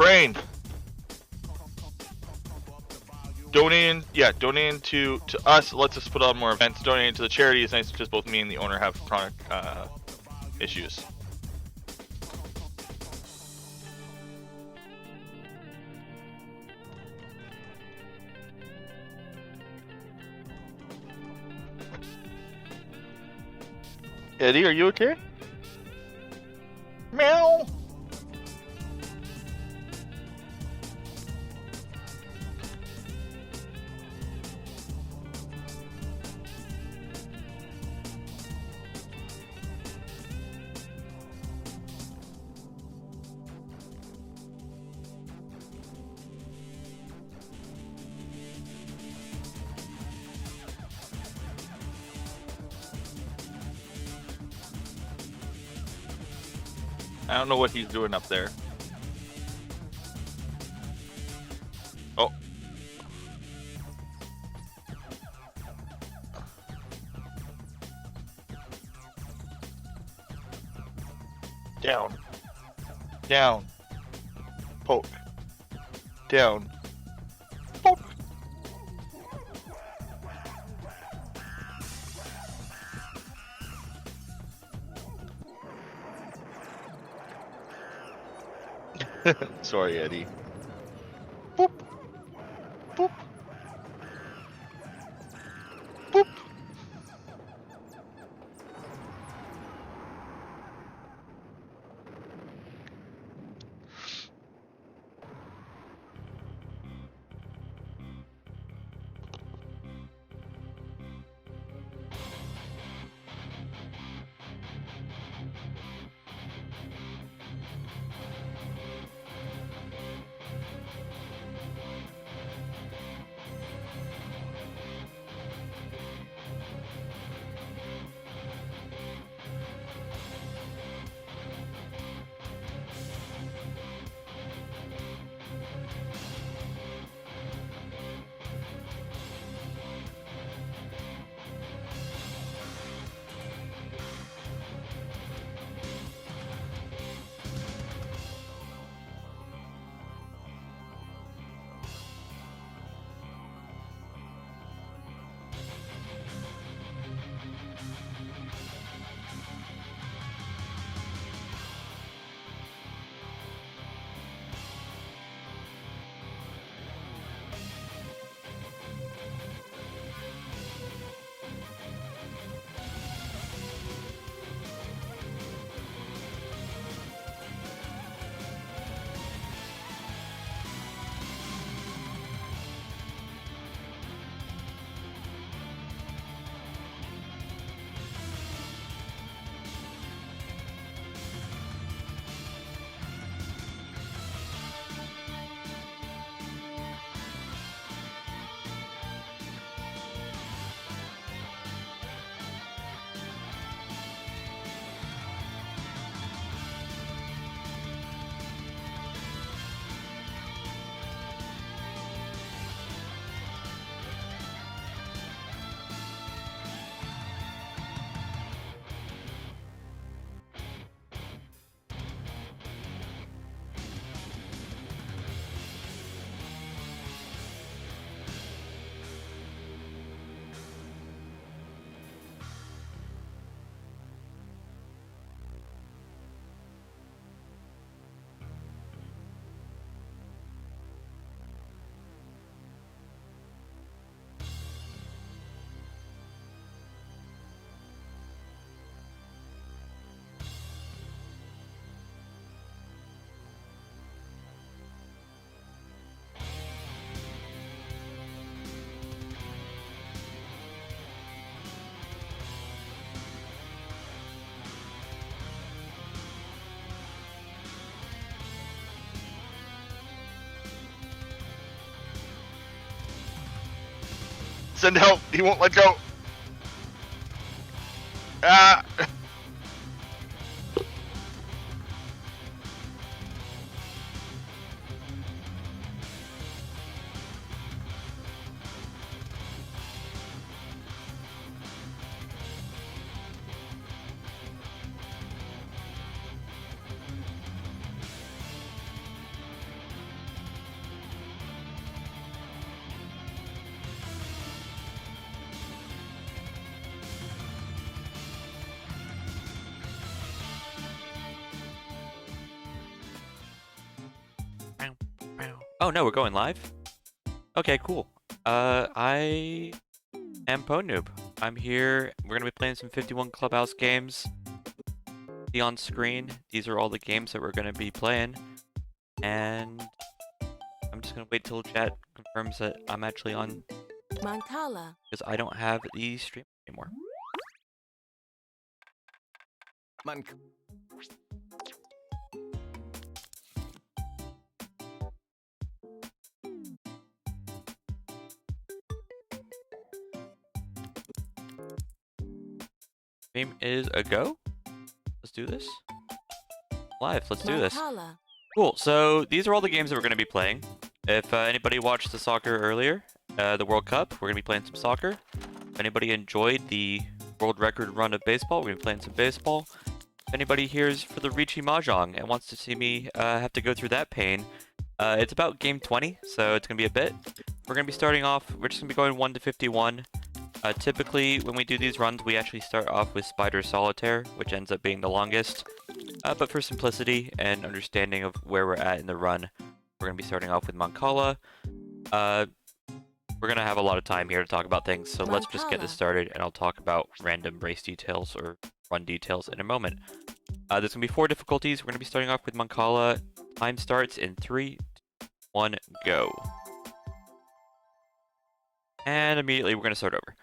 Brain. Donating, yeah, donating to us lets us put on more events. Donating to the charity is nice because both me and the owner have chronic issues. Eddie, are you okay? Meow. I don't know what he's doing up there. Oh. Down. Down. Poke. Down. Poke. Sorry, Eddie. Boop. Boop. Boop. Send help. He won't let go. Ah. Oh no, we're going live? Okay, cool. I am Pwndnoob. I'm here. We're gonna be playing some 51 Clubhouse games. See on screen. These are all the games that we're gonna be playing. And I'm just gonna wait till chat confirms that I'm actually on. Mancala. Because I don't have the stream anymore. Stream is a go. Let's do this. Live, let's do this. Mancala. Cool, so these are all the games that we're going to be playing. If anybody watched the soccer earlier, the World Cup, we're going to be playing some soccer. If anybody enjoyed the world record run of baseball, we're going to be playing some baseball. If anybody here is for the Ricci Mahjong and wants to see me have to go through that pain, it's about game 20, so it's going to be a bit. We're going to be starting off, we're just going to be going 1 to 51. Typically, when we do these runs, we actually start off with Spider Solitaire, which ends up being the longest. But for simplicity and understanding of where we're at in the run, we're going to be starting off with Mancala. We're going to have a lot of time here to talk about things, so let's just get this started, and I'll talk about random race details or run details in a moment. There's going to be 4 difficulties. We're going to be starting off with Mancala. Time starts in 3, 2, 1, go. And immediately we're going to start over.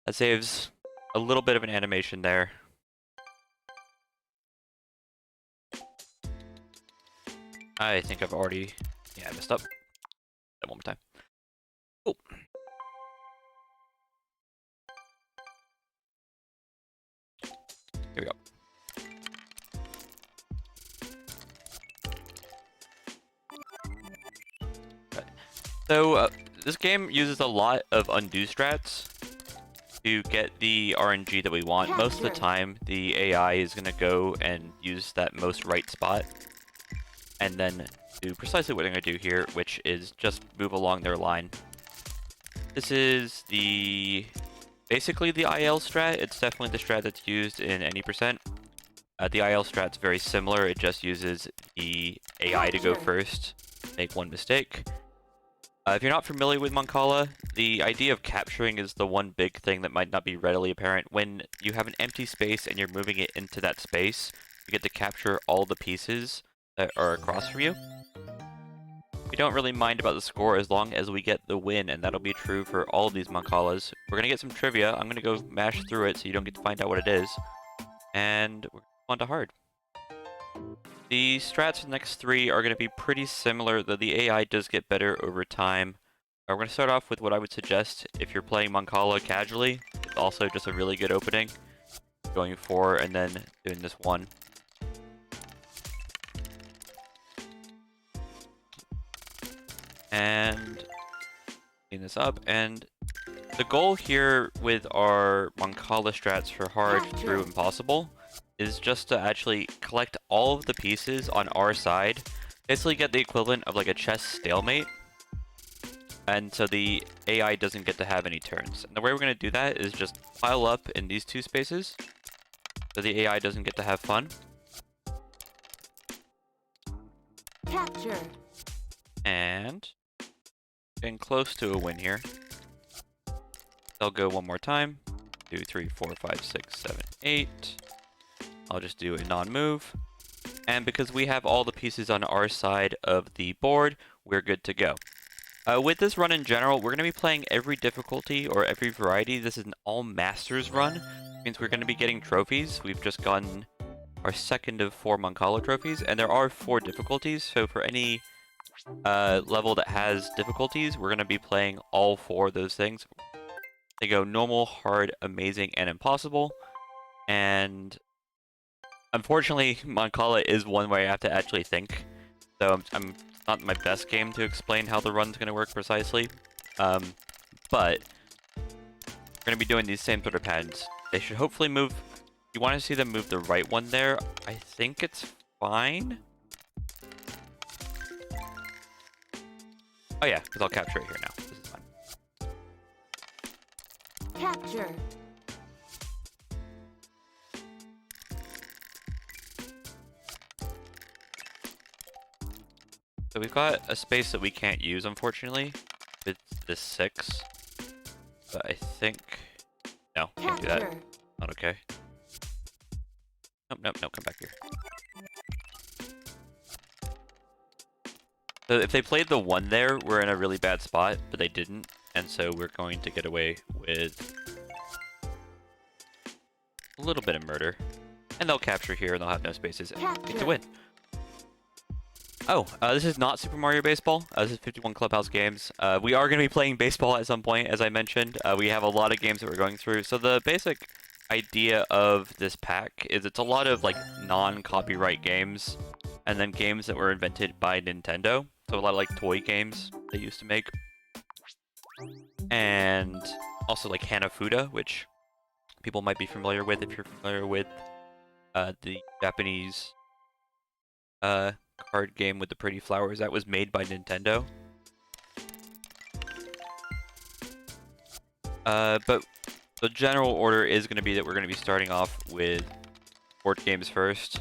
That saves a little bit of an animation there. I think I've already... Yeah, I messed up. That one more time. Cool. Here we go. Okay. So, this game uses a lot of undo strats to get the RNG that we want. Most of the time, the AI is going to go and use that most right spot, and then do precisely what I'm going to do here, which is just move along their line. This is basically the IL strat. It's definitely the strat that's used in any percent. The IL strat's very similar. It just uses the AI to go first, make one mistake. If you're not familiar with Mancala, the idea of capturing is the one big thing that might not be readily apparent. When you have an empty space and you're moving it into that space, you get to capture all the pieces that are across from you. We don't really mind about the score as long as we get the win, and that'll be true for all of these Mancalas. We're going to get some trivia. I'm going to go mash through it so you don't get to find out what it is. And we're on to hard. The strats for the next 3 are going to be pretty similar, though the AI does get better over time. We're going to start off with what I would suggest if you're playing Mancala casually. It's also just a really good opening. Going 4 and then doing this 1. And clean this up. And the goal here with our Mancala strats for hard, through, impossible is just to actually collect all of the pieces on our side. Basically get the equivalent of like a chess stalemate. And so the AI doesn't get to have any turns. And the way we're going to do that is just pile up in these 2 spaces. So the AI doesn't get to have fun. Capture. And getting close to a win here. I'll go one more time. 2, 3, 4, 5, 6, 7, 8. I'll just do a non-move. And because we have all the pieces on our side of the board, we're good to go. With this run in general, we're going to be playing every difficulty or every variety. This is an all-masters run, which means we're going to be getting trophies. We've just gotten our second of 4 Mancala trophies, and there are 4 difficulties, so for any level that has difficulties, we're going to be playing all 4 of those things. They go normal, hard, amazing, and impossible, and unfortunately, Mancala is one where I have to actually think, so I'm not my best game to explain how the run's going to work precisely, but we're going to be doing these same sort of patterns. They should hopefully move. You want to see them move the right one there. I think it's fine. Oh yeah, because I'll capture it here now. This is fine. Capture. So we've got a space that we can't use, unfortunately. It's this 6. But I think... No, can't do that. Capture. Not okay. Nope, nope, nope, come back here. So if they played the 1 there, we're in a really bad spot, but they didn't. And so we're going to get away with a little bit of murder. And they'll capture here, and they'll have no spaces, and get to win. Oh, this is not Super Mario Baseball. This is 51 Clubhouse Games. We are going to be playing baseball at some point, as I mentioned. We have a lot of games that we're going through. So the basic idea of this pack is it's a lot of like non-copyright games, and then games that were invented by Nintendo. So a lot of like toy games they used to make. And also like Hanafuda, which people might be familiar with if you're familiar with the Japanese card game with the pretty flowers that was made by Nintendo. But the general order is going to be that we're going to be starting off with board games first.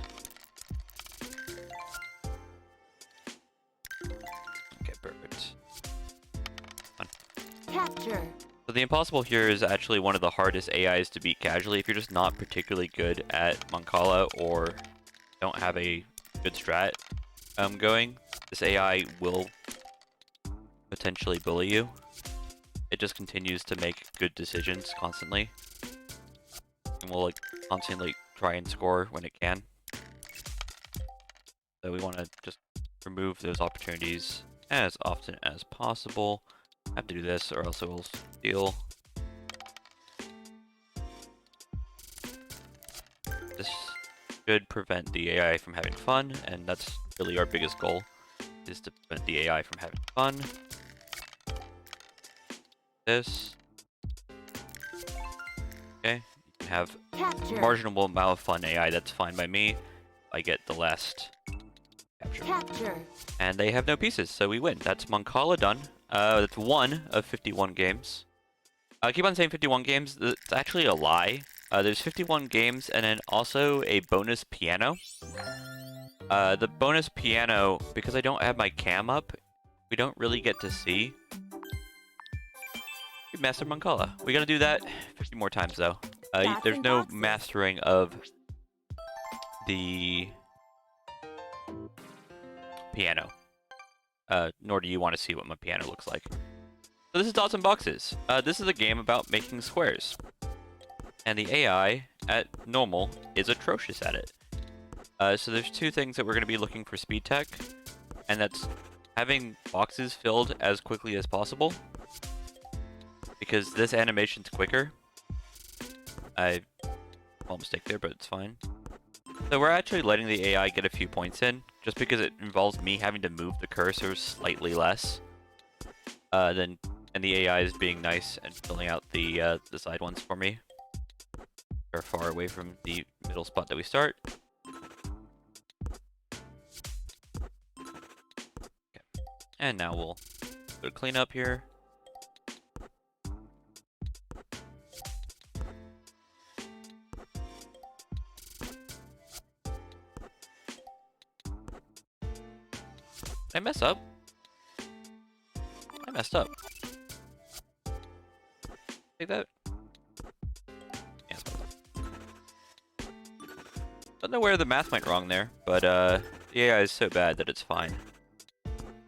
Okay, perfect. Capture. So the Impossible here is actually one of the hardest AIs to beat casually. If you're just not particularly good at Mancala or don't have a good strat going, this AI will potentially bully you. It just continues to make good decisions constantly, and will like constantly try and score when it can. So we want to just remove those opportunities as often as possible. Have to do this or else it will steal. This should prevent the AI from having fun, and that's really our biggest goal, is to prevent the AI from having fun. This. Okay, you can have Capture. a marginal amount of fun AI, that's fine by me. I get the last capture. Capture. And they have no pieces, so we win. That's Mancala done. That's 1 of 51 games. I keep on saying 51 games. It's actually a lie. There's 51 games and then also a bonus piano. The bonus piano, because I don't have my cam up, we don't really get to see. We mastered Mancala. We gotta do that 50 more times though. There's no mastering of the piano. Nor do you want to see what my piano looks like. So this is Dots and Boxes. This is a game about making squares. And the AI at normal is atrocious at it. So there's 2 things that we're going to be looking for speed tech. And that's having boxes filled as quickly as possible. Because this animation's quicker. Small mistake there, but it's fine. So we're actually letting the AI get a few points in, just because it involves me having to move the cursor slightly less. And the AI is being nice and filling out the side ones for me. They're far away from the middle spot that we start. Okay. And now we'll go to clean up here. Did I mess up? I messed up. Take that. Yeah. Don't know where the math went wrong there, but the AI is so bad that it's fine.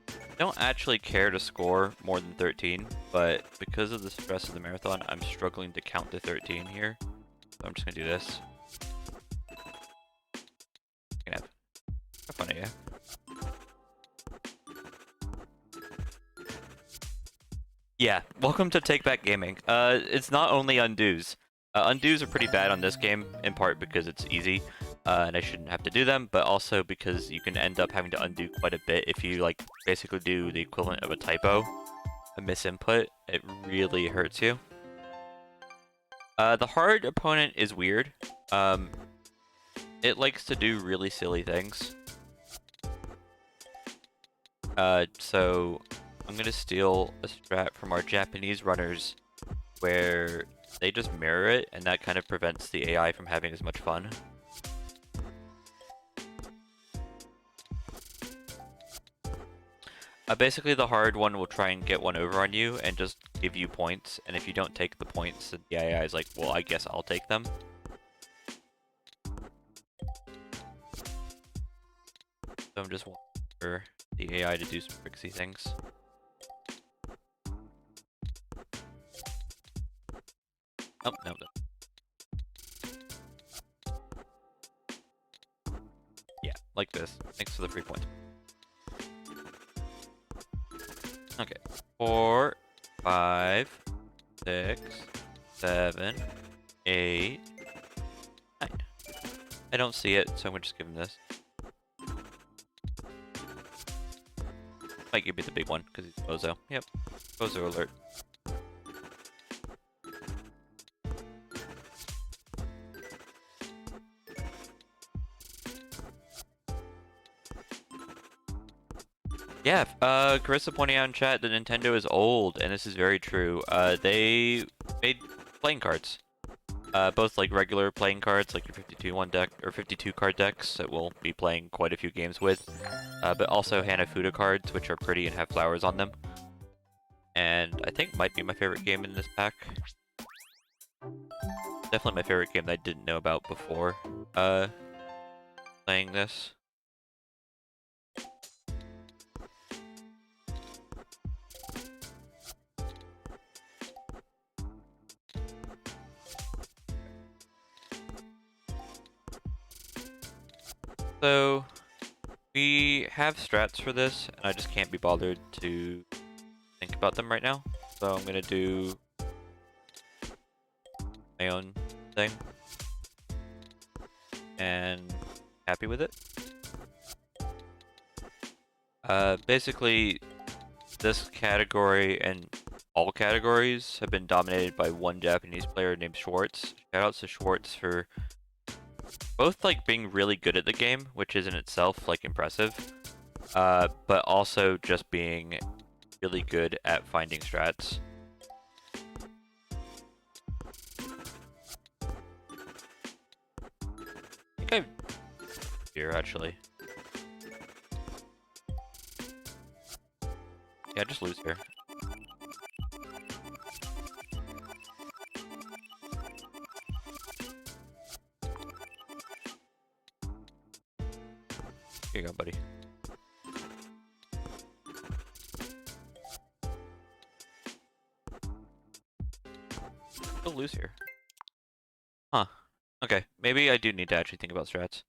I don't actually care to score more than 13, but because of the stress of the marathon, I'm struggling to count to 13 here. So I'm just gonna do this. Gonna have fun, yeah. Yeah, welcome to Take Back Gaming. It's not only undos. Undos are pretty bad on this game, in part because it's easy, and I shouldn't have to do them, but also because you can end up having to undo quite a bit if you, like, basically do the equivalent of a typo, a misinput. It really hurts you. The hard opponent is weird. It likes to do really silly things. So I'm gonna steal a strat from our Japanese runners where they just mirror it, and that kind of prevents the AI from having as much fun. Basically, the hard one will try and get one over on you and just give you points. And if you don't take the points, then the AI is like, well, I guess I'll take them. So I'm just waiting for the AI to do some tricksy things. Oh, no. Yeah, like this. Thanks for the free points. Okay. 4, 5, 6, 7, 8, 9. I don't see it, so I'm gonna just give him this. Might give me the big one, because he's Bozo. Yep. Bozo alert. Yeah, Carissa pointing out in chat that Nintendo is old, and this is very true. They made playing cards. Both like regular playing cards, like your 52 deck or 52 card decks that we'll be playing quite a few games with, but also Hanafuda cards, which are pretty and have flowers on them. And I think might be my favorite game in this pack. Definitely my favorite game that I didn't know about before playing this. So, we have strats for this, and I just can't be bothered to think about them right now. So I'm gonna do my own thing. And happy with it. Basically, this category and all categories have been dominated by one Japanese player named Schwartz. Shoutouts to Schwartz for both like being really good at the game, which is in itself like impressive, but also just being really good at finding strats. I think I'm here actually. Yeah, just lose here. Here you go, buddy. Still lose here. Huh. Okay, maybe I do need to actually think about strats.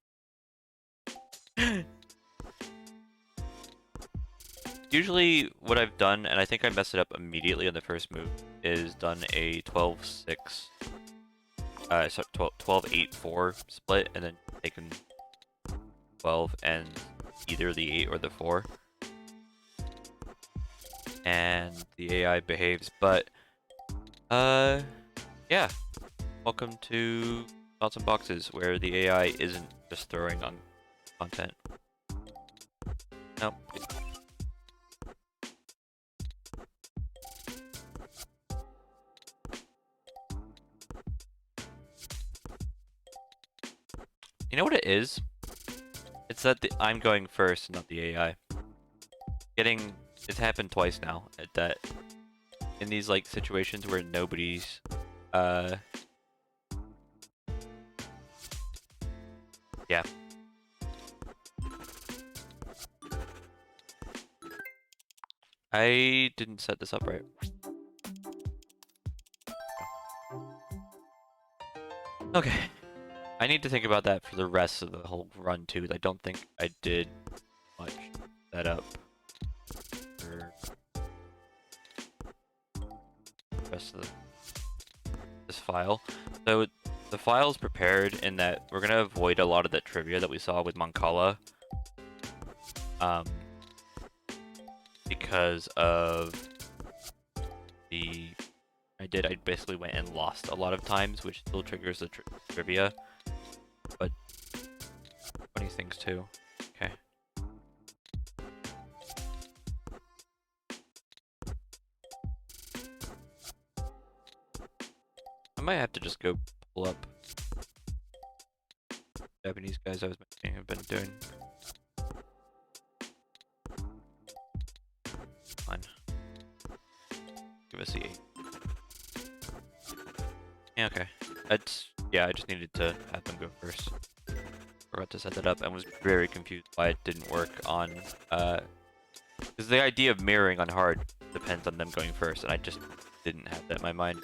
Usually what I've done, and I think I messed it up immediately on the first move, is done a 12-6, so 12-8-4 split, and then taken 12 and either the 8 or the 4. And the AI behaves, but, yeah. Welcome to Thoughts and Boxes, where the AI isn't just throwing on content. Nope. You know what it is? It's that I'm going first, not the AI. It's happened twice now, that in these like situations where nobody's yeah. I didn't set this up right. Okay. I need to think about that for the rest of the whole run too. I don't think I did much setup for the rest of this file. So the file is prepared in that we're gonna avoid a lot of the trivia that we saw with Mancala. Because of I basically went and lost a lot of times, which still triggers the trivia. But funny things too. Okay. I might have to just go pull up Japanese guys I was mentioning have been doing. give us the 8. Yeah, okay. Yeah, I just needed to have them go first. Forgot to set that up and was very confused why it didn't work on, because the idea of mirroring on hard depends on them going first, and I just didn't have that in my mind.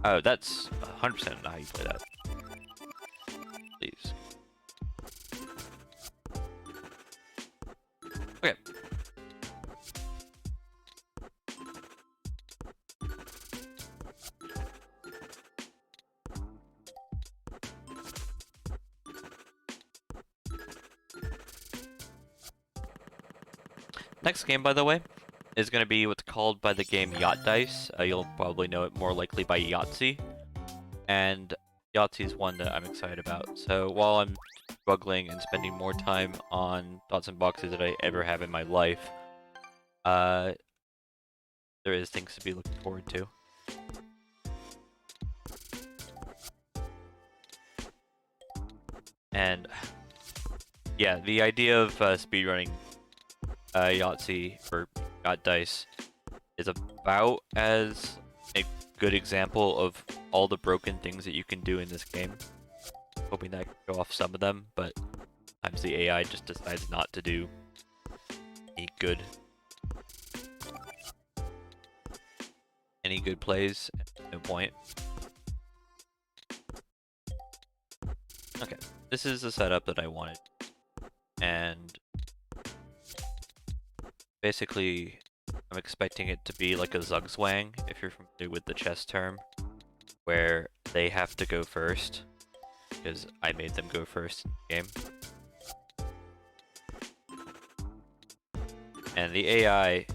Oh, that's 100% not how you play that. Please. Okay. Next game, by the way, is going to be what's called by the game Yacht Dice. You'll probably know it more likely by Yahtzee. And Yahtzee is one that I'm excited about. So while I'm struggling and spending more time on dots and boxes than I ever have in my life, there is things to be looking forward to. And yeah, the idea of speedrunning Yahtzee or Yacht Dice is about as a good example of all the broken things that you can do in this game. Hoping that I can show off some of them, but sometimes the AI just decides not to do any good plays. No point. Okay, this is the setup that I wanted, and basically I'm expecting it to be like a Zugzwang, if you're familiar with the chess term, where they have to go first, because I made them go first in the game. And the AI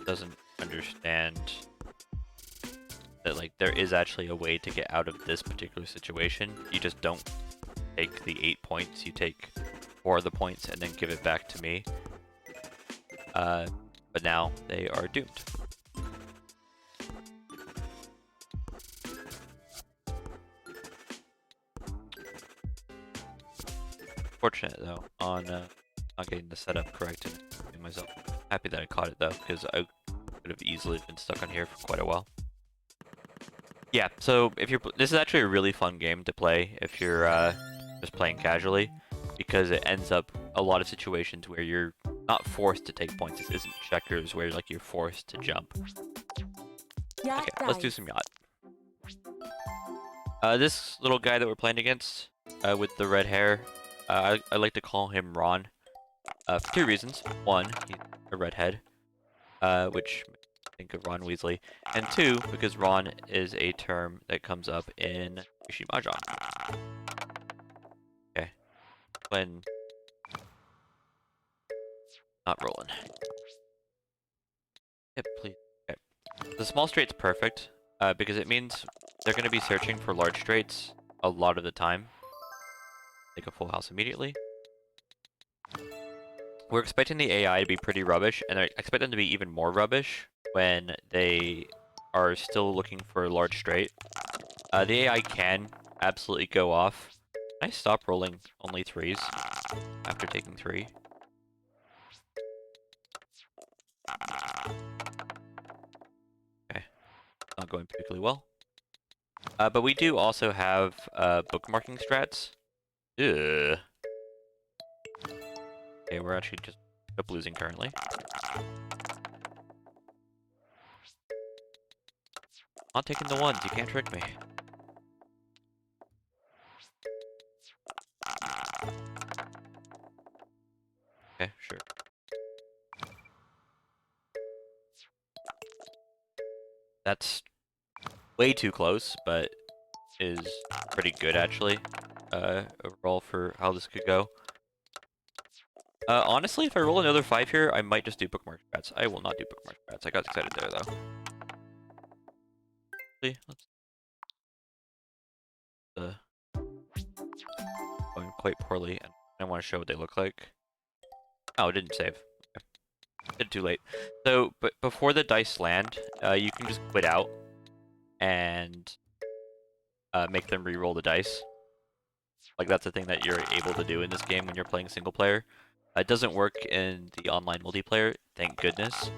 doesn't understand that, like, there is actually a way to get out of this particular situation. You just don't take the 8 points, you take 4 of the points and then give it back to me. But now they are doomed. Fortunate though on not getting the setup correct and myself. Happy that I caught it though, because I could have easily been stuck on here for quite a while. Yeah, so if you're this is actually a really fun game to play if you're just playing casually, because it ends up a lot of situations where you're not forced to take points. This isn't checkers where like you're forced to jump. Yacht Okay, let's do Dice. some yacht. This little guy that we're playing against, with the red hair, I like to call him Ron, for 2 reasons. 1, he's a redhead, which makes me think of Ron Weasley, and 2, because Ron is a term that comes up in Rishi Mahjong. Okay, when not rolling. Yep, please. Okay, the small straight's perfect, because it means they're going to be searching for large straights a lot of the time. Take a full house immediately. We're expecting the AI to be pretty rubbish, and I expect them to be even more rubbish when they are still looking for a large straight. The AI can absolutely go off. Can I stop rolling only 3s after taking 3? Okay, not going particularly well. But we do also have bookmarking strats. Ugh. Okay, we're actually just up losing currently. Not taking the 1s, you can't trick me. Okay, sure. That's way too close, but is pretty good actually, overall for how this could go. Honestly, if I roll another 5 here, I might just do bookmark strats. I will not do bookmark strats. I got excited there though. Let's going quite poorly, and I want to show what they look like. Oh, it didn't save. Okay. Did it too late. So, but before the dice land, you can just quit out and make them re-roll the dice. Like, that's a thing that you're able to do in this game when you're playing single player. It doesn't work in the online multiplayer, thank goodness.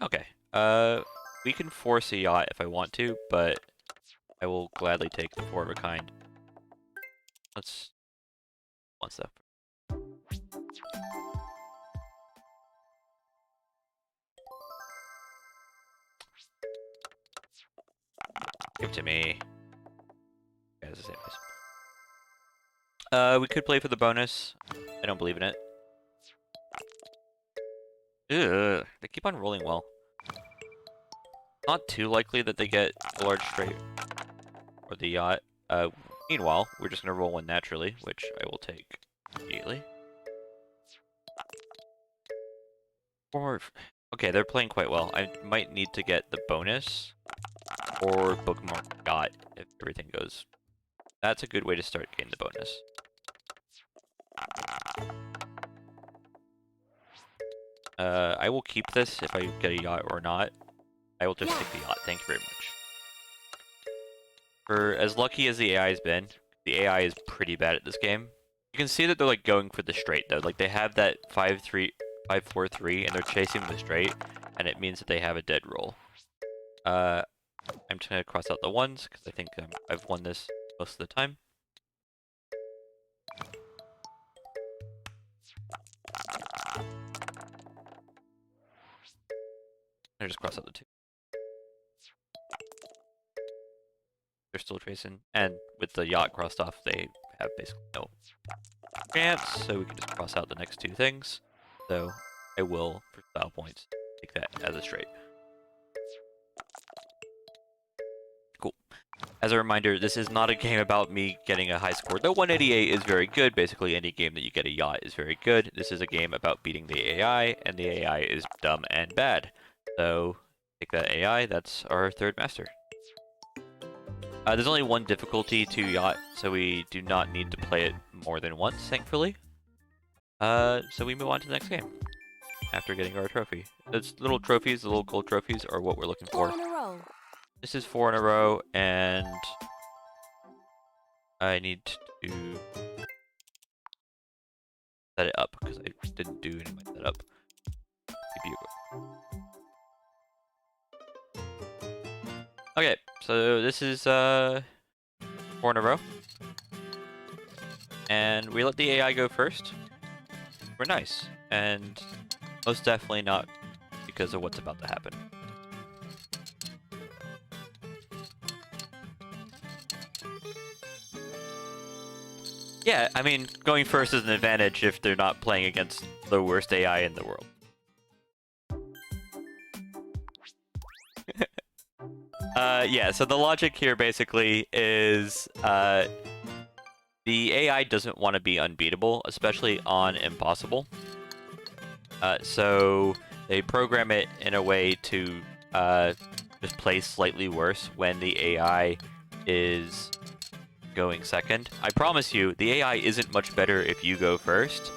Okay, we can force a yacht if I want to, but I will gladly take the 4 of a kind. Let's... one step. Give it to me. Yeah, it's the same place. We could play for the bonus. I don't believe in it. Ugh, they keep on rolling well. Not too likely that they get a large straight or the yacht. Meanwhile, we're just gonna roll one naturally, which I will take immediately. Okay, they're playing quite well. I might need to get the bonus or bookmark yacht if everything goes. That's a good way to start getting the bonus. I will keep this if I get a yacht or not. I will just take the yacht. Thank you very much. For as lucky as the AI has been, the AI is pretty bad at this game. You can see that they're like going for the straight though. Like they have that 5-3, 5-4-3, and they're chasing the straight, and it means that they have a dead roll. I'm just gonna cross out the ones because I think I've won this most of the time. I just cross out the 2. They're still chasing, and with the yacht crossed off, they have basically no chance, so we can just cross out the next 2 things. So I will, for style points, take that as a straight. Cool. As a reminder, this is not a game about me getting a high score. Though 188 is very good, basically any game that you get a yacht is very good. This is a game about beating the AI, and the AI is dumb and bad. So, take that AI, that's our 3rd master. There's only 1 difficulty to yacht, so we do not need to play it more than once, thankfully. So we move on to the next game, after getting our trophy. Those little trophies, the little gold trophies, are what we're looking for. 4 in a row. This is 4 in a row, and I need to set it up, because I didn't do any of my setup. Okay, so this is 4 in a row. And we let the AI go first. We're nice, and most definitely not because of what's about to happen. Yeah, I mean, going first is an advantage if they're not playing against the worst AI in the world. Yeah, so the logic here basically is the AI doesn't want to be unbeatable, especially on Impossible. So they program it in a way to just play slightly worse when the AI is going second. I promise you, the AI isn't much better if you go first.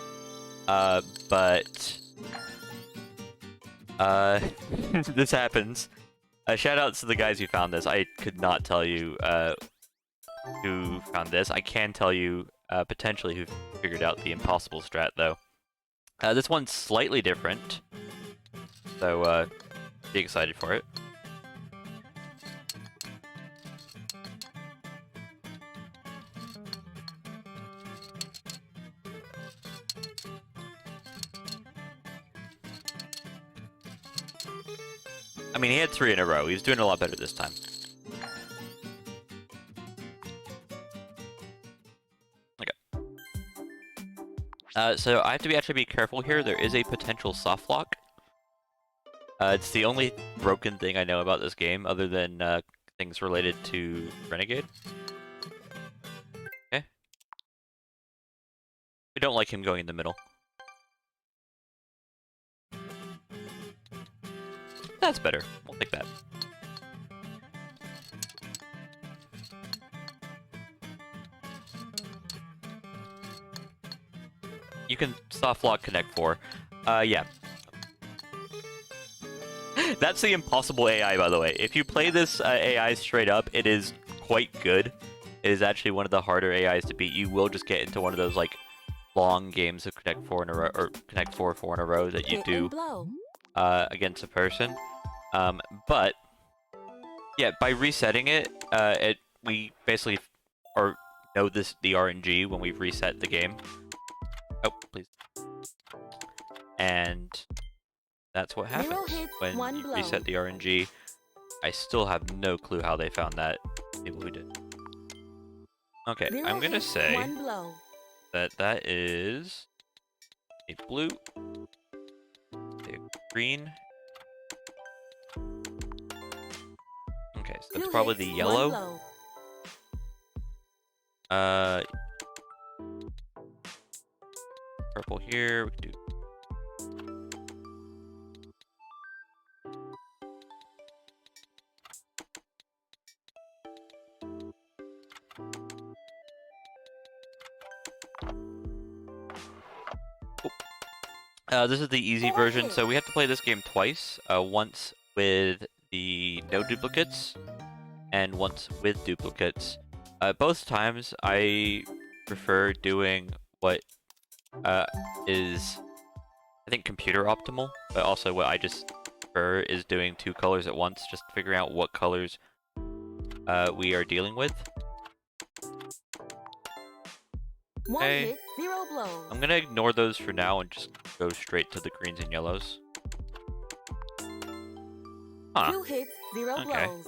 But this happens. Shout outs to the guys who found this. I could not tell you who found this. I can tell you potentially who figured out the impossible strat, though. This one's slightly different, so be excited for it. I mean, he had 3 in a row. He's doing a lot better this time. Okay. So I have to actually be careful here. There is a potential soft lock. It's the only broken thing I know about this game, other than things related to Renegade. Okay. We don't like him going in the middle. That's better. We'll take that. You can soft lock connect 4. Yeah. That's the impossible AI, by the way. If you play this AI straight up, it is quite good. It is actually one of the harder AIs to beat. You will just get into one of those, like, long games of Connect 4 in a row, or Connect 4 4 in a row that you Hit do and blow. against a person. But yeah, by resetting it, we basically know the RNG when we've reset the game. Oh, please. And that's what 0 happens hits, when 1 you blow. reset the RNG. I still have no clue how they found that. People who did. Okay, 0 I'm gonna hits, say 1 blow. that is a blue, a green. Okay, so 2 that's probably hits, the 1 yellow. blow. Purple here. We can do. This is the easy 4 version, hits. so we have to play this game twice. Once with the no duplicates, and once with duplicates. Both times I prefer doing what is, I think, computer optimal, but also what I just prefer is doing 2 colors at once, just figuring out what colors we are dealing with. 1 Okay. hit, 0 blows. I'm gonna ignore those for now and just go straight to the greens and yellows. Huh. 2 hits, 0 Okay. blows.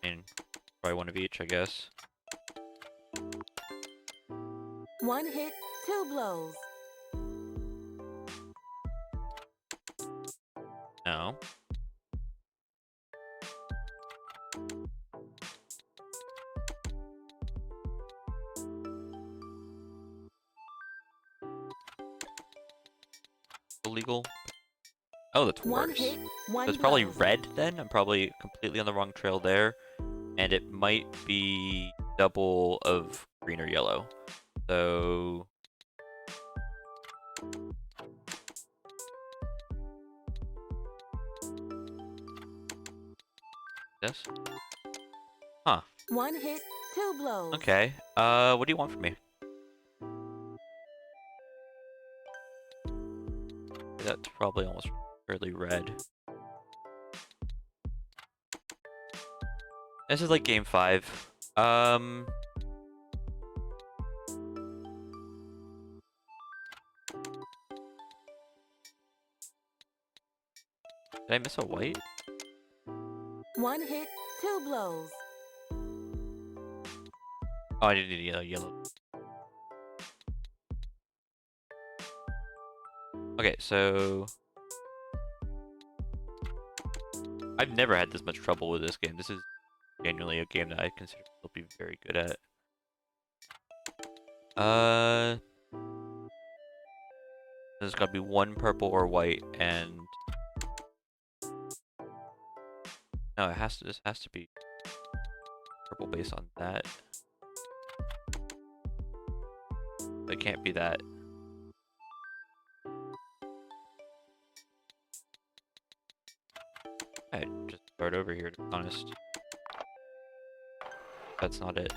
I mean, probably one of each, I guess. 1 hit, 2 blows. No. Illegal. Oh, that's 1 worse. hit, 1 That's probably blows. red then. I'm probably completely on the wrong trail there. And it might be double of green or yellow. So... Yes? Huh. 1 hit, 2 blows. Okay. What do you want from me? That's probably almost fairly red. This is like game 5. Did I miss a white? 1 hit, 2 blows. Oh, I didn't need a yellow. Okay, so... I've never had this much trouble with this game. This is genuinely a game that I consider to be very good at. There's gotta be 1 purple or white, and... No, this has to be purple based on that. It can't be that. I just start over here, to be honest. That's not it.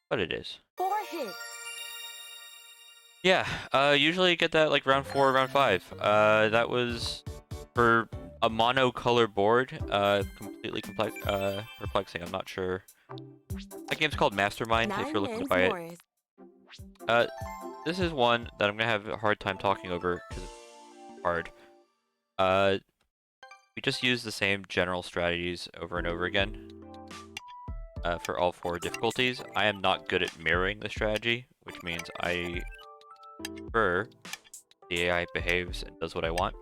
But it is. 4 hits. Yeah, usually get that like round 4 or round 5. That was for a monocolor board, completely perplexing. I'm not sure. That game's called Mastermind, if 9 you're looking to men's buy it. Morris. This is one that I'm gonna have a hard time talking over because it's hard. We just use the same general strategies over and over again. For all 4 difficulties. I am not good at mirroring the strategy, which means I prefer the AI behaves and does what I want.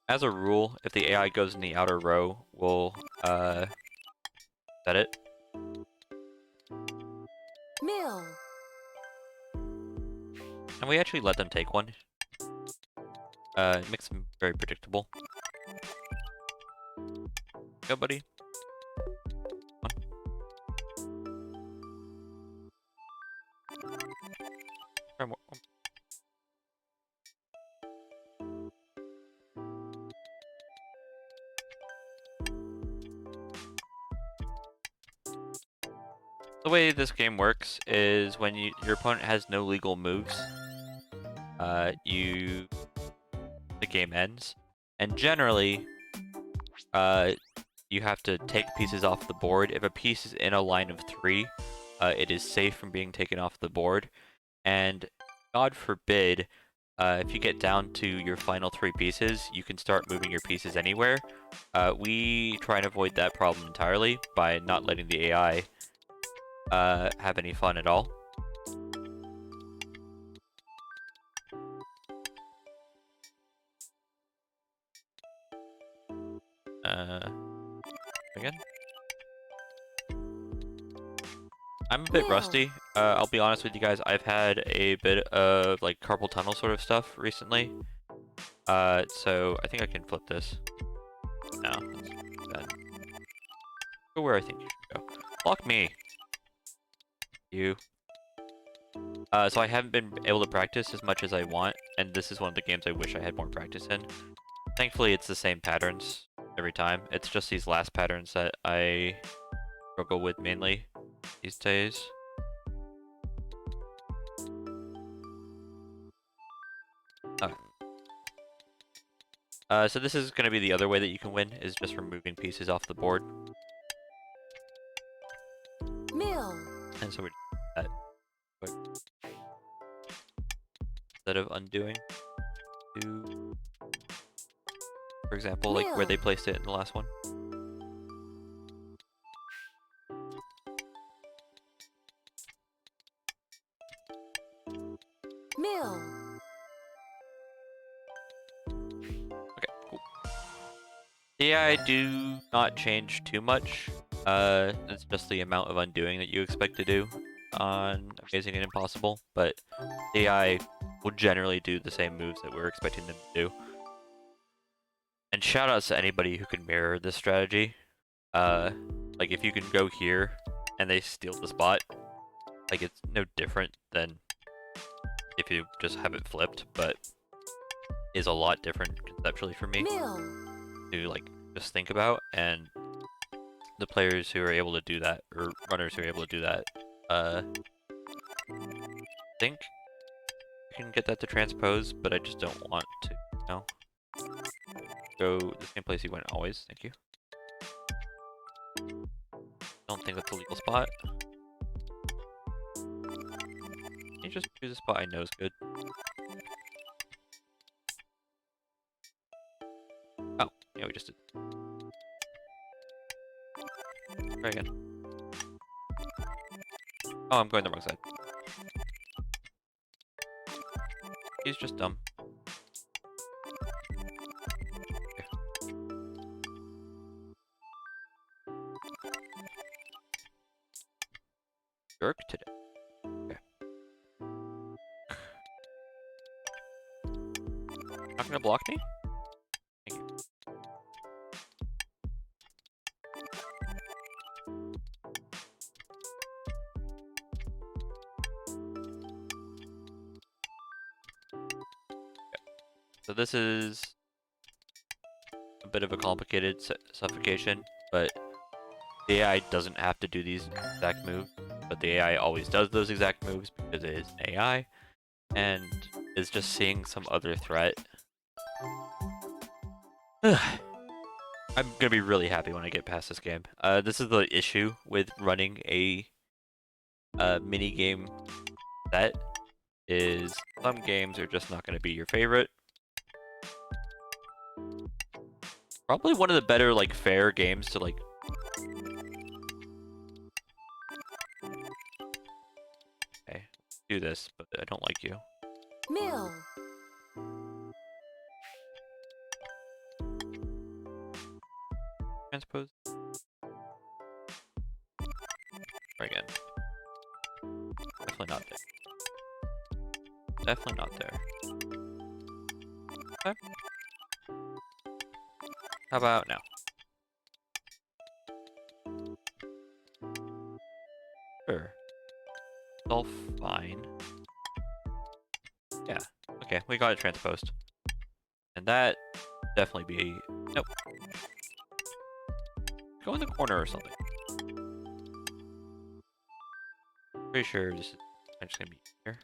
As a rule, if the AI goes in the outer row, we'll set it. Mill. And we actually let them take one. It makes them very predictable. Go, buddy. Try more. The way this game works is when your opponent has no legal moves, the game ends, and generally, you have to take pieces off the board. If a piece is in a line of 3, it is safe from being taken off the board, and God forbid, if you get down to your final 3 pieces, you can start moving your pieces anywhere. We try and avoid that problem entirely by not letting the AI have any fun at all. Again? I'm a bit rusty. I'll be honest with you guys, I've had a bit of like carpal tunnel sort of stuff recently. So I think I can flip this. No, that's bad. Go where I think you should go. Block me! You. So I haven't been able to practice as much as I want, and this is one of the games I wish I had more practice in. Thankfully, it's the same patterns every time. It's just these last patterns that I struggle with mainly these days. Okay. So this is going to be the other way that you can win, is just removing pieces off the board. Mill. And so we do that quick. Instead of undoing. Do, for example, like where they placed it in the last one. Mill. Okay, cool. The AI do not change too much. It's just the amount of undoing that you expect to do on Amazing and Impossible, but the AI will generally do the same moves that we're expecting them to do. And shout outs to anybody who can mirror this strategy. Like if you can go here and they steal the spot, like it's no different than if you just have it flipped, but is a lot different conceptually for me to like just think about. And the players who are able to do that, or runners who are able to do that, think I can get that to transpose, but I just don't want to, you know? Go the same place you went always, thank you. Don't think that's a legal spot. Can you just choose a spot I know is good? Oh, yeah, we just did. Try again. Oh, I'm going the wrong side. He's just dumb. Okay. Jerk today. Okay. Not gonna block me? Thank you. So this is a bit of a complicated suffocation, but the AI doesn't have to do these exact moves, but the AI always does those exact moves because it is an AI, and is just seeing some other threat. I'm gonna be really happy when I get past this game. This is the issue with running a mini game set, is some games are just not gonna be your favorite. Probably one of the better, like, fair games to, like... Okay, do this, but I don't like you. Mill. Transpose. Try again. Definitely not there. Definitely not there. Okay. How about now? Sure. It's all fine. Yeah. Okay, we got it transposed. And that definitely be... Nope. Go in the corner or something. Pretty sure this is just gonna be here.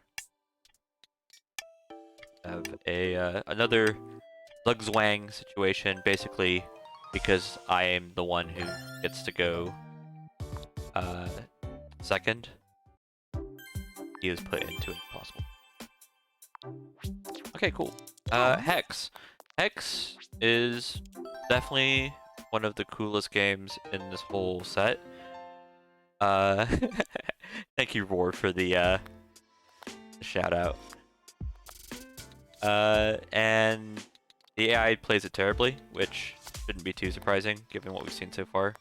Have a another Zugzwang situation, basically, because I am the one who gets to go second. He was put into impossible. Okay, cool. Hex. Hex is definitely one of the coolest games in this whole set. Thank you, Roar, for the shout out. And the AI plays it terribly, which shouldn't be too surprising given what we've seen so far.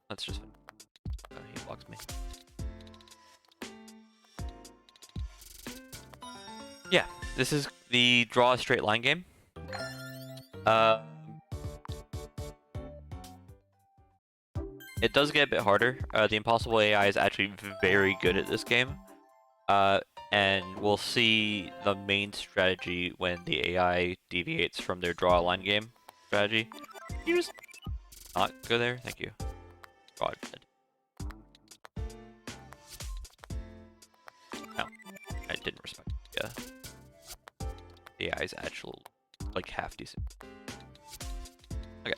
Let's just... he blocks me. Yeah, this is the draw a straight line game. It does get a bit harder. The Impossible AI is actually very good at this game. And we'll see the main strategy when the AI deviates from their draw a line game strategy. Can you just not go there? Thank you. God. No, I didn't respect the AI's actual, like, half decent. Okay.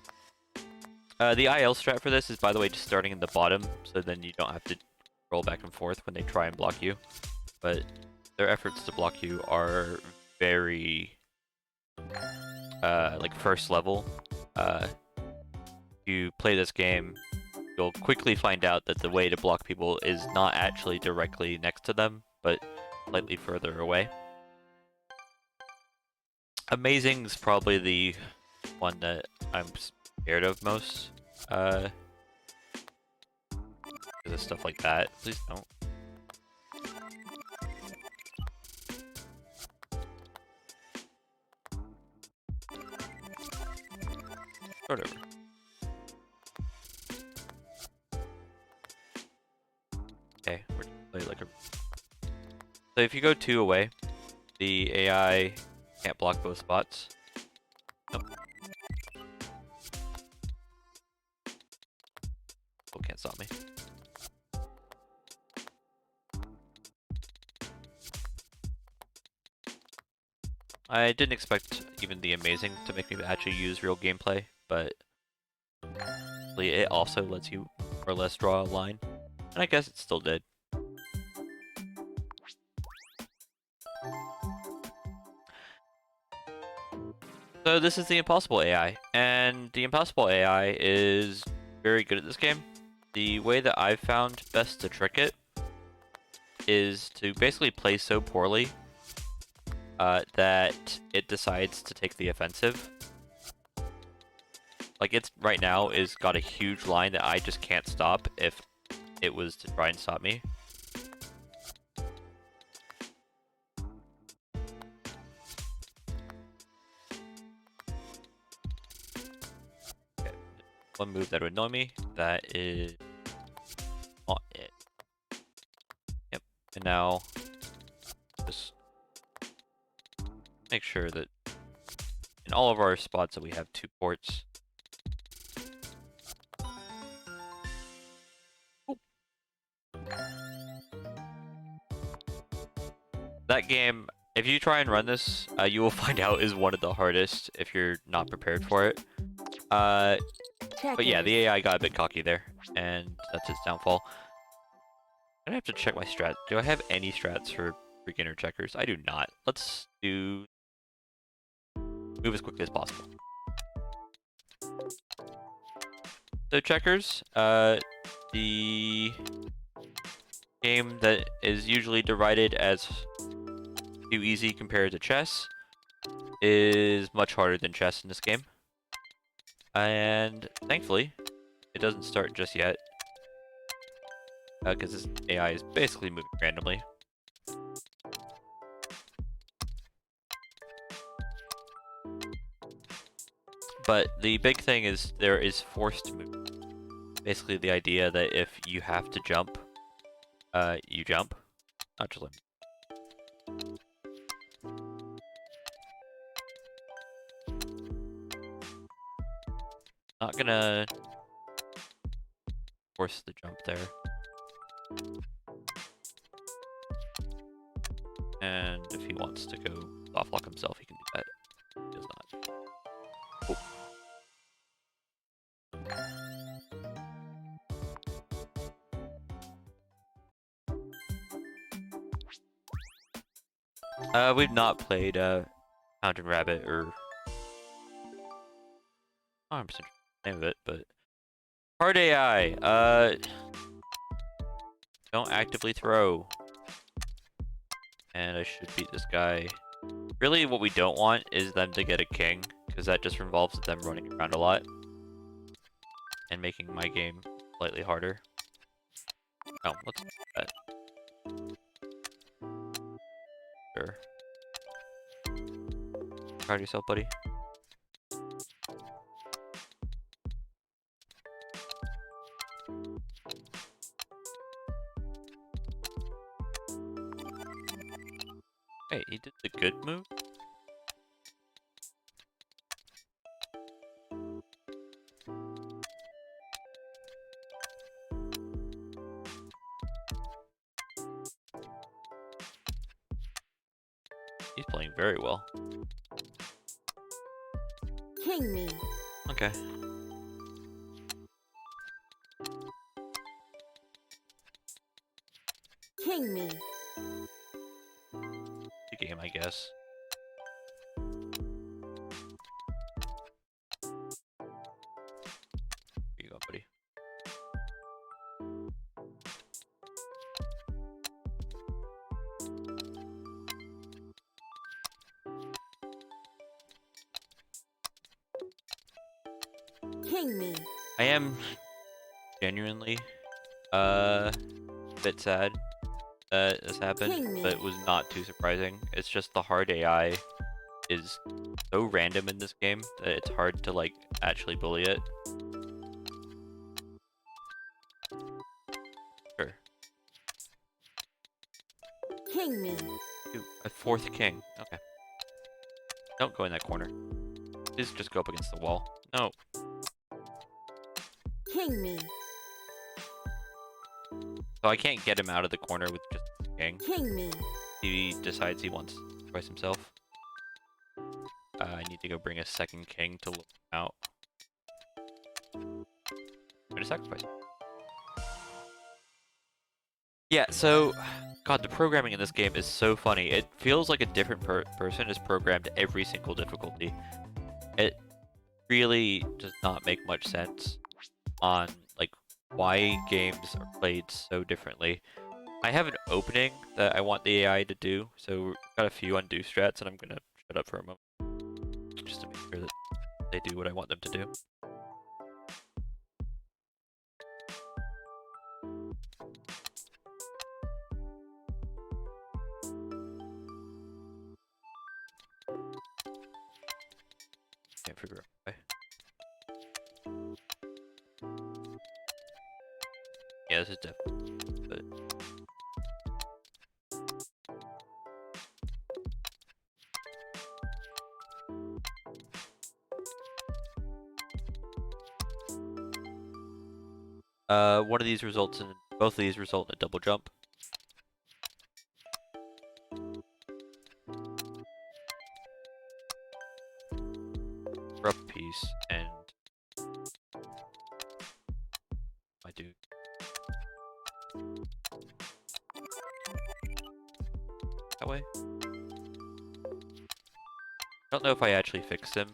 The IL strat for this is, by the way, just starting in the bottom, so then you don't have to roll back and forth when they try and block you. But their efforts to block you are very, like, first level. If you play this game, you'll quickly find out that the way to block people is not actually directly next to them, but slightly further away. Amazing's probably the one that I'm scared of most. Because of stuff like that. Please don't. Start over. Okay, we're gonna play like a... So if you go 2 away, the AI can't block both spots. Nope. Still can't stop me. I didn't expect even the Amazing to make me actually use real gameplay, but it also lets you more or less draw a line, and I guess it still did. So this is the Impossible AI, and the Impossible AI is very good at this game. The way that I've found best to trick it is to basically play so poorly that it decides to take the offensive. Like, it's right now is got a huge line that I just can't stop if it was to try and stop me. Okay. One move that would annoy me, that is not it. Yep, and now just make sure that in all of our spots that we have 2 ports. Ooh. That game, if you try and run this, you will find out is one of the hardest if you're not prepared for it. But yeah, the AI got a bit cocky there, and that's its downfall. I'm gonna have to check my strat. Do I have any strats for beginner checkers? I do not. Let's do... move as quickly as possible. So checkers, the game that is usually derided as too easy compared to chess is much harder than chess in this game. And thankfully, it doesn't start just yet. Because this AI is basically moving randomly. But the big thing is there is forced movement. Basically the idea that if you have to jump, you jump. Not just like... Not gonna force the jump there. And if he wants to go soft lock himself, he can do that. He does not. Oh. We've not played Pwndnoob Rabbit or I'm the name of it, but hard AI. Don't actively throw. And I should beat this guy. Really, what we don't want is them to get a king, because that just involves them running around a lot and making my game slightly harder. Oh, let's do that. Sure. Proud of yourself, buddy. Wait, he did the good move? He's playing very well. King me. Okay. King me. The game, I guess. Here you go, buddy. King me. I am genuinely a bit sad that this happened, but it was not too surprising. It's just the hard AI is so random in this game that it's hard to like actually bully it. Sure. King me. Ooh, a fourth king. Okay. Don't go in that corner. Please just go up against the wall. No. King me. So I can't get him out of the corner with just the king. King me. He decides he wants to sacrifice himself. I need to go bring a second king to look him out. I'm gonna sacrifice. Yeah, so God, the programming in this game is so funny. It feels like a different person is programmed every single difficulty. It really does not make much sense on like why games are played so differently. I have an opening that I want the AI to do, so we've got a few undo strats, and I'm gonna shut up for a moment just to make sure that they do what I want them to do. Can't figure out why. Yeah, this is definitely good. One of these results in both of these result in a double jump. Rough piece and I do. That way. I don't know if I actually fixed him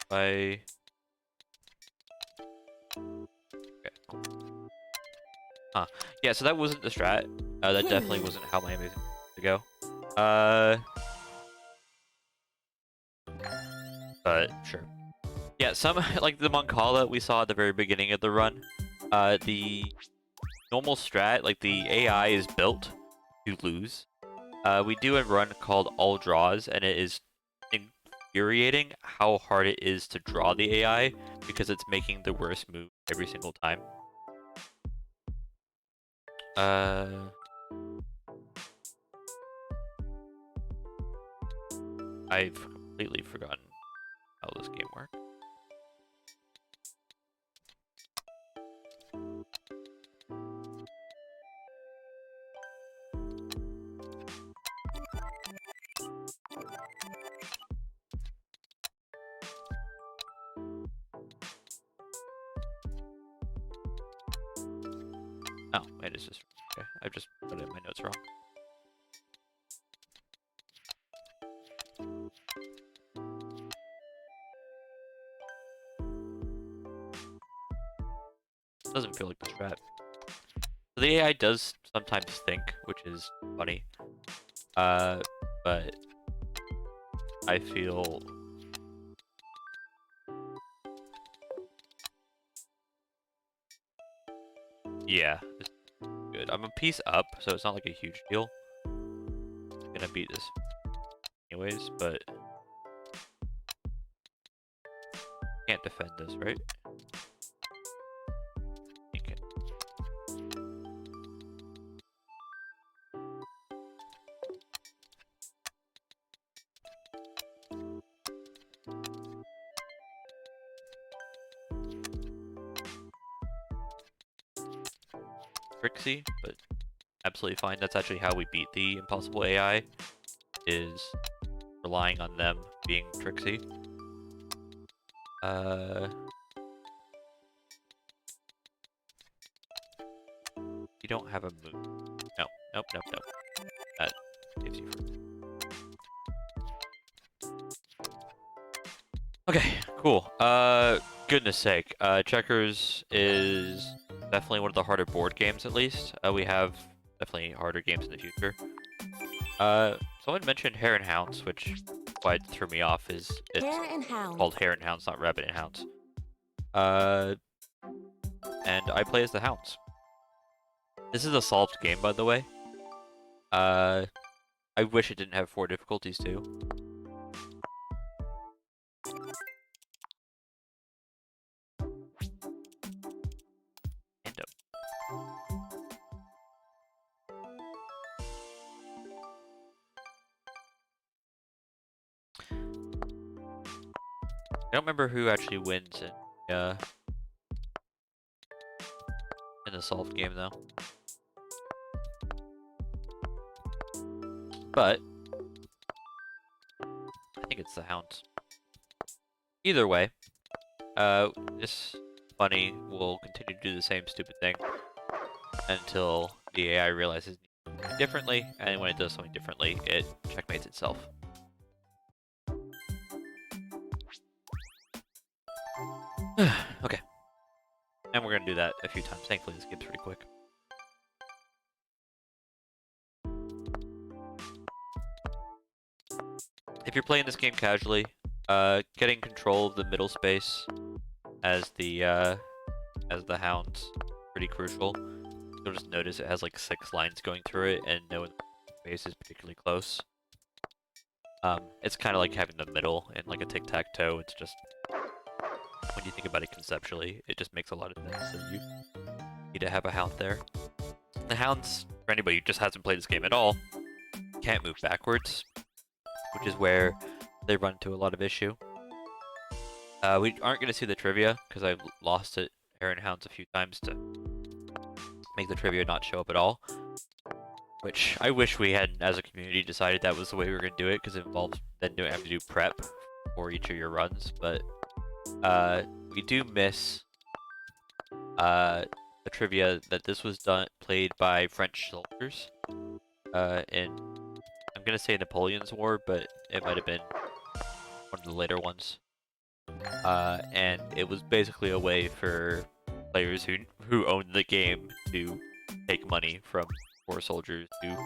by. Okay. Huh. Yeah, so that wasn't the strat. That definitely wasn't how my amazing to go. But sure. Yeah, some like the Moncala we saw at the very beginning of the run. The normal strat, like the AI is built to lose. We do a run called All Draws, and it is infuriating how hard it is to draw the AI because it's making the worst move every single time. I've completely forgotten how this game works. Oh, it is just okay. I just put it in my notes wrong. Doesn't feel like the strat. So the AI does sometimes think, which is funny. But I feel yeah, it's good. I'm a piece up, so it's not like a huge deal. I'm gonna beat this anyways, but can't defend this, right? You can. Tricksy, but absolutely fine. That's actually how we beat the impossible AI, is relying on them being tricksy. You don't have a move. No, nope. That gives you fruit. Okay, cool. Goodness sake. Checkers is definitely one of the harder board games, at least. We have definitely harder games in the future. Someone mentioned Hare and Hounds, which why it threw me off is it's Hare and Hounds. called Hare and Hounds, not Rabbit and Hounds. And I play as the Hounds. This is a solved game, by the way. I wish it didn't have 4 difficulties, too. I don't remember who actually wins in the solved game, though. But I think it's the Hounds. Either way, this bunny will continue to do the same stupid thing until the AI realizes differently, and when it does something differently, it checkmates itself. Okay. And we're gonna do that a few times. Thankfully, this game's pretty quick. If you're playing this game casually, getting control of the middle space as the Hound's pretty crucial. You'll just notice it has like 6 lines going through it, and no space is particularly close. It's kind of like having the middle in like a tic-tac-toe. It's just, when you think about it conceptually, it just makes a lot of sense, so you need to have a Hound there. The Hounds, for anybody who just hasn't played this game at all, can't move backwards, which is where they run into a lot of issue. We aren't going to see the trivia, because I've lost it Hare and Hounds a few times to make the trivia not show up at all. Which I wish we had, as a community, decided that was the way we were going to do it, because it involves then having to do prep for each of your runs, but we do miss the trivia that this was played by French soldiers in, I'm going to say Napoleon's War, but it might have been one of the later ones. And it was basically a way for players who owned the game to take money from poor soldiers who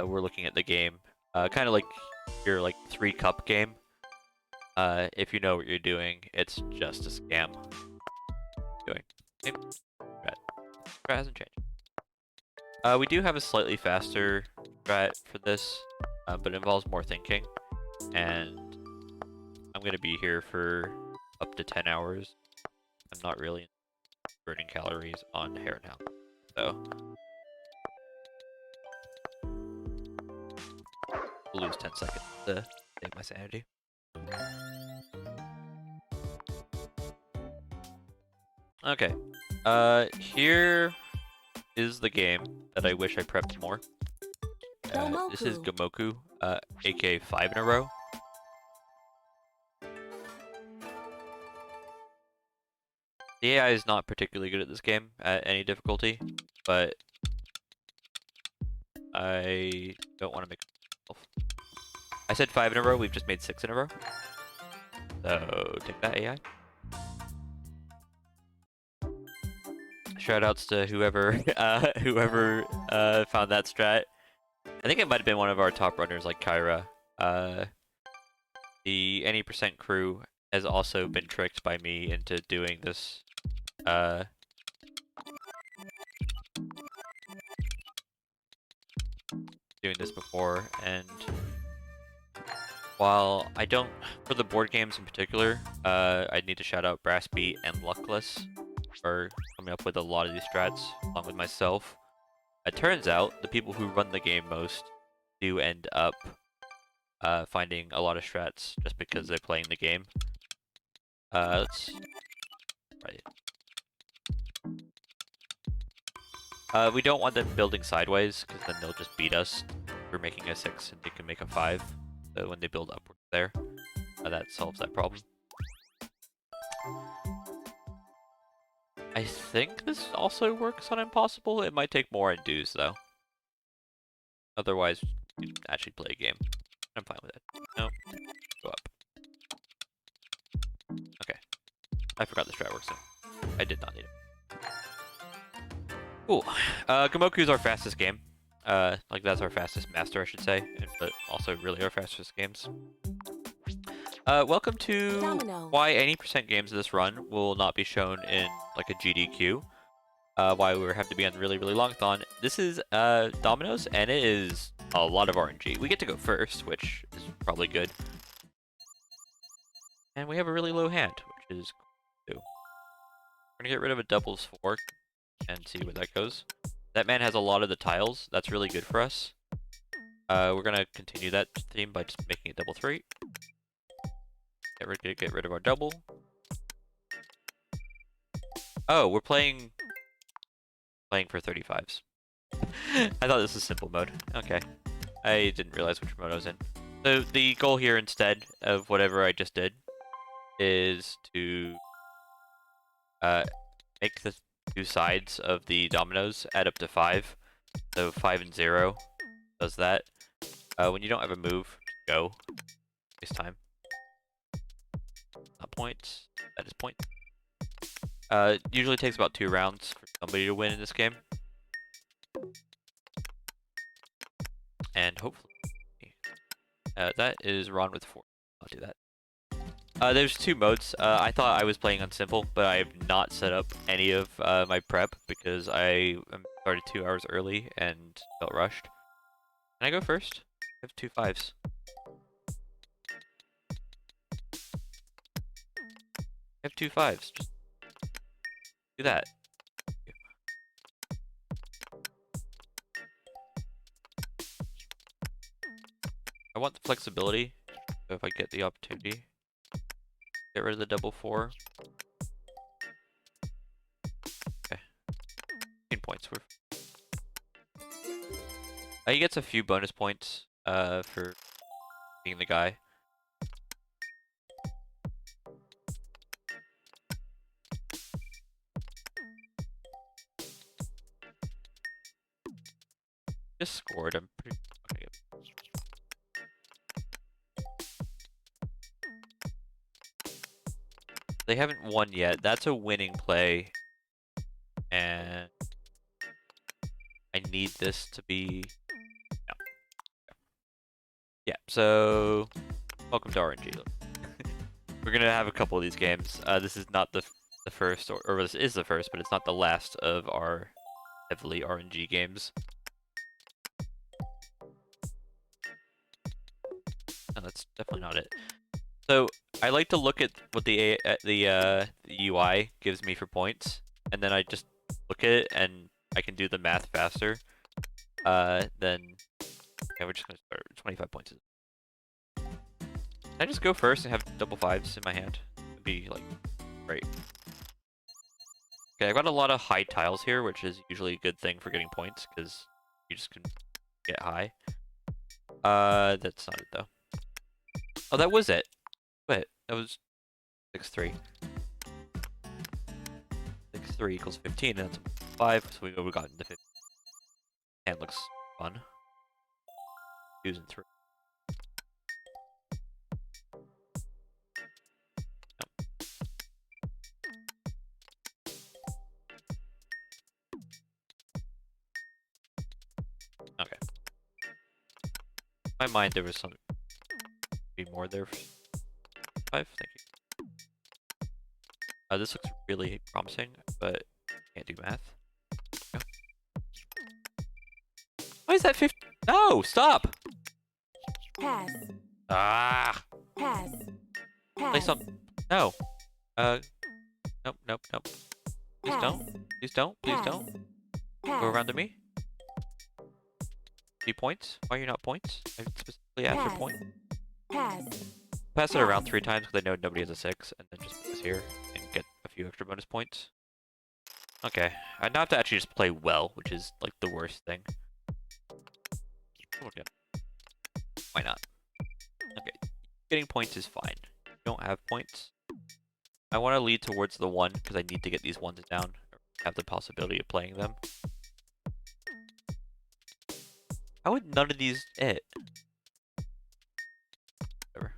were looking at the game. Kind of like your 3-cup game. If you know what you're doing, it's just a scam. Same strat. Strat hasn't changed. We do have a slightly faster strat for this, but it involves more thinking, and I'm gonna be here for up to 10 hours. I'm not really burning calories on Hare and Hound, so we'll lose 10 seconds to save my sanity. Okay, here is the game that I wish I prepped more. This is Gomoku, aka 5 in a row. The AI is not particularly good at this game at any difficulty, but I don't want to make myself. I said 5 in a row, we've just made 6 in a row. So take that, AI. Shoutouts to whoever whoever found that strat. I think it might have been one of our top runners like Kyra. The any percent crew has also been tricked by me into doing this before, and while I don't, for the board games in particular, I need to shout out Brass Beat and Luckless for coming up with a lot of these strats, along with myself. It turns out the people who run the game most do end up finding a lot of strats just because they're playing the game. Let's... Right. We don't want them building sideways, because then they'll just beat us. We're making a 6 and they can make a 5. So when they build upwards there, that solves that problem. I think this also works on Impossible. It might take more undos though. Otherwise, you can actually play a game. I'm fine with it. Nope. Go up. Okay. I forgot the strat works now. I did not need it. Cool. Gamoku's our fastest game. Like that's our fastest master, I should say, but also really our fastest games. Welcome to Domino. why any percent games of this run will not be shown in like a GDQ. Why we have to be on really, really long thon. This is Dominoes, and it is a lot of RNG. We get to go first, which is probably good. And we have a really low hand, which is cool too. We're gonna get rid of a doubles 4 and see where that goes. That man has a lot of the tiles. That's really good for us. We're gonna continue that theme by just making it double 3. Get rid of our double. Oh, we're playing for 35s. I thought this was simple mode. Okay. I didn't realize which mode I was in. So the goal here instead of whatever I just did is to make the 2 sides of the dominoes add up to 5. So 5 and 0 does that. When you don't have a move, just go. Waste time. Not points. That is point. Usually takes about 2 rounds for somebody to win in this game. And hopefully... that is Ron with 4. I'll do that. There's 2 modes. I thought I was playing on simple, but I have not set up any of my prep because I started 2 hours early and felt rushed. Can I go first? I have 2 5s. I have 2 5s. Just do that. I want the flexibility, so if I get the opportunity, get rid of the double 4. Okay. 15 points worth. He gets a few bonus points for being the guy. Just scored. I'm pretty okay. They haven't won yet. That's a winning play, and I need this to be. No. Yeah. So, welcome to RNG. We're gonna have a couple of these games. This is not the first, or this is the first, but it's not the last of our heavily RNG games. No, that's definitely not it. So I like to look at what the UI gives me for points, and then I just look at it, and I can do the math faster. Then yeah, we're just gonna start 25 points. Can I just go first and have double 5s in my hand? It'd be like great. Okay, I've got a lot of high tiles here, which is usually a good thing for getting points because you just can get high. That's not it though. Oh, that was it. Wait, that was 6-3. 6-3 equals 15, and that's 5, so we got into 50. And looks fun. 2s and 3. Okay. In my mind, there was some be more there. 5, thank you. This looks really promising, but can't do math. No. Why is that 50? No, stop! Pass. Ah! Pass. Please Pass. don't. No. Nope, nope, nope. Please don't. Please don't. Please don't. Go around to me. 3 points? Why are you not points? I specifically asked for point. Pass. Pass it around 3 times because I know nobody has a 6, and then just put this here and get a few extra bonus points. Okay, I now have to actually just play well, which is like the worst thing. Okay. Why not? Okay, getting points is fine. You don't have points. I want to lead towards the 1 because I need to get these 1s down, or have the possibility of playing them. How would none of these hit? Whatever.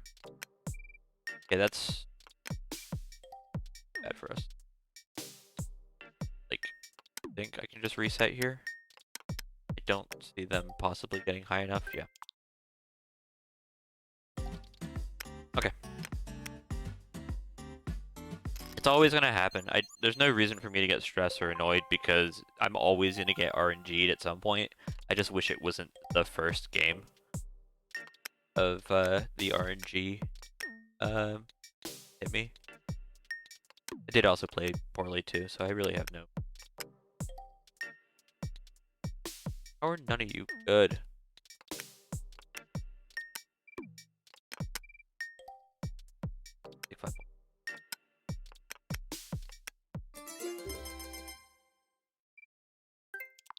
Okay, that's bad for us. Like, I think I can just reset here. I don't see them possibly getting high enough. Yeah. Okay. It's always gonna happen. There's no reason for me to get stressed or annoyed because I'm always gonna get RNG'd at some point. I just wish it wasn't the first game of the RNG hit me. I did also play poorly too, so I really have no. How are none of you good? Take 5 points.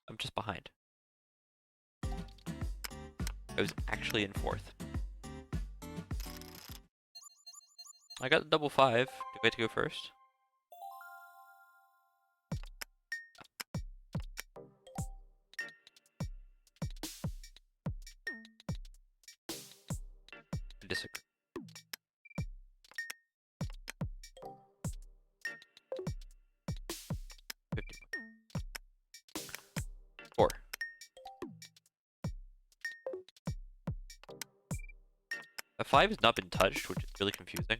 I'm just behind. I was actually in 4th. I got the double 5. Do I get to go first? I disagree. 50. 4. A 5 has not been touched, which is really confusing.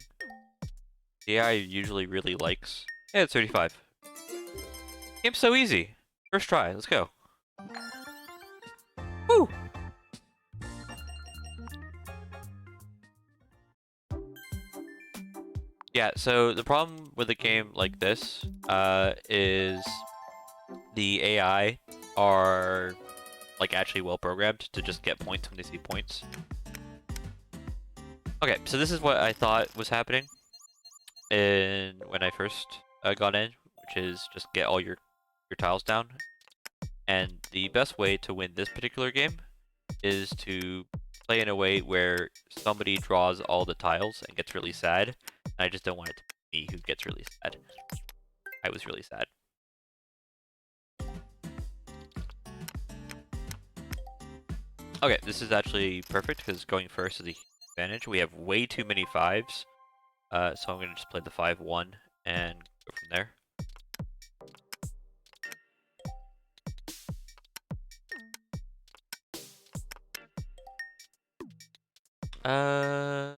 The AI usually really likes. Yeah, it's 35. Game's so easy. First try, let's go. Woo! Yeah, so the problem with a game like this is the AI are like actually well programmed to just get points when they see points. Okay, so this is what I thought was happening when I first got in, which is just get all your tiles down. And the best way to win this particular game is to play in a way where somebody draws all the tiles and gets really sad. And I just don't want it to be me who gets really sad. I was really sad. Okay, this is actually perfect because going first is a huge advantage. We have way too many 5s. So I'm going to just play the 5-1 and go from there. I'll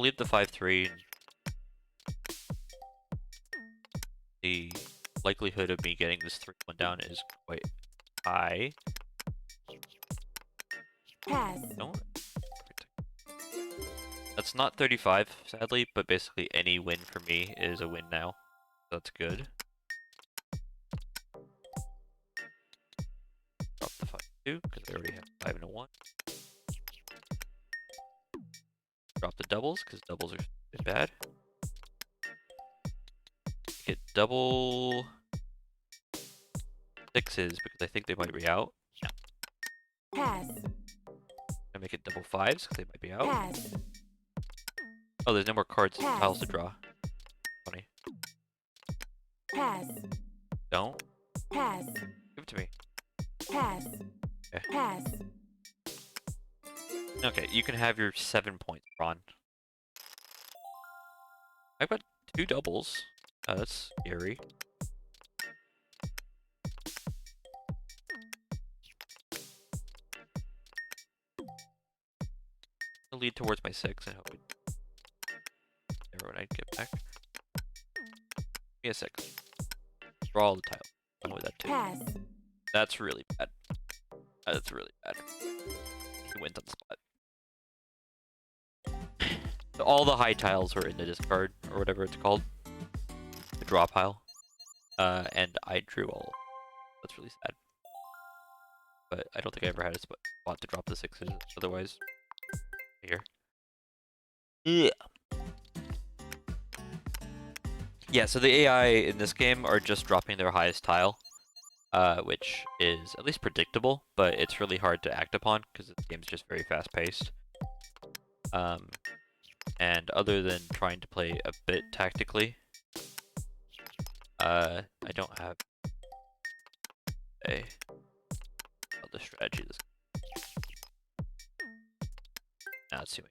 leave the 5-3. The likelihood of me getting this 3-1 down is quite high. Pass. No? That's not 35, sadly, but basically any win for me is a win now. That's good. Drop the 5-2, because I already have 5 and a 1. Drop the doubles, because doubles are bad. Get double 6s, because I think they might be out. No. Pass. I make it double 5s, because they might be out. Pass. Oh, there's no more cards, Pass. tiles to draw. Funny. Pass. Don't. Pass. Give it to me. Pass. Okay. Pass. Okay, you can have your 7 points, Ron. I've got 2 doubles. That's scary. I'll lead towards my 6 and hope never when I get back. Give me a 6. Draw all the tiles. Done with that too. Pass. That's really bad. That's really bad. He wins on the spot. All the high tiles were in the discard, or whatever it's called. The draw pile. And I drew all. That's really sad. But I don't think I ever had a spot to drop the 6s otherwise. Here. Yeah. Yeah, so the AI in this game are just dropping their highest tile. Which is at least predictable, but it's really hard to act upon because the game's just very fast-paced. And other than trying to play a bit tactically, I don't have a other strategy. Now let's see.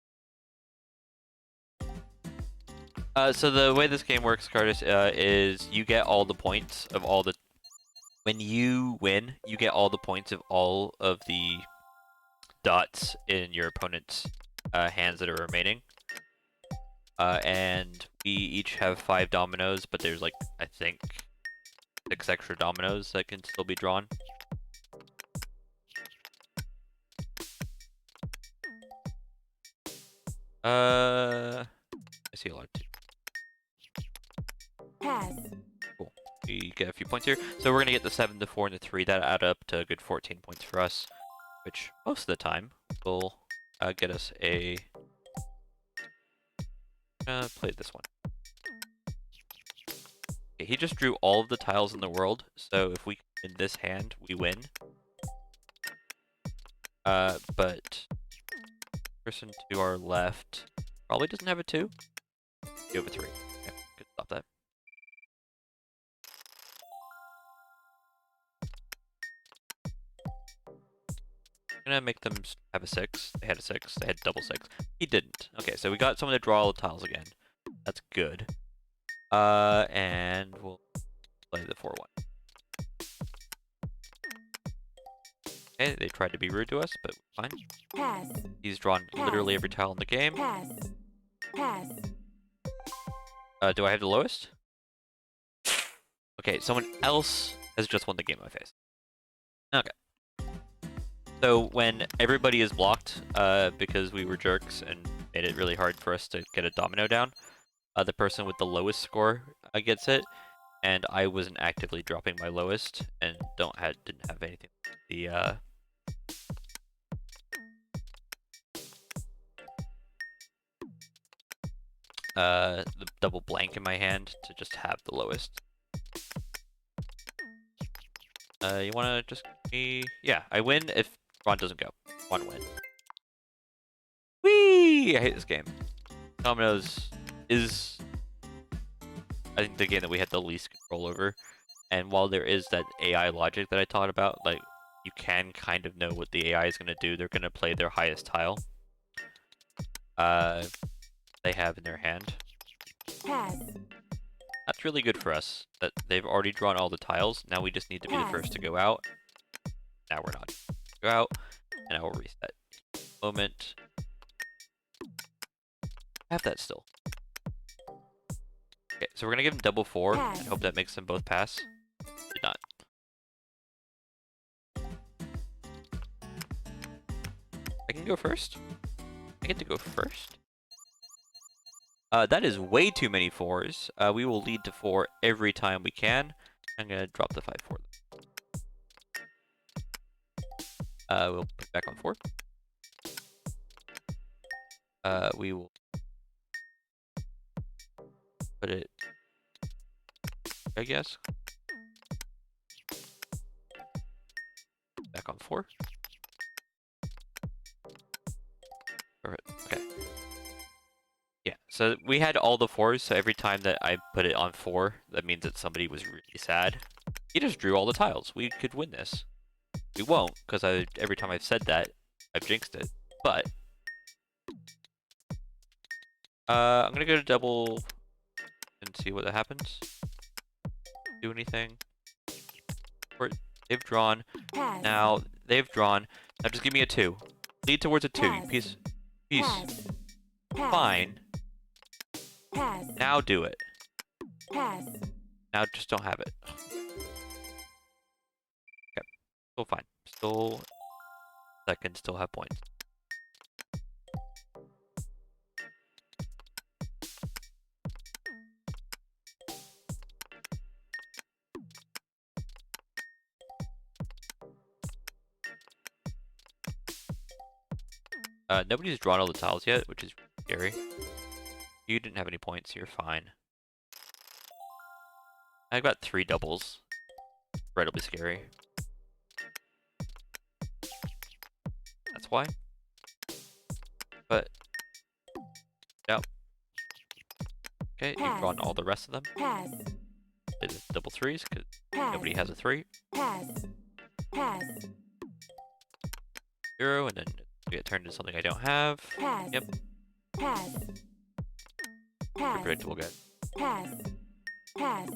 So the way this game works, Curtis, is you get all the points of all the. When you win, you get all the points of all of the dots in your opponent's hands that are remaining. And we each have 5 dominoes, but there's like, I think, 6 extra dominoes that can still be drawn. I see a lot too. Pass. Cool. We get a few points here. So we're gonna get the 7, the 4, and the 3. That add up to a good 14 points for us, which most of the time will get us a. Play this one. Okay, he just drew all of the tiles in the world, so if we in this hand we win. But person to our left probably doesn't have a 2. You have a 3. Okay, good. Stop that. I'm gonna make them have a 6. They had a 6. They had double 6. He didn't. Okay, so we got someone to draw all the tiles again. That's good. And we'll play the 4-1. Okay, they tried to be rude to us, but fine. Pass. He's drawn literally every tile in the game. Pass. Pass. Do I have the lowest? Okay, someone else has just won the game in my face. Okay. So when everybody is blocked, because we were jerks and made it really hard for us to get a domino down, the person with the lowest score gets it, and I wasn't actively dropping my lowest and didn't have anything. The double blank in my hand to just have the lowest. You wanna just me? Yeah, I win if Ron doesn't go. Ron win. Whee! I hate this game. Dominoes is, I think, the game that we had the least control over. And while there is that AI logic that I taught about, like, you can kind of know what the AI is going to do. They're going to play their highest tile. They have in their hand. Pass. That's really good for us, that they've already drawn all the tiles. Now we just need to be the first to go out. Now we're not. Go out, and I will reset. Moment. I have that still. Okay, so we're gonna give him double 4 and hope that makes them both pass. Did not. I can go first? I get to go first? That is way too many 4s. We will lead to 4 every time we can. I'm gonna drop the 5-4. We'll put it back on 4. We will put it, I guess, back on 4. Perfect. Okay. Yeah, so we had all the 4s, so every time that I put it on 4, that means that somebody was really sad. He just drew all the tiles. We could win this. We won't, because every time I've said that, I've jinxed it. But I'm gonna go to double and see what happens. Do anything. They've drawn. Pass. Now they've drawn. Now just give me a 2. Lead towards a 2. You Pass. piece. Pass. Pass. Fine. Pass. Now do it. Pass. Now just don't have it. Okay. Still fine. Still. I can still have points. Nobody's drawn all the tiles yet, which is scary. You didn't have any points, you're fine. I've got 3 doubles. Incredibly scary. That's why. But no. Okay, you've drawn all the rest of them. Pass. It's double 3s because Pass. nobody has a 3. Pass. Pass. 0, and then we get turned into something I don't have. Pass. Yep. Pass. You're Pass. predictable, guy. Pass. Pass.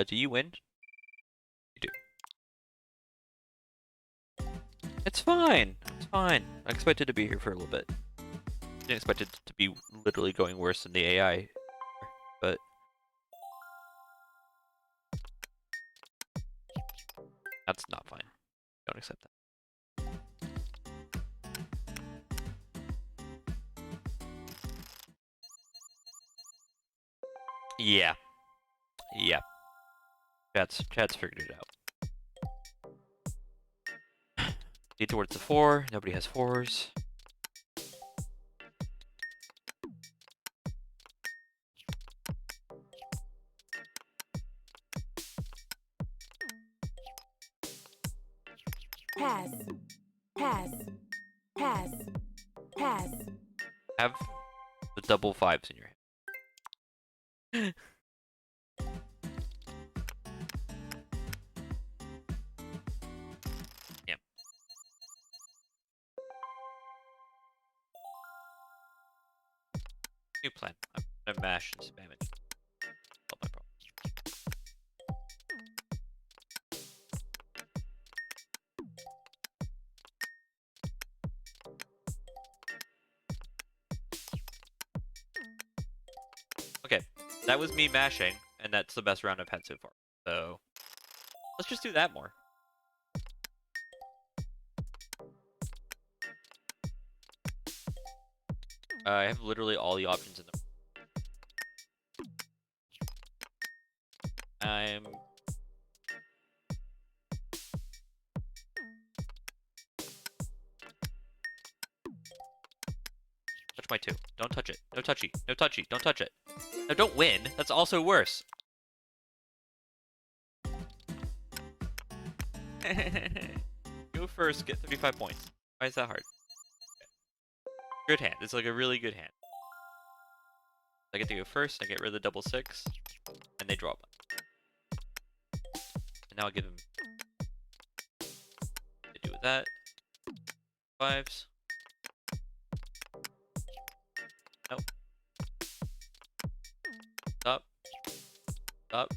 Do you win? You do. It's fine. It's fine. I expected to be here for a little bit. Didn't expect it to be literally going worse than the AI, but that's not fine. Don't accept that. Yeah. Yeah. Chat's figured it out. Get towards the 4. Nobody has 4s. Pass. Pass. Pass. Pass. Have the double 5s in your hand. Yeah. New plan. I'm gonna mash and spam it. Solve my problem. Okay, that was me mashing, and that's the best round I've had so far. So let's just do that more. I have literally all the options in the. I'm. Touch my 2. Don't touch it. No touchy. No touchy. Don't touch it. No, don't win. That's also worse. Go first, get 35 points. Why is that hard? Good hand. It's like a really good hand. I get to go first, I get rid of the double 6, and they draw one. And now I'll give them. They do with that. 5s. Nope. Stop. Stop.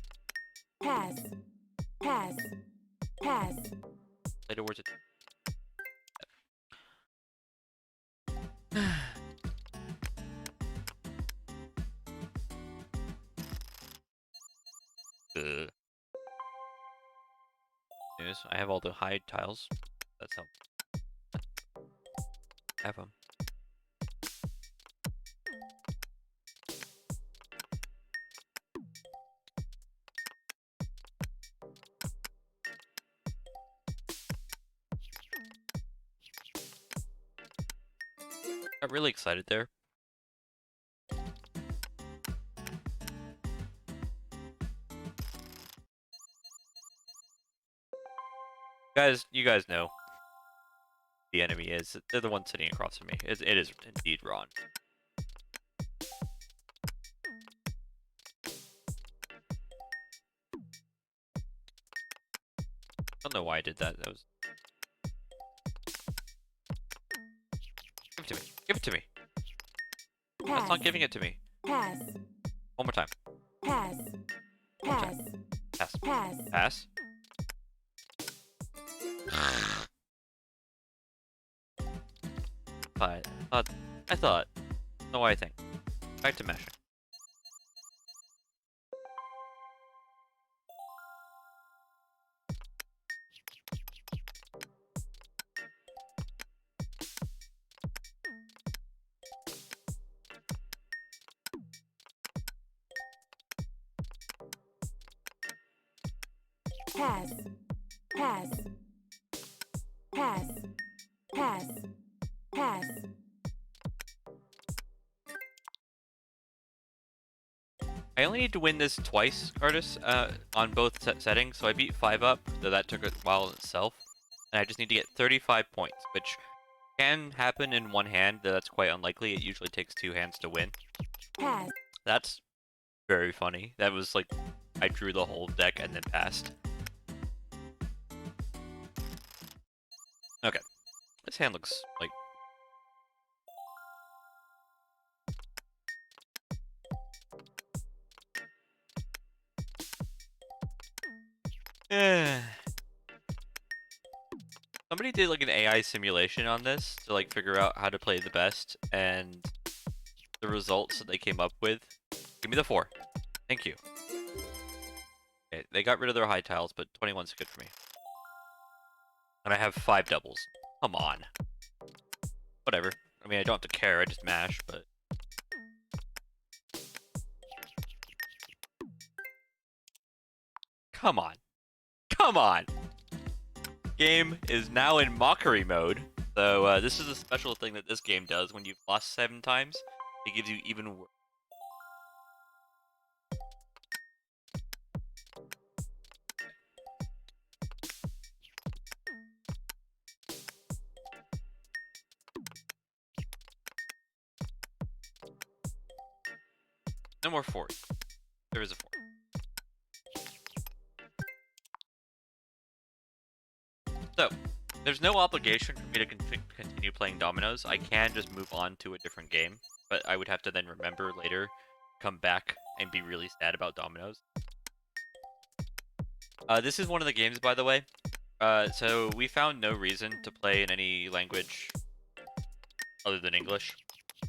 Pass. Pass. Pass. Play towards it. News. I have all the hide tiles. That's help. Have them. Got really excited there. Guys, you guys know the enemy is. They're the one sitting across from me. It is indeed Ron. don't know why I did that. That was. Give it to me. Give it to me. That's not giving it to me. Pass. One more time. Pass. One more Pass. time. Pass. Pass. Pass. I thought. No, I think. Back to mashing. Pass. Pass. Pass. Pass. Pass. I only need to win this twice, Curtis, on both settings, so I beat 5 up, though that took a while in itself. And I just need to get 35 points, which can happen in one hand, though that's quite unlikely. It usually takes 2 hands to win. Pass. That's very funny. That was like, I drew the whole deck and then passed. Okay. This hand looks like... Somebody did like an AI simulation on this to like figure out how to play the best, and the results that they came up with. Give me the 4. Thank you. Okay, they got rid of their high tiles, but 21's good for me. And I have 5 doubles. Come on. Whatever. I mean, I don't have to care, I just mash, but... Come on. Come on! Game is now in mockery mode. So, this is a special thing that this game does. When you've lost 7 times, it gives you even worse. No more 4s. There is a 4. So, there's no obligation for me to continue playing dominoes. I can just move on to a different game, but I would have to then remember later, come back, and be really sad about dominoes. This is one of the games, by the way. So we found no reason to play in any language other than English.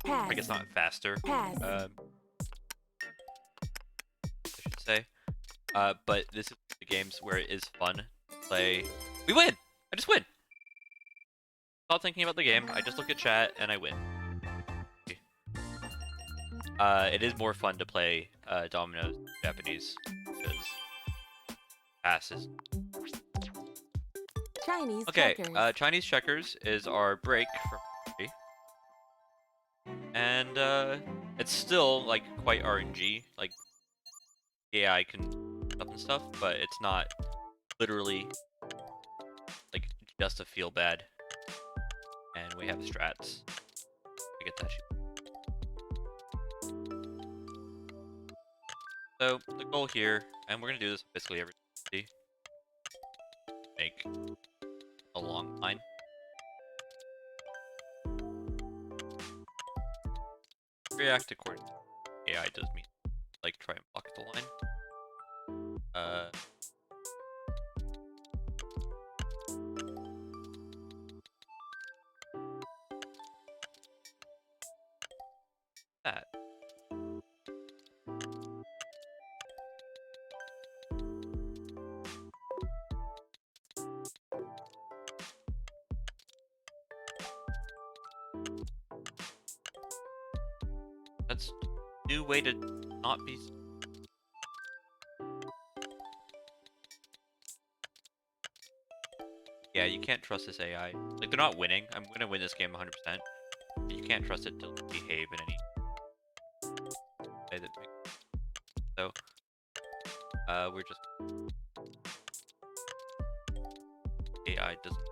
Pass. Like, it's not faster. Pass. I should say. But this is the games where it is fun to play. We win! I just win! Stop thinking about the game, I just look at chat and I win. It is more fun to play dominoes Japanese, because passes. Chinese Okay, checkers. Chinese checkers is our break from RNG. And it's still like quite RNG, like AI can up and stuff, but it's not literally like just to feel bad. And we have strats. I get that shit. So the goal here, and we're gonna do this basically every day, make a long line. React according to AI does mean like try and block the line. That. That's a new way to not be. Yeah, you can't trust this AI. Like, they're not winning. I'm gonna win this game 100%. But you can't trust it to behave in any way that makes. So, we're just. AI doesn't.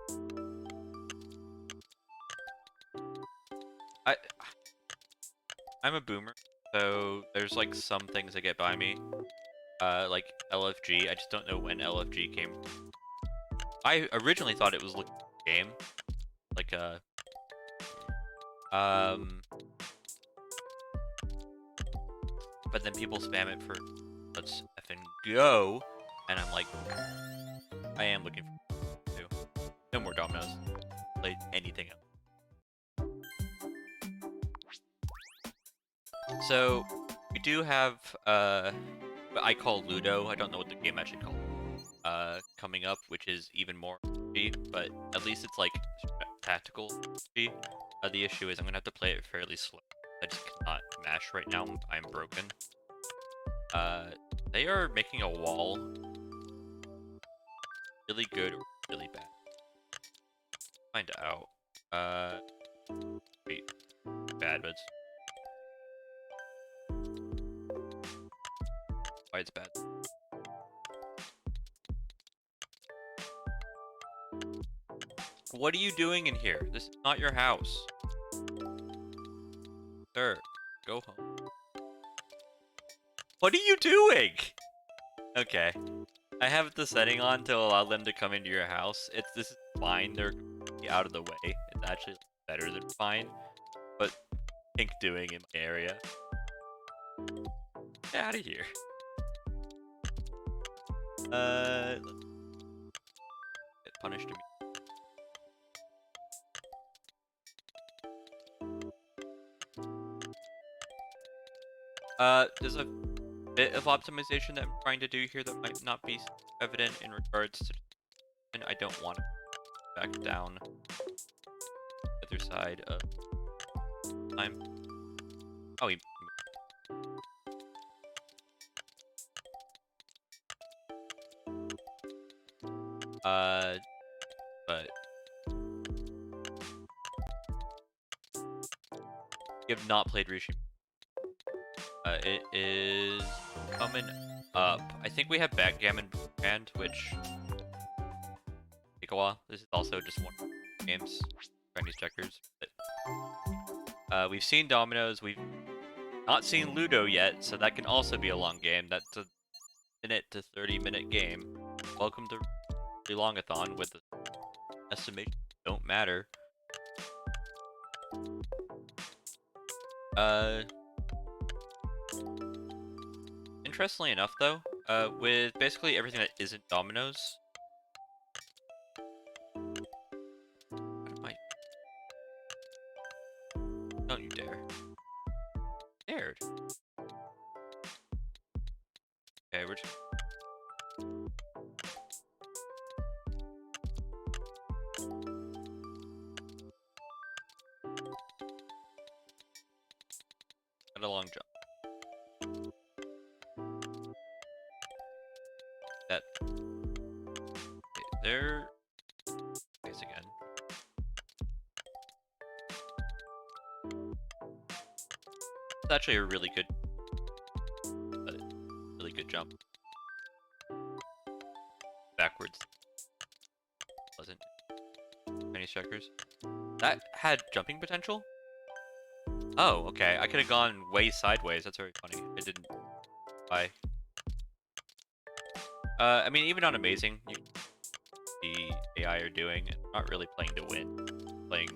I'm a boomer, so there's like some things that get by me. Like LFG, I just don't know when LFG came. I originally thought it was like a game, like a but then people spam it for let's effing go, and I'm like, I am looking for two. No more dominoes. Play anything else. So we do have what I call Ludo. I don't know what the game actually called. Coming up, which is even more RPG, but at least it's like tactical RPG. The issue is I'm gonna have to play it fairly slow. I just cannot mash right now. I'm broken. They are making a wall really good or really bad. Find out. Wait, bad, but it's... why it's bad. What are you doing in here? This is not your house. Sir, go home. What are you doing? Okay. I have the setting on to allow them to come into your house. This is fine. They're out of the way. It's actually better than fine. But pink doing in my area. Get out of here. Get punished to me. There's a bit of optimization that I'm trying to do here that might not be evident in regards to, and I don't want to back down the other side of time. Oh, he but you have not played Rishi. It is coming up. I think we have Backgammon Band, which take a while. This is also just one games, Chinese checkers. But, we've seen Dominoes. We've not seen Ludo yet, so that can also be a long game. That's a minute to 30-minute game. Welcome to the Longathon with the estimation don't matter. Interestingly enough, though, with basically everything that isn't Dominoes, don't you dare! Dared. Okay, we're just... got a long jump. That... okay, there... Face again. It's actually a really good jump. Backwards. Wasn't. Chinese checkers. That had jumping potential? Oh, okay. I could have gone way sideways. That's very funny. It didn't. Bye. I mean, even on Amazing, the AI are doing, not really playing to win. Playing...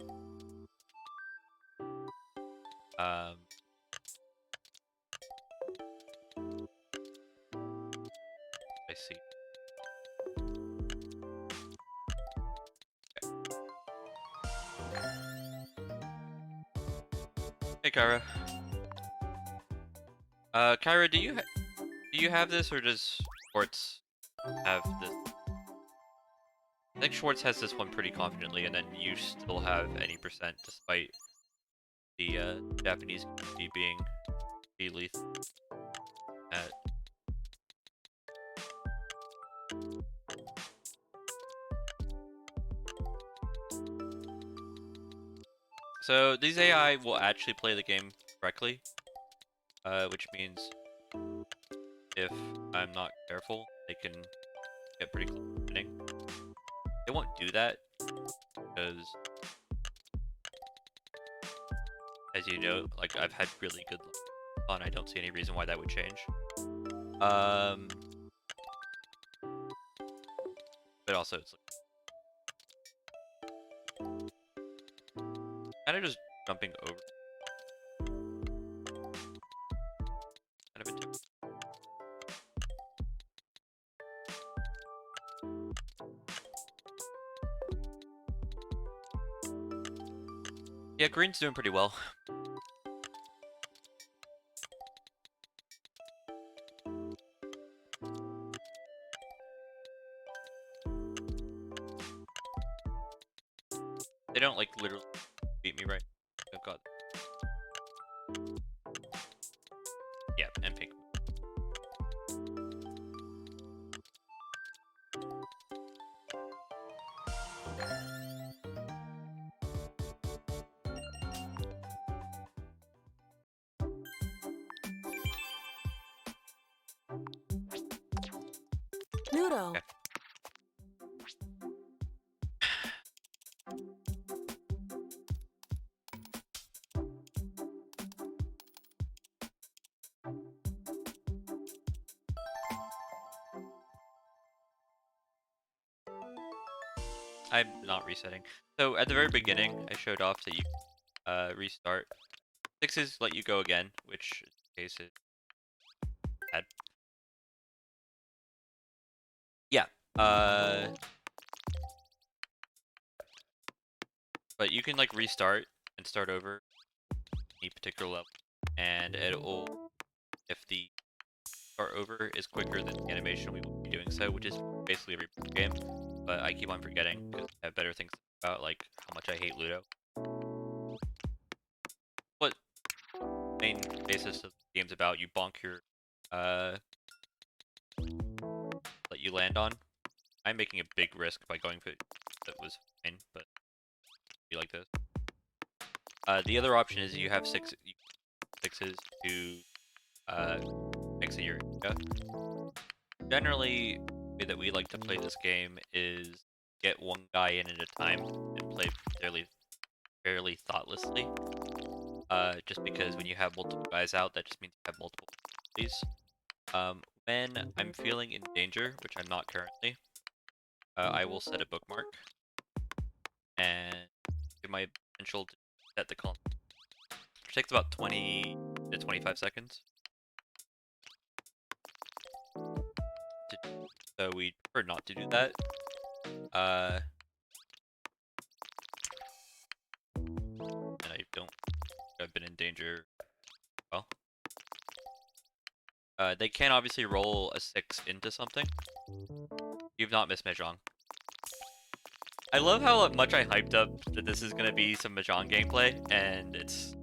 I see. Okay. Hey, Kyra. Kyra, do you have this, or does Schwartz have this? I think Schwartz has this one pretty confidently, and then you still have any percent, despite the Japanese community being lethal at. So these AI will actually play the game correctly, which means if I'm not careful, they can get pretty close to winning. They won't do that because, as you know, like I've had really good luck, and I don't see any reason why that would change. But also it's like Kind of just jumping over. Kind of intimidating. Yeah, green's doing pretty well. They don't like literally beat me, right? Oh god. Yeah, and pink. Noodle. Okay. I'm not resetting. So at the very beginning, I showed off that you restart. 6s let you go again, which in this case is bad. Yeah. But you can like restart and start over any particular level, and it'll, if the start over is quicker than the animation, we will be doing so, which is basically a reboot game. But I keep on forgetting because I have better things about, like how much I hate Ludo. What main basis of the game's about? You bonk your that you land on. I'm making a big risk by going for it. That was fine, but be like this. The other option is you have sixes to exit your area. Generally, the way that we like to play this game is get one guy in at a time and play fairly thoughtlessly. Just because when you have multiple guys out, that just means you have multiple abilities. When I'm feeling in danger, which I'm not currently, I will set a bookmark and give my potential to set the column. Which takes about 20 to 25 seconds. So we prefer not to do that. And I don't think I've been in danger. Well, they can obviously roll a 6 into something. You've not missed Mahjong. I love how much I hyped up that this is going to be some Mahjong gameplay, and it's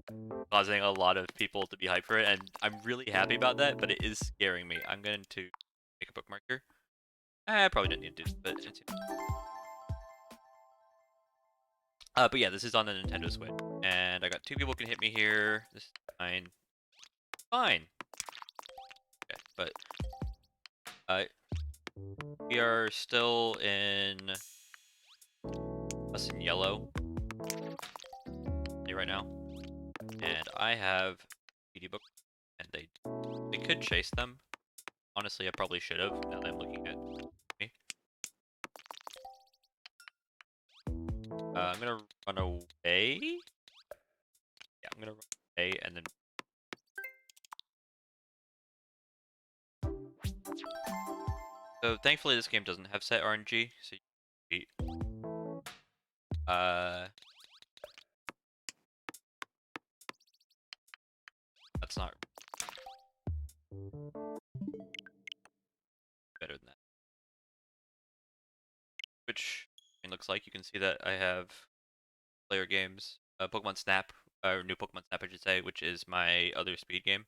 causing a lot of people to be hyped for it, and I'm really happy about that, but it is scaring me. I'm going to make a bookmark here. I probably didn't need to do this, but it's... but yeah, this is on the Nintendo Switch, and I got 2 people can hit me here. This is fine. Fine. Okay, but we are still in us in yellow right now, and I have PD book, and they could chase them. Honestly, I probably should have. Now that I'm looking at me, I'm gonna run away. Yeah, I'm gonna run away, and then. So thankfully, this game doesn't have set RNG, so you can beat. That's not better than that. Which it looks like you can see that I have player games, Pokemon Snap, or new Pokemon Snap, I should say, which is my other speed game,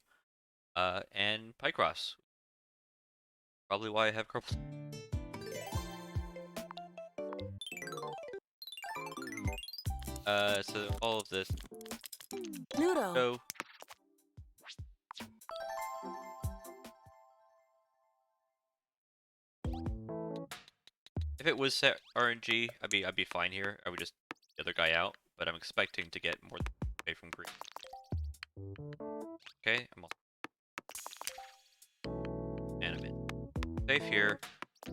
and Picross. Probably why I have carpal. So all of this. Noodle. So if it was set RNG, I'd be fine here. I would just get the other guy out, but I'm expecting to get more away from green. Okay, I'm all. And I'm in. Safe here.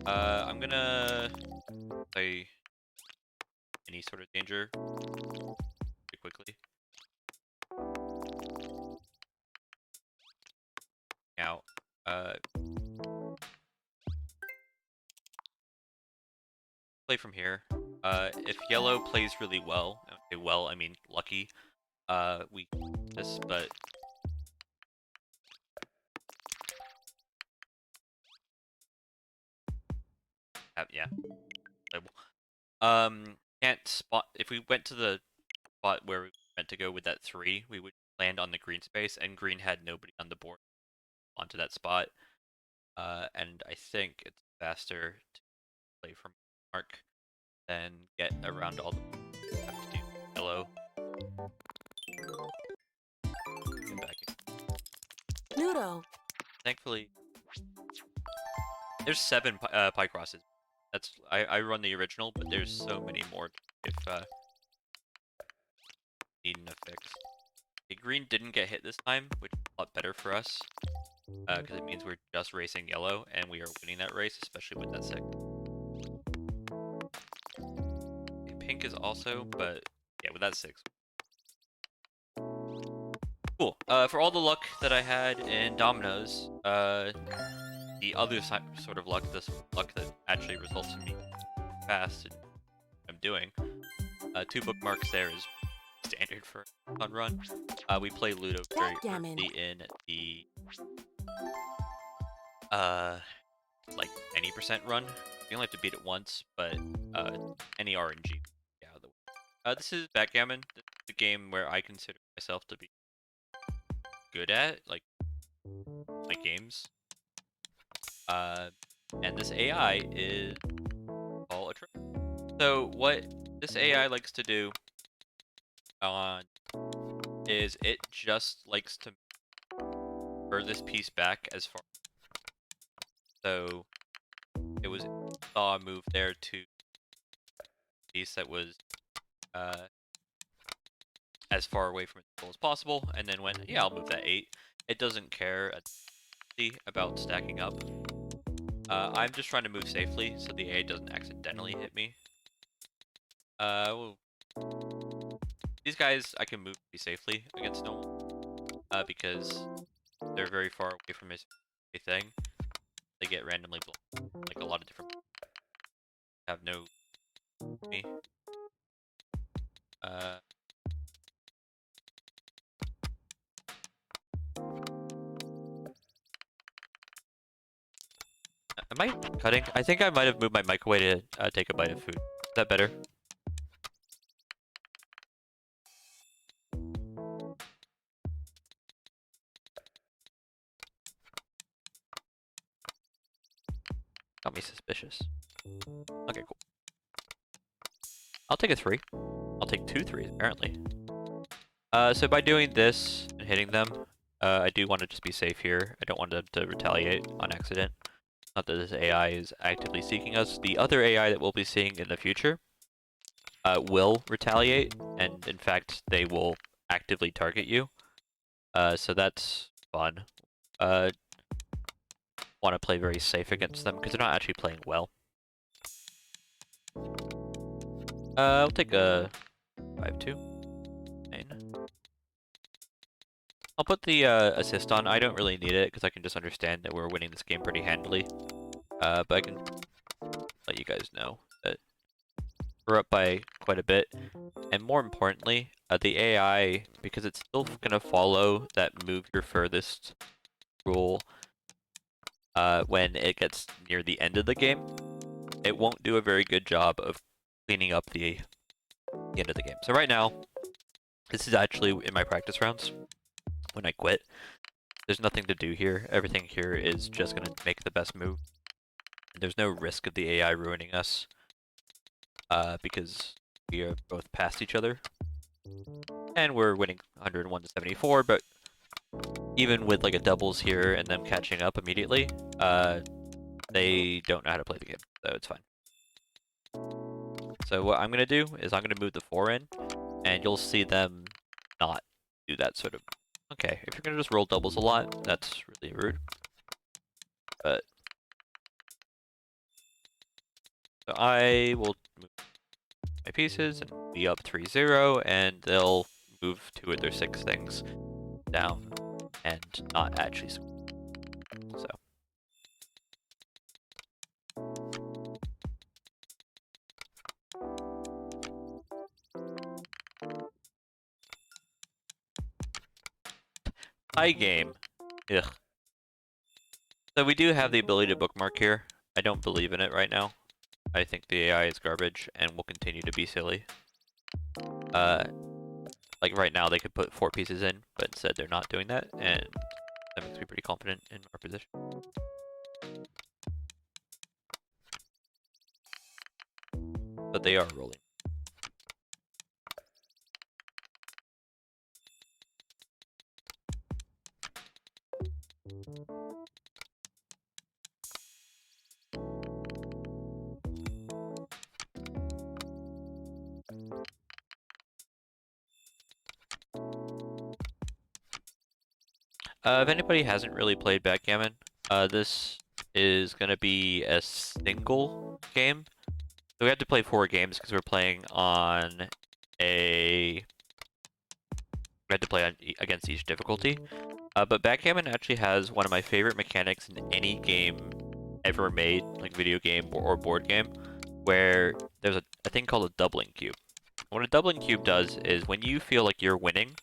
I'm gonna play any sort of danger pretty quickly. play from here. If yellow plays really well, okay, well, I mean lucky, we this, but yeah, playable. Can't spot if we went to the spot where we meant to go with that 3, we would land on the green space, and green had nobody on the board onto that spot. And I think it's faster to play from mark than get around all the have to do yellow. Get back in. Ludo. Thankfully, there's 7 pie crosses. That's I run the original, but there's so many more if needing a fix. Okay, green didn't get hit this time, which is a lot better for us, because it means we're just racing yellow, and we are winning that race, especially with that 6. Okay, pink is also, but yeah, with that 6. Cool. For all the luck that I had in dominoes, the other sort of luck, this luck that actually results in me fast and I'm doing, 2 bookmarks there is standard for a run. We play Ludo very early in the like 90% run. You only have to beat it once, but any RNG, yeah, out of the way. This is backgammon. This is the game where I consider myself to be good at, like, my games. And this AI is all a trick. So what this AI likes to do is it just likes to furthest piece back as far. So it was saw a move there to piece that was as far away from its goal as possible, and then went, yeah, I'll move that 8. It doesn't care about stacking up. I'm just trying to move safely so the A doesn't accidentally hit me. Well, these guys I can move pretty safely against normal, because they're very far away from his thing. They get randomly blocked, like a lot of different have no me. Am I cutting? I think I might have moved my mic away to take a bite of food. Is that better? Got me suspicious. Okay, cool. I'll take a 3. I'll take 2 3s, apparently. So by doing this and hitting them, I do want to just be safe here. I don't want them to retaliate on accident. Not that this AI is actively seeking us. The other AI that we'll be seeing in the future will retaliate, and in fact, they will actively target you. So that's fun. Want to play very safe against them because they're not actually playing well. I'll take a 5-2. 9. I'll put the assist on. I don't really need it because I can just understand that we're winning this game pretty handily. But I can let you guys know that we're up by quite a bit. And more importantly, the AI, because it's still going to follow that move your furthest rule when it gets near the end of the game, it won't do a very good job of cleaning up the end of the game. So right now, this is actually in my practice rounds when I quit. There's nothing to do here. Everything here is just going to make the best move. There's no risk of the AI ruining us because we are both past each other. And we're winning 101 to 74, but even with like a doubles here and them catching up immediately, they don't know how to play the game, so it's fine. So what I'm going to do is I'm going to move the 4 in, and you'll see them not do that sort of... Okay, if you're going to just roll doubles a lot, that's really rude. But... So I will move my pieces and be up 3-0, and they'll move 2 of their 6 things down and not actually score. So Tie game. Ugh. So we do have the ability to bookmark here. I don't believe in it right now. I think the AI is garbage and will continue to be silly. Like right now they could put 4 pieces in, but instead they're not doing that, and that makes me pretty confident in our position. But they are rolling. If anybody hasn't really played backgammon, this is gonna be a single game. So we have to play 4 games because we're playing on a... We had to play on against each difficulty. But backgammon actually has one of my favorite mechanics in any game ever made, like video game or board game, where there's a thing called a doubling cube. What a doubling cube does is when you feel like you're winning,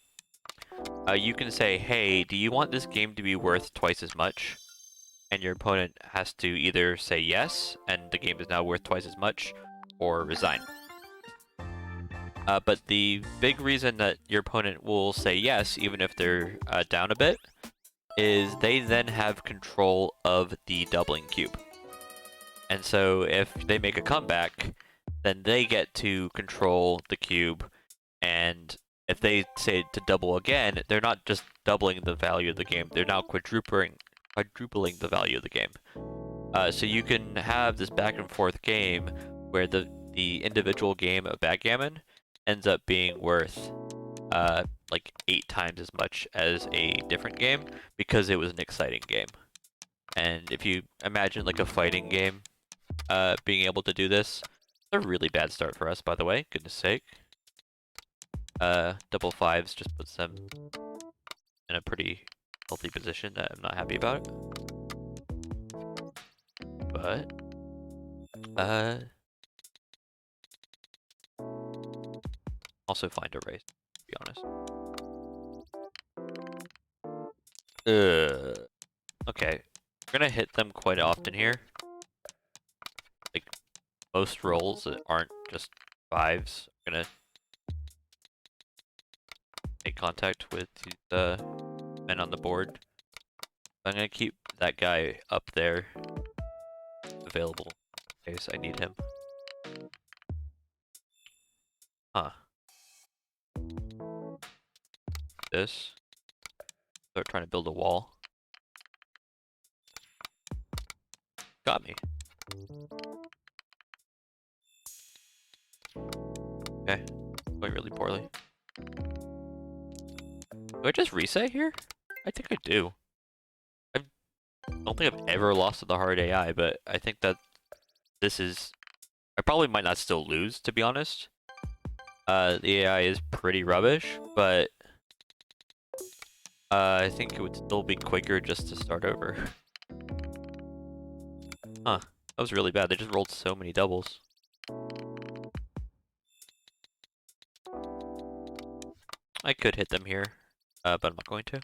you can say, hey, do you want this game to be worth twice as much? And your opponent has to either say yes, and the game is now worth twice as much, or resign. But the big reason that your opponent will say yes, even if they're down a bit, is they then have control of the doubling cube. And so if they make a comeback, then they get to control the cube, and if they say to double again, they're not just doubling the value of the game, they're now quadrupling the value of the game. So you can have this back and forth game where the individual game of backgammon ends up being worth like 8 times as much as a different game because it was an exciting game. And if you imagine like a fighting game being able to do this, it's a really bad start for us, by the way, goodness sake. Double fives just puts them in a pretty healthy position that I'm not happy about. But also find a race, to be honest. Okay. We're gonna hit them quite often here. Like most rolls that aren't just 5s. I'm gonna make contact with the men on the board. I'm gonna keep that guy up there available in case I need him. Huh. This. Start trying to build a wall. Got me. Okay. Going really poorly. Do I just reset here? I think I do. I don't think I've ever lost to the hard AI, but I think that this is... I probably might not still lose, to be honest. The AI is pretty rubbish, but... I think it would still be quicker just to start over. Huh. That was really bad. They just rolled so many doubles. I could hit them here, but I'm not going to.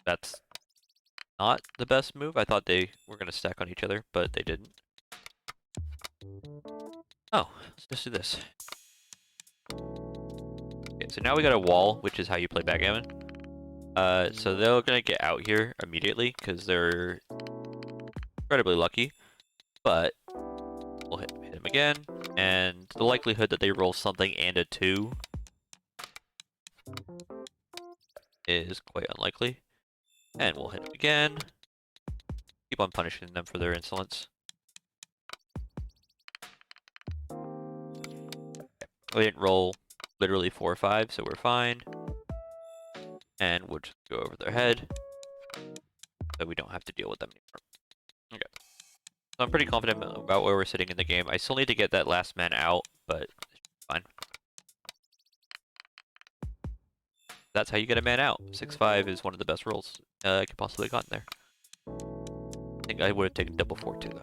That's not the best move. I thought they were going to stack on each other, but they didn't. Oh, let's just do this. Okay, so now we got a wall, which is how you play backgammon. So they're going to get out here immediately, because they're incredibly lucky. But we'll hit him again, and the likelihood that they roll something and a 2 is quite unlikely. And we'll hit him again. Keep on punishing them for their insolence. We didn't roll literally 4 or 5, so we're fine. And we'll just go over their head, so we don't have to deal with them anymore. Okay. So I'm pretty confident about where we're sitting in the game. I still need to get that last man out, but it's fine. That's how you get a man out. 6-5 is one of the best rolls I could possibly have gotten there. I think I would have taken double 4 too, though.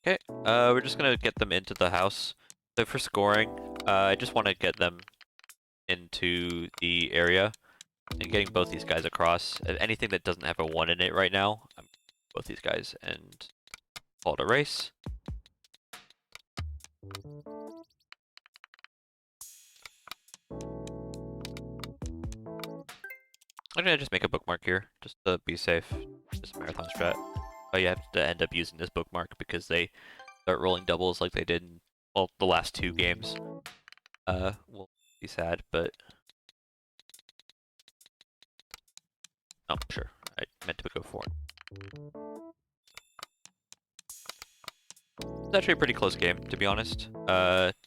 Okay, we're just gonna get them into the house. So for scoring, I just want to get them into the area and getting both these guys across. Anything that doesn't have a 1 in it right now, I'm both these guys and call it a race. I'm gonna just make a bookmark here, just to be safe. Just a marathon strat. But you have to end up using this bookmark because they start rolling doubles like they did in, well, the last 2 games. Will be sad, but... Oh, sure. I meant to go for it. It's actually a pretty close game, to be honest.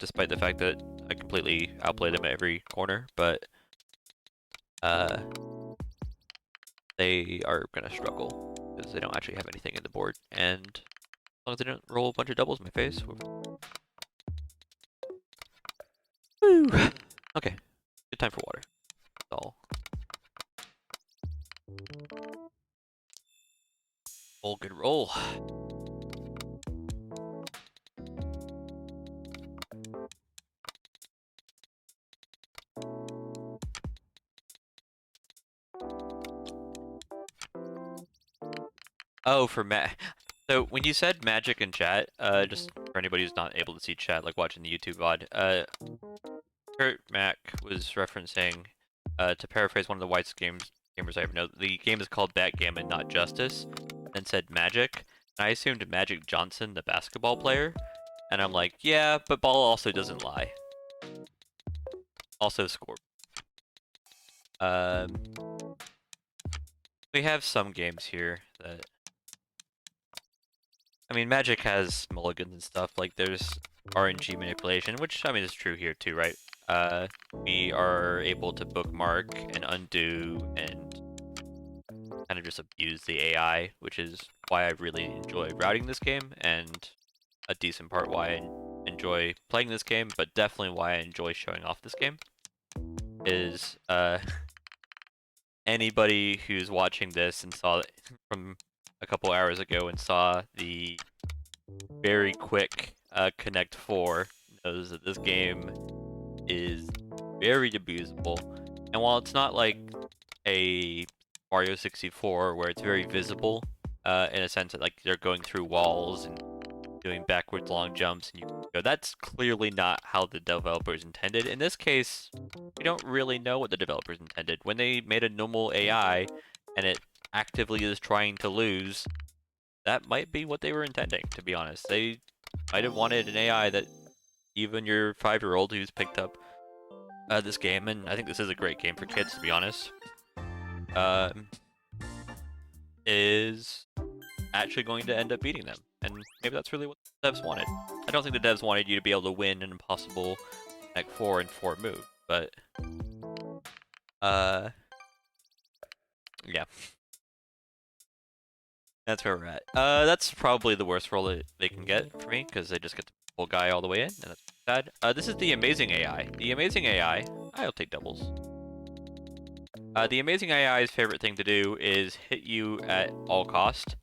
Despite the fact that I completely outplayed them at every corner, but... they are gonna struggle because they don't actually have anything in the board, and as long as they don't roll a bunch of doubles in my face. Woo! Okay, good time for water. That's all. Roll, good roll. Oh, for so when you said magic in chat, just for anybody who's not able to see chat, like watching the YouTube VOD, Kurt Mac was referencing, to paraphrase one of the whitest gamers I ever know, the game is called Backgammon, not Justice, and said magic. And I assumed Magic Johnson, the basketball player, and I'm like, yeah, but ball also doesn't lie. Also score. We have some games here that... I mean, Magic has mulligans and stuff, like there's RNG manipulation, which, I mean, is true here too, right? We are able to bookmark and undo and kind of just abuse the AI, which is why I really enjoy routing this game, and a decent part why I enjoy playing this game, but definitely why I enjoy showing off this game, is, anybody who's watching this and saw it from a couple hours ago and saw the very quick Connect 4 knows that this game is very abusable. And while it's not like a Mario 64 where it's very visible, in a sense that like they're going through walls and doing backwards long jumps and you go, that's clearly not how the developers intended. In this case, we don't really know what the developers intended. When they made a normal AI and it actively is trying to lose, that might be what they were intending, to be honest. They might have wanted an AI that even your 5-year-old who's picked up this game, and I think this is a great game for kids, to be honest, is actually going to end up beating them. And maybe that's really what the devs wanted. I don't think the devs wanted you to be able to win an impossible Connect 4 and 4 move, but... yeah. That's where we're at. That's probably the worst roll that they can get for me, because they just get the full guy all the way in, and that's sad. This is the Amazing AI. The Amazing AI... I'll take doubles. The Amazing AI's favorite thing to do is hit you at all cost.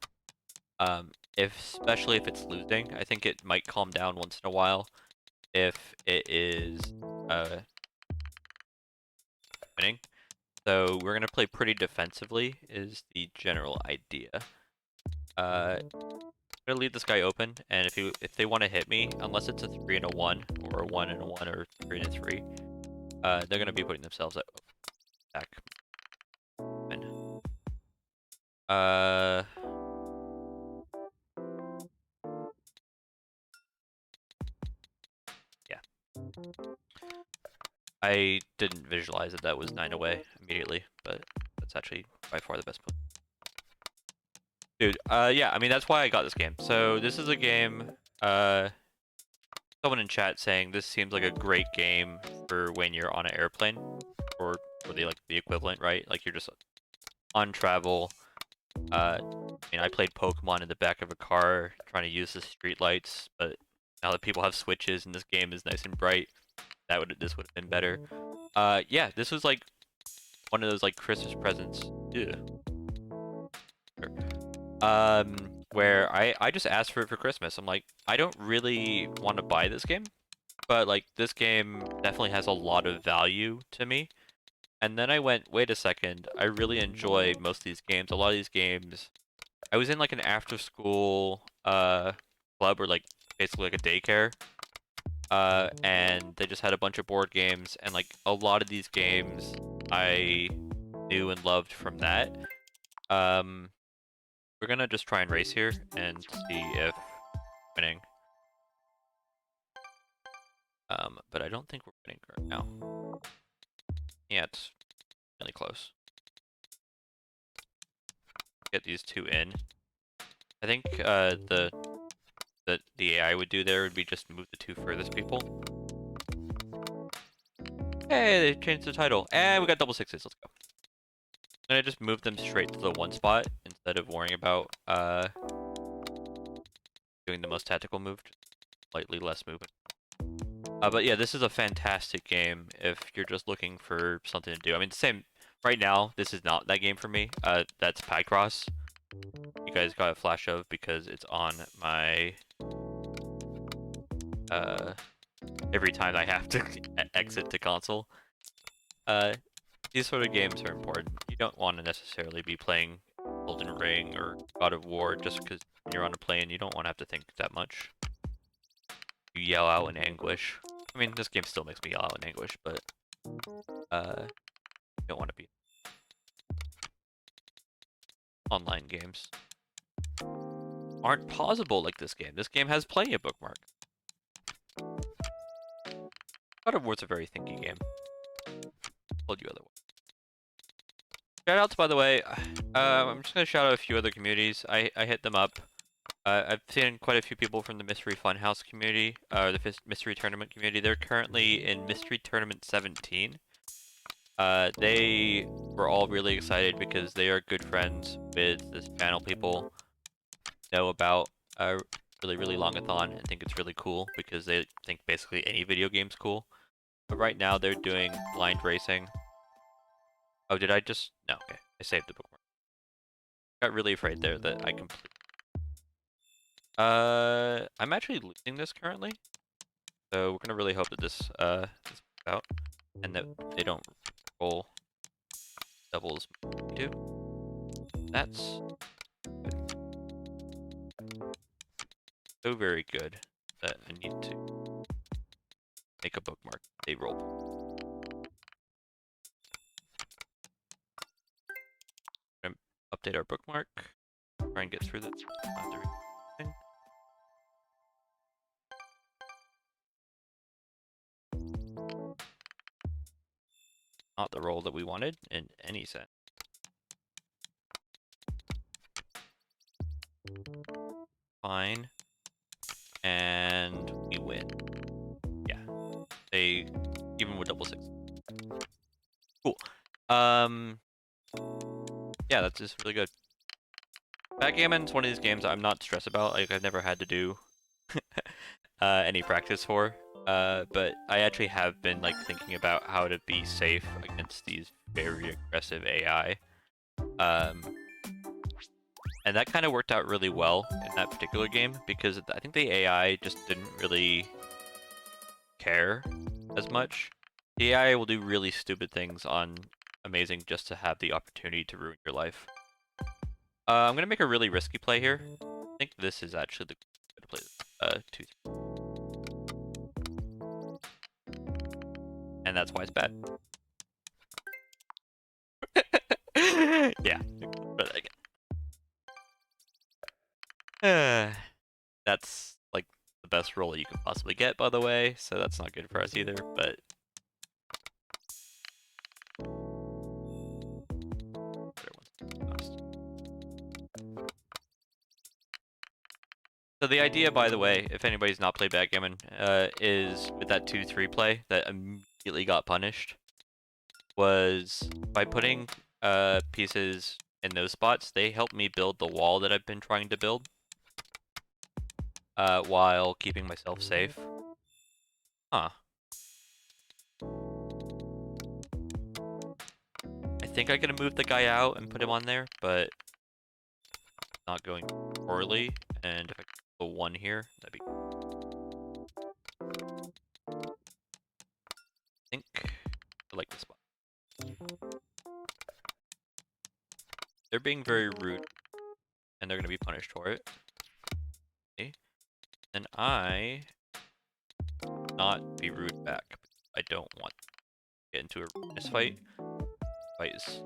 Especially if it's losing. I think it might calm down once in a while if it is winning. So we're gonna play pretty defensively is the general idea. I'm gonna leave this guy open, and if they want to hit me, unless it's a 3 and a 1 or a 1 and a 1 or 3 and a 3, they're gonna be putting themselves at back. Yeah. I didn't visualize that was 9 away immediately, but that's actually by far the best play. Dude, yeah, I mean, that's why I got this game. So this is a game, someone in chat saying this seems like a great game for when you're on an airplane, or the equivalent, right? Like you're just on travel. I mean, I played Pokemon in the back of a car trying to use the street lights, but now that people have switches and this game is nice and bright, this would have been better. Yeah, this was like one of those like Christmas presents. Ew. Where I just asked for it for Christmas. I'm like, I don't really want to buy this game, but like this game definitely has a lot of value to me. And then I went, wait a second, I really enjoy most of these games. A lot of these games, I was in like an after school club, or like basically like a daycare. And they just had a bunch of board games, and like a lot of these games I knew and loved from that. We're gonna just try and race here and see if winning. But I don't think we're winning right now. Yeah, it's really close. Get these two in. I think the AI would do there would be just move the two furthest people. Hey, they changed the title, and we got double sixes. Let's go. I'm gonna just move them straight to the one spot instead of worrying about doing the most tactical move, just slightly less movement. But yeah, this is a fantastic game if you're just looking for something to do. I mean, same. Right now, this is not that game for me. That's Pycross. You guys got a flash of because it's on my every time I have to exit to console. These sort of games are important. You don't want to necessarily be playing Elden Ring or God of War just because you're on a plane. You don't want to have to think that much. You yell out in anguish. I mean, this game still makes me yell out in anguish, but you don't want to be online games. Aren't pausable like this game. This game has plenty of bookmark. God of War's a very thinky game. Told you otherwise. Shoutouts, by the way. I'm just gonna shout out a few other communities. I hit them up. I've seen quite a few people from the Mystery Funhouse community, or the Mystery Tournament community. They're currently in Mystery Tournament 17. They were all really excited because they are good friends with this channel. People know about really longathon and think it's really cool because they think basically any video game's cool. But right now they're doing blind racing. Oh, did I just... No, okay. I saved the bookmark. Got really afraid there that I completely... I'm actually losing this currently. So we're gonna really hope that this works out. And that they don't roll doubles too. That's good. So very good that I need to make a bookmark. They roll. Update our bookmark. Try and get through this. Not the thing. Not the roll that we wanted in any sense. Fine. And we win. Yeah. They even with double six. Cool. Yeah, that's just really good. Backgammon's one of these games I'm not stressed about. Like, I've never had to do any practice for. But I actually have been like thinking about how to be safe against these very aggressive AI. And that kind of worked out really well in that particular game because I think the AI just didn't really care as much. The AI will do really stupid things on Amazing just to have the opportunity to ruin your life. I'm gonna make a really risky play here. I think this is actually the way to play this. 2-3. And that's why it's bad. Yeah, but again. That's like the best roll you can possibly get, by the way, so that's not good for us either, but... So the idea, by the way, if anybody's not played backgammon, is with that 2-3 play that immediately got punished, was by putting pieces in those spots, they helped me build the wall that I've been trying to build, while keeping myself safe. Huh. I think I'm gonna move the guy out and put him on there, but not going poorly, and if I go 1 here, that'd be... they're being very rude, and they're gonna be punished for it. Okay. And I not be rude back. I don't want to get into a rudeness fight. Fight is.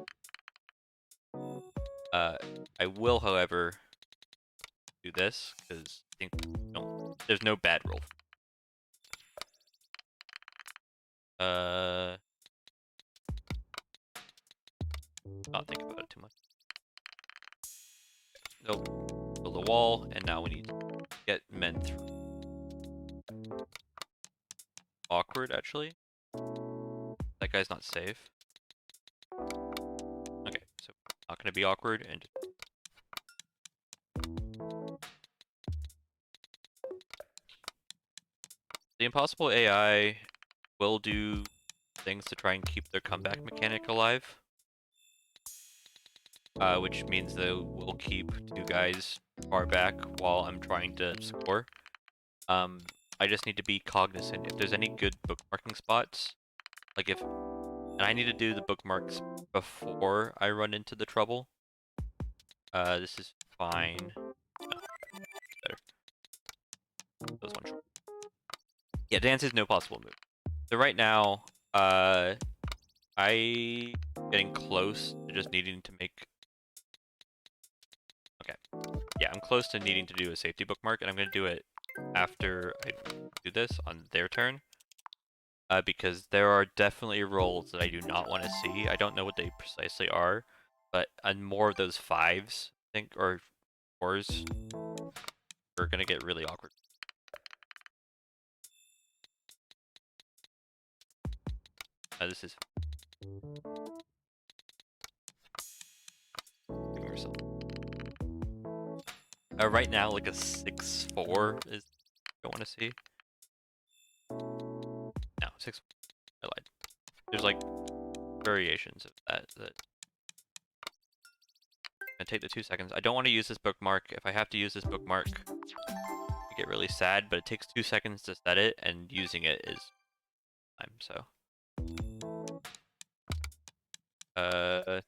I will, however, do this because I think there's no bad rule. Not think about it too much. Nope. Build a wall, and now we need to get men through. Awkward, actually. That guy's not safe. Okay, so not gonna be awkward and. The impossible AI will do things to try and keep their comeback mechanic alive. Which means that we'll keep two guys far back while I'm trying to score. I just need to be cognizant if there's any good bookmarking spots. Like and I need to do the bookmarks before I run into the trouble. This is fine. No, better. That was one short. Yeah, dance is no possible move. So right now, I getting close to just needing to make. Okay, yeah, I'm close to needing to do a safety bookmark, and I'm gonna do it after I do this on their turn. Because there are definitely roles that I do not want to see. I don't know what they precisely are, but more of those 5s, I think, or 4s, are gonna get really awkward. This is. Right now, like a 6-4 is I don't want to see. No, 6. I lied. There's like variations of that. Gonna take the 2 seconds. I don't want to use this bookmark. If I have to use this bookmark, I get really sad. But it takes 2 seconds to set it, and using it is time. So. Okay.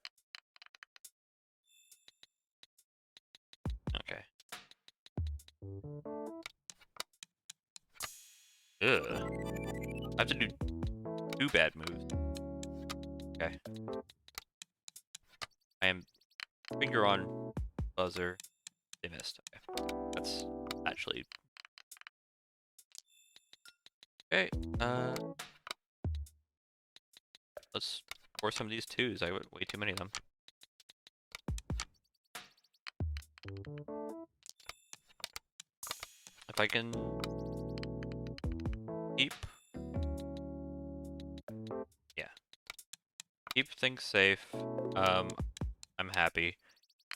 Ugh. I have to do 2 bad moves. Okay. I am finger on buzzer. They missed. Okay. That's actually. Okay. Let's force some of these 2s. I have way too many of them. If I can keep. Yeah. Keep things safe. I'm happy.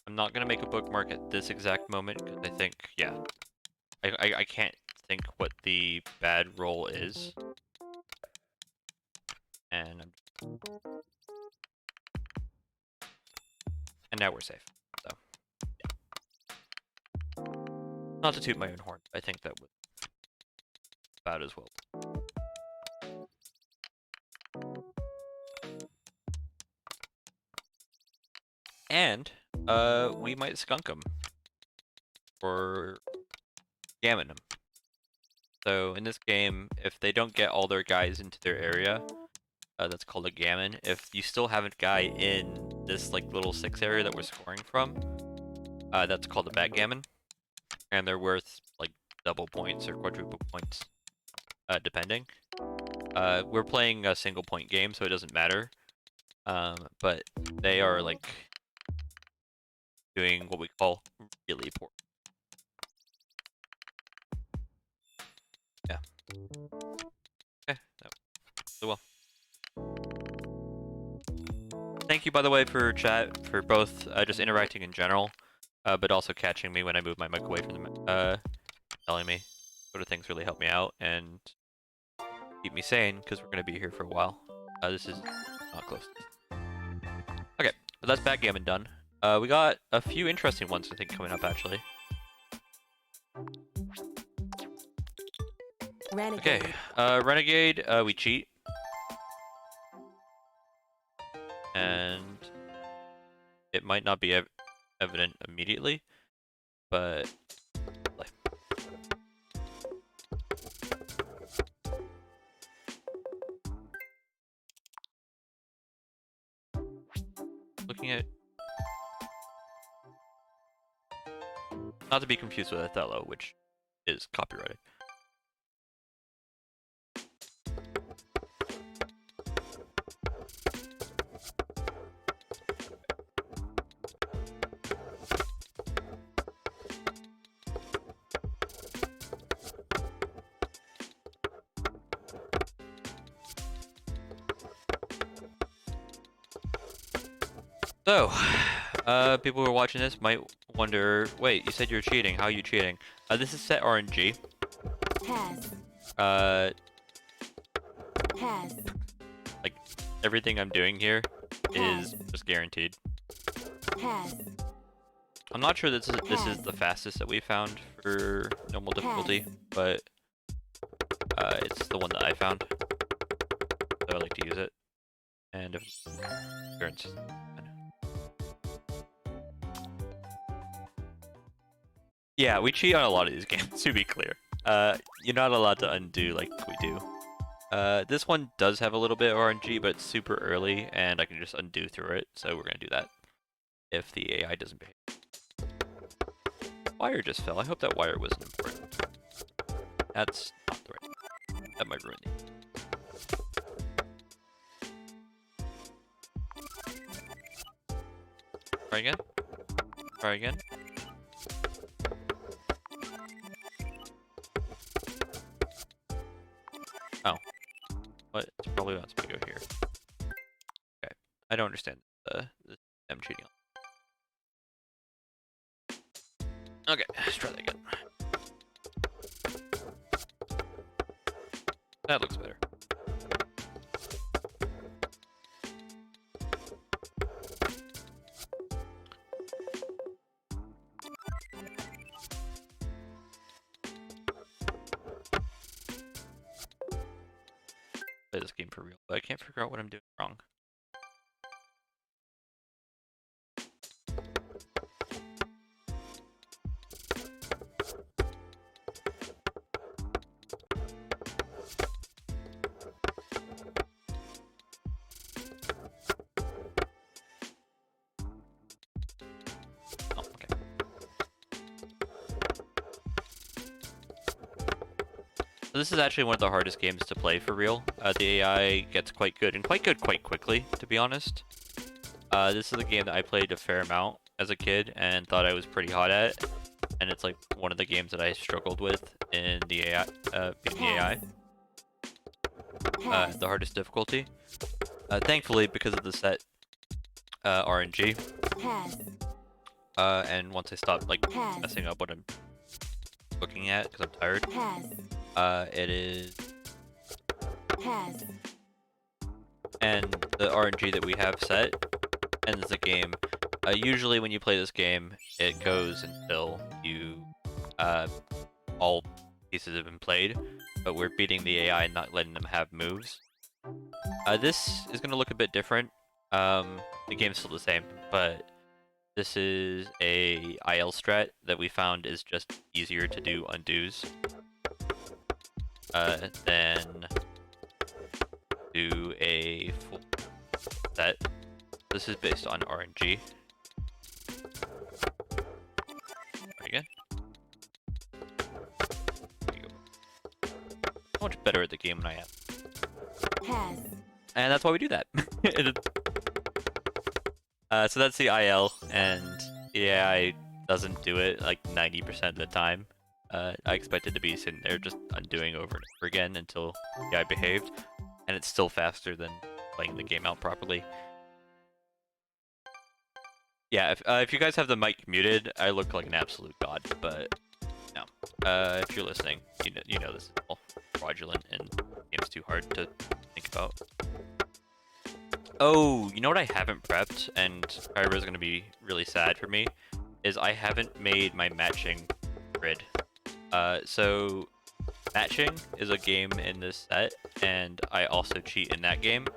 I'm not gonna make a bookmark at this exact moment because I think, yeah, I can't think what the bad roll is, and now we're safe. So, yeah. Not to toot my own horn, I think that was about as well. And we might skunk them or gammon them. So in this game, if they don't get all their guys into their area, that's called a gammon. If you still have a guy in this like little 6 area that we're scoring from, that's called a backgammon, and they're worth like double points or quadruple points, depending. We're playing a single point game, so it doesn't matter. But they are like doing what we call really poor. Yeah. Okay. No. So well. Thank you, by the way, for chat, for both just interacting in general, but also catching me when I move my mic away from the telling me sort of things really help me out and keep me sane because we're gonna be here for a while. This is not close. Okay, but that's backgammon done. We got a few interesting ones I think coming up actually. Renegade. Okay, Renegade, we cheat. And it might not be evident immediately, but like, looking at, not to be confused with Othello, which is copyrighted. So, people who are watching this might wonder, wait, you said you're cheating. How are you cheating? This is set RNG. Pass. Pass. Like, everything I'm doing here Pass. is just guaranteed. Pass. I'm not sure this is the fastest that we found for normal difficulty, but it's the one that I found, so I like to use it. And if turns. Yeah, we cheat on a lot of these games, to be clear. You're not allowed to undo like we do. This one does have a little bit of RNG, but it's super early, and I can just undo through it, so we're gonna do that. If the AI doesn't behave. Wire just fell. I hope that wire wasn't important. That's not the right. That might ruin the. Try again. Try again. Oh. What? It's probably not supposed to go here. Okay. I don't understand them cheating. Okay, let's try that again. That looks better. Play this game for real, but I can't figure out what I'm doing wrong. Oh, okay. So this is actually one of the hardest games to play for real. The AI gets quite good, and quite good quite quickly, to be honest. This is a game that I played a fair amount as a kid and thought I was pretty hot at. And it's like one of the games that I struggled with in the AI, beating the AI. The hardest difficulty. Thankfully, because of the set RNG. And once I stopped like messing up what I'm looking at because I'm tired. It is. And the RNG that we have set ends the game. Usually when you play this game, it goes until you all pieces have been played, but we're beating the AI and not letting them have moves. This is going to look a bit different. The game's still the same, but this is a IL strat that we found is just easier to do undos than do a full set. This is based on RNG. Again. So much better at the game than I am. And that's why we do that. So that's the IL, and the AI doesn't do it like 90% of the time. I expect it to be sitting there just undoing over and over again until the AI behaved, and it's still faster than playing the game out properly. Yeah, if you guys have the mic muted, I look like an absolute god, but no. If you're listening, you know this is all fraudulent and the game's too hard to think about. Oh, you know what I haven't prepped, and Kyra is going to be really sad for me, is I haven't made my matching grid. So matching is a game in this set, and I also cheat in that game,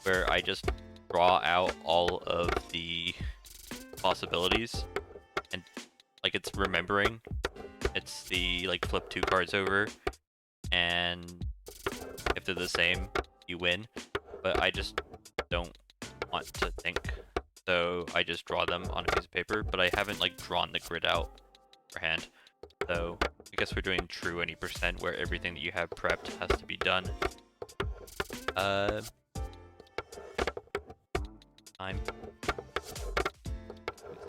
where I just draw out all of the possibilities like it's remembering. It's the like flip 2 cards over, and if they're the same, you win. But I just don't want to think, so I just draw them on a piece of paper. But I haven't like drawn the grid out for hand, so I guess we're doing true any percent where everything that you have prepped has to be done. Time.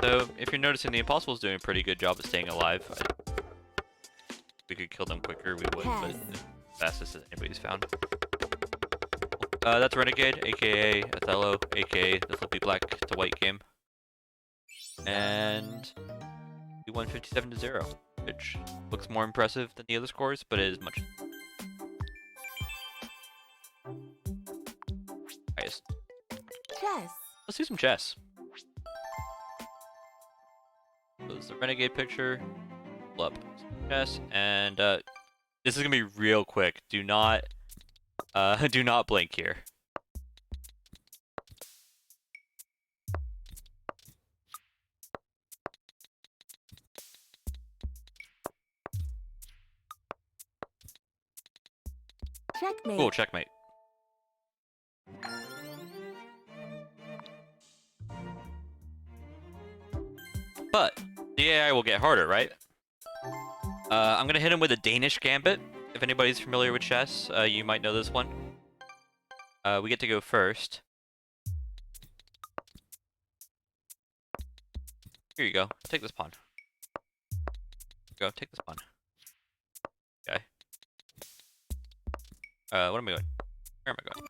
So if you're noticing, the Impossible is doing a pretty good job of staying alive. If we could kill them quicker, we would, but the fastest that anybody's found. That's Renegade, aka Othello, aka the flippy black to white game. And we won 57-0, which looks more impressive than the other scores, but it is much highest. Chess. Let's do some chess. Close the Renegade picture, pull up chess, and this is gonna be real quick. Do not blink here. Checkmate. Cool, checkmate. But the AI will get harder, right? I'm gonna hit him with a Danish gambit. If anybody's familiar with chess, you might know this one. We get to go first. Here you go. Take this pawn. Go, take this pawn. Okay. What am I going? Where am I going?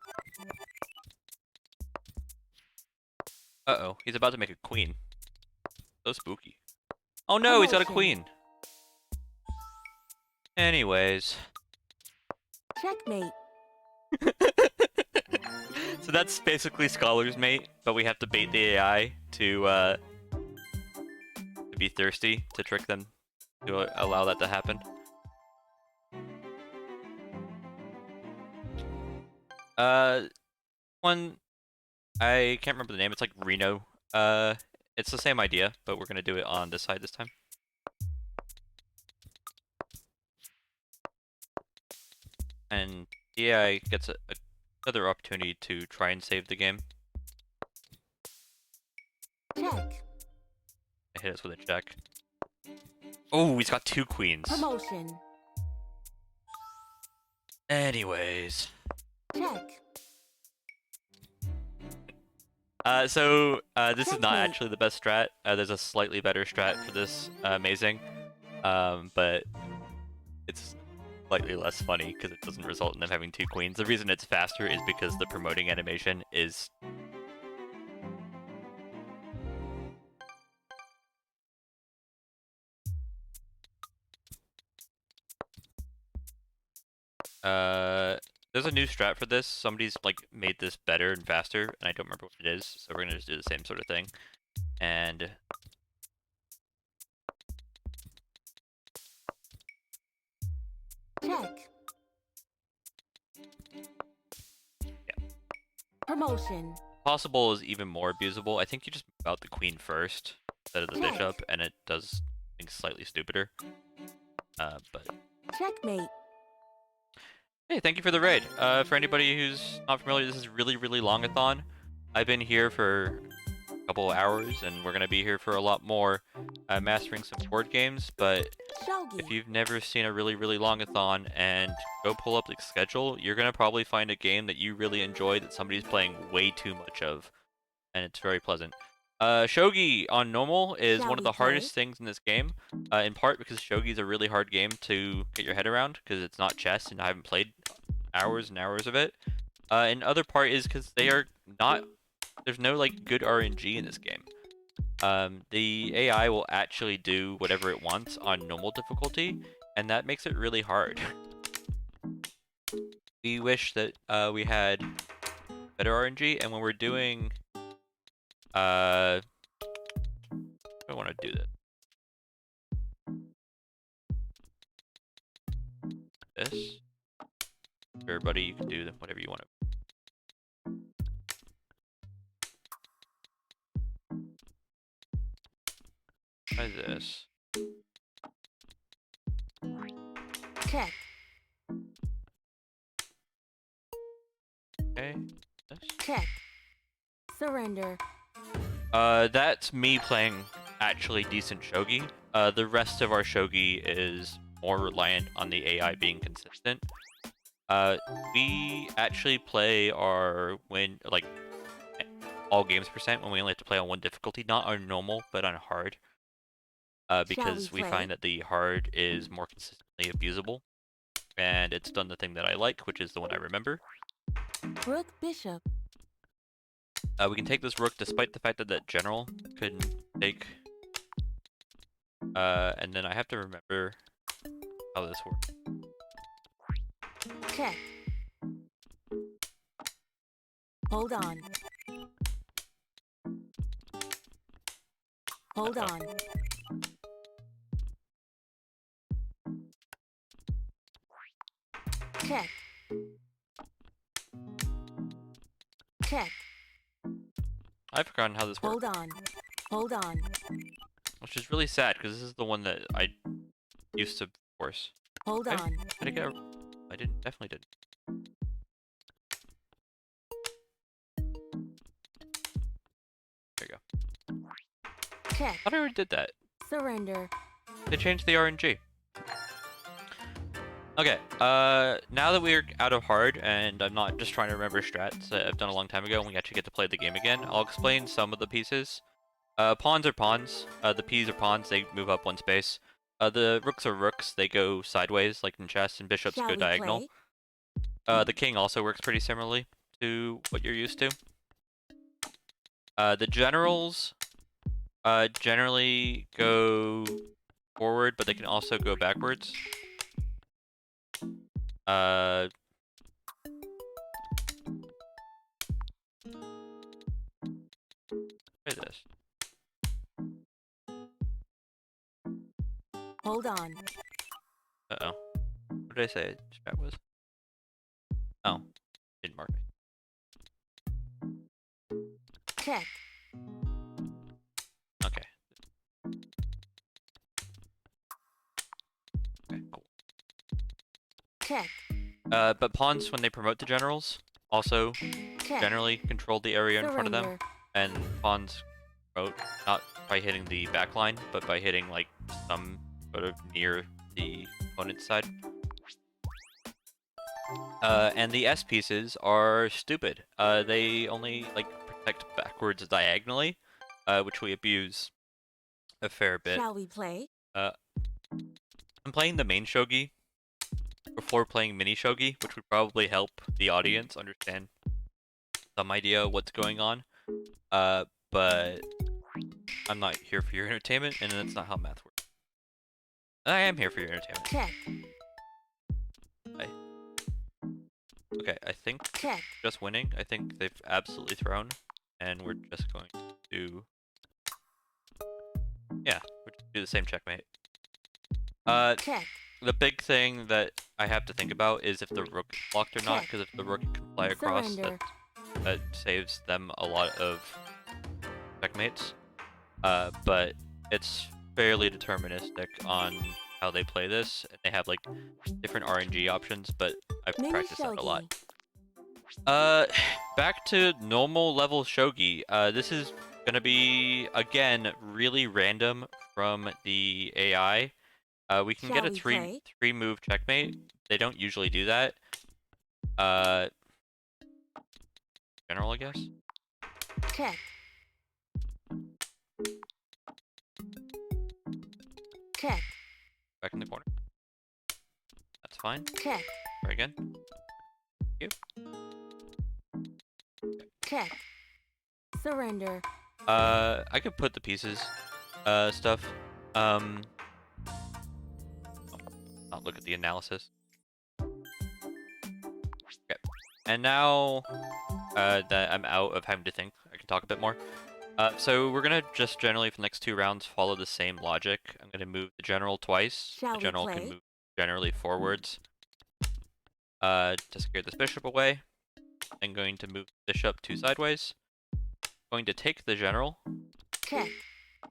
Uh-oh, he's about to make a queen. So spooky. Oh no, he's got a queen! Anyways. Checkmate. So that's basically Scholar's Mate, but we have to bait the AI to be thirsty, to trick them, to allow that to happen. One, I can't remember the name, it's like Reno. It's the same idea, but we're gonna do it on this side this time. And the AI gets another opportunity to try and save the game. Check. I hit us with a check. Oh, he's got 2 queens. Promotion. Anyways. Check. This is not actually the best strat. There's a slightly better strat for this amazing, but it's slightly less funny because it doesn't result in them having 2 queens. The reason it's faster is because the promoting animation is there's a new strat for this. Somebody's like made this better and faster, and I don't remember what it is, so we're gonna just do the same sort of thing. And Check. yeah. Promotion. Possible is even more abusable. I think you just move out the queen first instead of the Check. bishop, and it does things slightly stupider. But Checkmate. hey, thank you for the raid. For anybody who's not familiar, this is really, really long-a-thon. I've been here for a couple of hours, and we're gonna be here for a lot more, mastering some board games. But Shogi. if you've never seen a really, really long-a-thon and go pull up the schedule, you're gonna probably find a game that you really enjoy that somebody's playing way too much of, and it's very pleasant. Shogi on normal is Shall one of we the play? hardest things in this game, in part because Shogi is a really hard game to get your head around, because it's not chess, and I haven't played hours and hours of it. And other part is because there's no like good RNG in this game. The AI will actually do whatever it wants on normal difficulty, and that makes it really hard. We wish that we had better RNG, and when we're doing I want to do this. Everybody, you can do whatever you want to. Try this. Check. Okay. This. Check. Surrender. That's me playing actually decent shogi. The rest of our shogi is more reliant on the AI being consistent. We actually play our all games percent when we only have to play on one difficulty, not on normal, but on hard. Because we find that the hard is more consistently abusable, and it's done the thing that I like, which is the one I remember. Rook Bishop. We can take this rook despite the fact that that general couldn't take. And then I have to remember how this works. Check. Hold on. Hold on. Check. Check. I've forgotten how this works. Hold on. Hold on. Which is really sad, because this is the one that I used to force. Hold Okay. on. Did I get a... I didn't. Definitely didn't. There you go. Check. I thought I already did that. Surrender. They changed the RNG. Okay, now that we're out of hard, and I'm not just trying to remember strats that I've done a long time ago, and we actually get to play the game again, I'll explain some of the pieces. Pawns are pawns. The P's are pawns, they move up one space. The rooks are rooks, they go sideways, like in chess, and bishops go diagonal. The king also works pretty similarly to what you're used to. The generals generally go forward, but they can also go backwards. Try this. Hold on. Uh-oh. What did I say strat was? Oh. Didn't mark me. Check. Okay. Okay, cool. Check. But pawns, when they promote to generals, also Check. generally control the area in front of them. Surrender. And pawns promote not by hitting the back line, but by hitting, like, some sort of near the opponent's side. And the S pieces are stupid. They only, like, protect backwards diagonally, which we abuse a fair bit. Shall we play? I'm playing the main shogi before playing mini shogi, which would probably help the audience understand some idea of what's going on. But I'm not here for your entertainment, and that's not how math works. I am here for your entertainment. Check. Okay, I think Check. just winning. I think they've absolutely thrown, and we're just going to... Yeah, we're just do the same checkmate. Check. The big thing that I have to think about is if the rook is blocked or not, Check. because if the rook can fly across, Surrender. that saves them a lot of checkmates. But it's fairly deterministic on how they play this, and they have like different RNG options, but I've Mini practiced that a shogi. lot. Back to normal level shogi. This is gonna be, again, really random from the AI. We can Shall get a we three play? move checkmate. They don't usually do that. General, I guess. Check. Check. Back in the corner. That's fine. Check. Try again. Check. Surrender. I could put the pieces, stuff. Not look at the analysis. Okay. And now, that I'm out of having to think, I can talk a bit more. So we're gonna just generally, for the next 2 rounds, follow the same logic. I'm gonna move the general twice. Shall The we general play? can move generally forwards. To scare this bishop away. I'm going to move the bishop 2 sideways. Going to take the general. Check.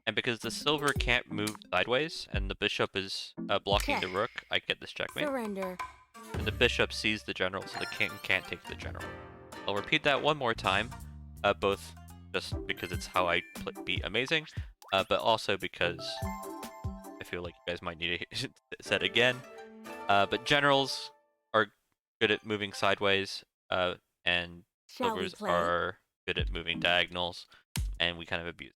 And because the silver can't move sideways, and the bishop is blocking the Check. rook, I get this checkmate. Surrender. And the bishop sees the general, so the king can't take the general. I'll repeat that one more time, both just because it's how I beat amazing, but also because I feel like you guys might need to set again. But generals are good at moving sideways, and Shall we silvers play? are good at moving diagonals, and we kind of abuse.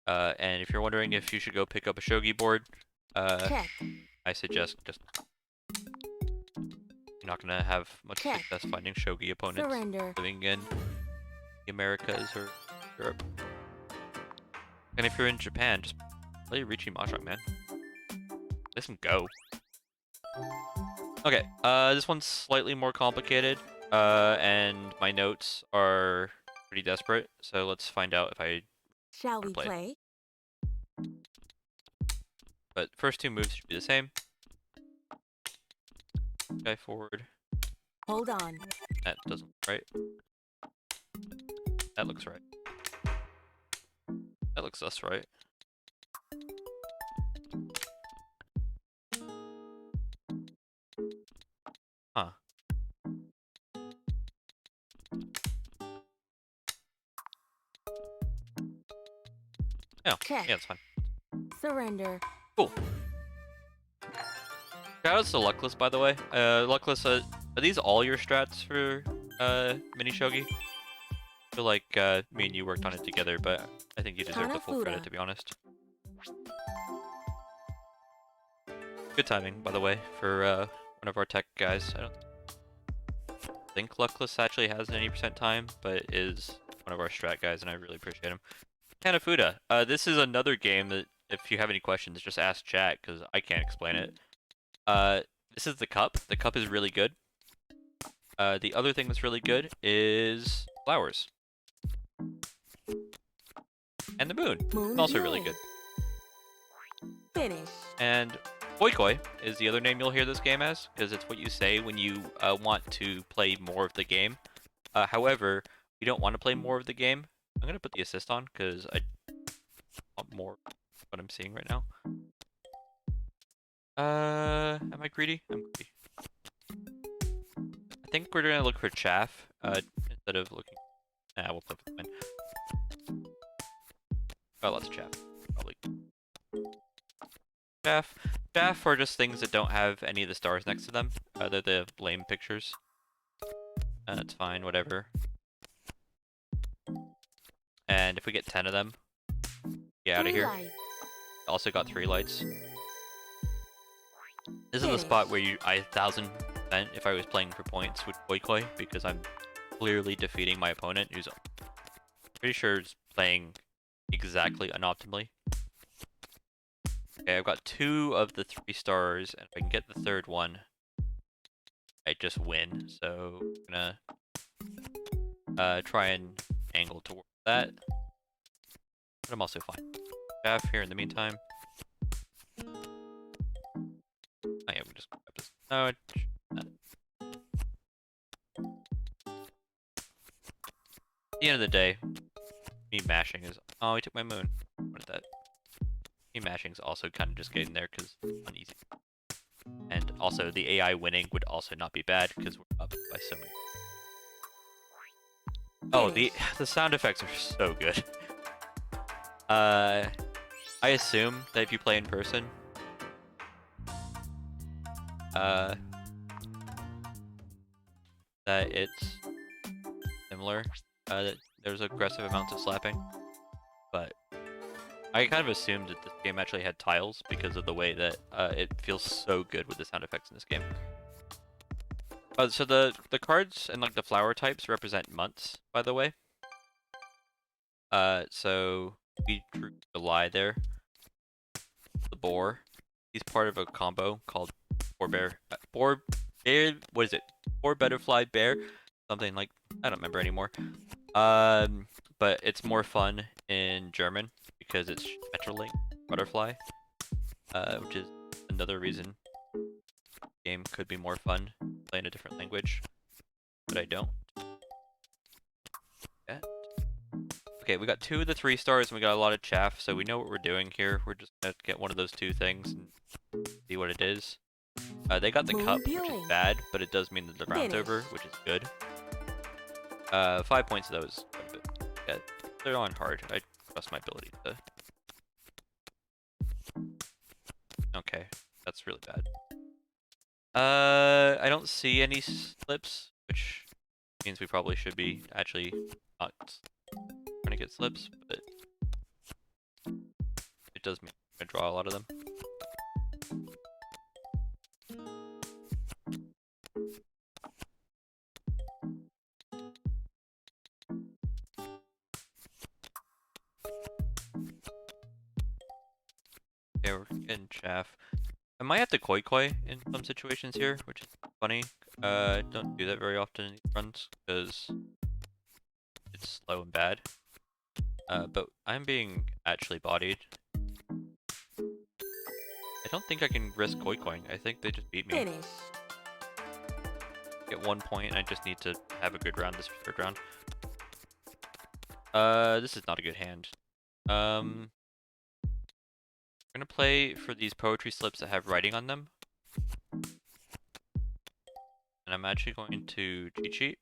And if you're wondering if you should go pick up a shogi board, Check. I suggest just you're not gonna have much Check. success finding shogi opponents Surrender. living in the Americas or Europe. And if you're in Japan, just play Riichi Mahjong, man. Let them go. Okay, this one's slightly more complicated, and my notes are pretty desperate, so let's find out if I Shall we play. play? But first two moves should be the same. Guy forward. Hold on. That doesn't look right. That looks right. That looks us right. Huh. Oh, Check. yeah, it's fine. Surrender. Cool. Shoutouts to Luckless, by the way. Luckless, are these all your strats for mini shogi? I feel like me and you worked on it together, but I think you deserve the full credit, to be honest. Good timing, by the way, for one of our tech guys. I don't think Luckless actually has an 80% time, but is one of our strat guys, and I really appreciate him. Kanafuda. This is another game that, if you have any questions, just ask chat, because I can't explain it. This is the cup. The cup is really good. The other thing that's really good is flowers. And the moon. Moon Also really hill. good. Finish. And Boikoi is the other name you'll hear this game as, because it's what you say when you want to play more of the game. However, you don't want to play more of the game. I'm going to put the assist on, because I want more of what I'm seeing right now. Am I greedy? I'm greedy. I think we're gonna look for chaff, instead of looking... Nah, we'll play for the win. Oh, lots of chaff. Probably. Chaff. Chaff are just things that don't have any of the stars next to them. They're the lame pictures. It's fine, whatever. And if we get 10 of them, get out of here. Light. Also got 3 lights. This is the spot where I 1000% if I was playing for points with Boikoi, because I'm clearly defeating my opponent, who's pretty sure is playing exactly unoptimally. Okay, I've got 2 of the 3 stars, and if I can get the 3rd one, I just win. So I'm gonna try and angle towards that. But I'm also fine. Chaff here in the meantime. Oh yeah, we just grab this. No, at the end of the day, me mashing is... Oh, he took my moon. What is that? Me mashing is also kind of just getting there because uneasy. And also, the AI winning would also not be bad because we're up by so many. Oh, the sound effects are so good. I assume that if you play in person, that it's similar. That there's aggressive amounts of slapping, but I kind of assumed that this game actually had tiles because of the way that it feels so good with the sound effects in this game. So the cards and like the flower types represent months, by the way. So we drew July there. The boar. He's part of a combo called boar bear. What is it? Boar butterfly bear. Something like, I don't remember anymore. But it's more fun in German because it's Schmetterling butterfly, which is another reason the game could be more fun playing a different language, but I don't. Yeah. Okay, we got 2 of the 3 stars and we got a lot of chaff, so we know what we're doing here. We're just gonna get one of those 2 things and see what it is. They got the Moon cup, which viewing. is bad, but it does mean that the round's Finish. over, which is good. 5 points of those. Yeah, they're on hard. I trust my ability to. Okay, that's really bad. I don't see any slips, which means we probably should be actually not trying to get slips, but it does mean I draw a lot of them. Okay, we're getting chaff. I might have to koi in some situations here, which is funny. I don't do that very often in these runs because it's slow and bad. But I'm being actually bodied. I don't think I can risk koi-koing. I think they just beat me. Finish. Get 1 point, and I just need to have a good round this 3rd round. This is not a good hand. I'm gonna play for these poetry slips that have writing on them. And I'm actually going to cheat sheet.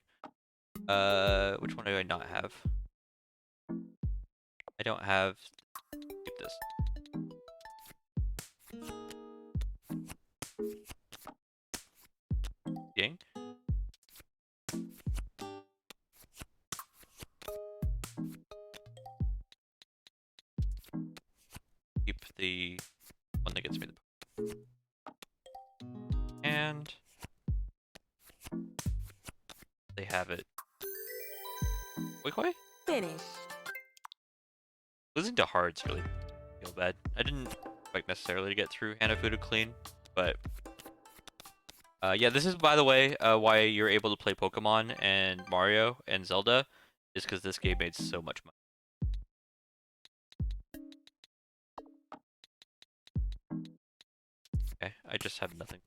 Which one do I not have? I don't have. Keep this. Ding. Keep the one that gets me the. And they have it. Koi? Finish. Losing to hards really feel bad. I didn't expect necessarily to get through Hanafuda clean, but yeah, this is by the way why you're able to play Pokemon and Mario and Zelda, is because this game made so much money. Okay, I just have nothing.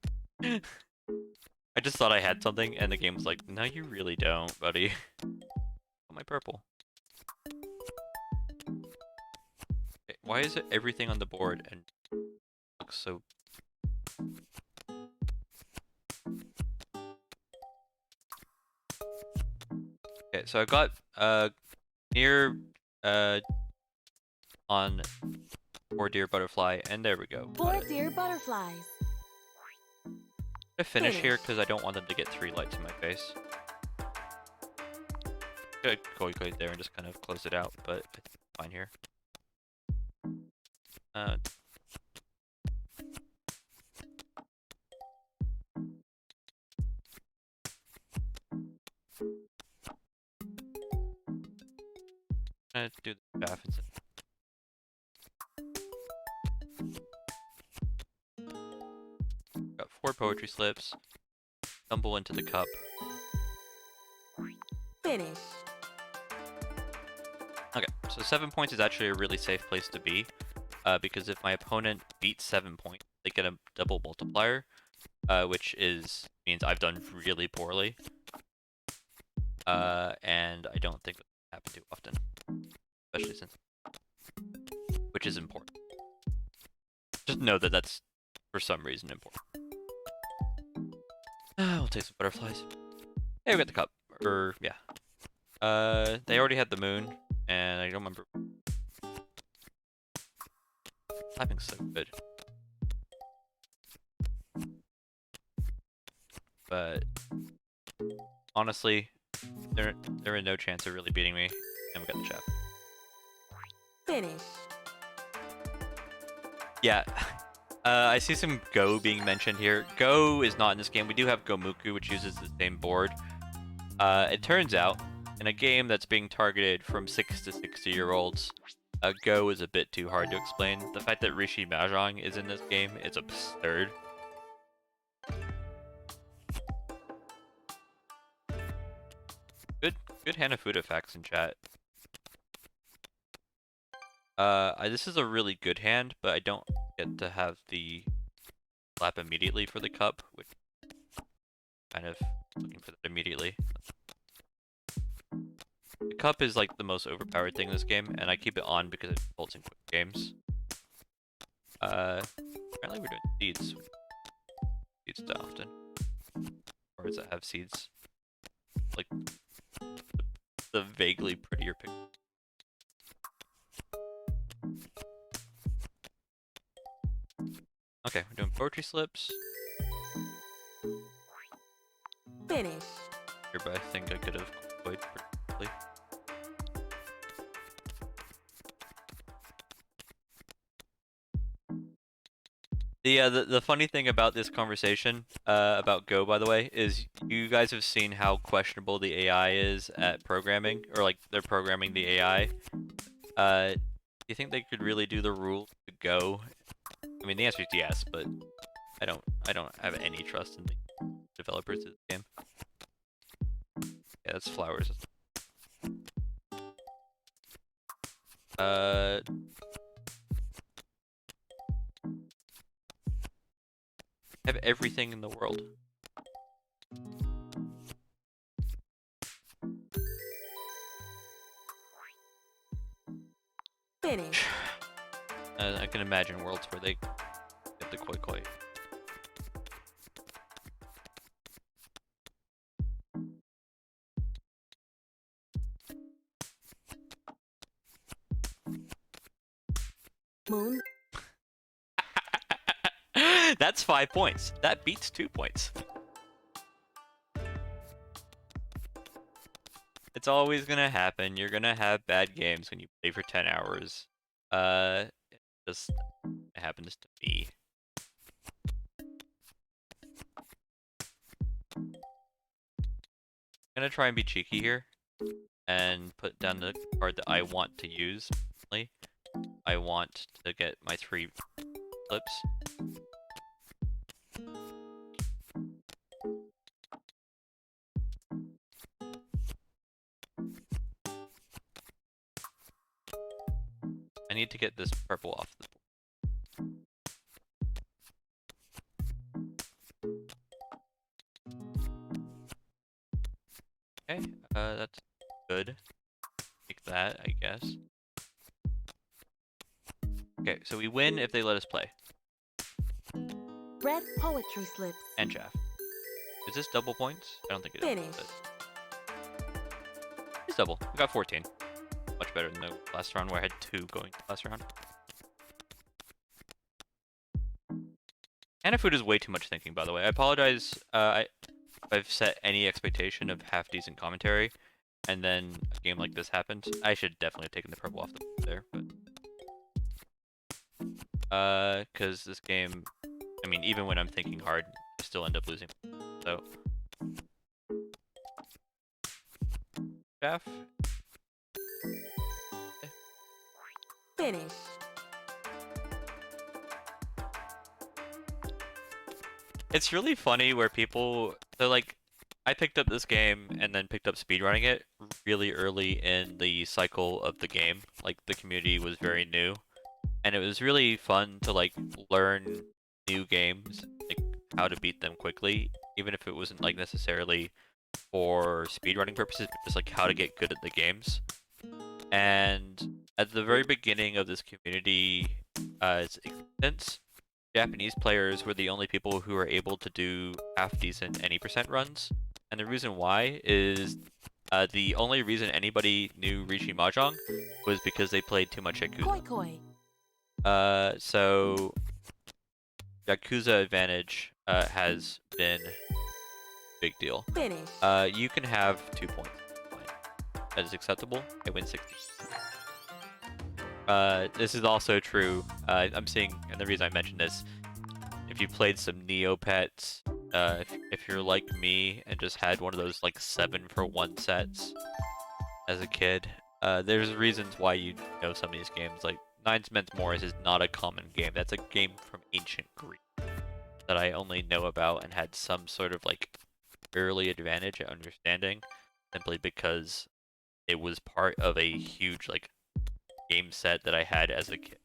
I just thought I had something, and the game was like, no, you really don't, buddy. Oh, my purple. Okay, why is it everything on the board and looks so... Okay, so I got near on 4 deer butterfly, and there we go. 4 deer butterflies. I finish here because I don't want them to get 3 lights in my face. Could go there and just kind of close it out, but it's fine here. Do the chaff instead. Got 4 poetry slips. Tumble into the cup. Finish. Okay, so 7 points is actually a really safe place to be, because if my opponent beats 7 points, they get a double multiplier, which means I've done really poorly, and I don't think that happens too often, especially since, which is important. Just know that that's for some reason important. We'll take some butterflies. Hey, we got the cup. Yeah. They already had the moon, and I don't remember. Typing's so good. But honestly, they're in no chance of really beating me, and we got the chap. Finish. Yeah. I see some Go being mentioned here. Go is not in this game. We do have Gomuku, which uses the same board. It turns out, in a game that's being targeted from 6 to 60-year-olds, Go is a bit too hard to explain. The fact that Rishi Mahjong is in this game is absurd. Good Hanafuda facts in chat. This is a really good hand, but I don't get to have the slap immediately for the cup, which kind of looking for that immediately. The cup is like the most overpowered thing in this game, and I keep it on because it holds in quick games. Apparently we're doing seeds. Seeds too often. Or does it have seeds? Like the vaguely prettier picture. Okay, we're doing poetry slips. Finish. Here, but I think I could have played pretty quickly. The funny thing about this conversation about Go, by the way, is you guys have seen how questionable the AI is at programming, or like they're programming the AI. Do you think they could really do the rule to Go? I mean, the answer is yes, but I don't have any trust in the developers of this game. Yeah, that's flowers. Have everything in the world. Finish. I can imagine worlds where they get the koi koi. Moon. That's 5 points. That beats 2 points. It's always gonna happen. You're gonna have bad games when you play for 10 hours. It just happens to me. I'm gonna try and be cheeky here and put down the card that I want to use. I want to get my 3 flips. I need to get this purple off the board. Okay, that's good. Take that, I guess. Okay, so we win if they let us play. Red poetry slips. And chaff. Is this double points? I don't think it is. Finish. It's double. We got 14. Much better than the last round where I had 2 going last round. Hanafood is way too much thinking, by the way. I apologize if I've set any expectation of half-decent commentary, and then a game like this happens. I should definitely have taken the purple off the board there, but... because this game... I mean, even when I'm thinking hard, I still end up losing. So... Chaff. Finish. It's really funny where people... So, like, I picked up this game and then picked up speedrunning it really early in the cycle of the game. Like, the community was very new. And it was really fun to, like, learn new games, like, how to beat them quickly. Even if it wasn't, like, necessarily for speedrunning purposes, but just, like, how to get good at the games. And at the very beginning of this community's existence, Japanese players were the only people who were able to do half-decent any percent runs. And the reason why is the only reason anybody knew Rishi Mahjong was because they played too much Yakuza. Koi koi. So Yakuza advantage has been a big deal. Finish. You can have 2 points. That is acceptable. I win 60. This is also true. I'm seeing, and the reason I mentioned this, if you played some Neopets, if you're like me and just had one of those like 7-for-1 sets as a kid, there's reasons why you know some of these games. Like Nines Men's Morris is not a common game. That's a game from ancient Greek that I only know about and had some sort of like early advantage at understanding, simply because it was part of a huge like game set that I had as a kid.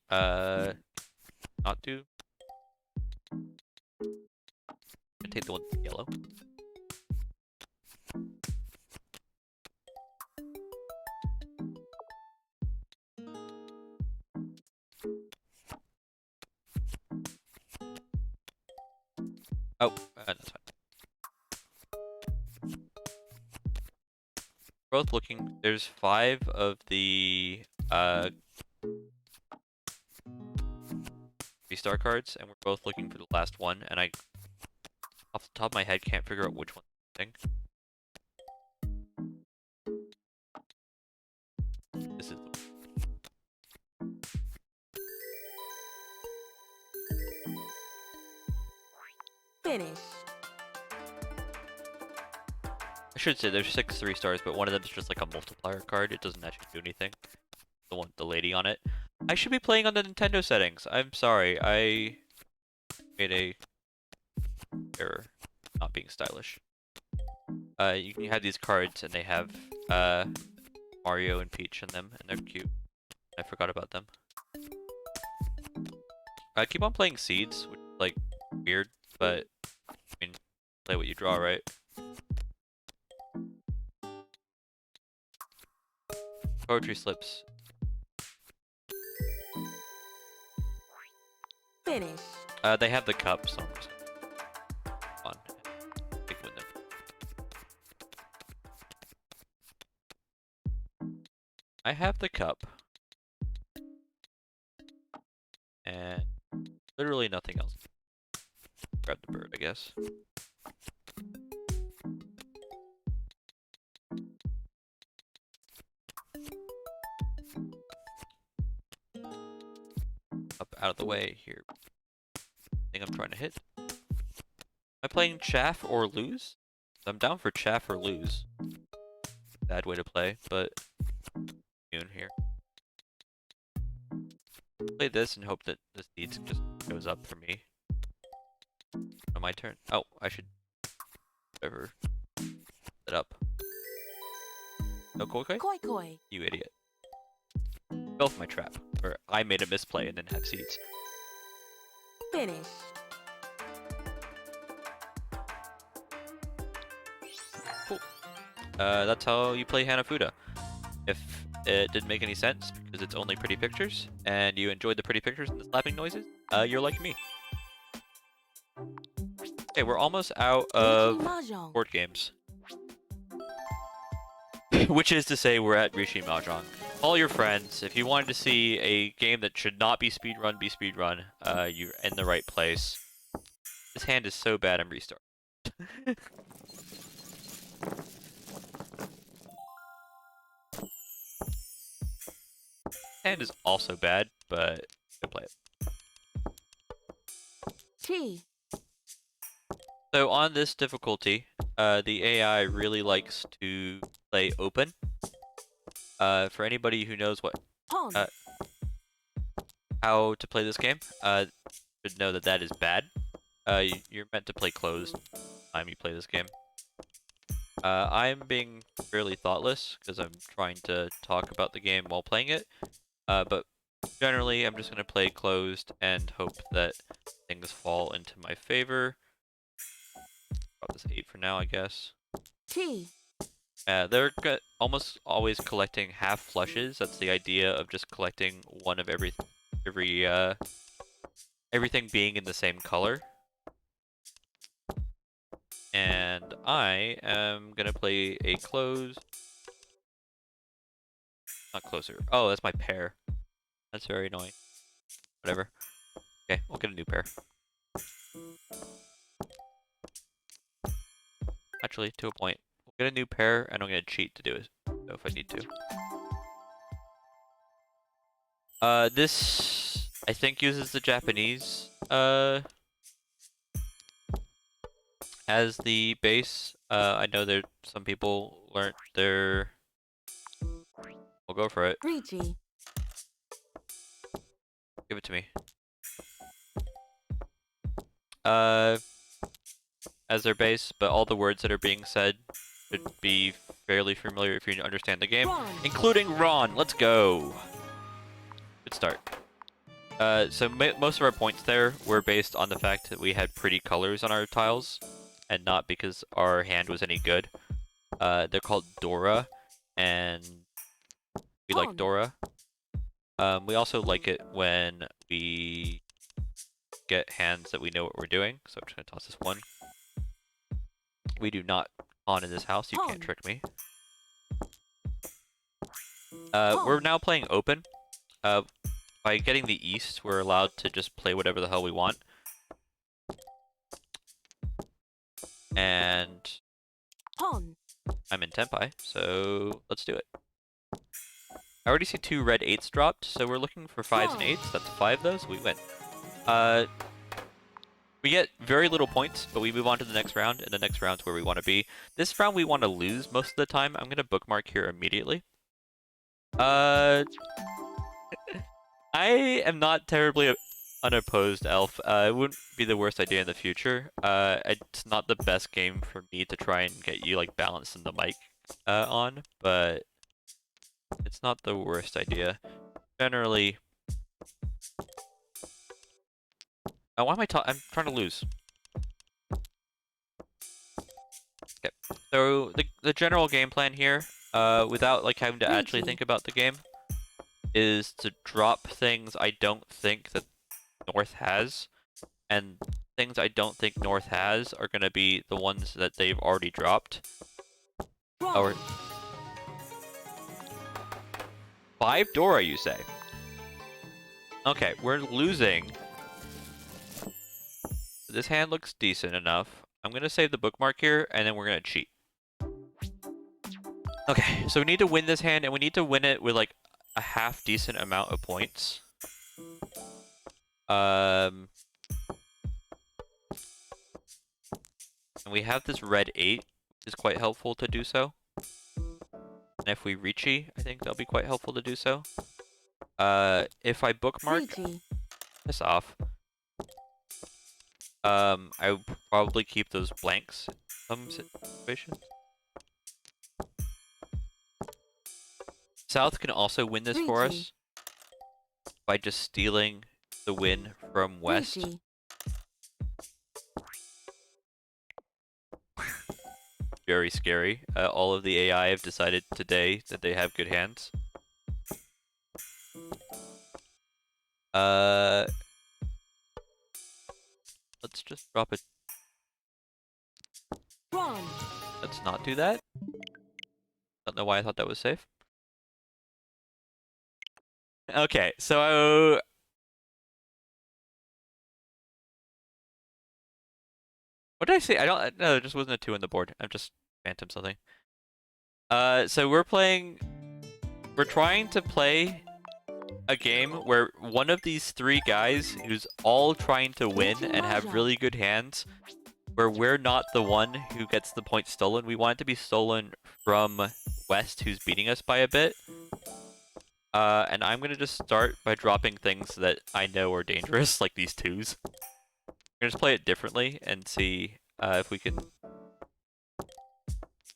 Not do. I take the one with yellow. Oh, that's fine. Both looking. There's 5 of the 3-star cards, and we're both looking for the last one. And I, off the top of my head, can't figure out which one's missing. This is the Finish. I should say there's 6 3-stars, but one of them is just like a multiplier card. It doesn't actually do anything. The one, the lady on it. I should be playing on the Nintendo settings. I'm sorry. I made a error. Not being stylish. You can have these cards, and they have Mario and Peach in them, and they're cute. I forgot about them. I keep on playing Seeds, which is like weird, but I mean, play what you draw, right? Poetry slips. Finish. They have the cup, so I'm just gonna on and pick with them. I have the cup. And literally nothing else. Grab the bird, I guess. Up out of the way here. Thing I'm trying to hit. Am I playing chaff or lose? I'm down for chaff or lose. Bad way to play, but noon here. Play this and hope that the seeds just goes up for me. On my turn. Oh, I should ever set up. No koi koi? Koi koi. You idiot. Fell for my trap. Or I made a misplay and then have seeds. Finish. Cool. That's how you play Hanafuda. If it didn't make any sense because it's only pretty pictures and you enjoyed the pretty pictures and the slapping noises, you're like me. Okay, we're almost out of Mahjong. board games. Which is to say we're at Rishi Mahjong. Call your friends. If you wanted to see a game that should not be speedrun, you're in the right place. This hand is so bad I'm restarting. Hand is also bad, but go play it. T. So on this difficulty, the AI really likes to play open. For anybody who knows Pawn. how to play this game, should know that that is bad. You're meant to play closed time you play this game. I'm being fairly thoughtless because I'm trying to talk about the game while playing it. But generally, I'm just going to play closed and hope that things fall into my favor. Drop this 8 for now, I guess. T. They're almost always collecting half flushes. That's the idea of just collecting one of everything being in the same color. And I am gonna play a close. Not closer. Oh, that's my pair. That's very annoying. Whatever. Okay, we'll get a new pair. Actually, to a point. We'll get a new pair, and I'm gonna cheat to do it. So if I need to. This I think uses the Japanese as the base. I know there some people learned their. We'll go for it. Ricci. Give it to me. As their base, but all the words that are being said should be fairly familiar if you understand the game, Ron. including Ron. Let's go. Good start. So most of our points there were based on the fact that we had pretty colors on our tiles, and not because our hand was any good. They're called Dora, and we like Dora. We also like it when we get hands that we know what we're doing. So I'm just gonna toss this one. We do not pawn in this house. You can't trick me. We're now playing open. By getting the east, we're allowed to just play whatever the hell we want. And I'm in Tempai, so let's do it. I already see 2 red 8s dropped, so we're looking for 5s and 8s. That's 5 though, so we win. We get very little points, but we move on to the next round, and the next round's where we want to be. This round we want to lose most of the time. I'm going to bookmark here immediately. I am not terribly unopposed, Elf. It wouldn't be the worst idea in the future. It's not the best game for me to try and get you, like, balanced in the mic on, but it's not the worst idea. Generally... why am I I'm trying to lose. Okay, so the general game plan here, without like having to actually think about the game, is to drop things I don't think that North has, and things I don't think North has are gonna be the ones that they've already dropped. Or 5 Dora, you say? Okay, we're losing. This hand looks decent enough. I'm gonna save the bookmark here, and then we're gonna cheat. Okay, so we need to win this hand, and we need to win it with like a half decent amount of points. And we have this red 8, which is quite helpful to do so. And if we reachy, I think that'll be quite helpful to do so. If I bookmark this off, I would probably keep those blanks in some situations. South can also win this for us by just stealing the win from West. Very scary. All of the AI have decided today that they have good hands. Let's just drop it. Let's not do that. Don't know why I thought that was safe. Okay, so... What did I say? I don't... No, there just wasn't a 2 on the board. I'm just phantom something. So we're playing... We're trying to play a game where one of these 3 guys who's all trying to win and have really good hands, where we're not the one who gets the point stolen. We want it to be stolen from West, who's beating us by a bit. And I'm gonna just start by dropping things that I know are dangerous, like these 2s. I'm gonna just play it differently and see if we can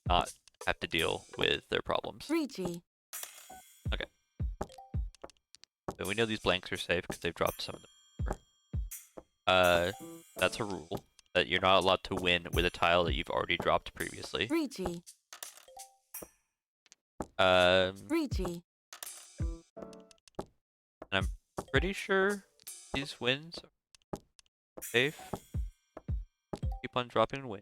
not have to deal with their problems. Okay. So we know these blanks are safe because they've dropped some of them. That's a rule, that you're not allowed to win with a tile that you've already dropped previously. And I'm pretty sure these wins are safe. Keep on dropping and win.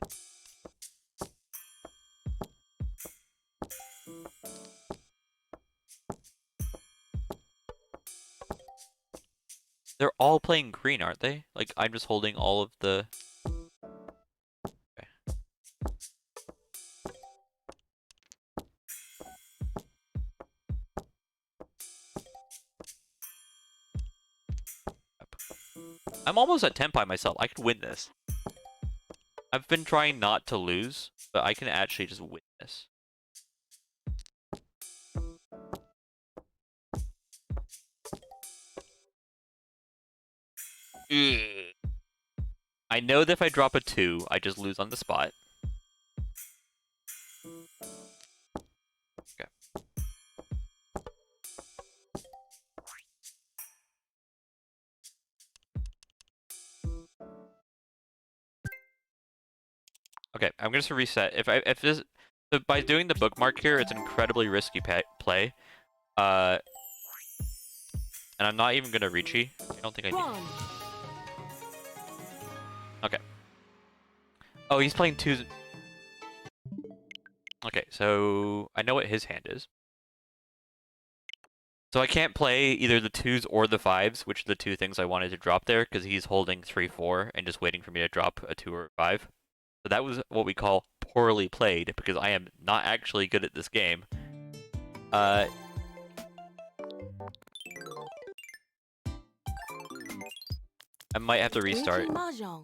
They're all playing green, aren't they? Like, I'm just holding all of the... Okay. I'm almost at Tempai myself. I could win this. I've been trying not to lose, but I can actually just win this. I know that if I drop a 2, I just lose on the spot. Okay. Okay, I'm just gonna reset. If this, so by doing the bookmark here, it's an incredibly risky play. And I'm not even gonna reachy. I don't think I need. Okay. Oh, he's playing 2s. Okay, so I know what his hand is. So I can't play either the 2s or the 5s, which are the two things I wanted to drop there, because he's holding 3-4 and just waiting for me to drop a 2 or a 5. So that was what we call poorly played, because I am not actually good at this game. I might have to restart Richi Mahjong.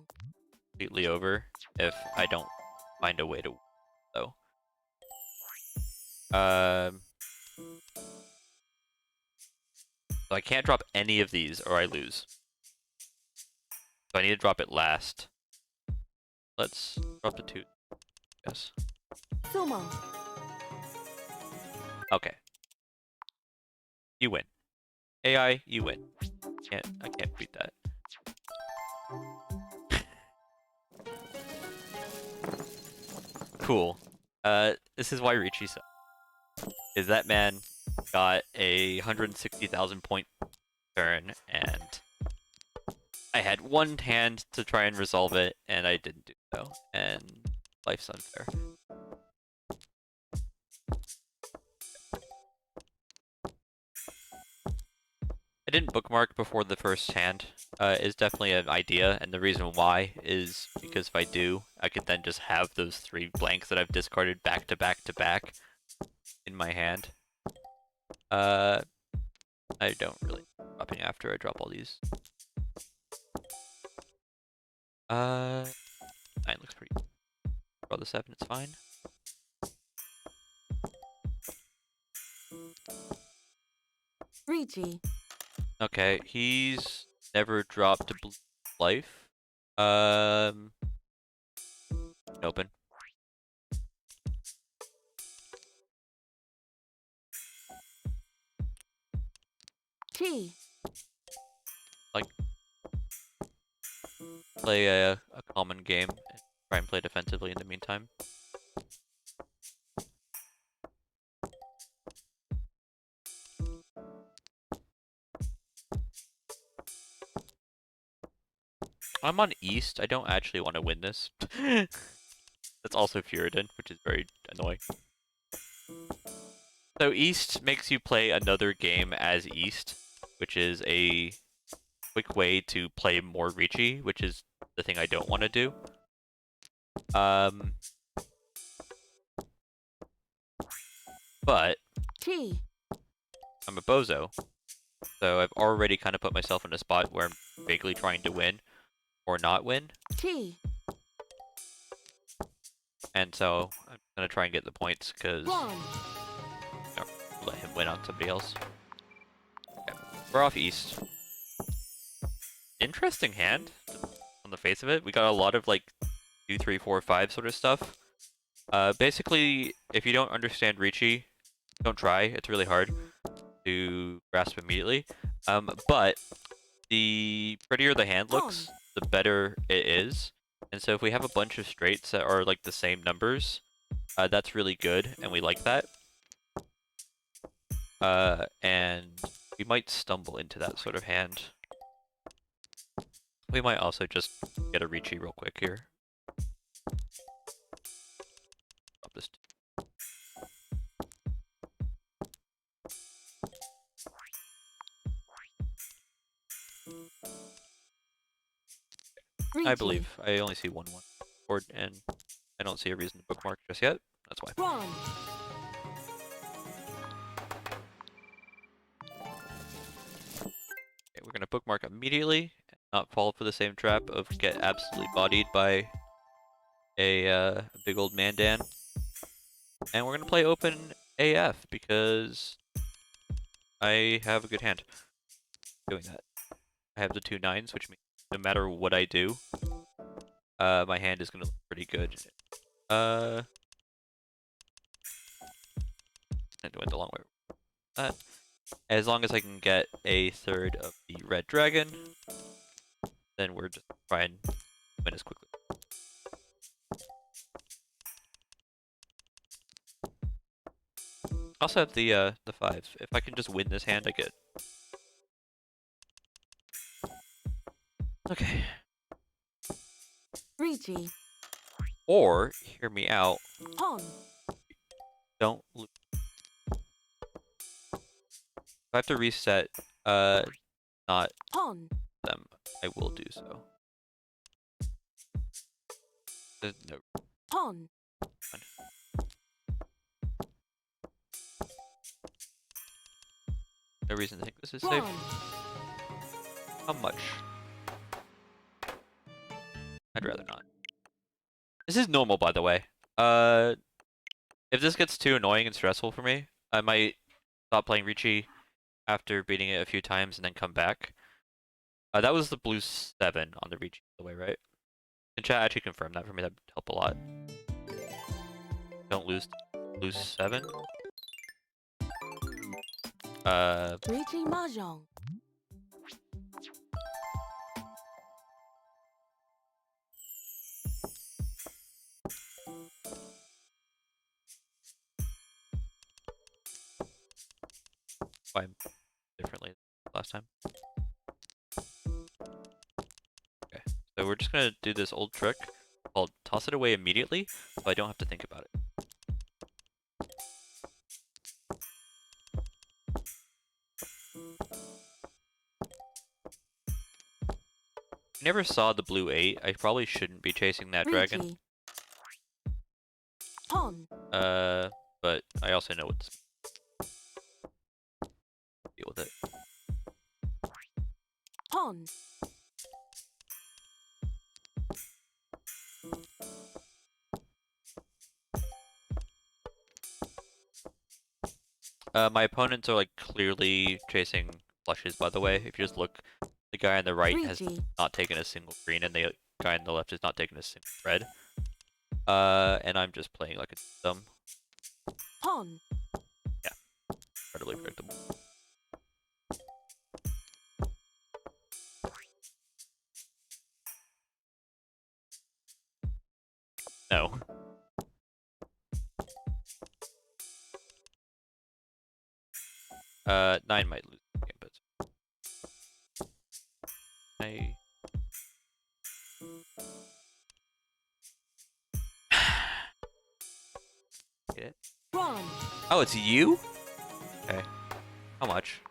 completely over if I don't find a way to, though. So I can't drop any of these or I lose. So I need to drop it last. Let's drop the 2. Yes. Sumo. Okay. You win. AI, you win. I can't beat that. Cool. This is why Richi sucks. Is that man got a 160,000 point turn, and I had one hand to try and resolve it, and I didn't do so, and life's unfair. I didn't bookmark before the first hand. Is definitely an idea, and the reason why is because if I do, I could then just have those 3 blanks that I've discarded back to back to back in my hand. I don't really dropping after I drop all these. 9 looks pretty good. Draw the 7, it's fine. Richi. Okay, he's never dropped a life. Open. Chi. Like, play a common game and try and play defensively in the meantime. I'm on East. I don't actually want to win this. That's also Furidan, which is very annoying. So East makes you play another game as East, which is a quick way to play more Richi, which is the thing I don't want to do. But Chi. I'm a bozo, so I've already kind of put myself in a spot where I'm vaguely trying to win or not win. Chi. And so I'm gonna try and get the points because Guan. let him win on somebody else. Okay. We're off East. Interesting hand on the face of it. We got a lot of like 2, 3, 4, 5 sort of stuff. Basically, if you don't understand Richi, don't try. It's really hard to grasp immediately. But the prettier the hand looks, the better it is. And so if we have a bunch of straights that are like the same numbers, that's really good, and we like that. And we might stumble into that sort of hand. We might also just get a Richi real quick here. Drop this. I believe. I only see one board, and I don't see a reason to bookmark just yet. That's why. Guan. Okay, we're gonna bookmark immediately, and not fall for the same trap of get absolutely bodied by a big old Mandan. And we're gonna play open AF because I have a good hand doing that. I have the 2 9s, which means no matter what I do, my hand is gonna look pretty good. I went the long way. As long as I can get a third of the red dragon, then we're just trying to win as quickly. Also have the 5s. If I can just win this hand, I get. Okay. Rigi. Or, hear me out, Pawn. don't lose. If I have to reset, not Pawn. them, I will do so. There's no Pawn. no reason to think this is safe. Pawn. How much? I'd rather not. This is normal, by the way. If this gets too annoying and stressful for me, I might stop playing Ricci after beating it a few times and then come back. That was the blue 7 on the Ricci, by the way, right? In chat, actually confirm that for me. That'd help a lot. Don't lose blue 7. Rigi Mahjong. Fine. Differently last time. Okay, so we're just gonna do this old trick called toss it away immediately, so I don't have to think about it. I never saw the blue 8. I probably shouldn't be chasing that dragon. Rigi. Pawn. But I also know what's deal with it. Pawn. My opponents are like clearly chasing flushes, by the way. If you just look, the guy on the right has Rigi. not taken a single green, and the guy on the left has not taken a single red. And I'm just playing like a dumb. Pawn. Incredibly predictable. No. 9 might lose the game, but I get it. Pawn. Oh, it's you? Okay. How much?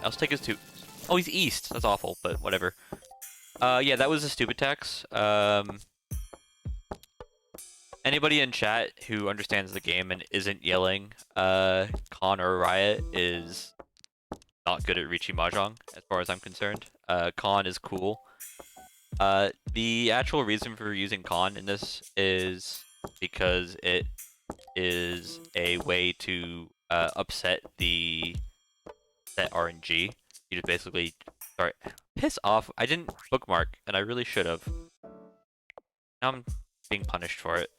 I'll take his 2. Oh, he's east. That's awful, but whatever. Yeah, that was a stupid tax. Anybody in chat who understands the game and isn't yelling, Con or Riot is not good at Ricci Mahjong, as far as I'm concerned. Con is cool. The actual reason for using Con in this is because it is a way to upset the set RNG. You just basically start piss off. I didn't bookmark, and I really should have. Now I'm being punished for it.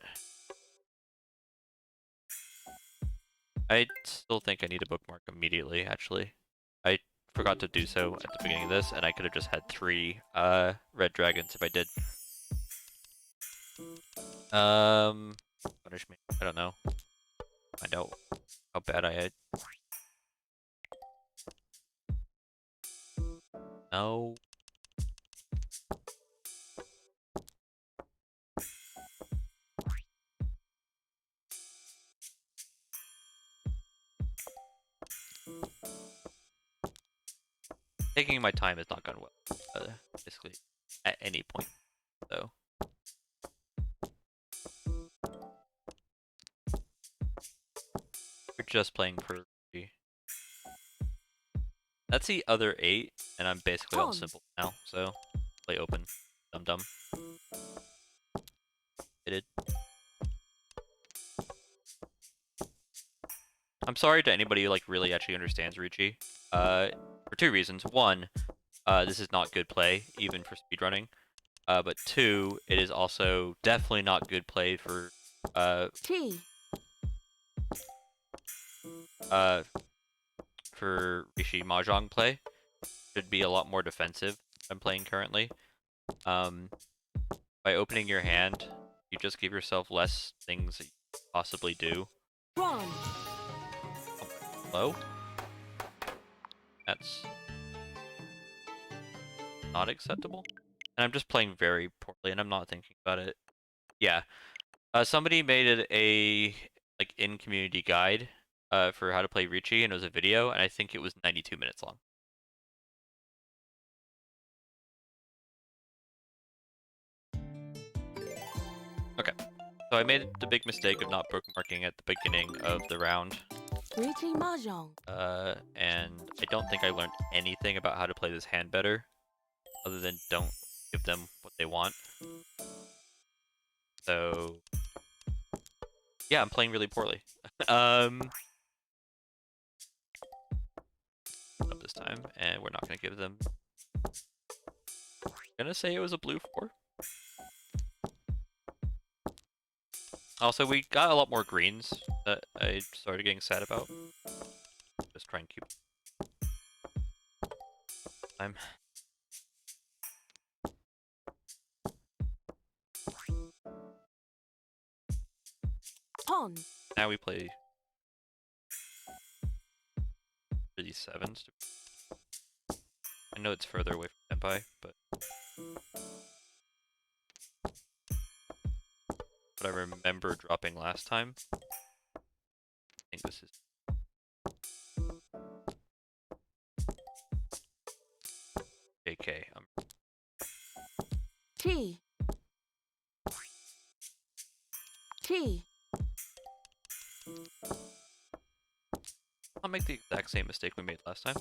I still think I need a bookmark immediately, actually. I forgot to do so at the beginning of this, and I could have just had 3 red dragons if I did. Punish me. I don't know. Find out how bad I had. No. Taking my time has not gone well, basically, at any point, so. We're just playing for free. That's the other 8, and I'm basically all simple now, so play open. Dum-dum. It. I'm sorry to anybody who like really actually understands Ricci. For 2 reasons. 1, this is not good play, even for speedrunning. But 2, it is also definitely not good play for T. for Ricci Mahjong play. Should be a lot more defensive than I'm playing currently. By opening your hand, you just give yourself less things that you could possibly do. Pawn. Hello? That's not acceptable. And I'm just playing very poorly, and I'm not thinking about it. Yeah. Somebody made it a like in-community guide for how to play Ricci, and it was a video, and I think it was 92 minutes long. Okay. So I made the big mistake of not bookmarking at the beginning of the round. Ricci Mahjong. And I don't think I learned anything about how to play this hand better, other than don't give them what they want. So yeah, I'm playing really poorly. Up this time, and we're not gonna give them. I'm gonna say it was a blue 4. Also, we got a lot more greens that I started getting sad about. Just try and keep time. Pawn. Now we play for these 7s. I know it's further away from Senpai, but what I remember dropping last time. I think this is JK. T. T. I'll make the exact same mistake we made last time.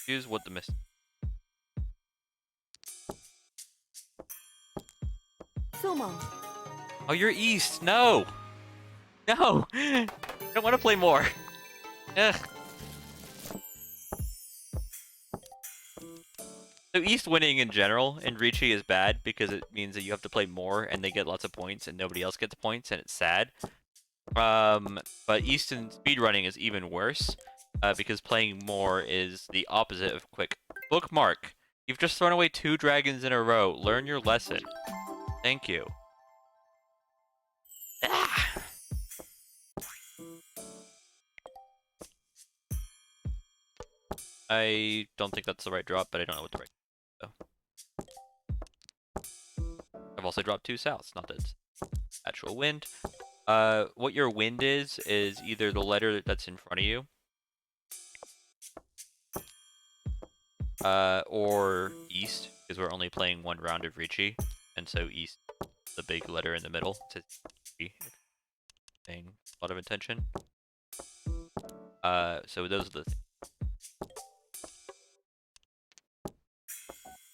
Here's what the mistake. Sumo. Oh, you're East. No. No. I don't want to play more. Ugh. So East winning in general in Ricci is bad because it means that you have to play more and they get lots of points and nobody else gets points and it's sad. But East in speedrunning is even worse because playing more is the opposite of quick. Bookmark. You've just thrown away 2 dragons in a row. Learn your lesson. Thank you. Ah! I don't think that's the right drop, but I don't know what the right so. I've also dropped 2 souths, not that it's actual wind. What your wind is either the letter that's in front of you, or east, because we're only playing 1 round of Ricci, and so east, the big letter in the middle, to paying a lot of attention. So those are the things.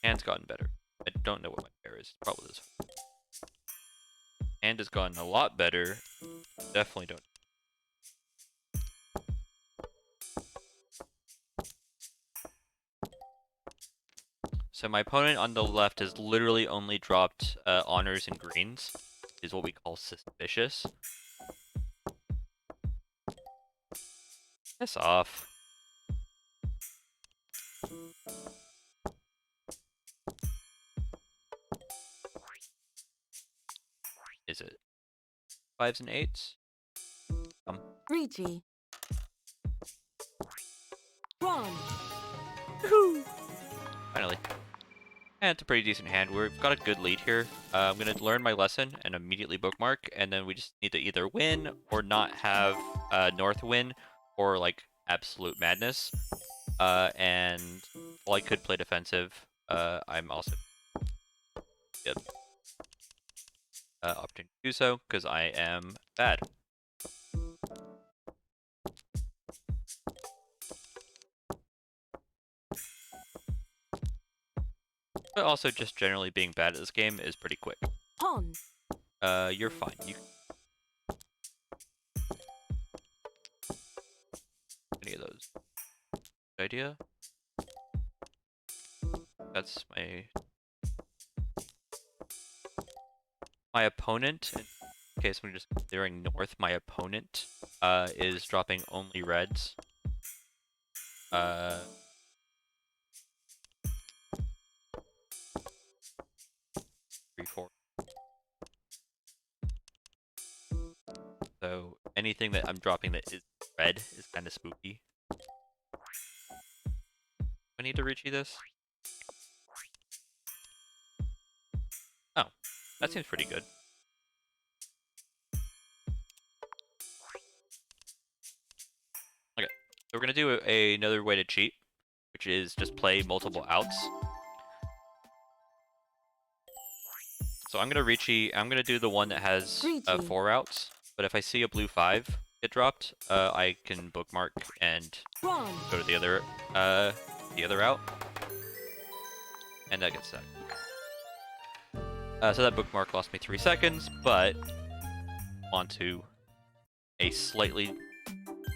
Hand's gotten better. I don't know what my pair is. Probably this one. Hand has gotten a lot better. Definitely don't. So my opponent on the left has literally only dropped honors and greens, is what we call suspicious. Piss off. Is it 5s and 8s? Ricci. Pawn. Finally. And it's a pretty decent hand. We've got a good lead here. I'm going to learn my lesson and immediately bookmark, and then we just need to either win or not have North win, or like absolute madness. And while I could play defensive, I'm also good. Opportunity to do so, because I am bad. But also just generally being bad at this game is pretty quick. Pawn. You're fine. You any of those? Good idea. That's my opponent. In case we're just clearing north, my opponent is dropping only reds. 3, 4. So anything that I'm dropping that is red is kind of spooky. I need to Rishi this? Oh, that seems pretty good. Okay, so we're gonna do another way to cheat, which is just play multiple outs. So I'm gonna Rishi. I'm gonna do the one that has 4 outs. But if I see a blue 5 get dropped, I can bookmark and One. go to the other out, and that gets set. So that bookmark lost me 3 seconds, but onto a slightly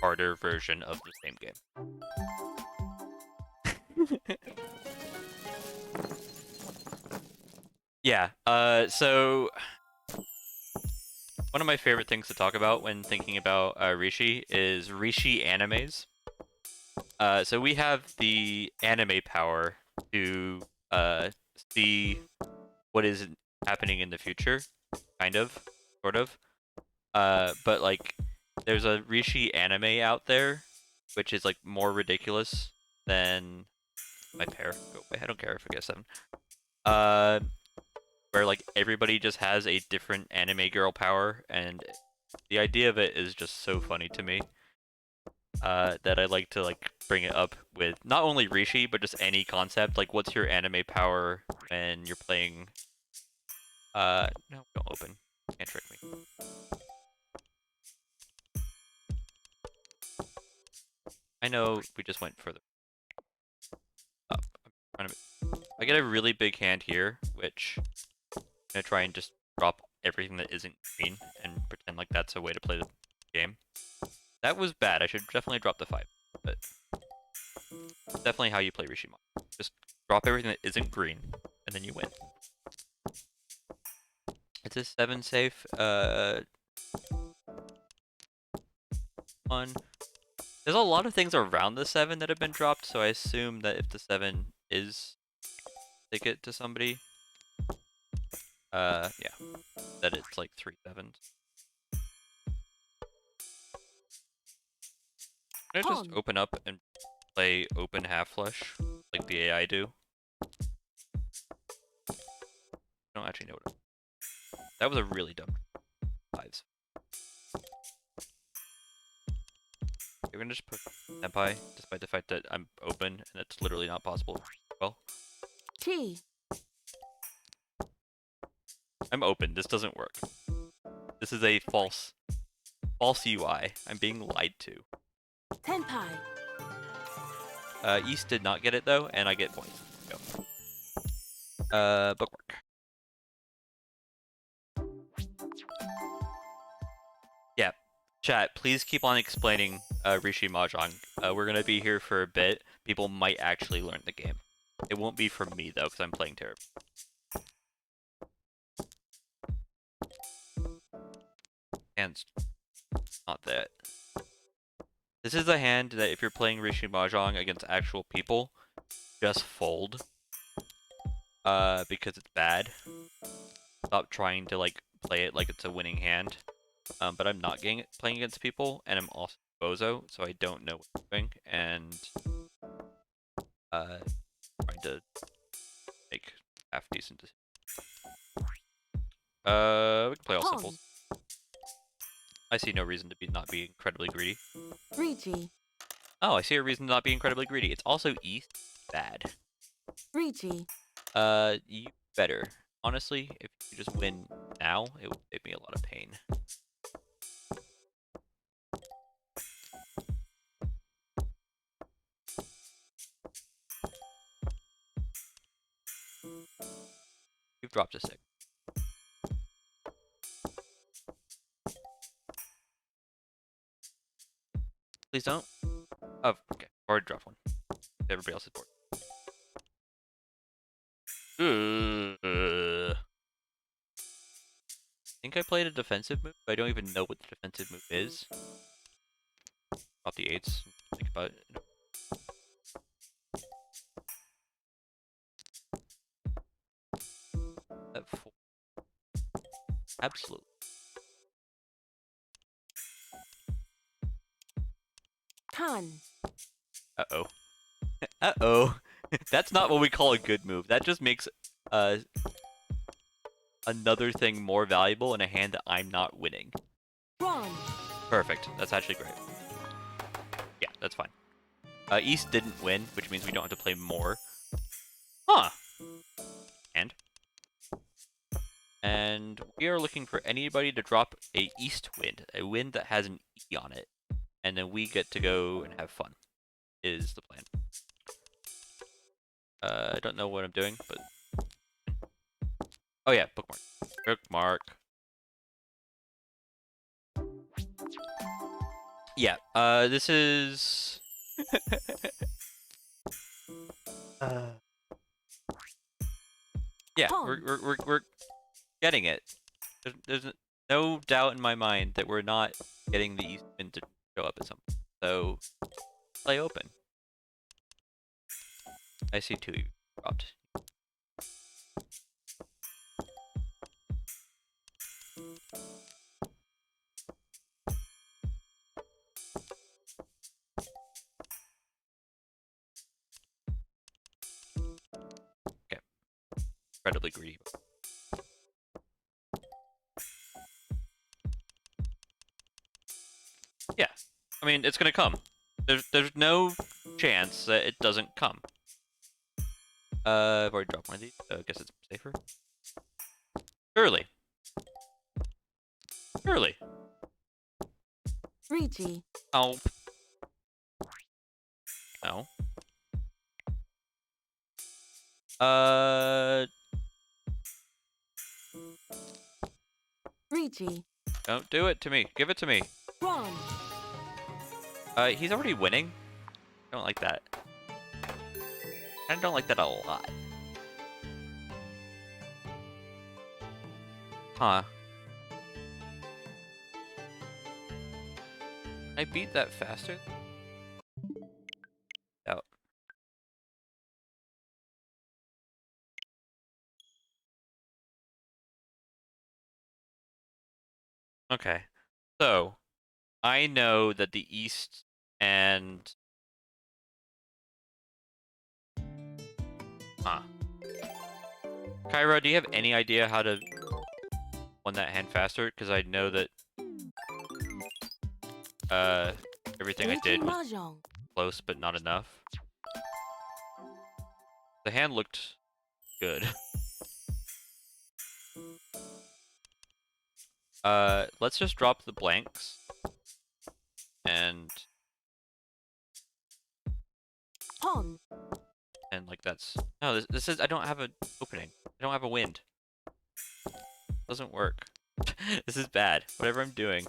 harder version of the same game. Yeah, so one of my favorite things to talk about when thinking about Rishi is Rishi animes. So we have the anime power to see what is happening in the future, kind of, sort of. But like, there's a Rishi anime out there, which is like more ridiculous than my pair. Go away. I don't care if I get 7. Where like everybody just has a different anime girl power, and the idea of it is just so funny to me. That I like to like bring it up with not only Rishi, but just any concept. Like, what's your anime power when you're playing? No, don't open. Can't trick me. I know we just went further up. I'm trying to... I get a really big hand here, which I'm gonna try and just drop everything that isn't green and pretend like that's a way to play the game. That was bad. I should definitely drop the 5, but definitely how you play Rishimon. Just drop everything that isn't green, and then you win. It's a 7 safe. One. There's a lot of things around the 7 that have been dropped, so I assume that if the 7 is ticket to somebody, yeah, that it's like 3 7s. I'm gonna just open up and play open half flush like the AI do. I don't actually know what that was a really dumb 5s. We're gonna just put Senpai, despite the fact that I'm open and it's literally not possible. Well, T. I'm open. This doesn't work. This is a false UI. I'm being lied to. Tenpai. East did not get it though, and I get points. Go. Bookmark. Yeah, chat. Please keep on explaining Rishi Mahjong. We're gonna be here for a bit. People might actually learn the game. It won't be from me though, because I'm playing terrible. Hand's not that. This is a hand that if you're playing Rishi Mahjong against actual people, just fold. Because it's bad. Stop trying to like play it like it's a winning hand. But I'm not playing against people, and I'm also bozo, so I don't know what I'm doing, and trying to make half decent decisions. We can play all simples. I see no reason to not be incredibly greedy. Rigi. Oh, I see a reason to not be incredibly greedy. It's also East. Bad. Rigi. You better. Honestly, if you just win now, it would save me a lot of pain. You've dropped a 6. Please don't. Oh, okay. Already dropped one. Everybody else is bored. I think I played a defensive move, but I don't even know what the defensive move is. Drop the 8s. Think about it. At 4. Absolutely. Con. Uh-oh. Uh-oh. That's not what we call a good move. That just makes another thing more valuable in a hand that I'm not winning. Pawn. Perfect. That's actually great. Yeah, that's fine. East didn't win, which means we don't have to play more. Huh. And we are looking for anybody to drop a east wind, a wind that has an E on it. And then we get to go and have fun, is the plan. I don't know what I'm doing, but... Oh yeah, bookmark. Bookmark. Yeah, this is... Yeah, we're getting it. There's no doubt in my mind that we're not getting the east wind to show up at some point. So, play open. I see 2 you dropped. Okay. Incredibly greedy. Yeah. I mean, it's gonna come. There's no chance that it doesn't come. I've already dropped one of these, so I guess it's safer. Surely. Surely. Ricci. Oh. No. Ricci. Don't do it to me. Give it to me. Pawn. He's already winning. Don't like that. I don't like that a lot. Huh. Can I beat that faster? Out. Okay. So, I know that the East and... Huh. Kyra, do you have any idea how to win that hand faster? Because I know that everything I did was Mahjong. close, but not enough. The hand looked good. Let's just drop the blanks. And Pawn. like that's... No, this is... I don't have an opening. I don't have a wind. Doesn't work. This is bad. Whatever I'm doing.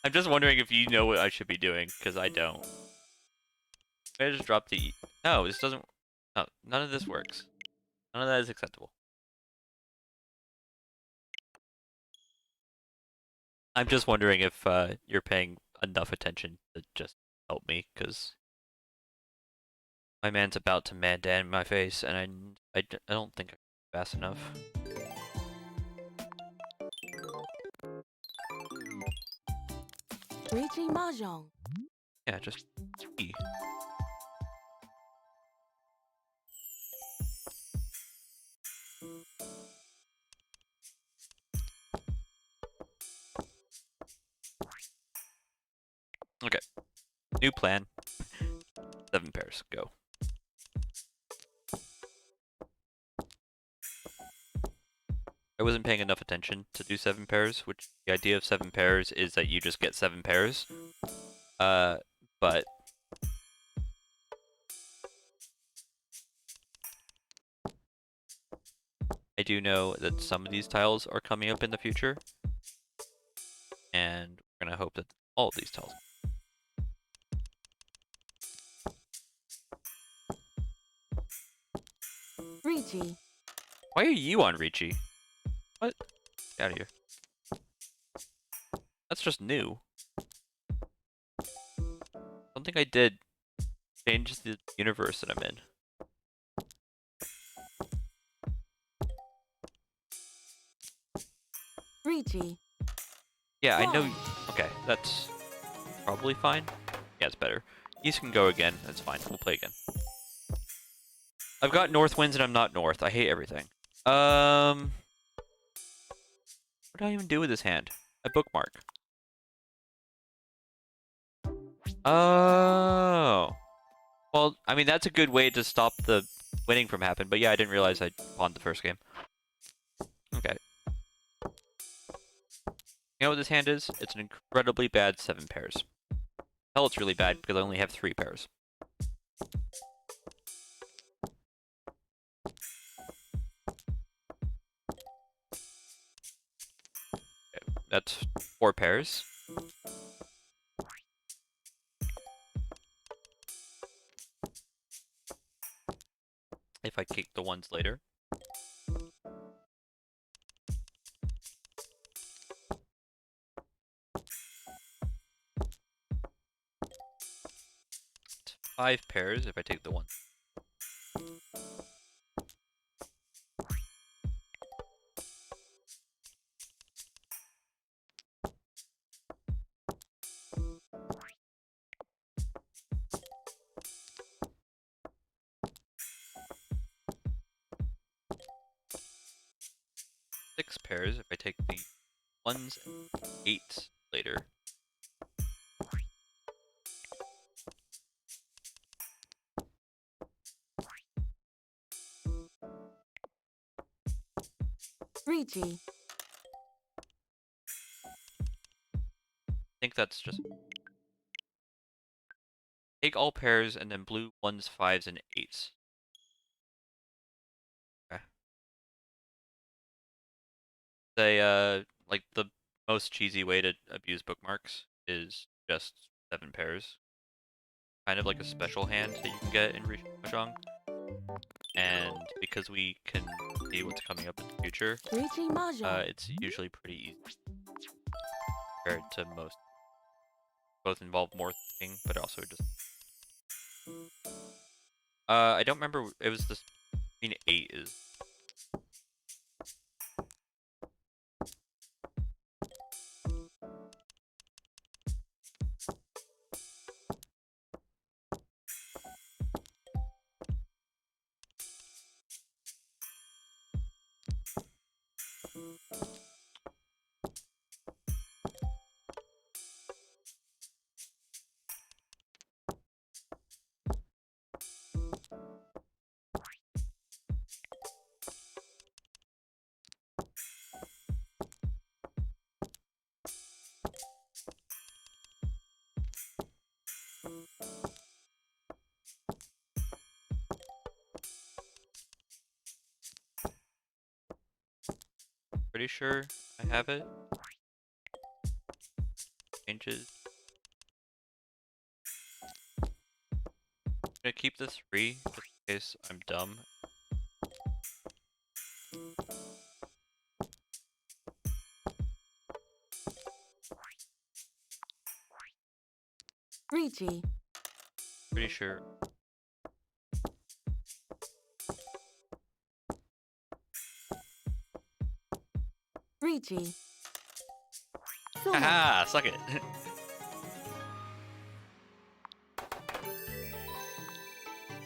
I'm just wondering if you know what I should be doing, because I don't. I just drop the... No, this doesn't... No, none of this works. None of that is acceptable. I'm just wondering if you're paying enough attention to just help me, because my man's about to mandan my face, and I don't think I'm fast enough. Ricci Mahjong. Yeah, just E. Okay. New plan. 7 pairs. Go. I wasn't paying enough attention to do 7 pairs, which the idea of 7 pairs is that you just get 7 pairs. But I do know that some of these tiles are coming up in the future. And we're gonna hope that all of these tiles. Ricci. Why are you on Ricci? What? Get out of here. That's just new. Something I did changed the universe that I'm in. Ricci. Yeah, I know. Pawn. Okay, that's probably fine. Yeah, it's better. East can go again. That's fine. We'll play again. I've got north winds and I'm not north. I hate everything. What do I even do with this hand? I bookmark. Oh. Well, I mean, that's a good way to stop the winning from happening. But yeah, I didn't realize I pawned the first game. Okay. You know what this hand is? It's an incredibly bad 7 pairs. Hell, it's really bad because I only have 3 pairs. Okay, that's 4 pairs. If I kick the ones later. It's 5 pairs if I take the one. Six pairs if I take the ones and 8s later. Ricci. I think that's just... Take all pairs and then blue 1s, 5s, and 8s. Okay. Say, like, the most cheesy way to abuse bookmarks is just 7 pairs. Kind of like a special hand that you can get in Mahjong. And because we can see what's coming up in the future, Ricci Mahjong. it's usually pretty easy compared to most. Both involve more thinking, but also just... I don't remember, it was this... I mean, 8 is... Pretty sure I have it. Changes. I'm gonna keep the 3 just in case I'm dumb. Ricci. Pretty sure. Ricci. Haha, suck it.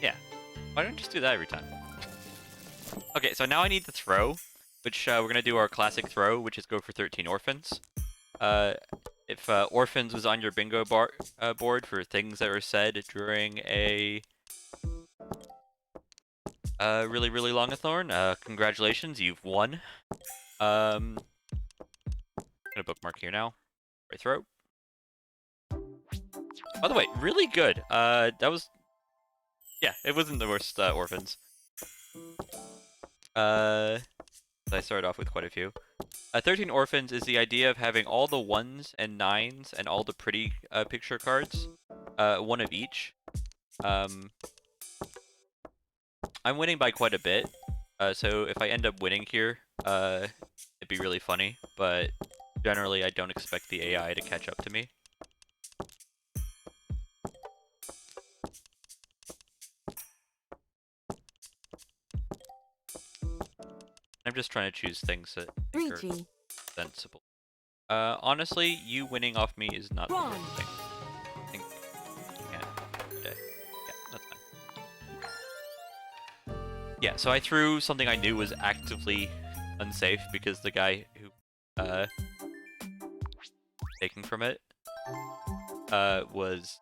Yeah. Why don't you just do that every time? Okay, so now I need the throw, which we're gonna do our classic throw, which is go for 13 orphans. If orphans was on your bingo board for things that were said during a really, really long-a-thorn, congratulations, you've won. I'm gonna bookmark here now. Right throw. By the way, really good. That was... Yeah, it wasn't the worst orphans. I started off with quite a few. 13 orphans is the idea of having all the 1s and 9s and all the pretty picture cards. One of each. I'm winning by quite a bit. So if I end up winning here, it'd be really funny. But generally, I don't expect the AI to catch up to me. I'm just trying to choose things that I think are sensible. Honestly, you winning off me is not the worst thing. I think Yeah, so I threw something I knew was actively unsafe because the guy who taking from it was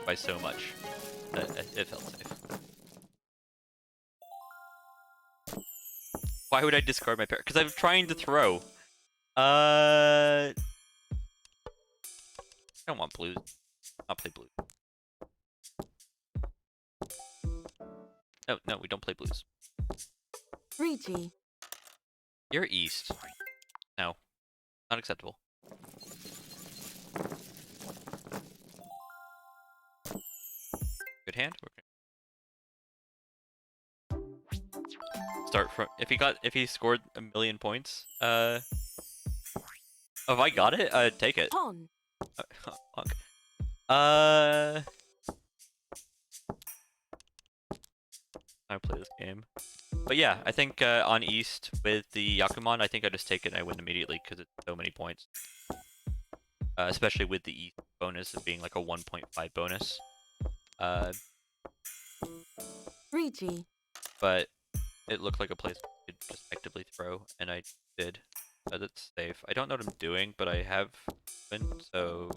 by so much that it felt safe. Why would I discard my pair? Because I'm trying to throw. I don't want blues. I'll play blues. No, we don't play blues. 3G. You're east. No, not acceptable. Good hand. Start from if he scored 1,000,000 points. If I got it, take it. Pawn. Fuck. I play this game. But yeah, I think on East with the Yakuman, I think I just take it and I win immediately because it's so many points. Especially with the East bonus of being like a 1.5 bonus. 3G. But it looked like a place I could just actively throw, and I did. That's safe. I don't know what I'm doing, but I have been, so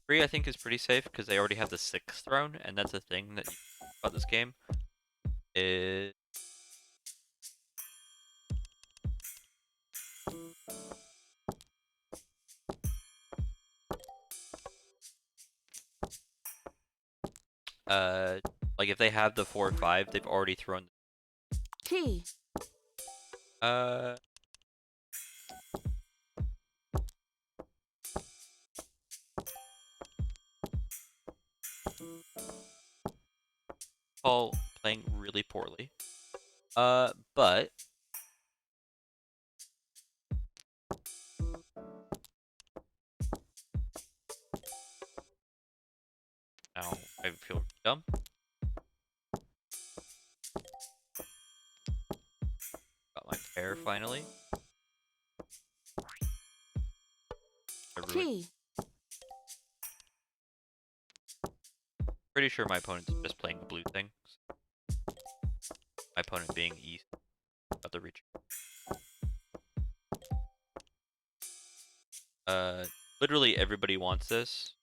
3 I think is pretty safe because they already have the 6th throne, and that's the thing that about this game. Is like if they have the 4 or 5, they've already thrown. T. Paul playing really poorly. But now I feel dumb. Got my pair finally. T. Pretty sure my opponent's just playing a blue thing. My opponent being east of the region. Literally everybody wants this.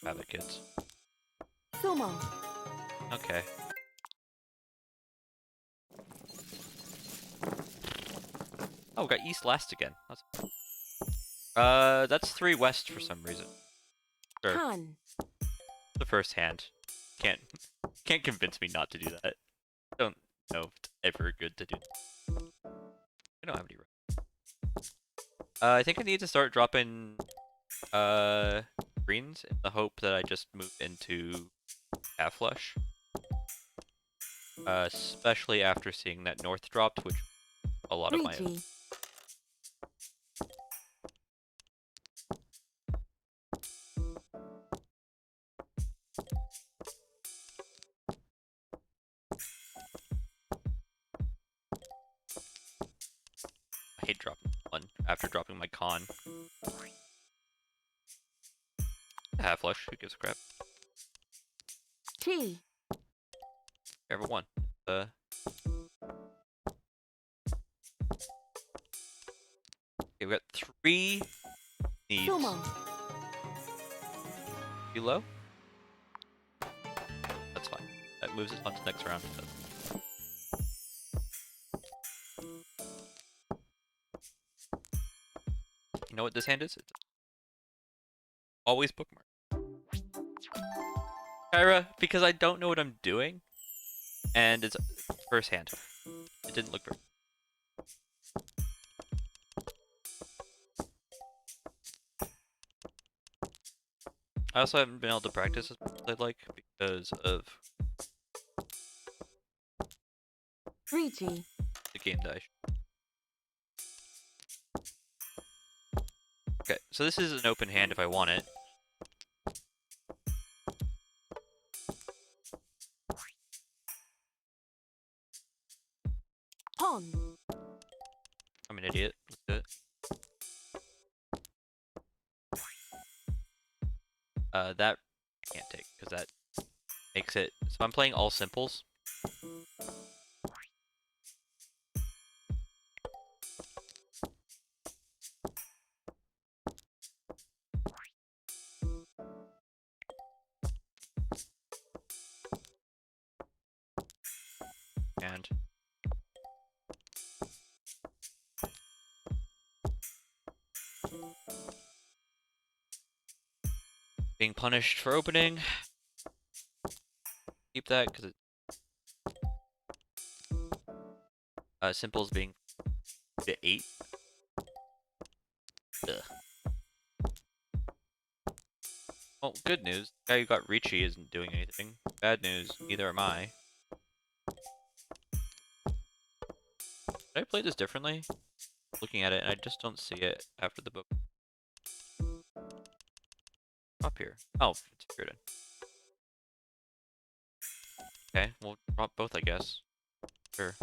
Have it, kids. Filmon. Okay. Oh, got east last again. That's 3 west for some reason. Sure. Han. The first hand. Can't convince me not to do that. Don't know if it's ever good to do. I don't have any. I think I need to start dropping greens in the hope that I just move into half flush. Especially after seeing that north dropped, which a lot of my own. I hate dropping one after dropping my con. Half flush, who gives a crap? T. Ever won. Okay, we got 3 needs. Filmon. Below? That's fine. That moves us on to the next round. You know what this hand is? It's always bookmark. Kyra, because I don't know what I'm doing, and it's first hand. It didn't look very. I also haven't been able to practice as much as I'd like because of 3G. the game dash. Okay, so this is an open hand if I want it. Pawn. I'm an idiot. Let's do it. That I can't take because that makes it. So I'm playing all simples. hand. Being punished for opening. Keep that because it simples being the 8. Ugh. Well, good news. The guy who got Ricci isn't doing anything. Bad news. Neither am I. Did I play this differently? Looking at it, and I just don't see it after the book. Up here. Oh, it's here then. Okay, we'll drop both, I guess. Sure.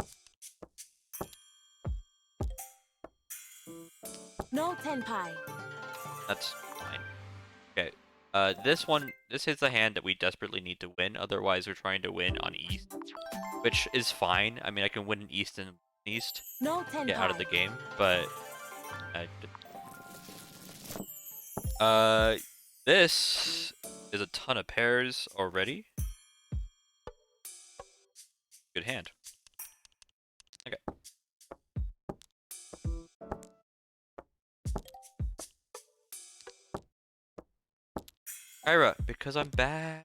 No tenpai. That's fine. Okay. This is the hand that we desperately need to win. Otherwise, we're trying to win on East, which is fine. I mean, I can win an East and East, No tenpai. get out of the game, but this is a ton of pairs already. Good hand. Okay. Kyra, because I'm bad.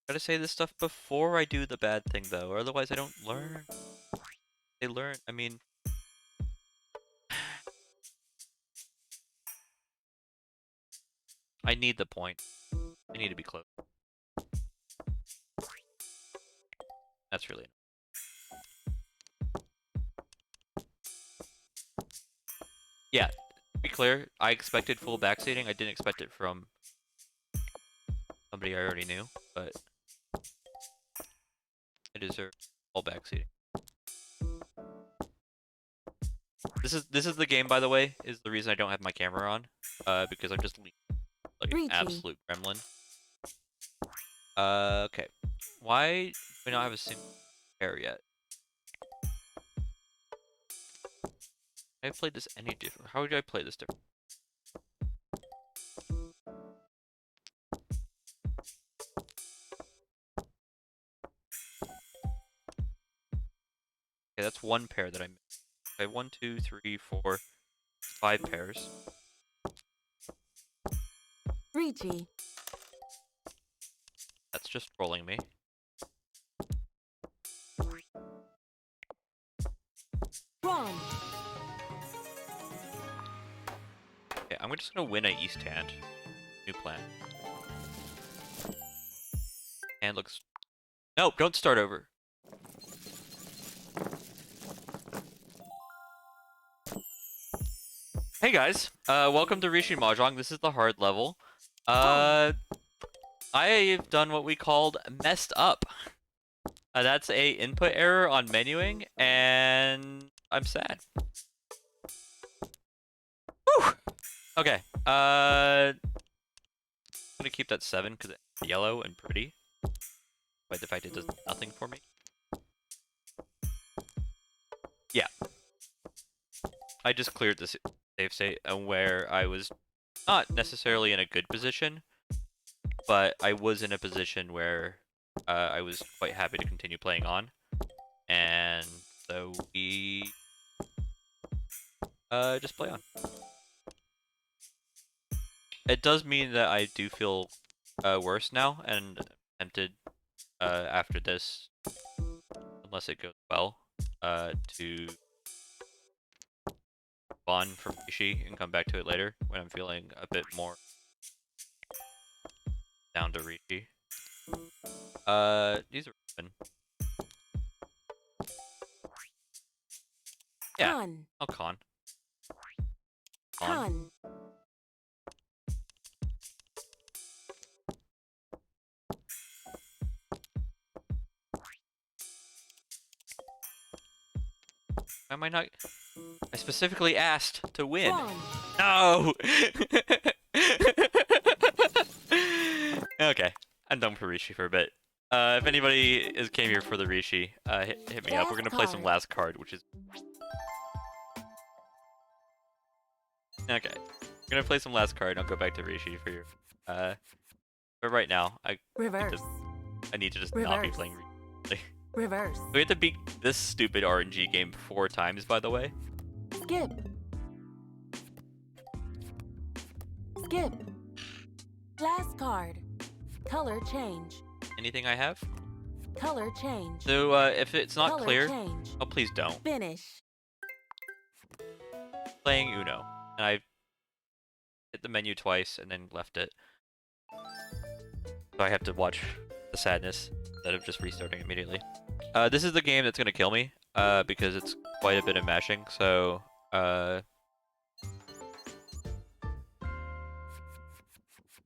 Gotta say this stuff before I do the bad thing, though, or otherwise I don't learn. They learn, I mean... I need the point. I need to be close. That's really... Yeah, to be clear, I expected full backseating. I didn't expect it from somebody I already knew, but I deserve full backseating. This is the game, by the way, is the reason I don't have my camera on, because I'm just like an absolute gremlin. Okay. Why do we not have a single pair yet? I played this any different? How would I play this different? Okay, that's one pair that I missed. Okay, 1, 2, 3, 4, 5 pairs. Ricci. That's just trolling me. Wrong. Okay, I'm just gonna win an East hand. New plan. Hand looks... Nope, don't start over. Hey guys, welcome to Rishi Mahjong. This is the hard level. I've done what we called messed up. That's a input error on menuing, and I'm sad. Whew! Okay, I'm gonna keep that 7 because it's yellow and pretty, but the fact it does nothing for me. Yeah. I just cleared this save state where I was not necessarily in a good position, but I was in a position where I was quite happy to continue playing on, and so we just play on. It does mean that I do feel worse now, and tempted after this, unless it goes well, to bond from Rishi and come back to it later when I'm feeling a bit more down to Rishi. These are open. Yeah, Con. I'll con. Con. Why am I not? I specifically asked to win. Wrong. No! Okay, I'm done for Rishi for a bit. If anybody came here for the Rishi, hit me up. We're gonna play some last card, which is... Okay. We're gonna play some last card, and I'll go back to Rishi for your... But right now, I Reverse. need to just not be Reverse. playing Rishi. Reverse. We have to beat this stupid RNG game 4 times, by the way. Skip. Skip. Last card. Color change. Anything I have? Color change. So, if it's not Color clear... change. Oh, please don't. Finish. Playing Uno. And I hit the menu twice and then left it. So I have to watch the sadness instead of just restarting immediately. This is the game that's gonna kill me, because it's quite a bit of mashing, so,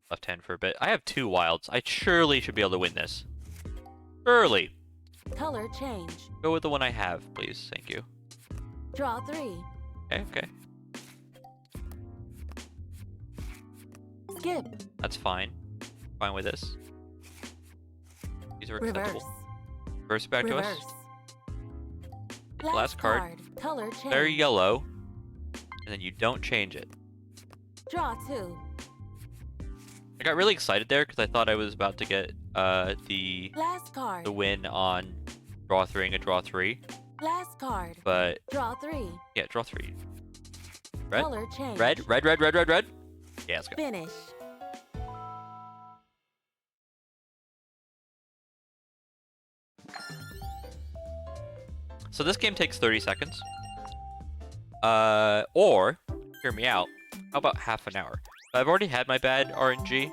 left hand for a bit. I have 2 wilds. I surely should be able to win this. Surely! Color change. Go with the one I have, please. Thank you. Draw 3. Okay, okay. Skip. That's fine. Fine with this. These are Reverse. acceptable. Reverse back to Reverse. us. Last card. Color change. They're yellow. And then you don't change it. Draw 2. I got really excited there because I thought I was about to get the Last card. win on draw 3 and a draw 3. Last card. But Draw 3. yeah, draw 3. Red? Color change. Red? Red, red, red, red, red? Yeah, let's go. Finish. So this game takes 30 seconds. Or, hear me out, how about half an hour? I've already had my bad RNG.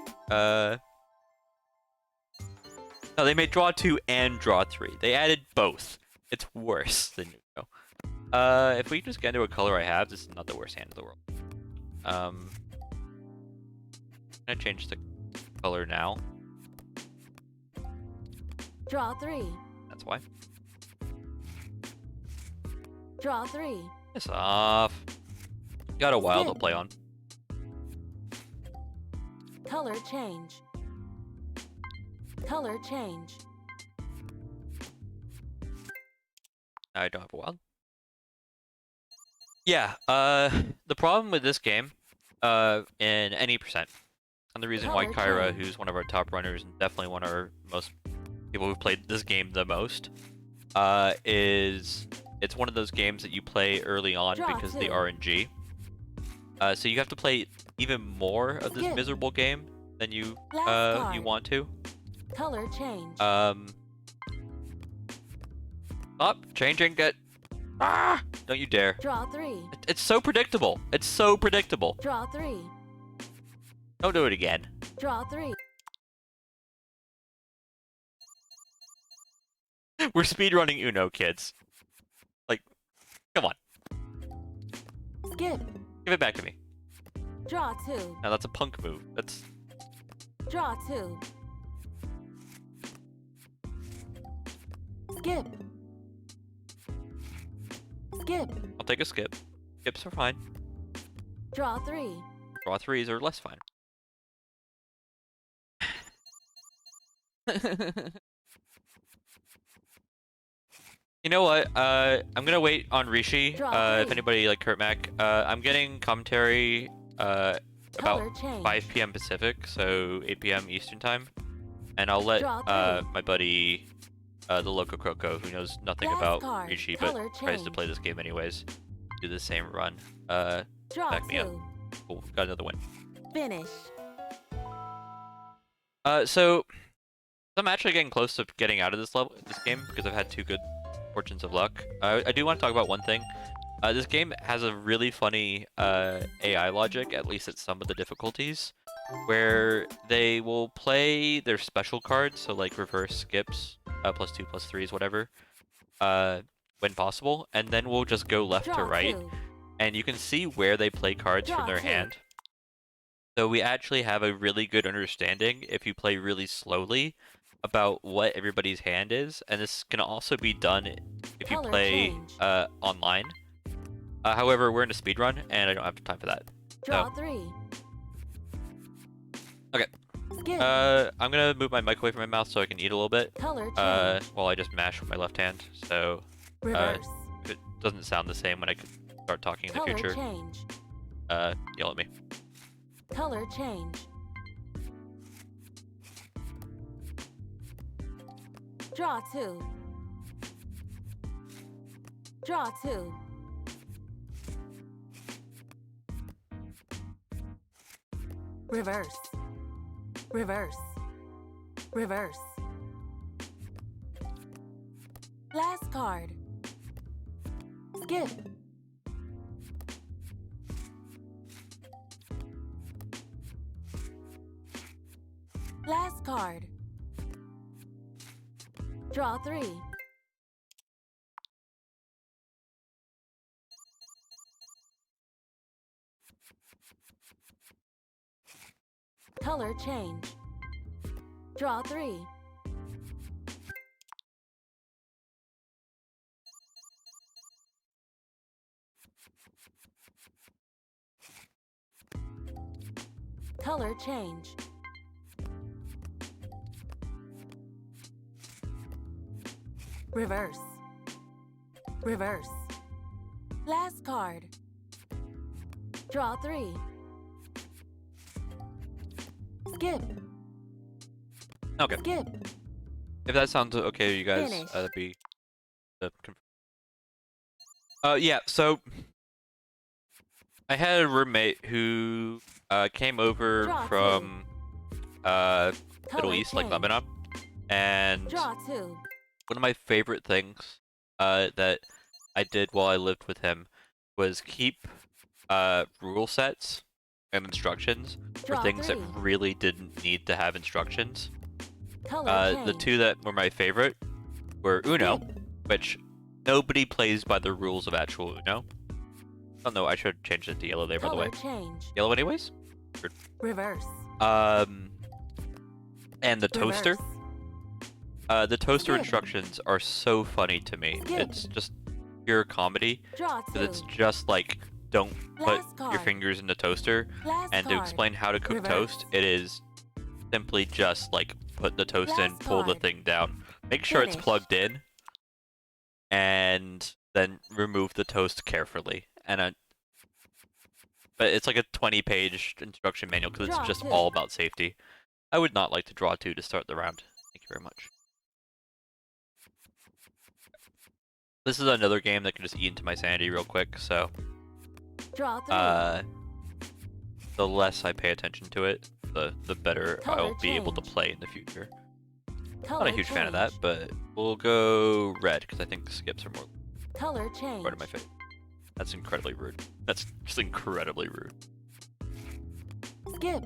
No, they made draw 2 and draw 3. They added both. It's worse than Uno. If we just get into a color I have, this is not the worst hand in the world. I'm gonna change the color now. Draw 3. That's why. Draw 3. Piss off. Got a wild to Skip. play on. Color change. Color change. I don't have a wild. Yeah, the problem with this game, in any percent, and the reason why Color Kyra, change. who's one of our top runners and definitely one of our most people who've played this game the most, is it's one of those games that you play early on Draw because of the 2. RNG. So you have to play even more of this Skip. miserable game than you Last you card. want to. Color change. Stop changing it. Ah! Don't you dare. Draw 3. It's so predictable. It's so predictable. Draw 3. Don't do it again. Draw 3. We're speedrunning Uno, kids. Like, come on. Skip. Give it back to me. Draw 2. Now that's a punk move. That's... Draw 2. Skip. Skip. I'll take a skip. Skips are fine. Draw 3. Draw 3s are less fine. You know what? I'm gonna wait on Rishi. Draw If three. anybody like Kurt Mac, I'm getting commentary about Color change. 5 p.m. Pacific, so 8 p.m. Eastern time, and I'll let Draw three. my buddy, the Loco Croco, who knows nothing Last about card. Rishi but Color tries to change. play this game anyways, do the same run. Draw back me up. 2. Cool, got another win. Finish. So I'm actually getting close to getting out of this game because I've had 2 good fortunes of luck. I do want to talk about one thing. This game has a really funny AI logic, at least at some of the difficulties, where they will play their special cards, so like reverse skips, +2, +3s, whatever, when possible, and then we'll just go left Draw to right, 2. and you can see where they play cards Draw from their 2. hand. So we actually have a really good understanding, if you play really slowly, about what everybody's hand is, and this can also be done if you Color play change. online. However, we're in a speed run, and I don't have time for that. Draw 3. Okay. Skip. I'm gonna move my mic away from my mouth so I can eat a little bit. Color change. While I just mash with my left hand, so Reverse. if it doesn't sound the same when I start talking in the Color future, change. yell at me. Color change. Draw 2. Draw 2. Reverse. Reverse. Reverse. Last card. Skip. Last card. Draw 3. Color change. Draw 3. Color change. Reverse. Reverse. Last card. Draw 3. Skip. Okay. Skip. If that sounds okay to you guys, Finish. that'd be the. Yeah. So I had a roommate who came over Draw from Middle Color East, like change. Lebanon, and Draw 2. one of my favorite things that I did while I lived with him was keep rule sets and instructions for Draw things 3. that really didn't need to have instructions. Color The change. two that were my favorite were Uno, Skip. which nobody plays by the rules of actual Uno. Oh no, I should change it to yellow there, by the way. Color change. Yellow anyways? Reverse. And the toaster. Reverse. The toaster Skip. instructions are so funny to me. Skip. It's just pure comedy. Draw 2. Because it's just like, don't put Last your card. fingers in the toaster. Last And to card. explain how to cook Reverse. toast, it is simply just like put the toast in, Last pull the card. thing down, make sure it's Finish. plugged in, and then remove the toast carefully. But it's like a 20-page instruction manual because it's Draw just 2. all about safety. I would not like to draw 2 to start the round. Thank you very much. This is another game that can just eat into my sanity real quick, so Draw 3. the less I pay attention to it, the better Color I'll be able to change. play in the future. Color Not a huge fan of that, change. but we'll go red because I think skips are more Color change. part of my face. That's incredibly rude. That's just incredibly rude. Skip.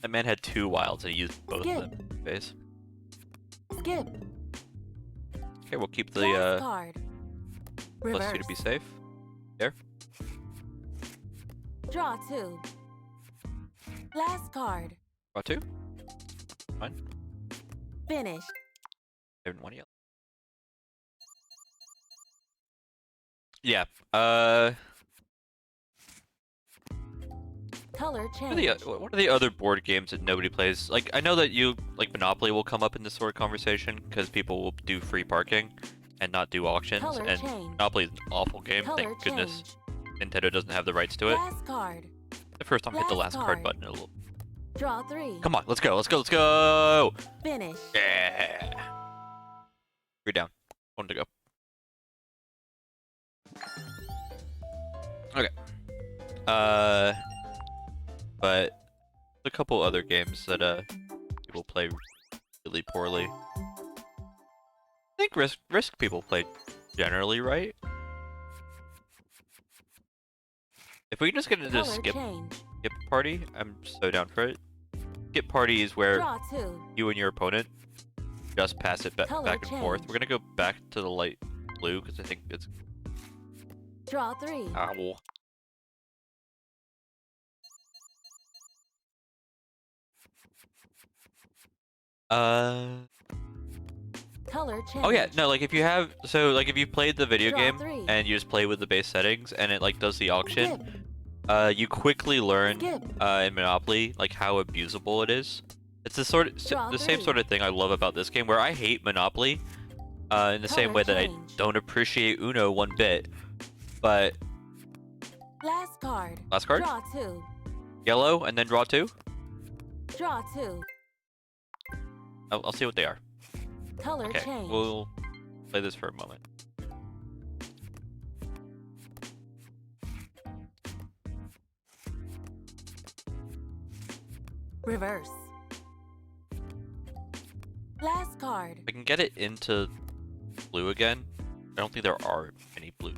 That man had 2 wilds and he used both Skip. of them. Face. Skip. Okay, we'll keep Last the card. plus Reverse. 2 to be safe. There. Draw 2. Last card. Draw 2. Fine. Finish. I haven't won yet. Yeah. Color What change. are the other board games that nobody plays? Like, I know that like Monopoly will come up in this sort of conversation because people will do free parking and not do auctions. Color And change. Monopoly is an awful game. Color Thank goodness change. Nintendo doesn't have the rights to it. Last card. The first time I hit the last last card card. button in a little. Draw 3. Come on, let's go, let's go, let's go! Finish. Yeah. 3 down. 1 to go. Okay. But a couple other games that people play really poorly. I think Risk people play generally right. If we can just get into Color skip change. party, I'm so down for it. Skip party is where Draw 2. you and your opponent just pass it Color back and forth. change. We're gonna go back to the light blue because I think it's Draw 3. owl. Color change. Oh yeah, no, like if you have, so like if you played the video Draw game 3. and you just play with the base settings and it like does the auction, Skip. you quickly learn Skip. in Monopoly like how abusable it is. It's the Draw the same 3. sort of thing I love about this game where I hate Monopoly in the same Color way that I change. don't appreciate Uno one bit. But Last card. last card, Draw 2. yellow, and then draw 2. Draw 2. I'll see what they are. Color Okay, change. we'll play this for a moment. Reverse. Last card. I can get it into blue again. I don't think there are any blue.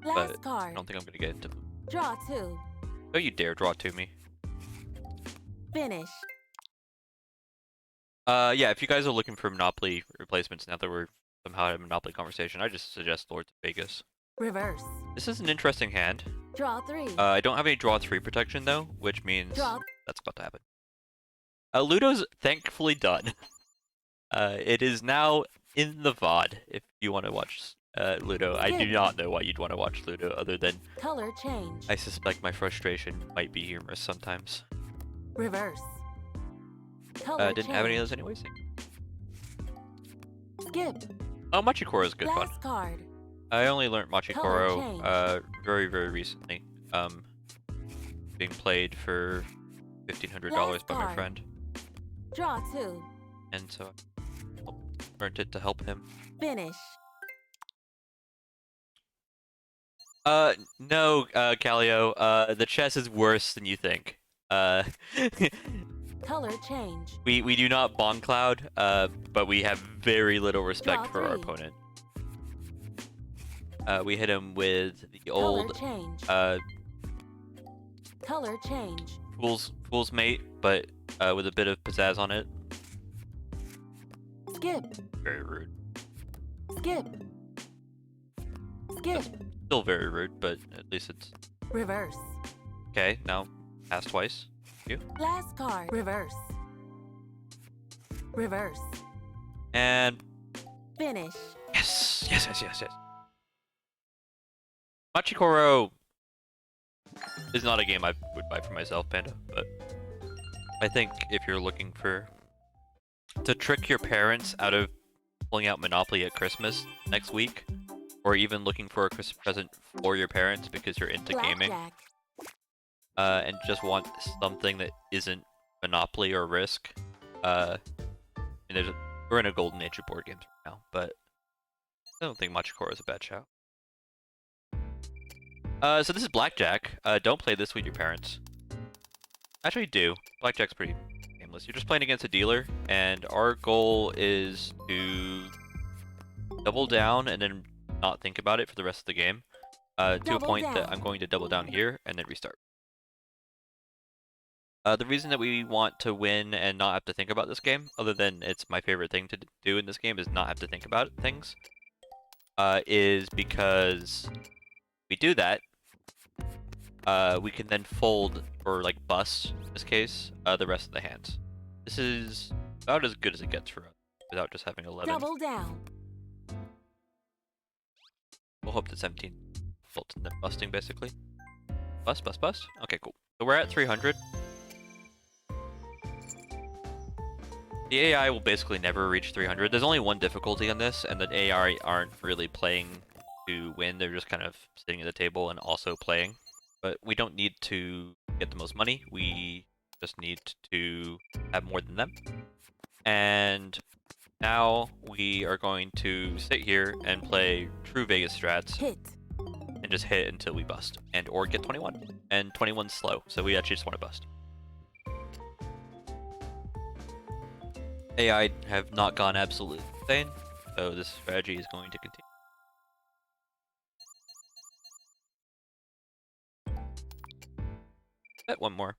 Last But I card. don't think I'm gonna get into blue. Draw 2. Don't you dare draw to me. Finish. Yeah, if you guys are looking for Monopoly replacements now that we're somehow having a Monopoly conversation, I just suggest Lords of Vegas. Reverse. This is an interesting hand. Draw 3. I don't have any draw 3 protection though, which means Draw. that's about to happen. Ludo's thankfully done. It is now in the VOD if you want to watch Ludo. I do not know why you'd want to watch Ludo other than Color change. I suspect my frustration might be humorous sometimes. Reverse. Color Didn't change. have any of those anyways. Skip. Oh, Machikoro is good fun. Last card. I only learned Machikoro change. very recently. Being played for $1,500 Last by my card. friend, Draw 2. and so I learned it to help him. Finish. No, Calio. The chess is worse than you think. Color change. we do not Bong Cloud, but we have very little respect Draw for our 3. opponent. We hit him with the Color old change. Color change. Fool's Mate, but with a bit of pizzazz on it. Skip. Very rude. Skip. Skip. Still very rude, but at least it's Reverse. okay. Now pass twice. Last card. Reverse. Reverse. And Finish. yes. Machikoro is not a game I would buy for myself, Panda, but I think if you're looking to trick your parents out of pulling out Monopoly at Christmas next week, or even looking for a Christmas present for your parents because you're into gaming, Blackjack. and just want something that isn't Monopoly or Risk, I mean, we're in a golden age of board games right now, but I don't think Machikoro is a bad shout. So this is Blackjack. Don't play this with your parents. Actually, do. Blackjack's pretty aimless. You're just playing against a dealer, and our goal is to double down and then not think about it for the rest of the game. To a Double point down. that I'm going to double down here and then restart. The reason that we want to win and not have to think about this game, other than it's my favorite thing to do in this game, is not have to think about things, is because we do that, we can then fold, or like bust, in this case, the rest of the hands. This is about as good as it gets for us, without just having 11. Double down. We'll hope that 17 results in them busting, basically. Bust. Okay, cool. So we're at 300. The AI will basically never reach 300. There's only one difficulty on this, and the AI aren't really playing to win. They're just kind of sitting at the table and also playing. But we don't need to get the most money. We just need to have more than them. And now we are going to sit here and play true Vegas strats Hit. and just hit until we bust, and or get 21. And 21's slow, so we actually just want to bust. AI have not gone absolutely insane, so this strategy is going to continue. Bet one more.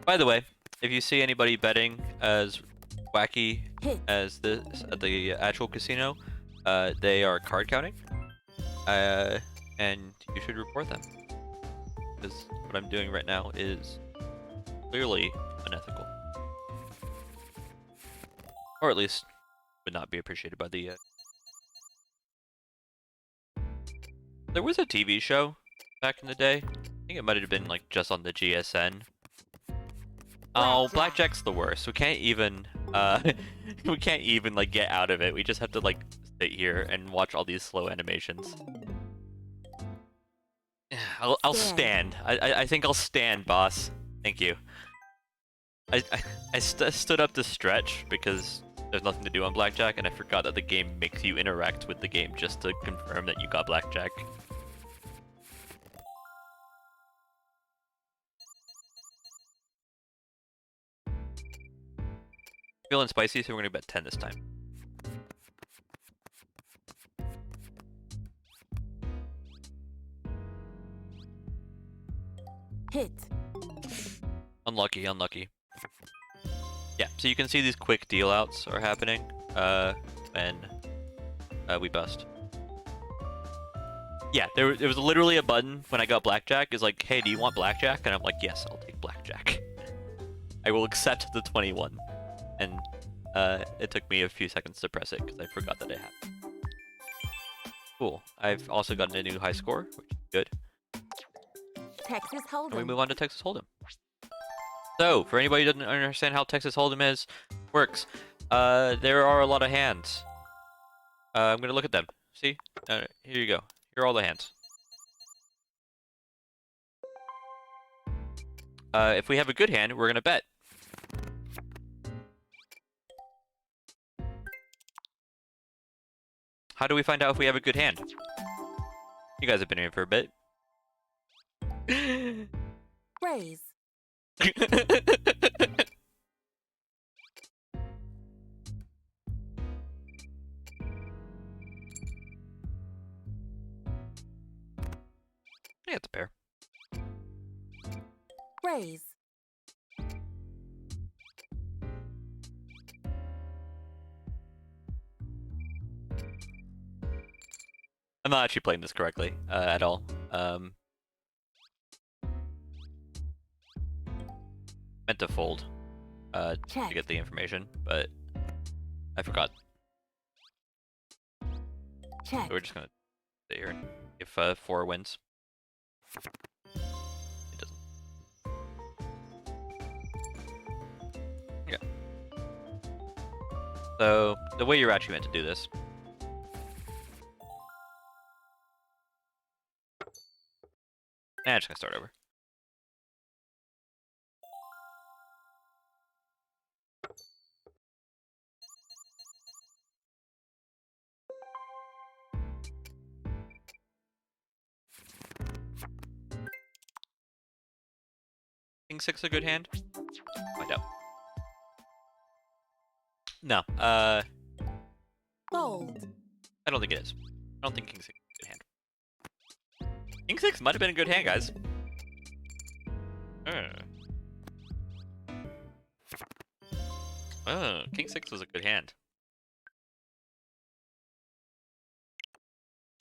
By the way, if you see anybody betting as wacky Hit. as this at the actual casino, they are card counting, and you should report them, because what I'm doing right now is clearly unethical, or at least would not be appreciated by the. There was a TV show back in the day. I think it might have been like just on the GSN. Oh, Blackjack's the worst. We can't even we can't even like get out of it. We just have to like sit here and watch all these slow animations. I'll stand. I think I'll stand, boss. Thank you. I stood up to stretch because there's nothing to do on Blackjack, and I forgot that the game makes you interact with the game just to confirm that you got Blackjack. Feeling spicy, so we're gonna bet 10 this time. Hit. Unlucky, unlucky. Yeah, so you can see these quick deal outs are happening when we bust. Yeah, there was literally a button when I got blackjack. Is like, hey, do you want blackjack? And I'm like, yes, I'll take blackjack. I will accept the 21. And it took me a few seconds to press it because I forgot that it happened. Cool. I've also gotten a new high score, which is good. Texas And we Hold'em. move on to Texas Hold'em. So, for anybody who doesn't understand how Texas Hold'em works, there are a lot of hands. I'm gonna look at them. See? Here you go. Here are all the hands. If we have a good hand, we're gonna bet. How do we find out if we have a good hand? You guys have been here for a bit. Raise. Yeah, it's a pair. Raise. I'm not actually playing this correctly at all. Meant to fold to Check. get the information, but I forgot. Check. So we're just gonna sit here and if 4 wins. It doesn't. Yeah. So the way you're actually meant to do this. I'm just gonna start over. King 6 a good hand? Find out. No, Fold. I don't think it is. I don't think King 6 is a good hand. King 6 might have been a good hand, guys. King 6 was a good hand.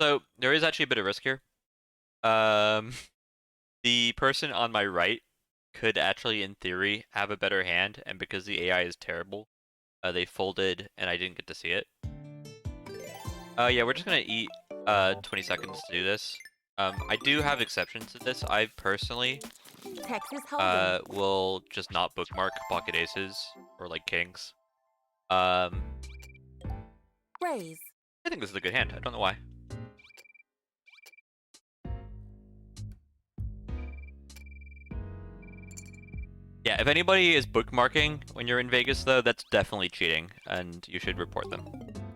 So, there is actually a bit of risk here. The person on my right could actually, in theory, have a better hand, and because the AI is terrible, they folded, and I didn't get to see it. Yeah, we're just gonna eat 20 seconds to do this. I do have exceptions to this. I personally Texas Hold'em. will just not bookmark pocket aces or like kings. Raise. I think this is a good hand. I don't know why. Yeah, if anybody is bookmarking when you're in Vegas, though, that's definitely cheating, and you should report them,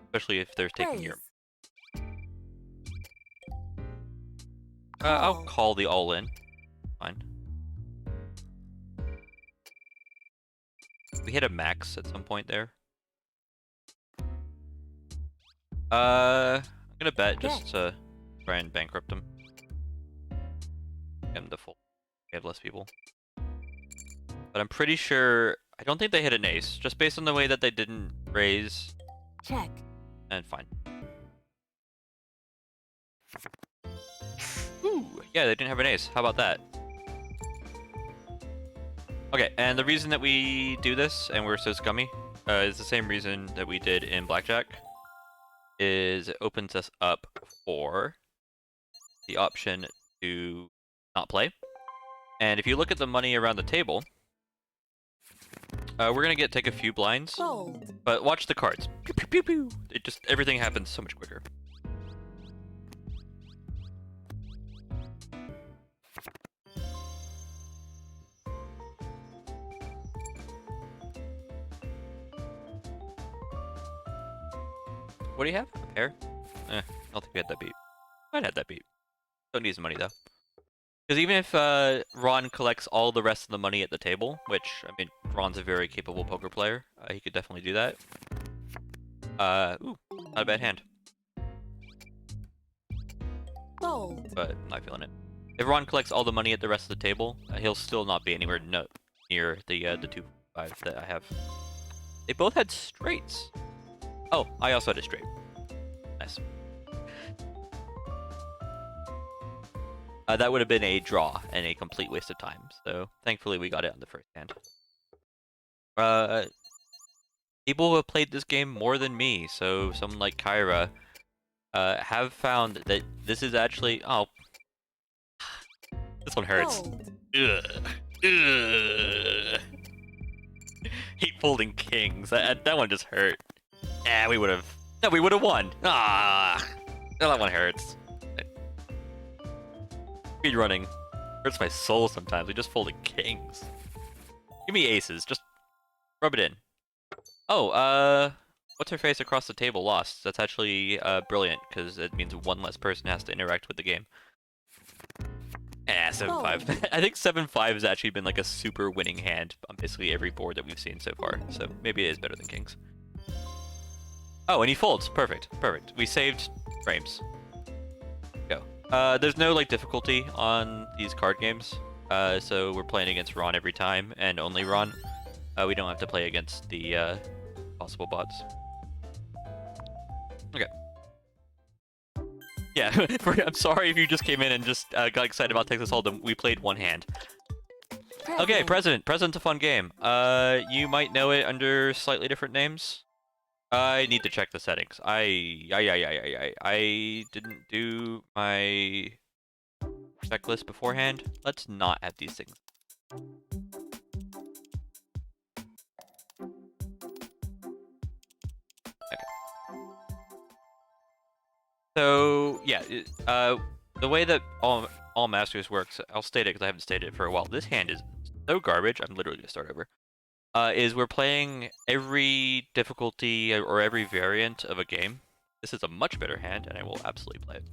especially if they're taking your. I'll call the all-in. Fine. We hit a max at some point there. I'm gonna bet just to try and bankrupt him. Get him to fold. We have less people. But I'm pretty sure. I don't think they hit an ace, just based on the way that they didn't raise. Check. And fine. Ooh, yeah, they didn't have an ace. How about that? Okay, and the reason that we do this, and we're so scummy, is the same reason that we did in Blackjack. Is it opens us up for the option to not play. And if you look at the money around the table, we're gonna take a few blinds. Fold. But watch the cards. Pew, pew, pew, pew. It just everything happens so much quicker. What do you have? A pair? I don't think we had that beat. Might have that beat. Don't need his money though. Because even if Ron collects all the rest of the money at the table, which, I mean, Ron's a very capable poker player, he could definitely do that. Ooh, not a bad hand. Fold. But I'm not feeling it. If Ron collects all the money at the rest of the table, he'll still not be anywhere near the 2-5 that I have. They both had straights. Oh, I also had a straight. Nice. That would have been a draw and a complete waste of time. So thankfully we got it on the first hand. People who have played this game more than me, so someone like Kyra, have found that this is actually this one hurts. Fold. Ugh. Ugh. Hate folding kings. That one just hurt. Yeah, we would have. No, we would have won. Ah, that one hurts. Speed running hurts my soul sometimes. We just folded kings. Give me aces. Just rub it in. Oh, what's her face across the table lost. That's actually brilliant because it means one less person has to interact with the game. 7-5. I think 7-5 has actually been like a super winning hand on basically every board that we've seen so far. So maybe it is better than kings. Oh, and he folds. Perfect. Perfect. We saved frames. Go. There's no like difficulty on these card games. So we're playing against Ron every time and only Ron. We don't have to play against the possible bots. Okay. Yeah, I'm sorry if you just came in and just got excited about Texas Hold'em. We played one hand. Okay, President. President's a fun game. You might know it under slightly different names. I need to check the settings. I didn't do my checklist beforehand. Let's not have these things. So yeah, the way that all masters works, I'll state it because I haven't stated it for a while. This hand is so garbage. I'm literally gonna start over. Is we're playing every difficulty or every variant of a game. This is a much better hand, and I will absolutely play it.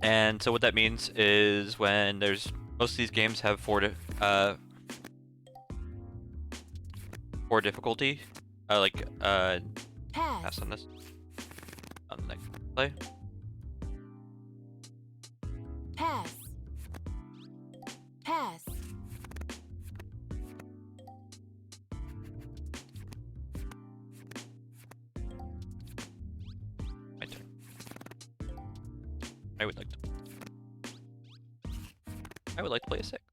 And so what that means is when there's most of these games have four difficulty, pass on this. On the next play. Pass. Pass. My turn. I would like to play a 6.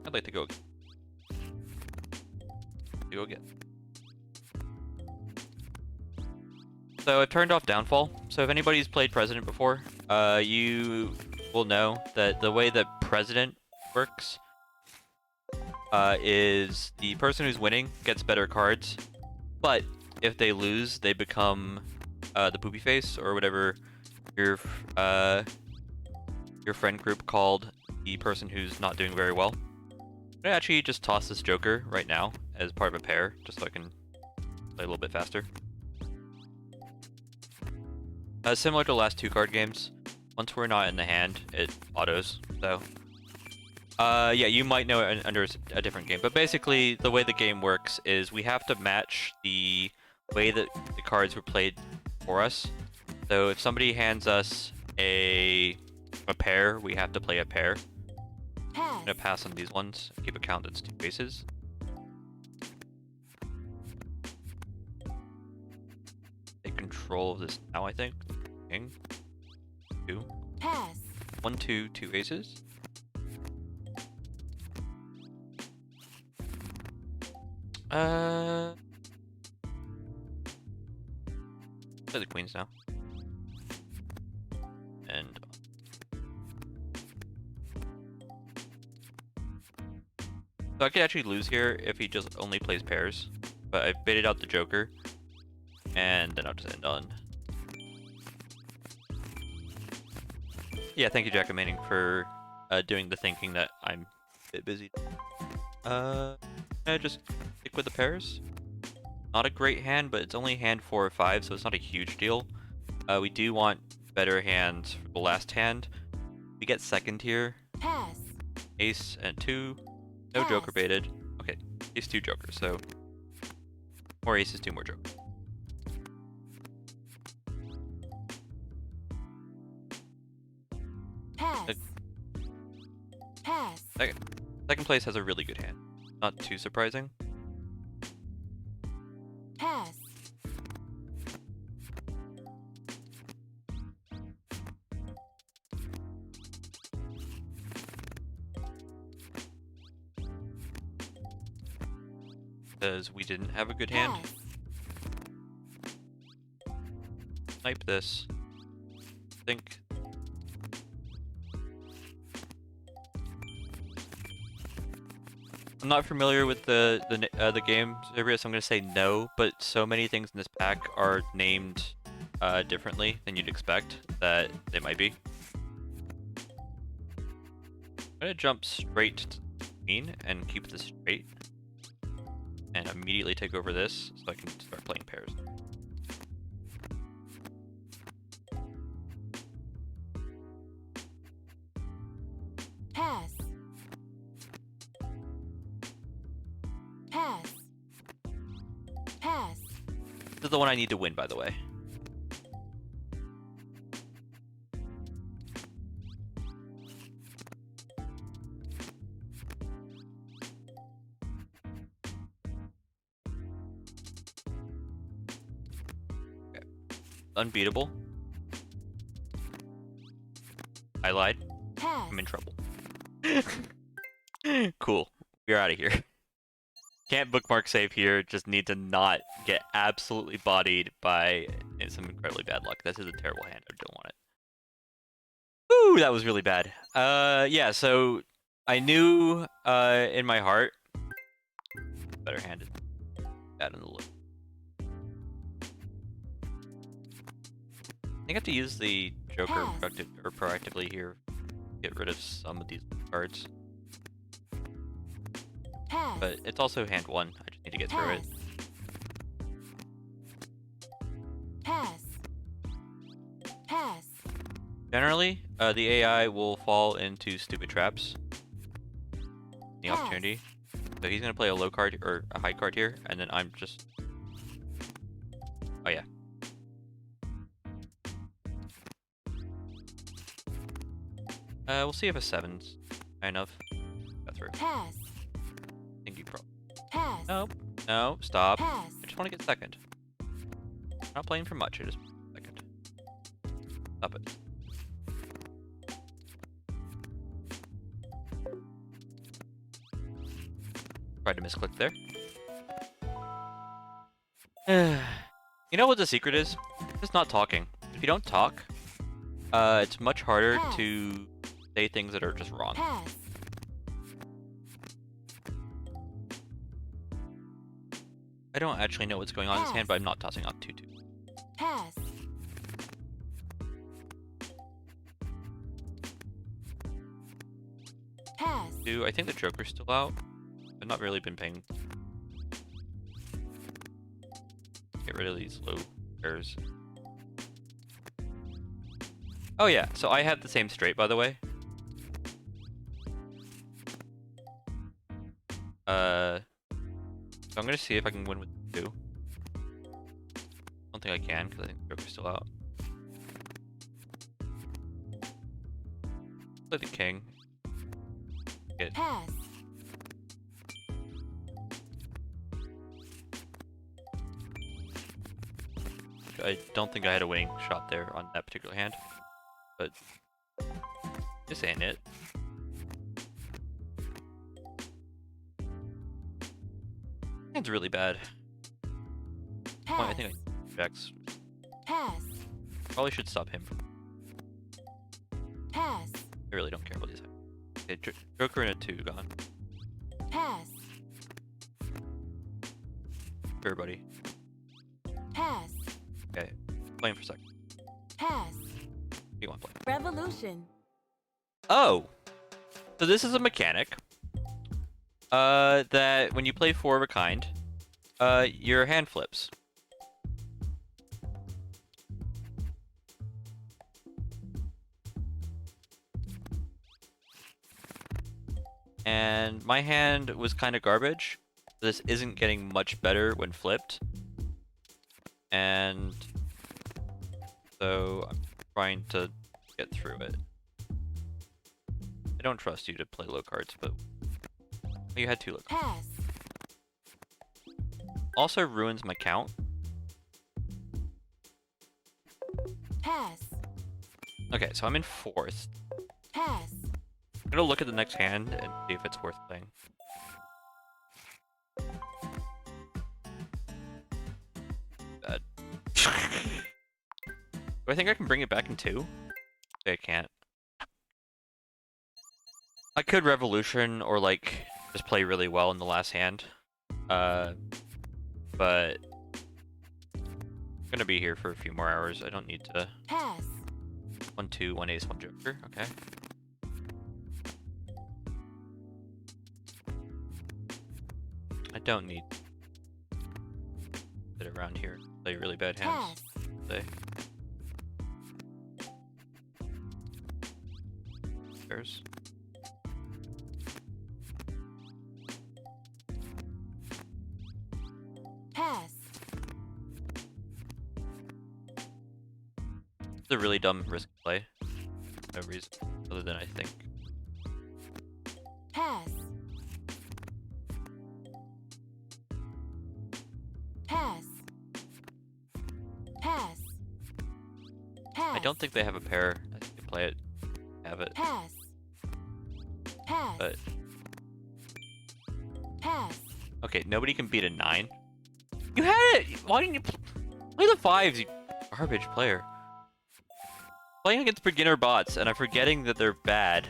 I'd like to go again. Go again. So I've turned off Downfall. So if anybody's played President before, you will know that the way that President works is the person who's winning gets better cards, but if they lose, they become the poopy face or whatever your friend group called the person who's not doing very well. I'm gonna actually just toss this Joker right now as part of a pair, just so I can play a little bit faster. Similar to the last 2 card games, once we're not in the hand, it autos, so... yeah, you might know it under a different game, but basically, the way the game works is we have to match the way that the cards were played for us. So if somebody hands us a pair, we have to play a pair. Pass. I'm gonna pass on these ones, keep a count that's 2 faces. Take control of this now, I think. King. 2. Pass. 1, 2, 2 aces. Play the queens now. And so I could actually lose here if he just only plays pairs, but I baited out the Joker, and then I'll just end on. Yeah, thank you, Jack and Manning, for doing the thinking that I'm a bit busy. I just stick with the pairs. Not a great hand, but it's only hand 4 or 5, so it's not a huge deal. We do want better hands for the last hand. We get second here. Pass. Ace and 2. No Pass. joker baited. Okay, ace 2 jokers, so more aces, 2 more jokers. Pass. Pass. Second place has a really good hand. Not too surprising. Pass. Because we didn't have a good hand. Pass. Snipe this. Think. I'm not familiar with the game, Cerberus, so I'm gonna say no. But so many things in this pack are named differently than you'd expect that they might be. I'm gonna jump straight to the queen and keep this straight, and immediately take over this so I can start playing pairs. Pass. Pass. Pass. This is the one I need to win, by the way. Okay. Unbeatable. I lied. Pass. I'm in trouble. Cool. We're out of here. Can't bookmark save here. Just need to not get absolutely bodied by some incredibly bad luck. This is a terrible hand. I don't want it. Ooh, that was really bad. Yeah, so I knew in my heart better hand is bad in the look. I think I have to use the Joker proactively here. Get rid of some of these cards. Pass. But it's also hand 1. I just need to get through it. Pass. Pass. Generally, the AI will fall into stupid traps. The Pass. opportunity. So he's gonna play a low card or a high card here, and then I'm just. Oh yeah. We'll see if a 7's high enough. Got through. Pass. I think you probably. Pass. Nope. No. Stop. Pass. I just want to get second. I'm not playing for much. I just second. Stop it. Tried to misclick there. You know what the secret is? Just not talking. If you don't talk, it's much harder Pass. to say things that are just wrong. Pass. I don't actually know what's going on in this hand, but I'm not tossing off 2-2. Pass. Pass. I think the Joker's still out. I've not really been paying. Get rid of these low pairs. Oh yeah, so I have the same straight, by the way. So I'm gonna see if I can win with 2. I don't think I can, because I think the Joker's still out. Play the king. Get. Pass. I don't think I had a winning shot there on that particular hand, but this ain't it. Hand's really bad. Pass. Well, I think I Jax. Pass. Probably should stop him. Pass. I really don't care about these. Okay, Joker and a 2 gone. Pass. Sure, buddy. Pass. Okay, playing for a second. Pass. What do you want to play? Revolution. Oh! So this is a mechanic. That when you play 4 of a kind, your hand flips. And my hand was kind of garbage. This isn't getting much better when flipped. And so I'm trying to get through it. I don't trust you to play low cards, but you had 2 low cards. Pass. Also ruins my count. Pass. Okay, so I'm in 4th. Pass. I'm gonna look at the next hand and see if it's worth playing. Bad. Do I think I can bring it back in 2? I can't. I could Revolution or like just play really well in the last hand. But I'm gonna be here for a few more hours. I don't need to. Pass. 1, 2, 1 ace, 1 joker. Okay. I don't need to sit around here and play really bad hands. Pass. There's. Pass. It's a really dumb risk play. No reason other than I think. Pass. Pass. Pass. Pass. I don't think they have a pair. I think they play it, have it. Pass. Pass. But Pass. okay, nobody can beat a 9. You had it. Why didn't you play the 5s? You garbage player. Playing against beginner bots, and I'm forgetting that they're bad.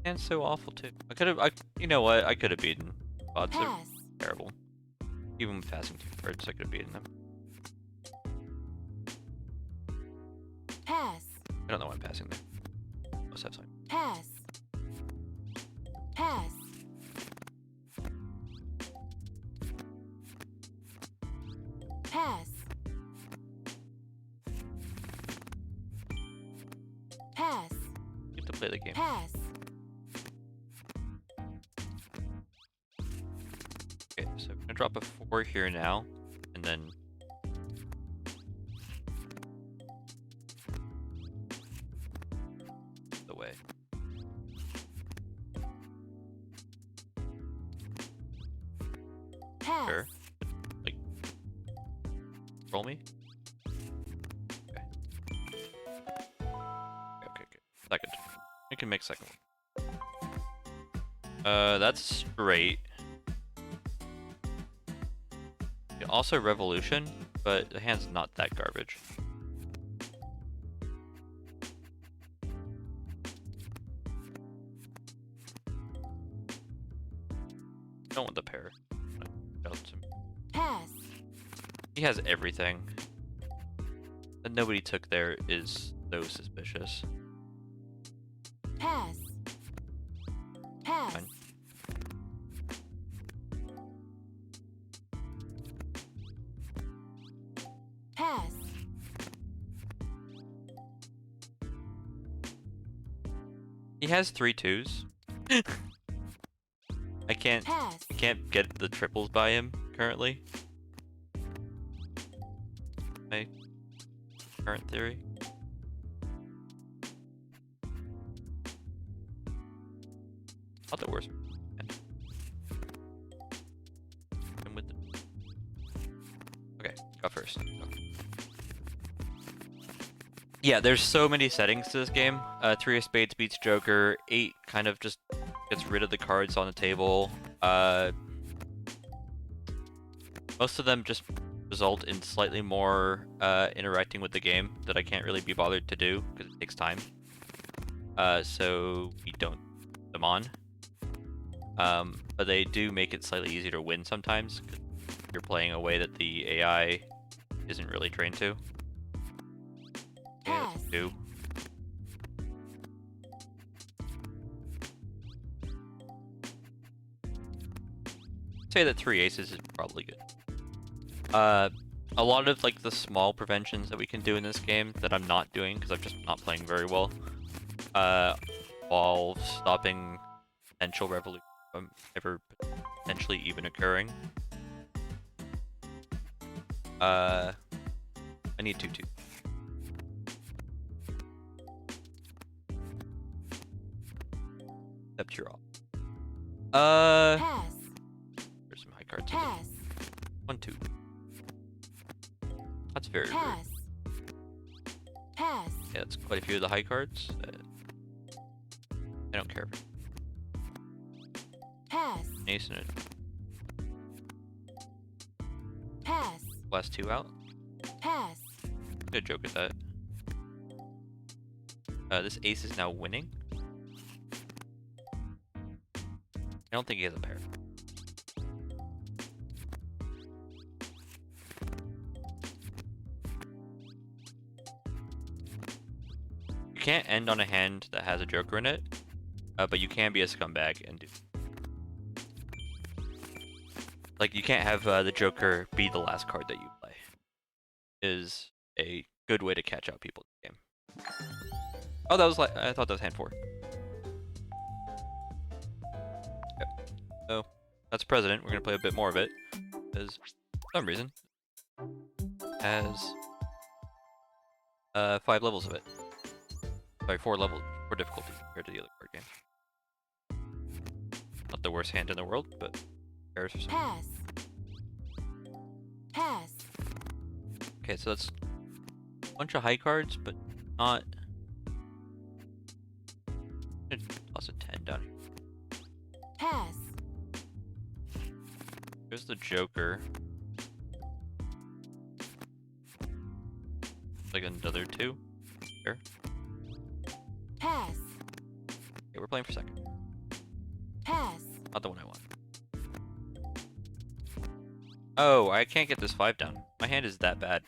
And so awful too. You know what? I could have beaten bots. They're Pass. terrible. Even with passing 2 cards, I could have beaten them. Pass. I don't know why I'm passing there. Must have time. Pass. Pass. Pass. Pass. You have to play the game. Pass. Okay, so I'm gonna drop a 4 here now, and then the way. Pass. Sure. Like, roll me. Okay. Okay. Second. We can make second one. That's straight. Also Revolution, but the hand's not that garbage. Don't want the pair. Pass. He has everything. That nobody took there is so suspicious. Pass. Pass. Fine. Pass. He has 3 2s. I can't get the triples by him currently. My current theory. Not the worst. I'm with them. Okay, got first. Yeah, there's so many settings to this game. 3 of spades beats Joker. 8 kind of just gets rid of the cards on the table. Most of them just result in slightly more interacting with the game that I can't really be bothered to do because it takes time. So we don't put them on. But they do make it slightly easier to win sometimes because you're playing a way that the AI isn't really trained to. Yeah, Pass. 2. Say that 3 aces is probably good. a lot of like the small preventions that we can do in this game that I'm not doing because I'm just not playing very well, while stopping potential revolution from ever potentially even occurring. I need 2-2. Except you're off. Pass. There's some high cards. Pass. 1-2. That's very rude. Pass. Pass. Yeah, that's quite a few of the high cards. I don't care. Pass. Ace and Pass. a last 2 out. Pass. Good joke at that. This ace is now winning. I don't think he has a pair. You can't end on a hand that has a joker in it, but you can be a scumbag and do. Like, you can't have the joker be the last card that you play. Is a good way to catch out people in the game. Oh, that was like, I thought that was hand 4. Yep. So, that's president. We're gonna play a bit more of it, because for some reason has 5 levels of it. Sorry, 4 difficulty compared to the other card game. Not the worst hand in the world, but pairs for some. Pass. Pass. Okay, so that's a bunch of high cards, but not. I'm gonna toss a 10 down here. Pass. There's the joker. Like another 2. Here. Pass. Okay, we're playing for second. Pass. Not the one I want. Oh, I can't get this 5 down. My hand is that bad.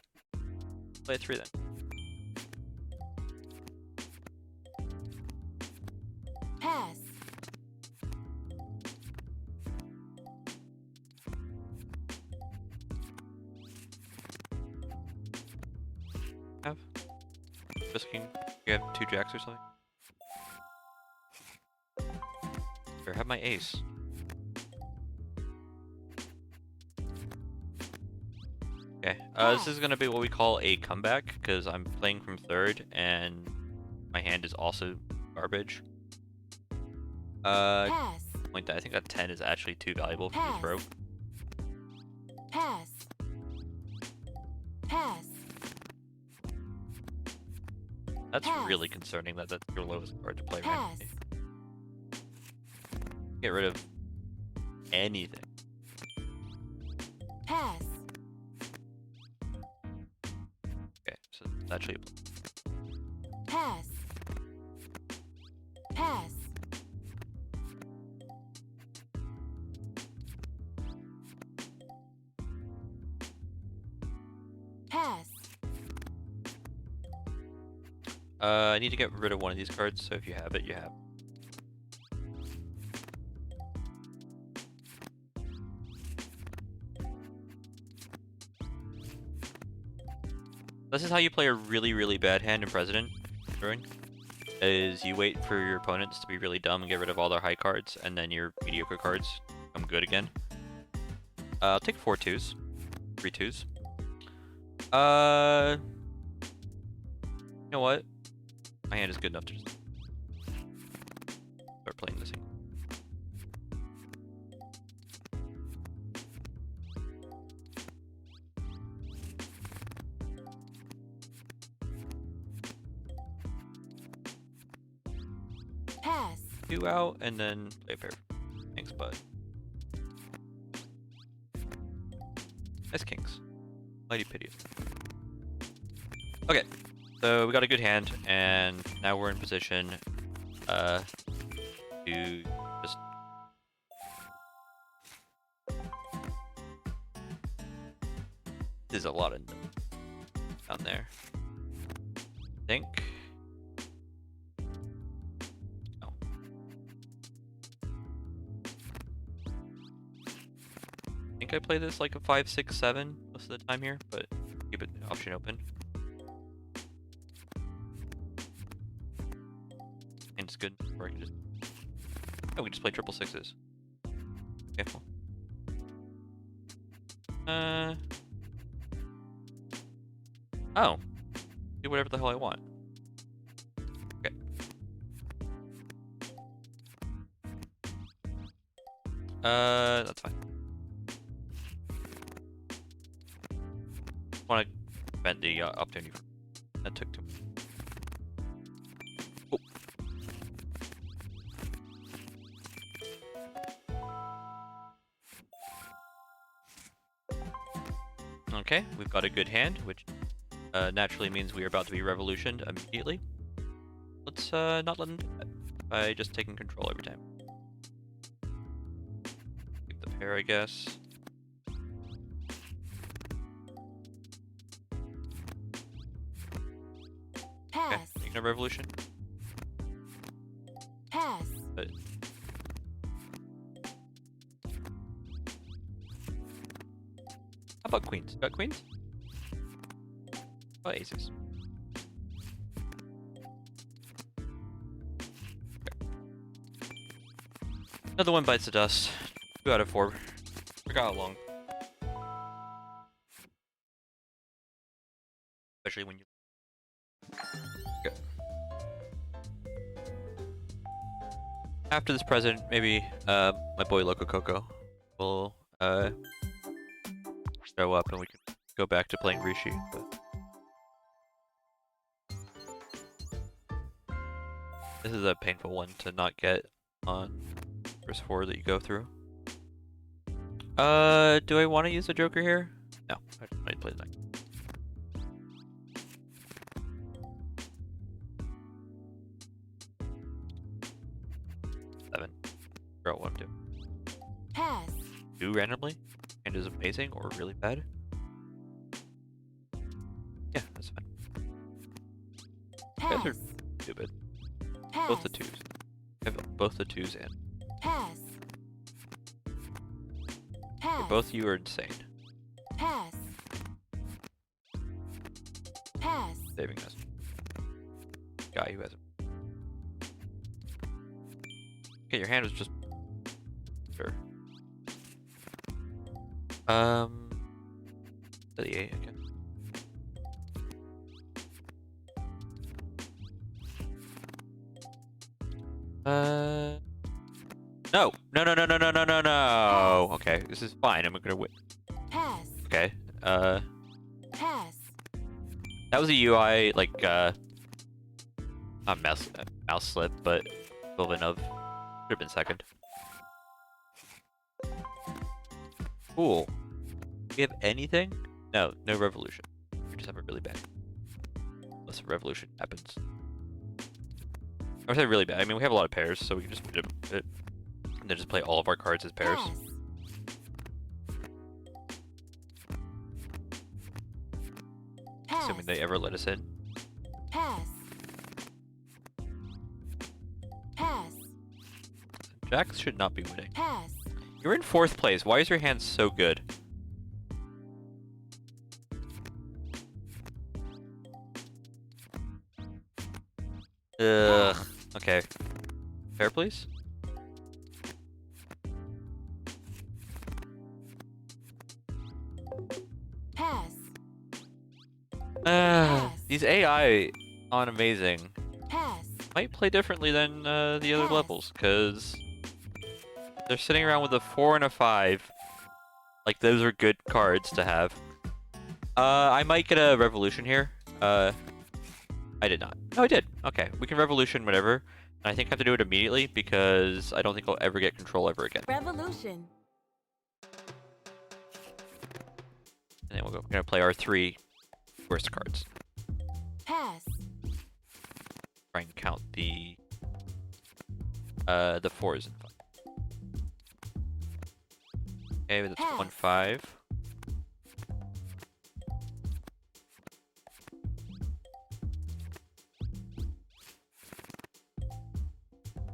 Play a 3 then. Pass. Have. Risking. You have 2 jacks or something? Here, have my ace. Okay, this is gonna be what we call a comeback, because I'm playing from third, and my hand is also garbage. Pass. Point that I think that 10 is actually too valuable for the Pass. throw. Pass. Pass. That's Pass. really concerning that that's your lowest card to play Pass. randomly. Get rid of anything. Pass. Okay, so it's actually a Pass. Pass. Pass. I need to get rid of one of these cards, so if you have it, you have. This is how you play a really, really bad hand in President Brewing. Is you wait for your opponents to be really dumb and get rid of all their high cards, and then your mediocre cards become good again. I'll take 4 2s. 3 2s. You know what? My hand is good enough to just start playing this thing. Pass. 2 out, and then play a pair. Thanks, bud. Nice kings. Mighty piteous. Okay, so we got a good hand, and now we're in position to just there's a lot of down there. I think. No. I think I play this like a 5, 6, 7 most of the time here, but keep it option open. And it's good. Or I can just. Oh, we can just play triple sixes. Okay, cool. Oh. Do whatever the hell I want. Okay. That's fine. Want to prevent the opportunity. That took too much. Okay, we've got a good hand, which naturally means we are about to be revolutioned immediately. Let's not let them do that by just taking control every time. Keep the pair, I guess. Okay, Pass. making a revolution. Pass. But how about queens? Got queens? How about aces? Another one bites the dust. 2 out of 4. Forgot how long. Especially when you. Okay. After this president, maybe my boy Loco Coco will show up and we can go back to playing Rishi. But this is a painful one to not get on first 4 that you go through. Do I want to use the Joker here? No, I might play the knight. Figure out what I'm doing. Pass. 2 randomly, and is amazing or really bad. Yeah, that's fine. You guys Pass. are stupid. Pass. Both the 2s. I have both the 2s and Pass. Pass. both of you are insane. Pass. Pass. Saving us. Guy who has it. Okay, your hand was just sure. The 8 again. No! No, no, no, no, no, no, no, no! Okay, this is fine. I'm gonna win. Pass. Okay, Pass. that was a UI, like, not mouse slip, but equivalent of, should have been second. Cool. Do you have anything? No, no revolution. We just have a really bad. Unless a revolution happens. I would say really bad. I mean, we have a lot of pairs, so we can just put it and then just play all of our cards as pairs. Pass. Pass. Assuming they ever let us in. Pass. Pass. Jacks should not be winning. Pass. You're in 4th place. Why is your hand so good? Ugh. Okay. Pair, please. Pass. These AI on amazing Pass. might play differently than the other Pass. levels, because they're sitting around with a 4 and a 5. Like, those are good cards to have. I might get a revolution here. I did not. No, I did. Okay, we can revolution whatever. And I think I have to do it immediately because I don't think I'll ever get control ever again. Revolution. And then we're gonna play our 3 worst cards. Pass. Try and count the 4s and 5. Okay, that's Pass. 1, 5.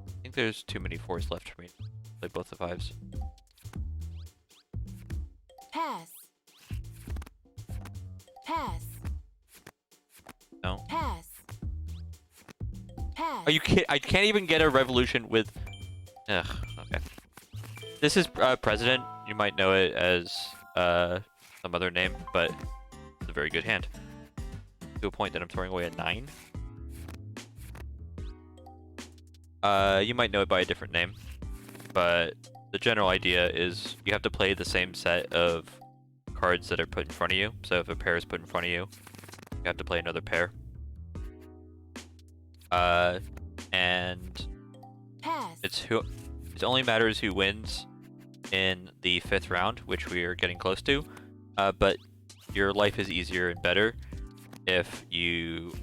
I think there's too many 4s left for me to play both the 5s. Pass. Pass. Pass. Are you kidding? I can't even get a revolution with... Ugh, okay. This is President. You might know it as some other name, but it's a very good hand. To a point that I'm throwing away a 9. You might know it by a different name, but the general idea is you have to play the same set of cards that are put in front of you. So if a pair is put in front of you, you have to play another pair. And Pass. it only matters who wins in the 5th round, which we are getting close to. But your life is easier and better if you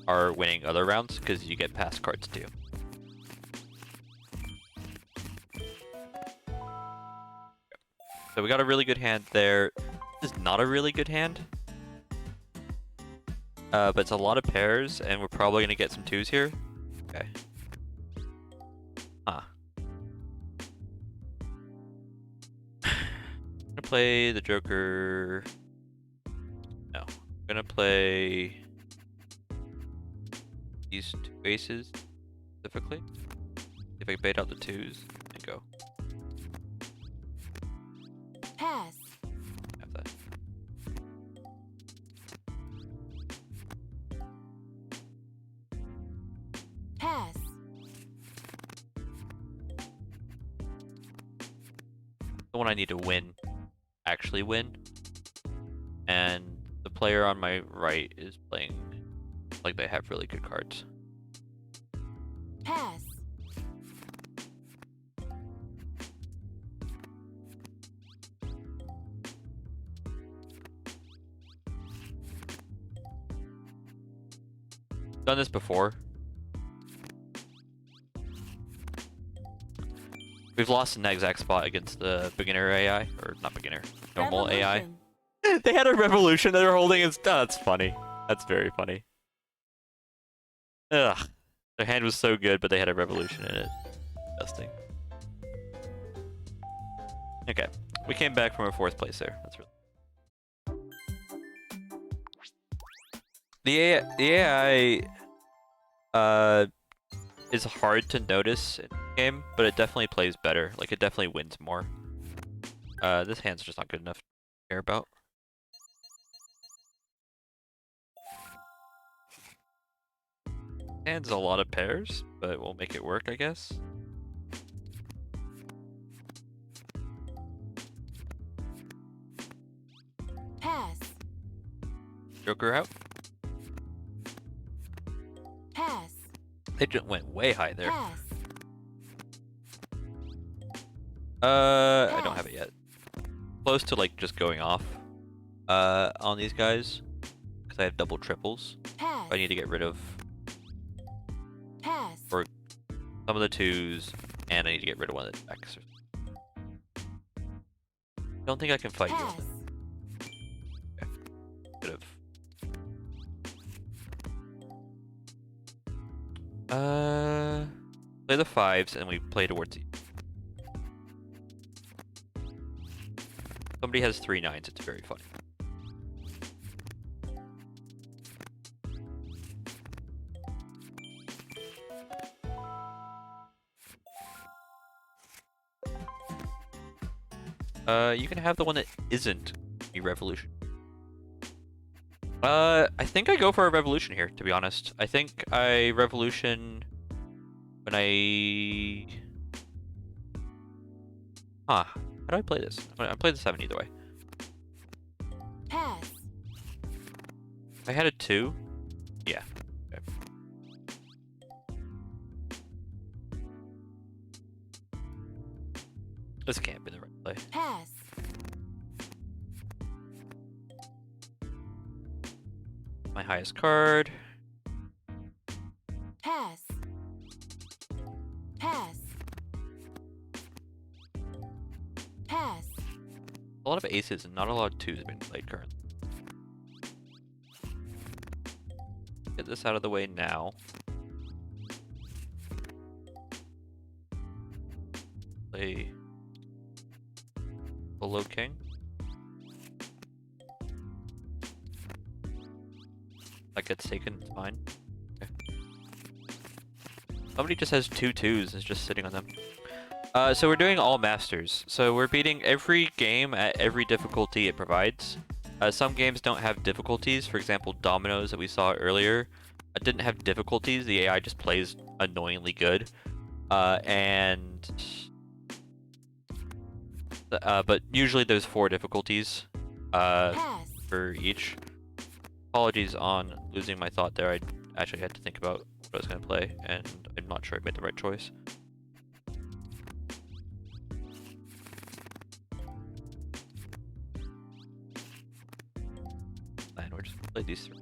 are winning other rounds, because you get pass cards too. So we got a really good hand there. This is not a really good hand. But it's a lot of pairs, and we're probably going to get some 2s here. Okay. Huh. I'm gonna play the Joker. No. I'm gonna play these 2 aces specifically. If I bait out the 2s and go. Pass. Have that. Pass. The one I need to win, actually win. And the player on my right is playing like they have really good cards. Pass. Done this before. We've lost in that exact spot against the beginner AI, or not beginner, normal AI. Revolution. They had a revolution that they're holding. That's funny. That's very funny. Ugh. Their hand was so good, but they had a revolution in it. Disgusting. Okay. We came back from a 4th place there. That's really... The AI is hard to notice in the game, but it definitely plays better. Like, it definitely wins more. This hand's just not good enough to care about. Hand's a lot of pairs, but we'll make it work, I guess. Pass. Joker out. Pass. They just went way high there. Pass. I don't have it yet. Close to like just going off on these guys because I have double triples. Pass. I need to get rid of Pass. for some of the 2s, and I need to get rid of one of the jacks. Don't think I can fight Pass. you. Okay. Could have. Play the 5s and we play towards each. Somebody has 3 9s. It's very funny. You can have the one that isn't a revolution. I think I go for a revolution here, to be honest. I think I revolution when I... Huh. How do I play this? I play the 7 either way. Pass. If I had a 2? Yeah. Okay. This can't be the right play. Pass. My highest card. Pass. Pass. Pass. A lot of aces and not a lot of 2s being played currently. Get this out of the way now. Play below king. That gets taken, it's fine. Okay. Somebody just has 2-2s and is just sitting on them. So we're doing all masters. So we're beating every game at every difficulty it provides. Some games don't have difficulties. For example, Dominoes that we saw earlier didn't have difficulties. The AI just plays annoyingly good. But usually there's 4 difficulties Pass. for each. Apologies on losing my thought there. I actually had to think about what I was going to play, and I'm not sure I made the right choice. And we're just going to play these 3.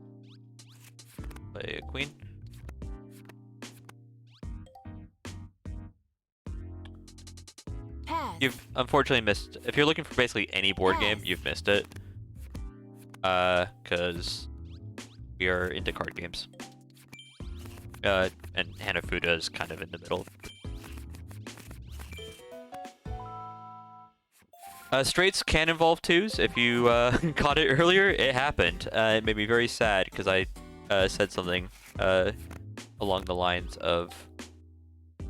Play a queen. Pass. You've unfortunately missed... If you're looking for basically any board game, Pass. you've missed it. Because we are into card games. And Hanafuda is kind of in the middle. Straights can involve 2s. If you caught it earlier, it happened. It made me very sad because I said something along the lines of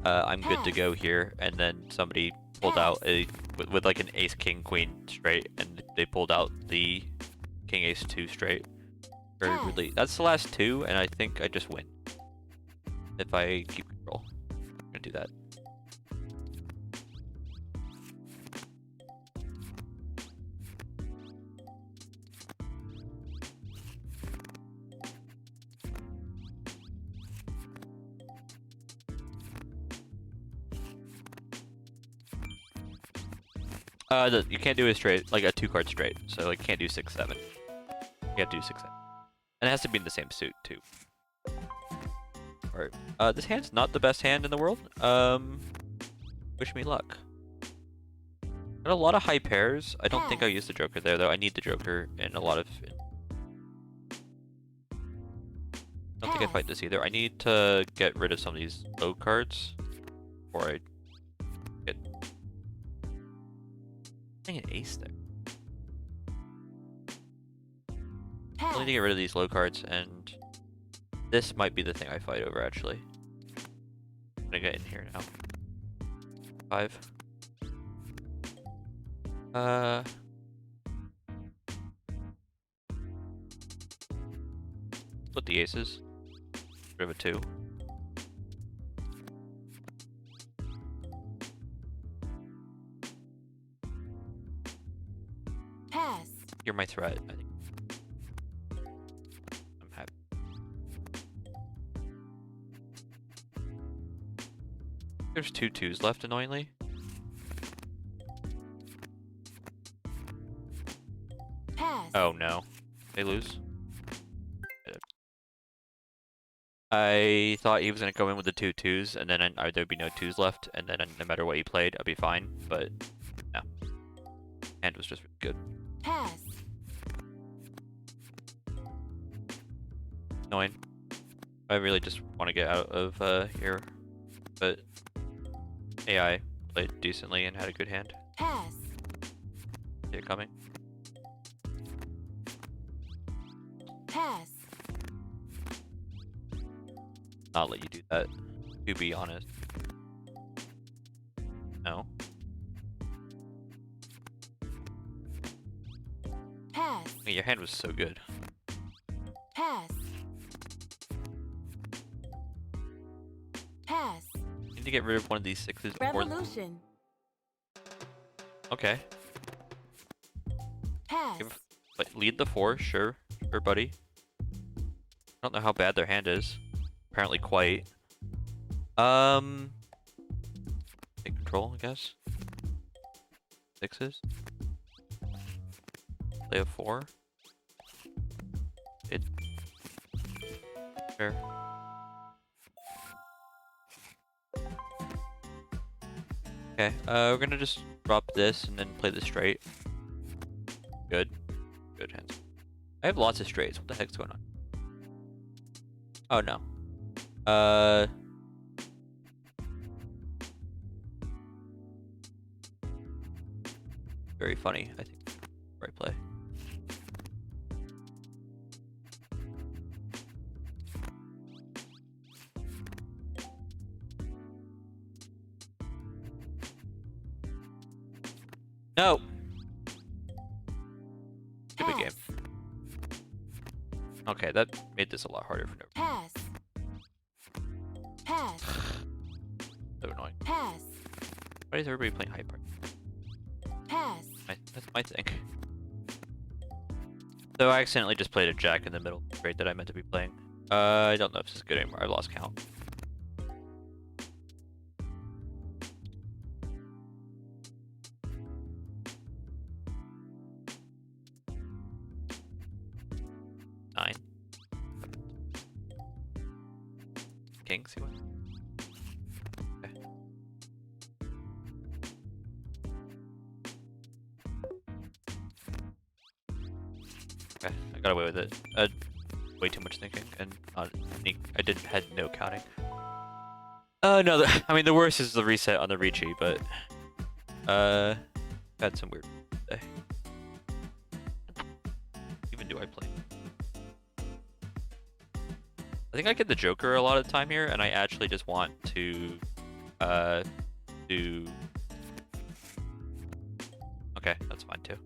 I'm good to go here, and then somebody pulled out with like an ace king queen straight, and they pulled out the king ace 2 straight. Very really, that's the last 2, and I think I just win if I keep control. I'm gonna do that. You can't do a straight, like a 2-card straight. So like can't do 6-7. You have to do 6-7, and it has to be in the same suit too. Alright. This hand's not the best hand in the world. Wish me luck. Got a lot of high pairs. I don't think I'll use the Joker there though. I need the Joker in a lot of. I don't think I fight this either. I need to get rid of some of these low cards before I get. I think an ace there. I need to get rid of these low cards, and this might be the thing I fight over actually. I'm gonna get in here now. 5. Split the aces. Rid of a 2. Pass. You're my threat, I think. I'm happy. There's 2 2s left, annoyingly. Pass. Oh no. They lose. I thought he was going to go in with the 2 2s, and then there'd be no 2s left, and then no matter what he played, I'd be fine, but no. Hand was just really good. Pass. Annoying. I really just want to get out of here, but AI played decently and had a good hand. Pass. See it coming. Pass. Not let you do that, to be honest. No. Pass. I mean, your hand was so good. Pass. Pass. You need to get rid of one of these 6s before. Revolution. Okay. Pass. Lead the 4, sure, buddy. I don't know how bad their hand is. Apparently quite. Take control, I guess. 6s. Play a 4. Sure. Okay, we're gonna just drop this and then play the straight. Good. Good hands. I have lots of straights. What the heck's going on? Oh no. Very funny, I think. Right play. No! Stupid game. Pass. Okay, that made this a lot harder for no Pass. Pass. So annoying. Pass. Why is everybody playing Hyde Park? Pass. That's my thing. So I accidentally just played a jack in the middle grade that I meant to be playing. I don't know if this is good anymore. I lost count. Nine. King, see what? Okay. Okay, I got away with it. Way too much thinking and not any, had no counting. No, I mean the worst is the reset on the Ricci, but had some weird day. Even do I play? I think I get the Joker a lot of the time here, and I actually just want to do. Okay, that's fine too.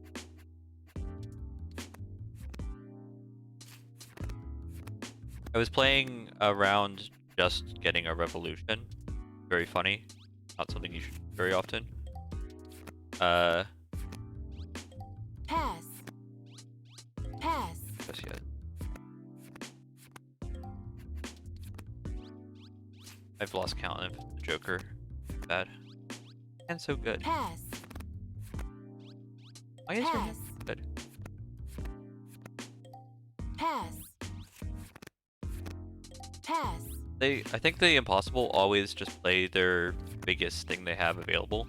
I was playing around just getting a revolution. Very funny. Not something you should do very often. Pass. Pass. Guess yeah. I've lost count of the Joker. Bad. And so good. Pass. Why is your Pass. good? Pass. Pass. I think the Impossible always just play their biggest thing they have available,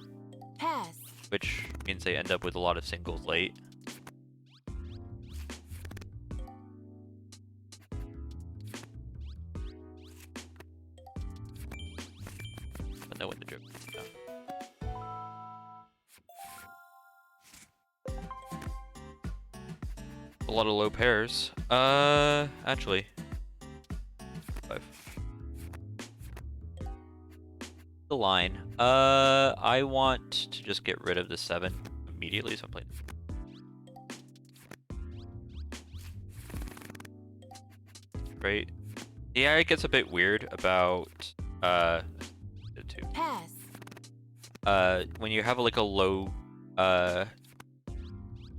Pass. which means they end up with a lot of singles late. But no, when the joke. A lot of low pairs. Actually. 5. The line. I want to just get rid of the 7 immediately, so I'm playing. Right. Yeah, it gets a bit weird about the 2. Pass. When you have like a low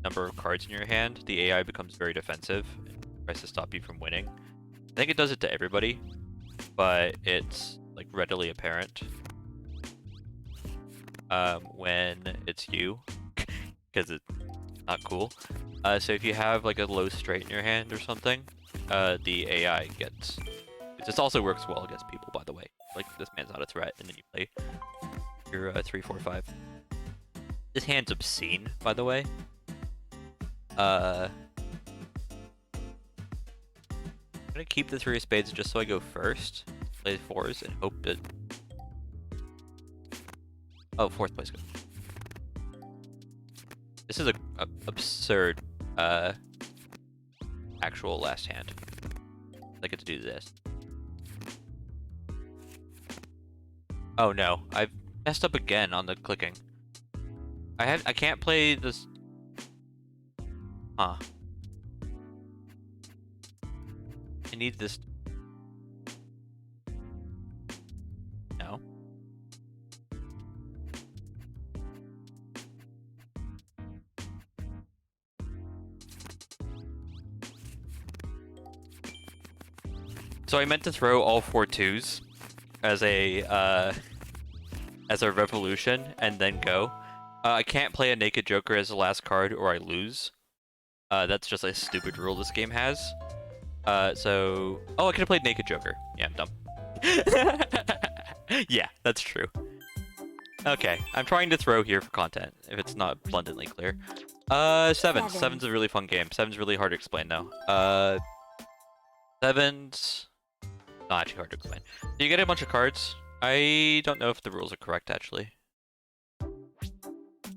number of cards in your hand, the AI becomes very defensive and tries to stop you from winning. I think it does it to everybody, but it's like readily apparent when it's you, because it's not cool. So if you have like a low straight in your hand or something, the AI gets. This also works well against people, by the way. Like this man's not a threat, and then you play your 3, 4, 5. This hand's obscene, by the way. I'm gonna keep the 3 of spades just so I go first. Play 4s and hope that. Oh, 4th place. Good. This is a absurd actual last hand. I get to do this. Oh no, I've messed up again on the clicking. I can't play this. Huh. I need this. No. So I meant to throw all 4 2s as a revolution and then go. I can't play a naked joker as the last card or I lose. That's just a stupid rule this game has. So... Oh, I could have played naked joker. Yeah, I'm dumb. Yeah, that's true. Okay, I'm trying to throw here for content, if it's not abundantly clear. 7. 7's a really fun game. 7's really hard to explain, though. 7's... not actually hard to explain. You get a bunch of cards. I don't know if the rules are correct, actually.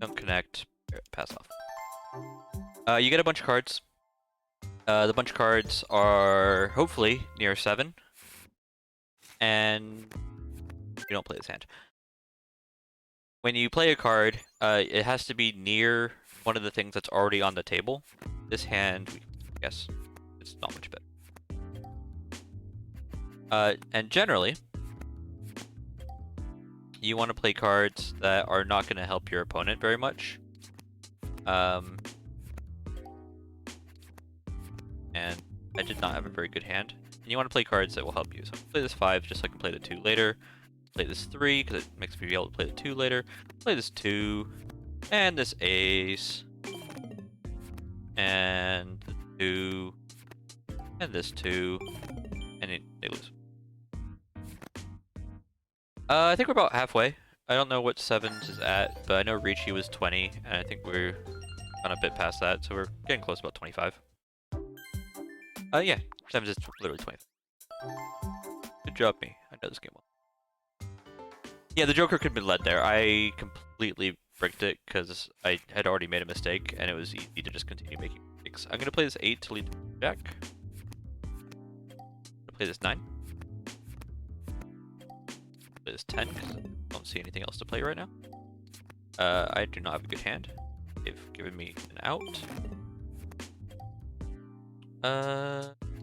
Don't connect. Pass off. You get a bunch of cards. The bunch of cards are hopefully near 7. And you don't play this hand. when you play a card, it has to be near one of the things that's already on the table. This hand, I guess, it's not much better. And generally, you want to play cards that are not going to help your opponent very much. And I did not have a very good hand. And you want to play cards that will help you. So I'll play this 5 just so I can play the 2 later. Play this 3 because it makes me be able to play the 2 later. Play this 2. And this ace. And the 2. And this 2. And they lose. I think we're about halfway. I don't know what 7s is at, but I know Ricci was 20, and I think we're on a bit past that, so we're getting close to about 25. Yeah, 7s is literally 20. Good job, me. I know this game well. Yeah, the Joker could have been led there. I completely bricked it because I had already made a mistake, and it was easy to just continue making mistakes. I'm going to play this 8 to lead the Jack. I'm going to play this 9. Play this 10 because I don't see anything else to play right now. I do not have a good hand. They've given me an out.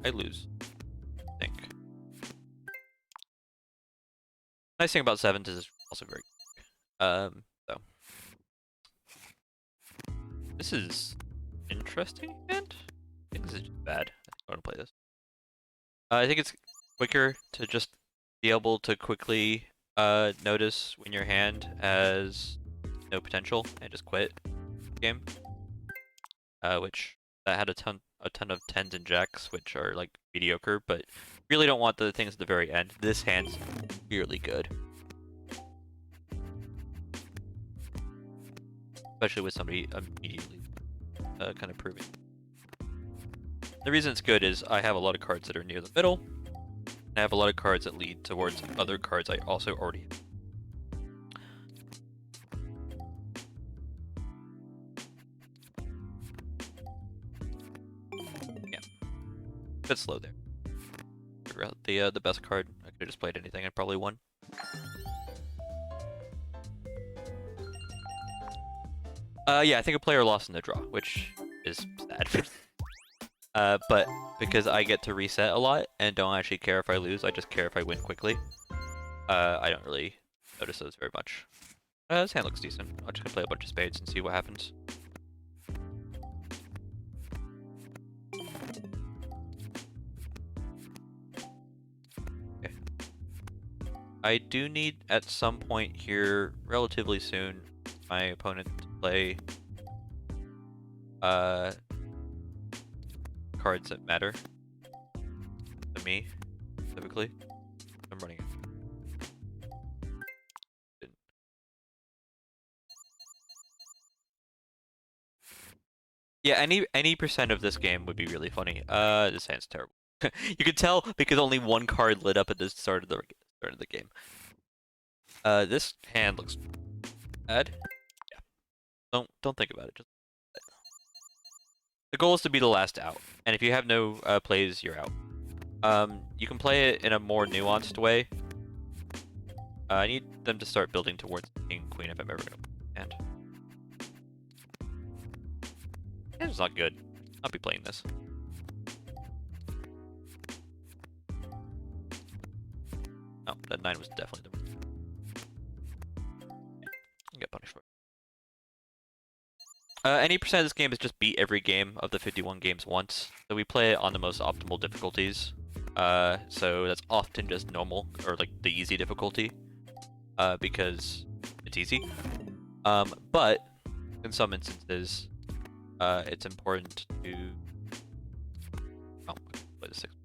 I lose, I think. Nice thing about 7s is it's also very so. This is interesting hand? I think this is just bad. I want to play this. I think it's quicker to just be able to quickly notice when your hand has no potential and just quit the game. Which that had a ton of 10s and jacks, which are like mediocre, but really don't want the things at the very end. This hand's really good, especially with somebody immediately kind of proving. The reason it's good is I have a lot of cards that are near the middle. I have a lot of cards that lead towards other cards I also already have. Yeah. A bit slow there. Figure out the best card. I could have just played anything and probably won. Yeah, I think a player lost in the draw, which is sad. But because I get to reset a lot and don't actually care if I lose, I just care if I win quickly. I don't really notice those very much. This hand looks decent. I'm just gonna play a bunch of spades and see what happens. Okay. I do need at some point here, relatively soon, my opponent to play cards that matter to me, specifically. I'm running it. Yeah, any percent of this game would be really funny. This hand's terrible. You could tell because only one card lit up at the start of the game. This hand looks bad. Yeah. Don't think about it. Just the goal is to be the last out, and if you have no plays, you're out. You can play it in a more nuanced way. I need them to start building towards king queen if I'm ever gonna hand. It's not good. I'll be playing this. Oh, that 9 was definitely the I get punished for it. Any percent of this game is just beat every game of the 51 games once. So we play it on the most optimal difficulties. So that's often just normal, or like the easy difficulty. Because it's easy. But in some instances, it's important to... Oh, play the 6.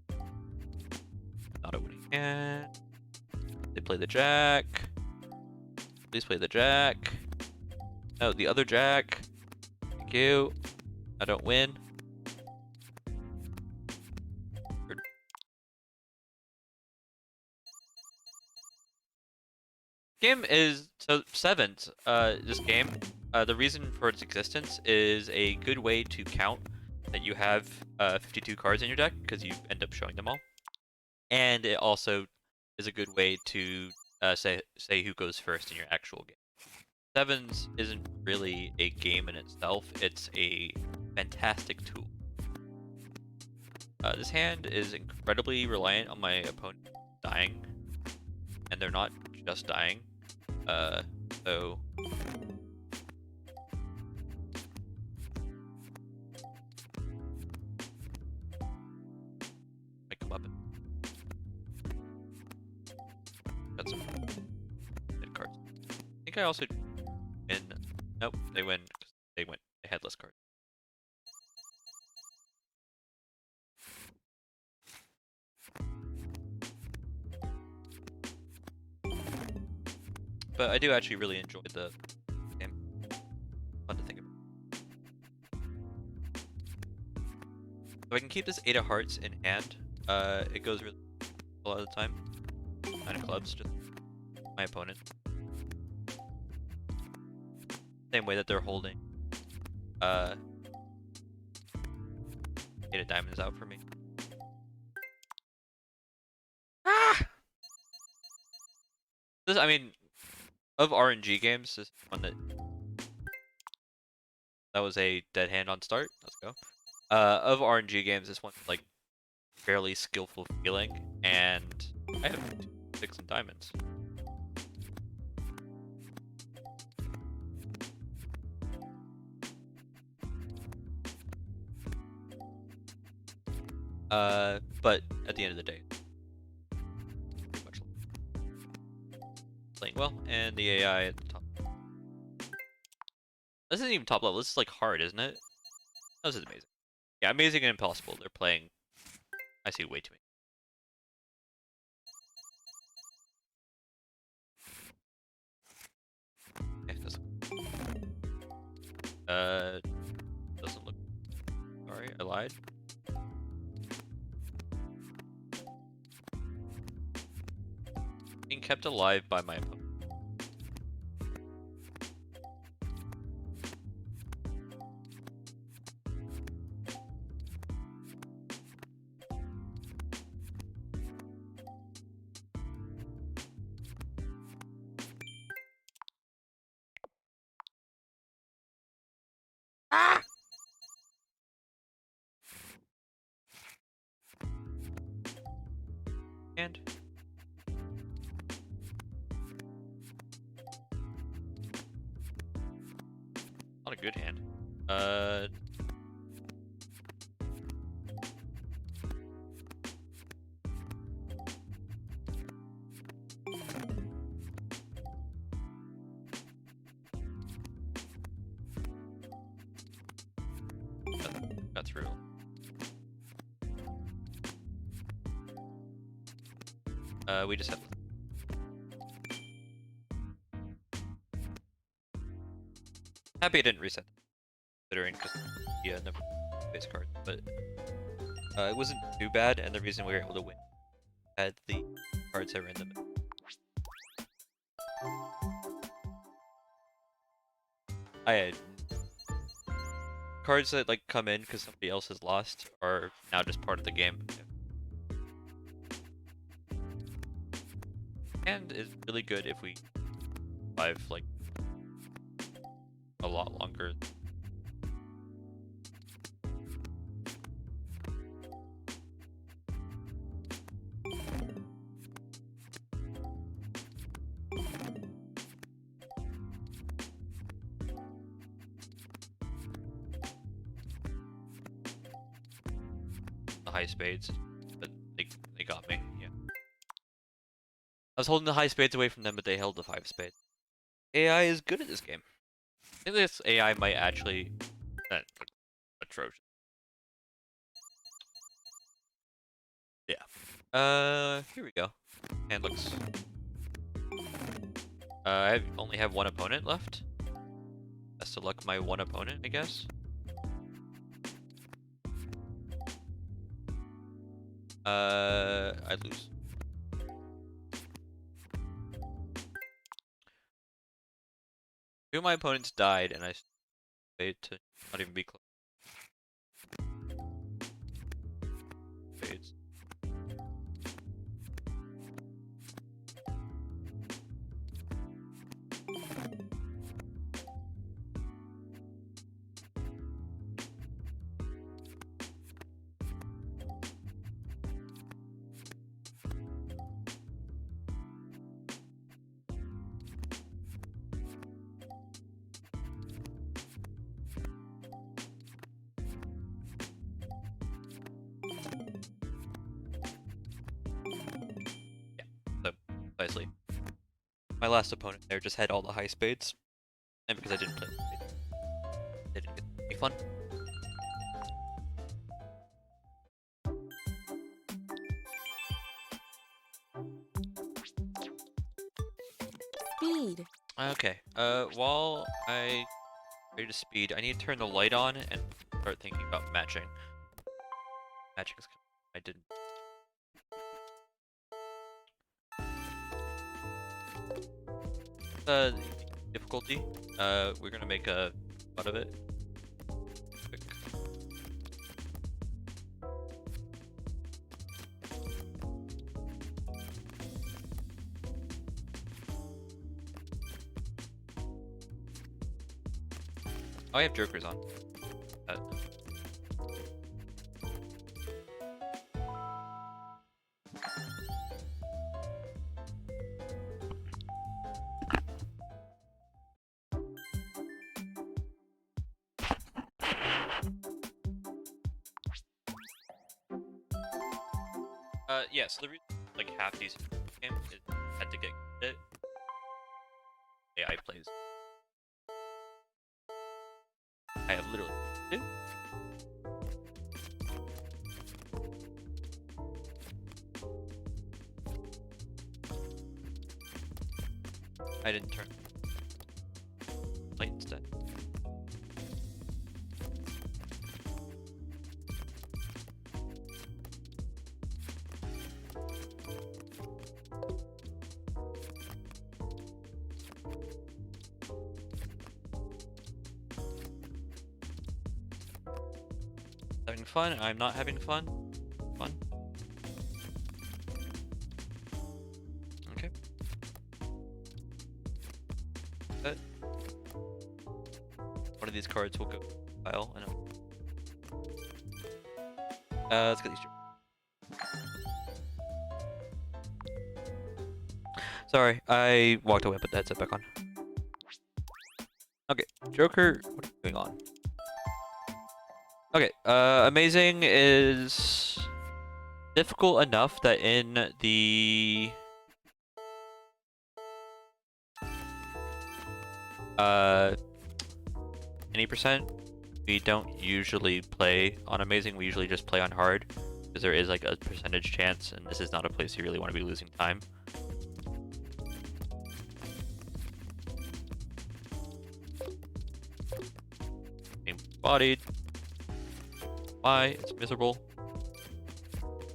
Not a winning hand. They play the jack. Please play the jack. No, the other jack. Thank you. I don't win. Game is so 7s. This game, the reason for its existence is a good way to count that you have 52 cards in your deck because you end up showing them all, and it also is a good way to say who goes first in your actual game. sevens isn't really a game in itself. It's a fantastic tool. This hand is incredibly reliant on my opponent dying, and they're not just dying. So I come up and got some good cards. I think I also win. Nope, they win. They went. They had less cards. But I do actually really enjoy the game. Fun to think about. So I can keep this 8 of hearts in hand. It goes really a lot of the time. 9 of clubs, just my opponent. Same way that they're holding 8 of diamonds out for me. Ah! This, I mean, of RNG games, this one that was a dead hand on start. Let's go. Of RNG games, this one's like fairly skillful feeling, and I have 6 in diamonds. But at the end of the day, pretty much playing well, and the AI at the top. This isn't even top level. This is like hard, isn't it? This is amazing. Yeah, amazing and impossible. They're playing. I see way too many. Okay, doesn't look. Sorry, I lied. Being kept alive by my opponent. Ah! And not a good hand. Got through. We just have. Happy I didn't reset, considering because yeah, never base card, but it wasn't too bad, and the reason we were able to win had the cards that were in the middle. I had cards that like come in because somebody else has lost are now just part of the game. And is really good if we survive like a lot longer. The high spades, but they got me. Yeah, I was holding the high spades away from them, but they held the 5 spades. AI is good at this game. I think this AI might actually atrocious. Yeah. Here we go. And looks. I only have one opponent left. Best of luck, my one opponent, I guess. I lose. Two of my opponents died, and I stayed to not even be close. Fades. my last opponent there just had all the high spades, and because I didn't play, they didn't get any fun. Speed. Okay. While I ready to speed, I need to turn the light on and start thinking about matching. Matching is I didn't. Difficulty. We're gonna make a fun of it. Quick. Oh, I have jokers on. Yeah, so the reason like half decent game is had to get it. AI plays. I have literally two. I didn't turn light instead. Having fun, I'm not having fun. Fun. Okay. But one of these cards will go file and let's get these two. Sorry, I walked away, put the headset back on. Okay, Joker, what are you doing on? Okay, amazing is difficult enough that in the any percent we don't usually play on amazing, we usually just play on hard because there is like a percentage chance, and this is not a place you really want to be losing time. Being bodied. Why? It's miserable.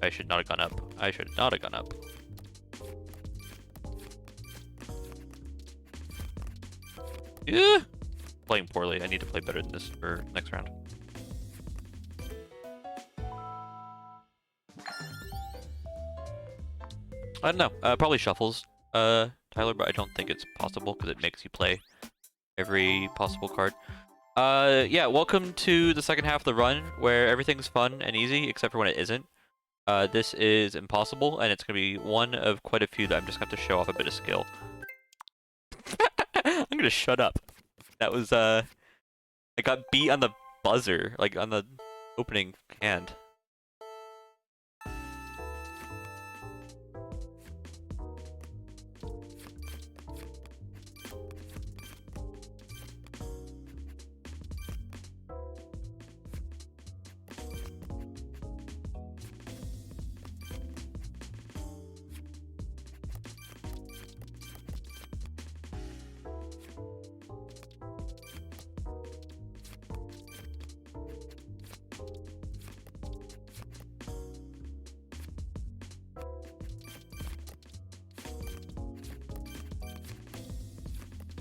I should not have gone up. I should not have gone up. Yeah. Playing poorly. I need to play better than this for next round. I don't know. Probably shuffles, Tyler, but I don't think it's possible because it makes you play every possible card. Yeah, welcome to the second half of the run where everything's fun and easy except for when it isn't. This is impossible, and it's gonna be one of quite a few that I'm just gonna have to show off a bit of skill. I'm gonna shut up. That was, I got beat on the buzzer, like on the opening hand.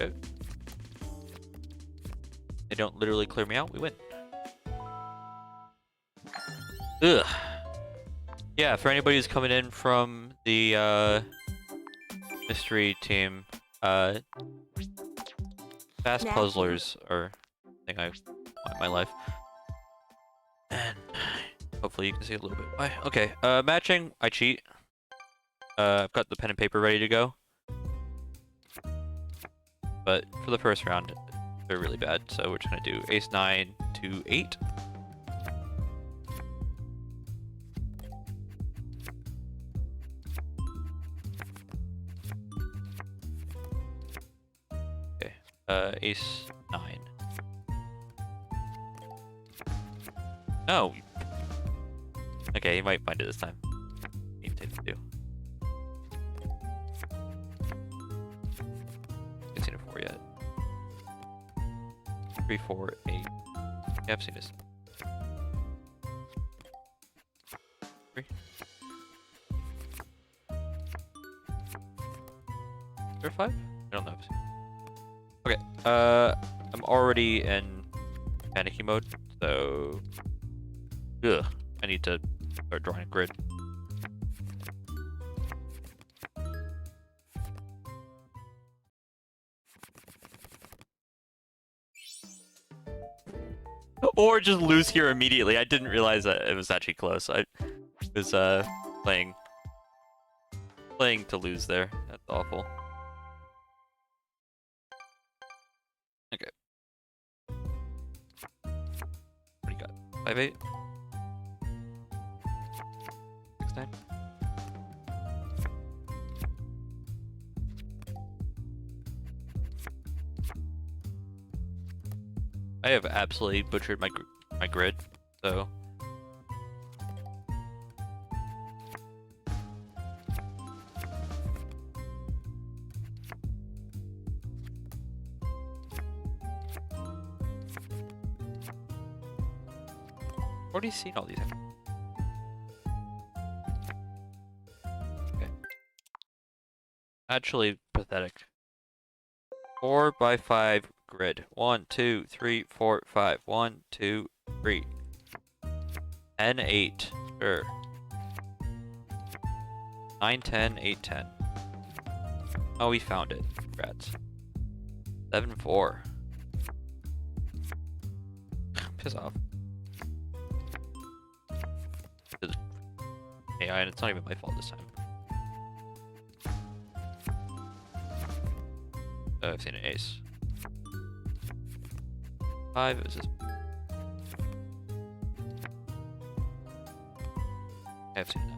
Okay. They don't literally clear me out, we win. Ugh. Yeah, for anybody who's coming in from the mystery team, fast puzzlers are a thing I want in my life. And hopefully you can see a little bit why. Okay, matching, I cheat. I've got the pen and paper ready to go. But for the first round, they're really bad, so we're just gonna do ace 9 to 8. Ace 9. No. Okay, he might find it this time. He takes 2. I've seen it 4 yet. 3, 4, 8. Yeah, I've seen this. 3. Is there 5? I don't know. Okay, I'm already in panicky mode, so I need to start drawing a grid. Or just lose here immediately. I didn't realize that it was actually close. I was playing to lose there. That's awful. Okay. What do you got? 5, 8? 6, 9? I have absolutely butchered my grid, so. Already seen all these. Okay. Actually pathetic. 4 by 5 grid. 1, 2, 3, 4, 5. 1, 2, 3. 10, 8. Sure. 9, 10, 8, 10. Oh, we found it. Congrats. 7, 4. Piss off. AI, and it's not even my fault this time. I've seen an ace. 5, it was just... I've seen that.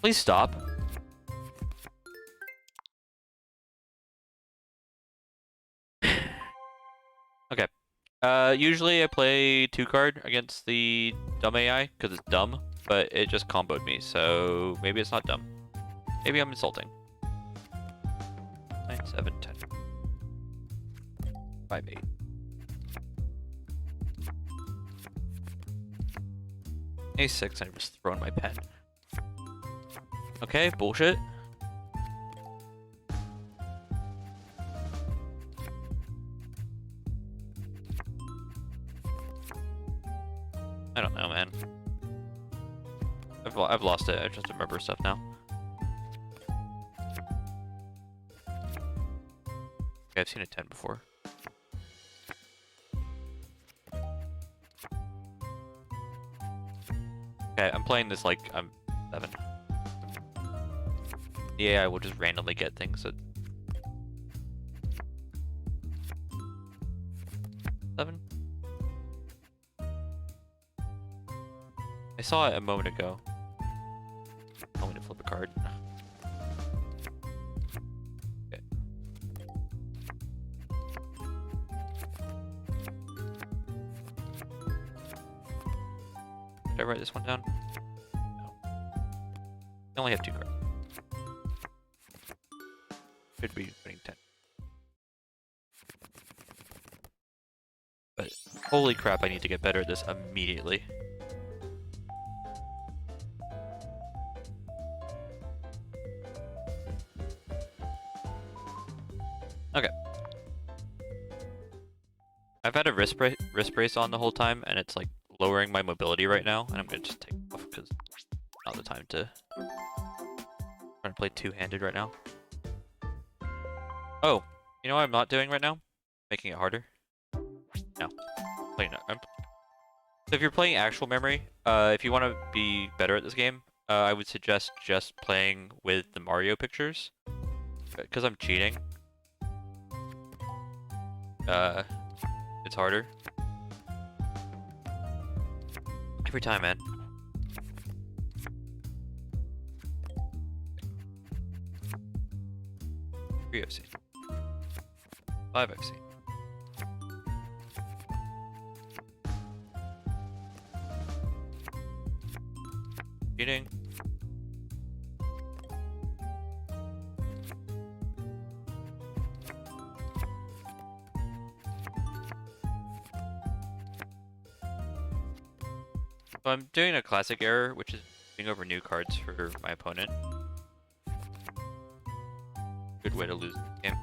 Please stop. Okay. Usually I play 2 card against the dumb AI, because it's dumb, but it just comboed me, so maybe it's not dumb. Maybe I'm insulting. 9, 7, 10. 5, 8. Ace 6, I'm just throwing my pen. Okay, bullshit. I don't know, man. I've lost it. I just remember stuff now. Okay, I've seen a 10 before. Okay, I'm playing this like I'm 7. The AI will just randomly get things that... 7? I saw it a moment ago. I'm going to flip a card. Okay. Did I write this one down? No. I only have 2 cards. Should be putting 10. But holy crap, I need to get better at this immediately. Okay. I've had a wrist brace on the whole time, and it's like lowering my mobility right now, and I'm gonna just take it off because not the time to. I'm trying to play 2-handed right now. Oh, you know what I'm not doing right now? Making it harder. No, playing it. So if you're playing actual memory, if you want to be better at this game, I would suggest just playing with the Mario pictures, because I'm cheating. It's harder. Every time, man. 3 FC. 5 I've seen. Cheating. So I'm doing a classic error, which is putting over new cards for my opponent. Good way to lose the game.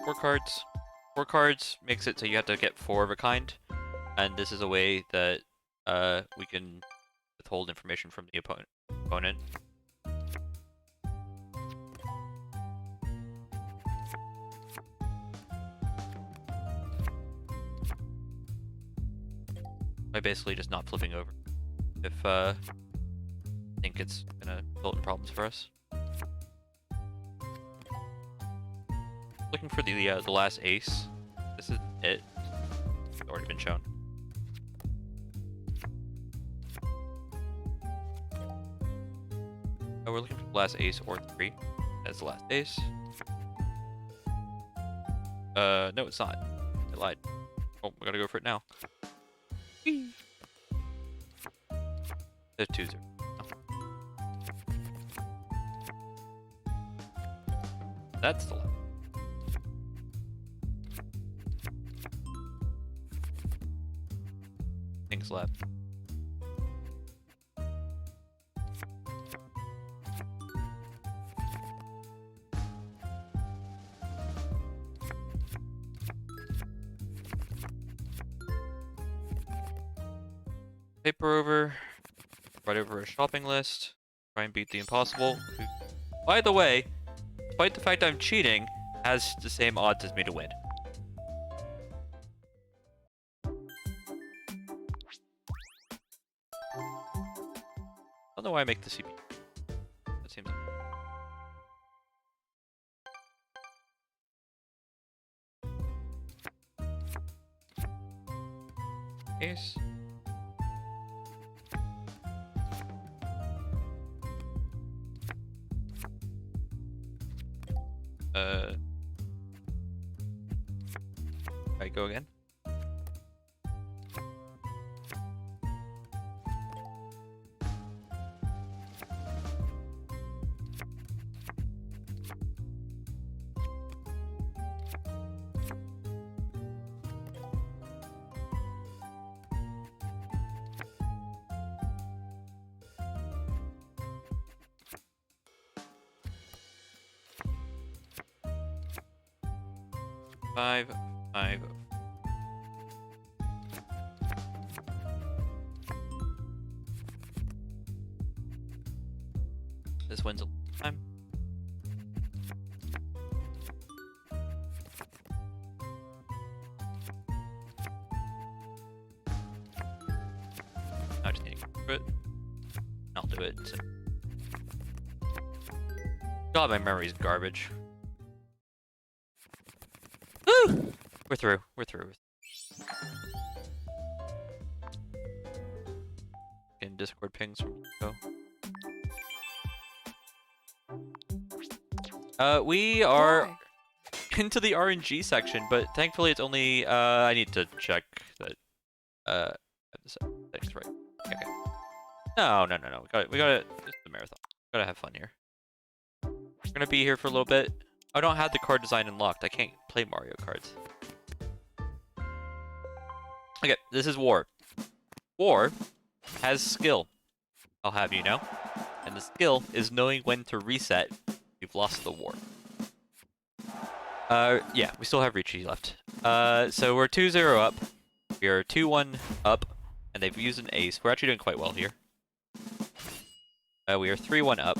Four cards. 4 cards makes it so you have to get 4 of a kind, and this is a way that we can withhold information from the opponent. By basically just not flipping over if I think it's gonna result in problems for us. Looking for the last ace. This is it. It's already been shown. Oh, we're looking for the last ace or 3 as the last ace. No, it's not. I lied. Oh, we gotta go for it now. There's 2-0. That's the last. Things left. Paper over. Right over a shopping list. Try and beat the impossible. Who, by the way, despite the fact I'm cheating, has the same odds as me to win. I don't know why I make the CP. That seems. Ace. I go again. Five. This wins a time. I just need to go for it. I'll do it. So. God, my memory's garbage. Woo! We're through. We're through. Getting Discord pings from Go. We are into the RNG section, but thankfully it's only, I need to check that, I have the settings right. Okay. No. We gotta, it's the marathon. Gotta have fun here. We're gonna be here for a little bit. I don't have the card design unlocked. I can't play Mario cards. Okay, this is War. War has skill, I'll have you know. And the skill is knowing when to reset. We've lost the war. Yeah, we still have Ricci left. So we're 2-0 up. We are 2-1 up, and they've used an ace. We're actually doing quite well here. We are 3-1 up.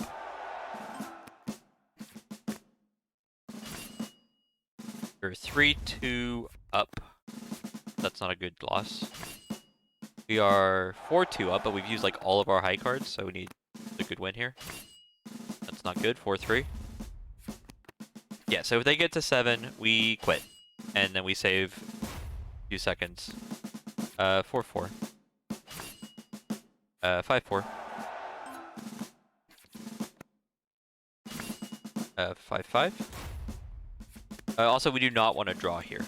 We're 3-2 up. That's not a good loss. We are 4-2 up, but we've used like all of our high cards, so we need a good win here. That's not good. 4-3. Yeah, so if they get to 7, we quit. And then we save a few seconds. 4-4. 5-4. 5-5. Also, we do not want to draw here.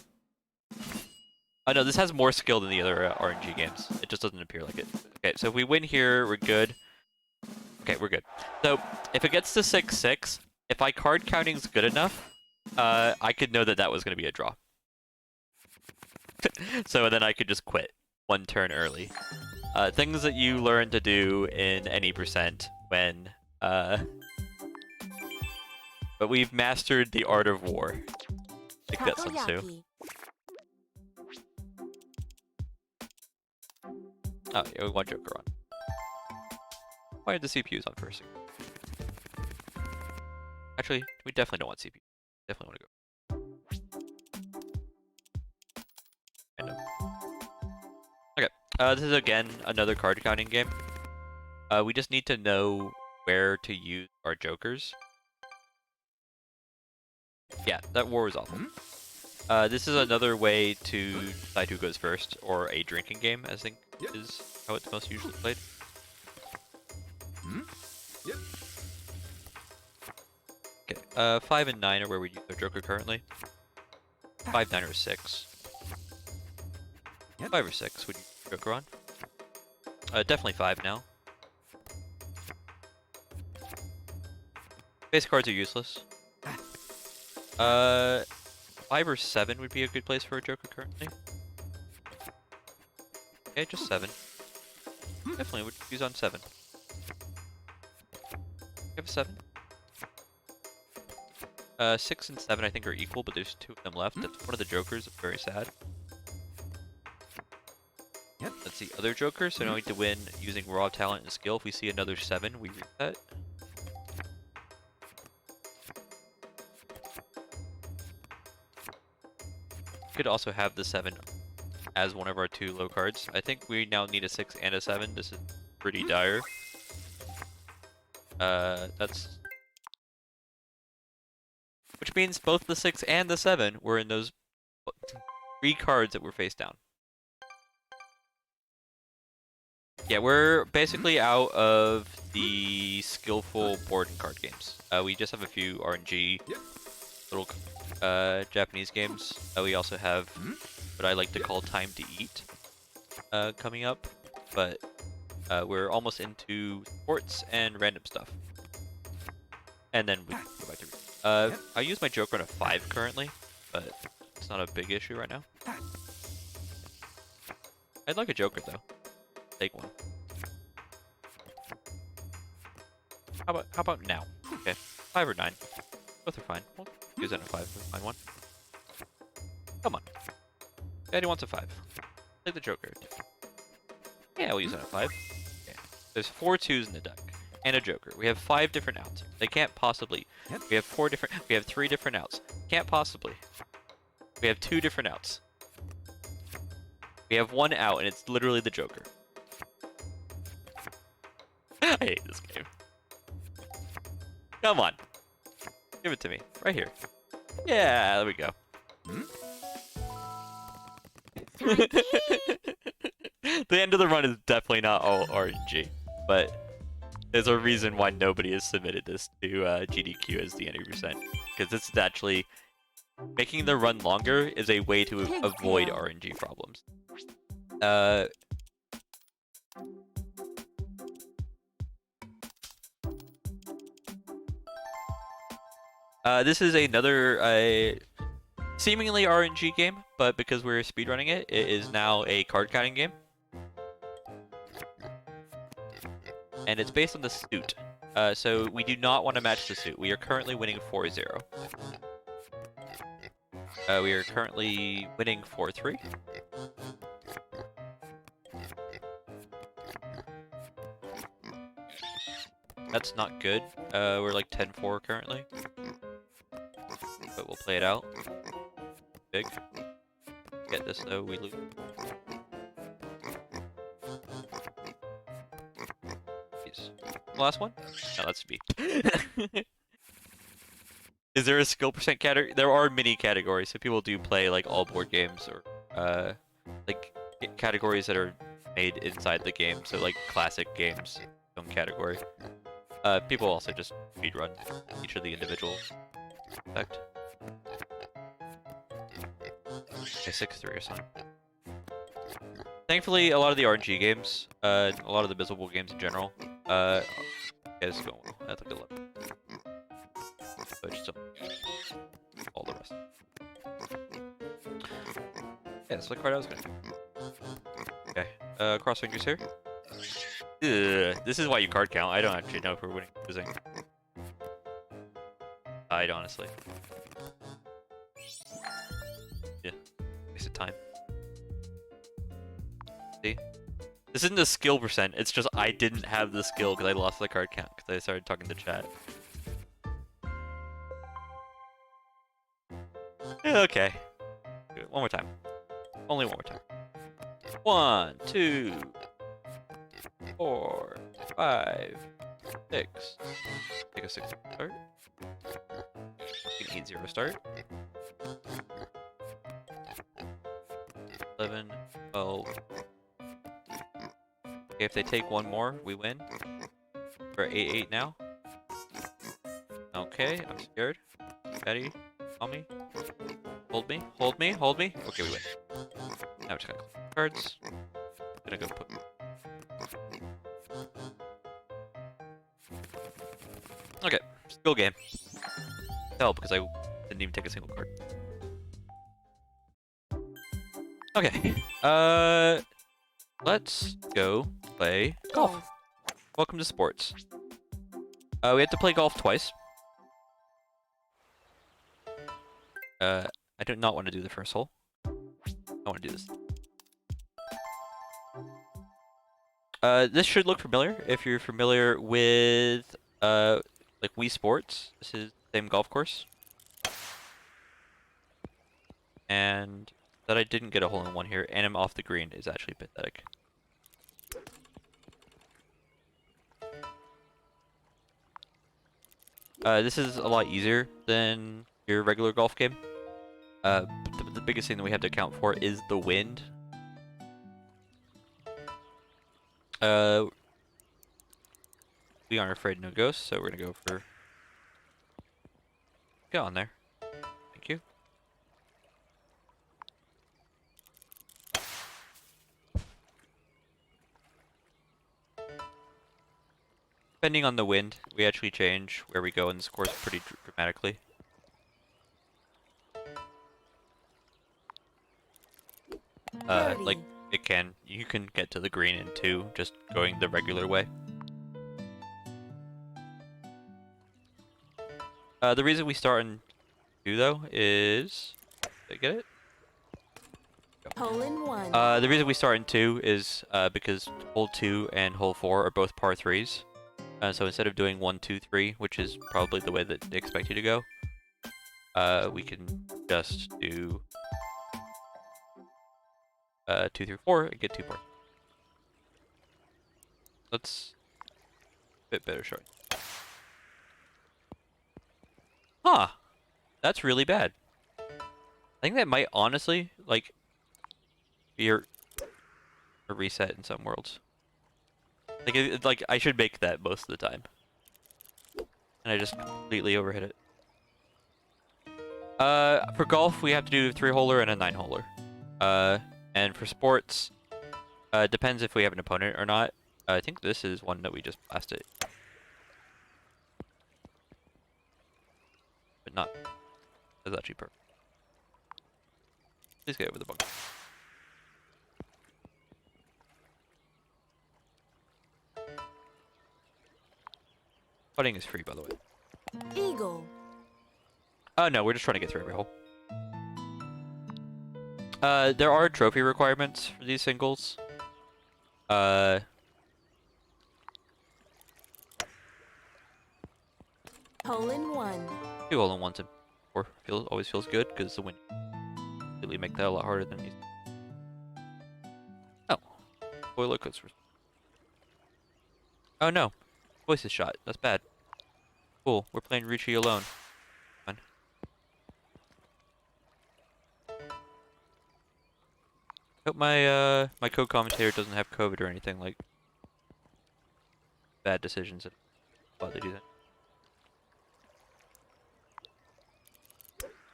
Oh no, this has more skill than the other RNG games. It just doesn't appear like it. Okay, so if we win here, we're good. Okay, we're good. So, if it gets to 6-6, if my card counting's good enough, I could know that that was going to be a draw. So then I could just quit 1 turn early. Things that you learn to do in any percent when... But we've mastered the art of war. I think that's Sun Tzu. Takoyaki. Oh, yeah, we want Joker on. Why are the CPUs on first? Actually, we definitely don't want CPU. Definitely want to go. Random. Okay, this is again another card counting game. We just need to know where to use our jokers. Yeah, that war was awful. This is another way to decide who goes first, or a drinking game, I think is how it's most usually played. Okay, 5 and 9 are where we use our joker currently. 5, 9, or 6. 5 or 6 would you joker on? Definitely 5 now. Base cards are useless. 5 or 7 would be a good place for a joker currently. Okay, just 7. Definitely would use on 7. You have a 7? 6 and 7 I think are equal, but there's 2 of them left. That's one of the jokers. It's very sad. That's the other joker, so now we need to win using raw talent and skill. If we see another 7, we reset. Could also have the 7 as one of our 2 low cards. I think we now need a 6 and a 7. This is pretty dire. That's... Which means both the 6 and the 7 were in those 3 cards that were face down. Yeah, we're basically out of the skillful board and card games. We just have a few RNG little Japanese games. We also have what I like to call Time to Eat coming up, but we're almost into sports and random stuff. And then we go back to I use my joker on a 5 currently, but it's not a big issue right now. I'd like a joker though. Take one. How about now? Okay, 5 or 9. Both are fine. We'll use that on a 5 if we find one. Come on. Daddy wants a 5. Take the joker. Yeah, we'll use that on a 5. Okay. There's 4 2s in the deck. And a joker. We have 5 different outs. They can't possibly. We have 3 different outs. Can't possibly. We have 2 different outs. We have 1 out, and it's literally the joker. I hate this game. Come on. Give it to me. Right here. Yeah, there we go. The end of the run is definitely not all RNG, but there's a reason why nobody has submitted this to GDQ as the 90%. Because this is actually... Making the run longer is a way to avoid RNG problems. This is another seemingly RNG game, but because we're speedrunning it, it is now a card counting game. And it's based on the suit. So we do not want to match the suit. We are currently winning 4-0. We are currently winning 4-3. That's not good. We're like 10-4 currently. But we'll play it out. Big. Get this though, we lose. last one? No, that's B. Is there a skill percent category? There are mini categories, so people do play like all board games or like categories that are made inside the game. So like classic games, own category. People also just speedrun each of the individual effect. Okay, 6-3 or something. Thankfully, a lot of the RNG games, a lot of the visible games in general, yeah, this is going well. That's a good level. But just all the rest. Yeah, that's what card I was gonna do. Okay, cross fingers here. Ugh, this is why you card count. I don't actually know if we're winning or losing. I'd honestly. Yeah, waste of time. See? This isn't a skill percent, it's just I didn't have the skill because I lost the card count because I started talking to chat. Yeah, okay. Do it one more time. Only one more time. 1, 2, 4, 5, 6. Take a 6 start. Take an 8-0 start. 11, 12. Okay, if they take one more, we win. We're 8-8 now. Okay, I'm scared. Ready? On me. Hold me. Hold me. Hold me. Okay, we win. Now we're just gonna collect cards. Gonna go put. Okay, skill game. Hell, because I didn't even take a single card. Okay. Let's go play golf. Welcome to sports. We have to play golf twice. I do not want to do the first hole. I want to do this. This should look familiar if you're familiar with like Wii Sports. This is the same golf course. And that I didn't get a hole in one here, and I'm off the green is actually pathetic. This is a lot easier than your regular golf game. The biggest thing that we have to account for is the wind. We aren't afraid of no ghosts, so we're gonna go for... Get on there. Thank you. Depending on the wind, we actually change where we go in this course pretty dramatically. Like, you can get to the green in 2, just going the regular way. The reason we start in 2, though, is... Did I get it? Hole in one. The reason we start in 2 is because hole 2 and hole 4 are both par 3s. So instead of doing 1, 2, 3, which is probably the way that they expect you to go, we can just do 2 through 4 and get 2 points. Let's a bit better shot. Huh. That's really bad. I think that might honestly like be a reset in some worlds. Like I should make that most of the time. And I just completely overhit it. For golf we have to do a 3-holer and a 9-holer. And for sports, depends if we have an opponent or not. I think this is one that we just blasted. But not. That's actually perfect. Please get over the bunker. Putting is free, by the way. Eagle. Oh no, we're just trying to get through every hole. There are trophy requirements for these singles. Hole in one. 2 hole in ones and 4 always feels good because the wind really make that a lot harder than these. Oh, boiler coasters. Oh no, Voice is shot. That's bad. Cool. We're playing Richie alone. Fine. Hope my my co-commentator doesn't have COVID or anything like bad decisions while they do that.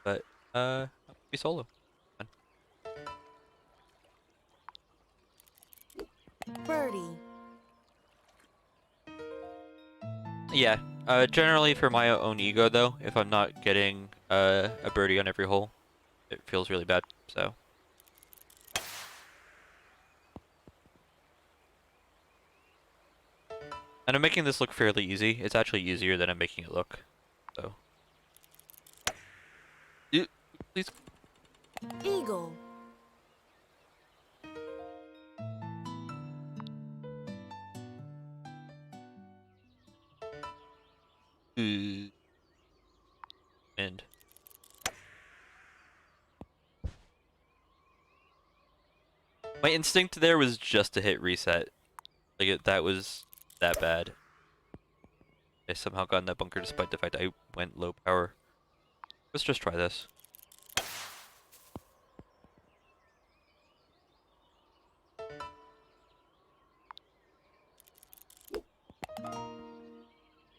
But I'll be solo. Fine. Birdie. Yeah. Generally for my own ego though, if I'm not getting a birdie on every hole, it feels really bad. So. And I'm making this look fairly easy. It's actually easier than I'm making it look. So. Please. Eagle. End. My instinct there was just to hit reset. Like that was that bad. I somehow got in that bunker despite the fact I went low power. Let's just try this.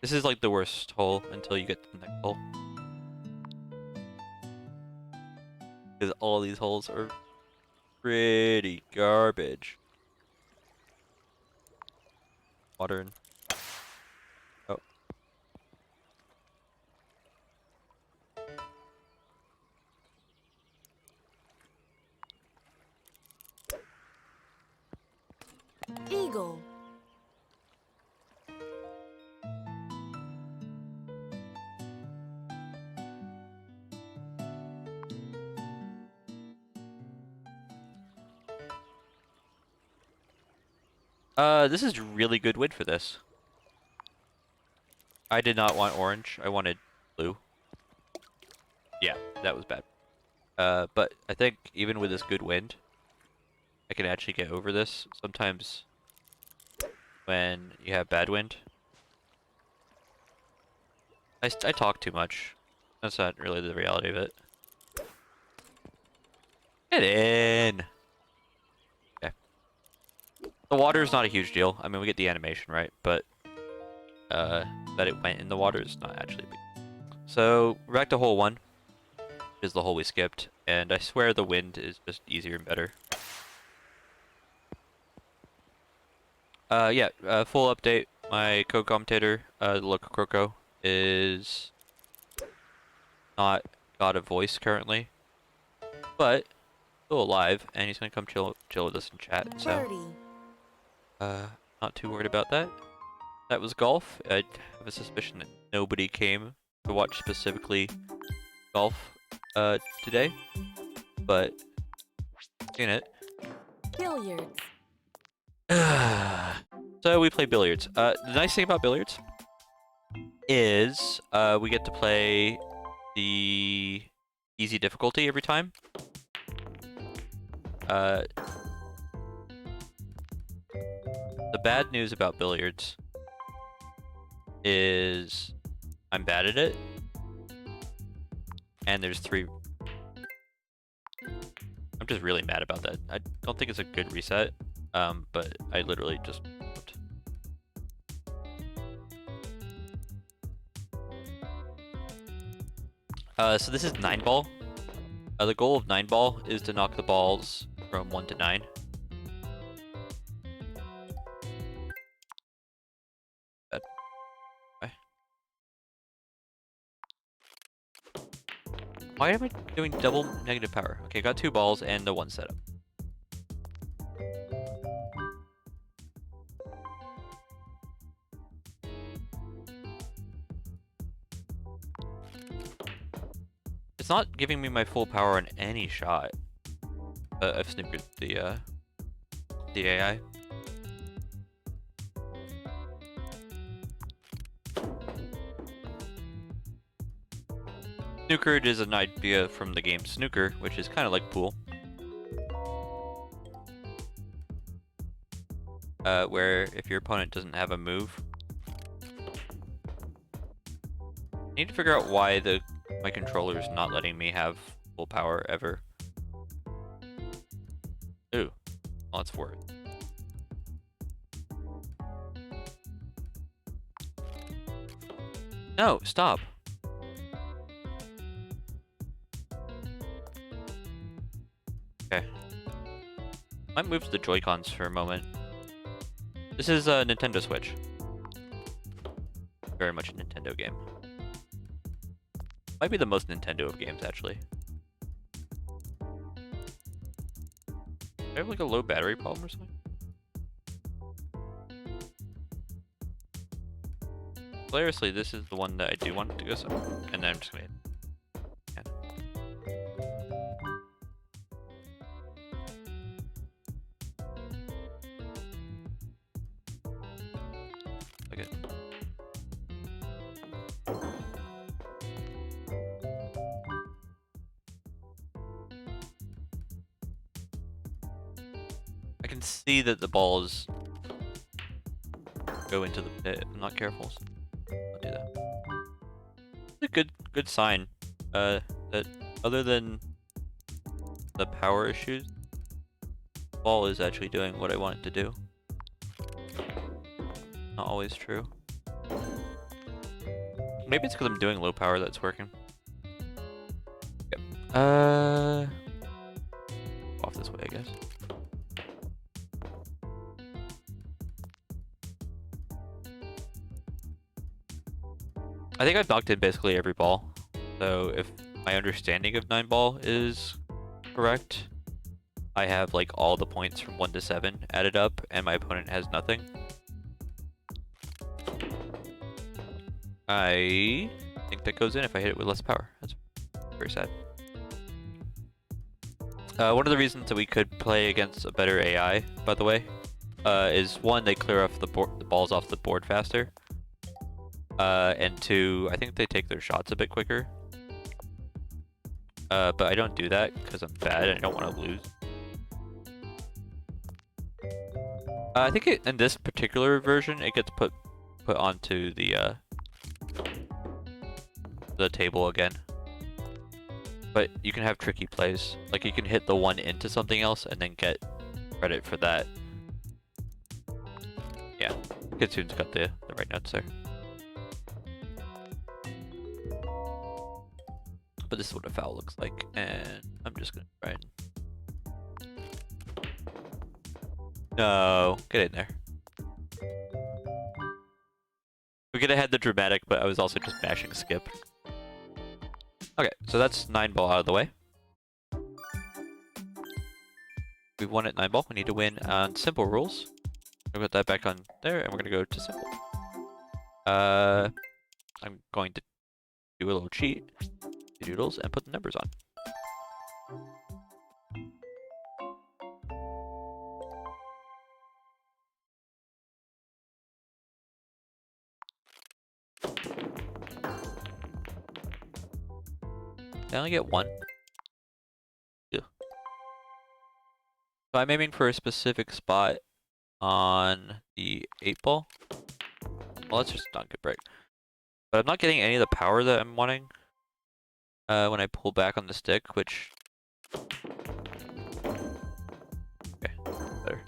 This is like the worst hole until you get to the next hole. Because all these holes are pretty garbage. Water in. Oh. Eagle. This is really good win for this. I did not want orange. I wanted blue. Yeah, that was bad. But I think even with this good wind, I can actually get over this. Sometimes when you have bad wind, I talk too much. That's not really the reality of it. Get in! Okay. The water is not a huge deal. I mean, we get the animation, right? But that it went in the water is not actually big. So, we're back to hole 1. Which is the hole we skipped. And I swear the wind is just easier and better. Yeah, full update. My co-commentator, Look Croco, is not got a voice currently, but still alive, and he's gonna come chill with us in chat. So, not too worried about that. That was golf. I have a suspicion that nobody came to watch specifically golf today, but in it. Billiards. So we play billiards. The nice thing about billiards is we get to play the easy difficulty every time. The bad news about billiards is I'm bad at it, and there's 3. I'm just really mad about that. I don't think it's a good reset, but I literally just flipped. So this is 9-ball. The goal of 9-ball is to knock the balls from 1 to 9. Bad. Okay. Why am I doing double negative power? Okay, got 2 balls and the 1 setup. It's not giving me my full power on any shot. I've snookered the AI. Snookered is an idea from the game Snooker, which is kind of like pool. Where if your opponent doesn't have a move, need to figure out why my controller is not letting me have full power ever. Ooh, well, that's for it. No, stop. Okay. Might move to the Joy-Cons for a moment. This is a Nintendo Switch. Very much a Nintendo game. Might be the most Nintendo of games, actually. Do I have like a low battery problem or something? Hilariously, this is the one that I do want to go so, and then I'm just gonna. Yeah. Okay. I can see that the balls go into the pit if I'm not careful. So I'll do that. It's a good sign. That other than the power issues, the ball is actually doing what I want it to do. Not always true. Maybe it's because I'm doing low power that's working. Yep. Off this way, I guess. I think I've knocked in basically every ball. So if my understanding of 9-ball is correct, I have like all the points from 1 to 7 added up, and my opponent has nothing. I think that goes in if I hit it with less power. That's very sad. One of the reasons that we could play against a better AI, by the way, is one, they clear off the balls off the board faster. And 2, I think they take their shots a bit quicker. But I don't do that because I'm bad and I don't want to lose. I think in this particular version, it gets put onto the table again. But you can have tricky plays. Like you can hit the one into something else and then get credit for that. Yeah, Kitsune's got the right notes there. But this is what a foul looks like, and I'm just gonna try and... No, get in there. We could have had the dramatic, but I was also just bashing skip. Okay, so that's 9-ball out of the way. We've won at 9-ball. We need to win on simple rules. We'll put that back on there, and we're gonna go to simple. I'm going to do a little cheat. Doodles and put the numbers on. I only get 1. Yeah. So I'm aiming for a specific spot on the 8-ball. Well, let's just not get break. But I'm not getting any of the power that I'm wanting. When I pull back on the stick, which... Okay, better.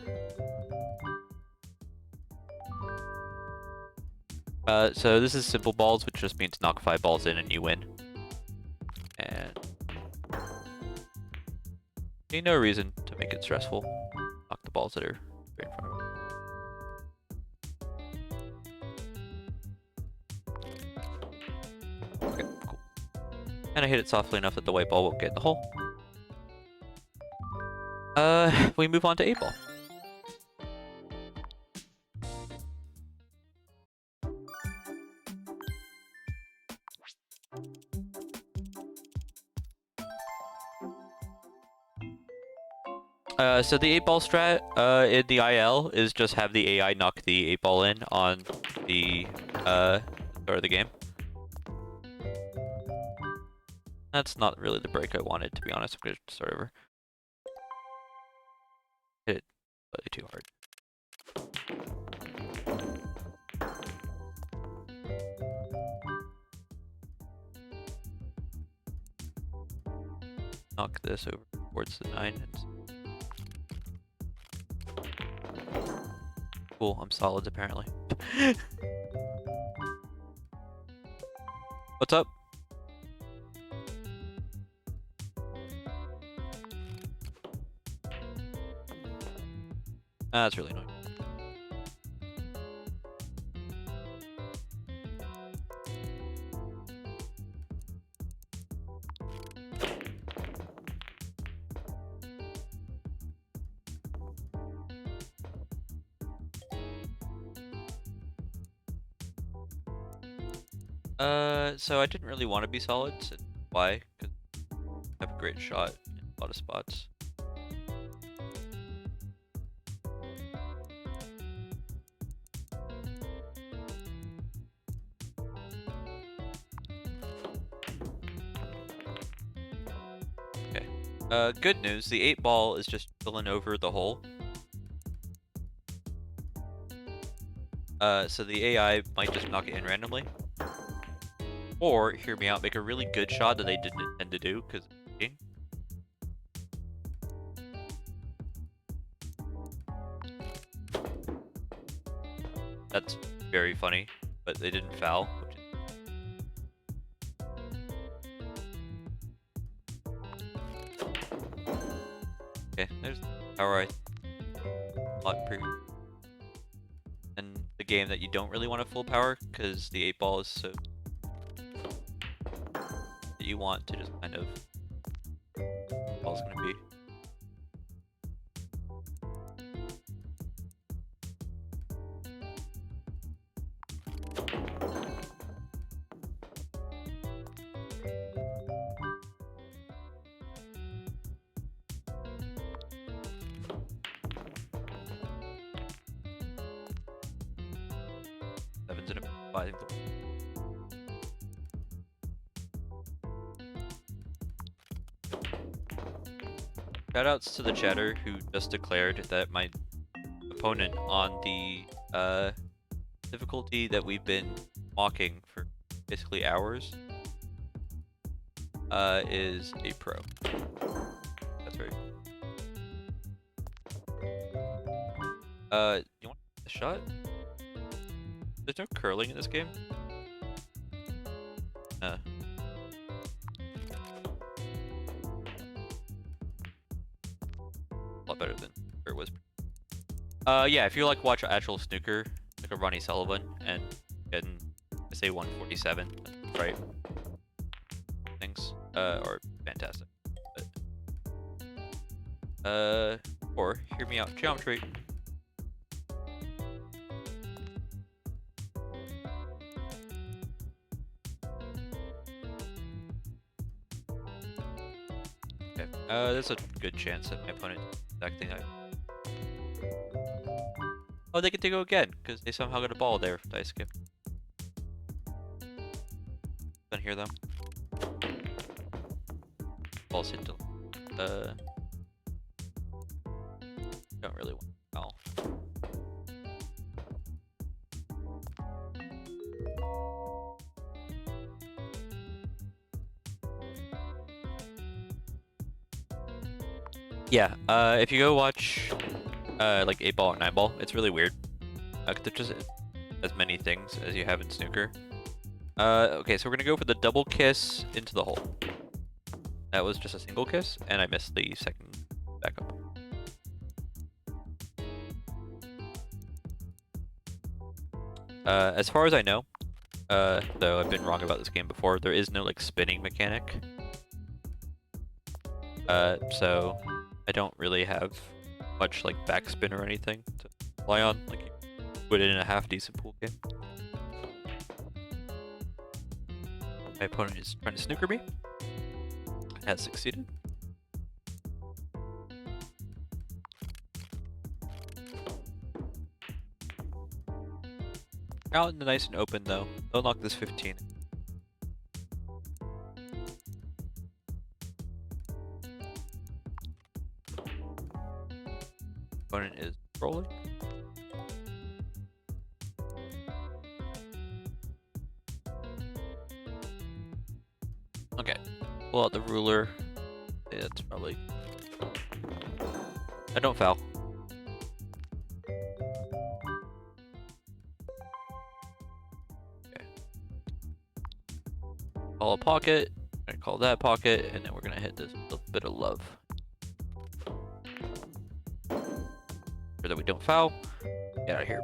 So this is simple balls, which just means knock 5 balls in and you win. And... see no reason to make it stressful. Knock the balls that are right in front of it. Okay, cool. And I hit it softly enough that the white ball won't get in the hole. We move on to 8-ball. So the 8-ball strat in the IL is just have the AI knock the 8-ball in on the start of the game. That's not really the break I wanted, to be honest. I'm gonna start over. Hit it slightly too hard. knock this over towards the 9. Cool, I'm solids apparently. What's up? That's really annoying. So I didn't really want to be solids. Why? Because I have a great shot in a lot of spots. Okay. Good news, the 8 ball is just filling over the hole. So the AI might just knock it in randomly. Or, hear me out, make a really good shot that they didn't intend to do, because it's cheating. That's very funny, but they didn't foul. Okay, there's power I lot pretty. And the game that you don't really want to full power, because the 8 ball is so that you want to just kind of ball's gonna be. Seven's in a I think the shoutouts to the chatter who just declared that my opponent on the difficulty that we've been mocking for basically hours is a pro. That's right. You want a shot? There's no curling in this game? A lot better than where it was. Yeah, if you like watch actual snooker, like a Ronnie Sullivan, and getting, I say 147, right? Things are fantastic. But, or hear me out, geometry. Okay, there's a good chance that my opponent exact thing Oh, they get to go again, because they somehow got a ball there that I skipped. Don't hear them. Ball's hit to... Don't really want foul. Yeah, if you go watch like 8 ball or 9 ball, it's really weird. There's just as many things as you have in snooker. Okay, so we're gonna go for the double kiss into the hole. That was just a single kiss, and I missed the second backup. As far as I know, though I've been wrong about this game before, there is no like spinning mechanic. So I don't really have much like backspin or anything to rely on, like you would in a half decent pool game. My opponent is trying to snooker me. Has succeeded. Out in the nice and open though. They'll knock this 15. Opponent is rolling. Okay, pull out the ruler. That's That's probably... I don't foul. Okay. Call a pocket, and call that pocket, and then we're gonna hit this little bit of love. So that we don't foul. Get out of here.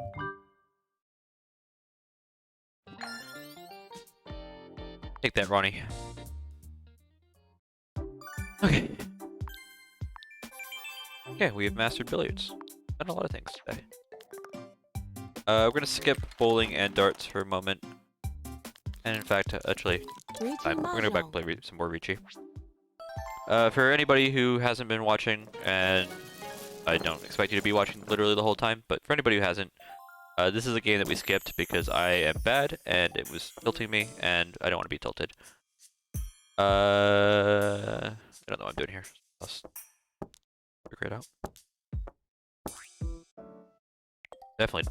Take that, Ronnie. Okay. Okay, we have mastered billiards. Done a lot of things today. We're gonna skip bowling and darts for a moment. And in fact, actually, we're gonna go back and play some more Ricci. For anybody who hasn't been watching, and I don't expect you to be watching literally the whole time, but for anybody who hasn't, this is a game that we skipped because I am bad, and it was tilting me, and I don't want to be tilted. I don't know what I'm doing here. Let's figure it out. Definitely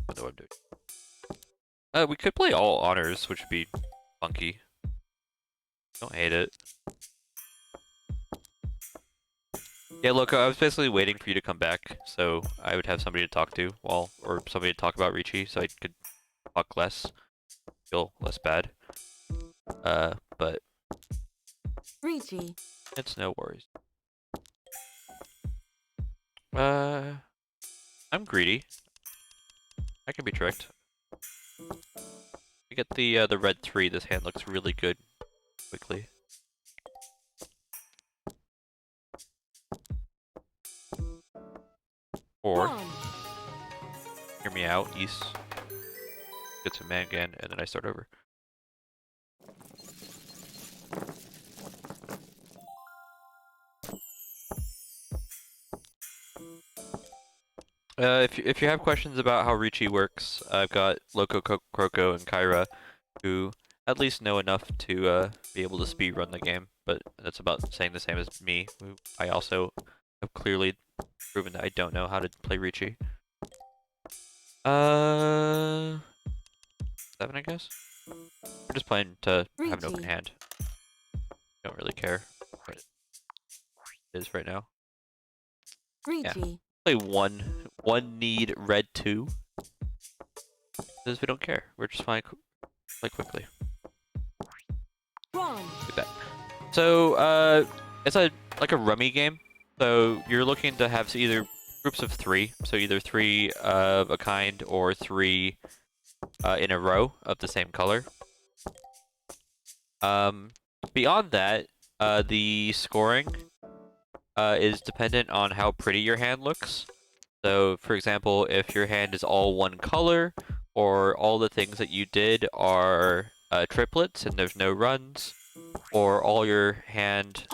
don't know what I'm doing. We could play all honors, which would be funky. Don't hate it. Yeah, look, I was basically waiting for you to come back, so I would have somebody to talk to or somebody to talk about Ricci, so I could talk less, feel less bad. But Ricci. it's no worries. I'm greedy. I can be tricked. I get the red 3. This hand looks really good quickly. Or hear me out, East. Get some man again, and then I start over. If you have questions about how Ricci works, I've got Loco, Croco, and Kyra, who at least know enough to be able to speedrun the game, but that's about saying the same as me, who I also have clearly proven that I don't know how to play Ricci. 7, I guess? We're just playing to have an open hand. Don't really care what it is right now. Yeah. Play one need red 2. Because we don't care. We're just fine. Play quickly. Like that. So it's like a rummy game. So you're looking to have either groups of 3. So either 3 of a kind or 3 in a row of the same color. Beyond that, the scoring is dependent on how pretty your hand looks. So, for example, if your hand is all one color, or all the things that you did are triplets and there's no runs, or all your hand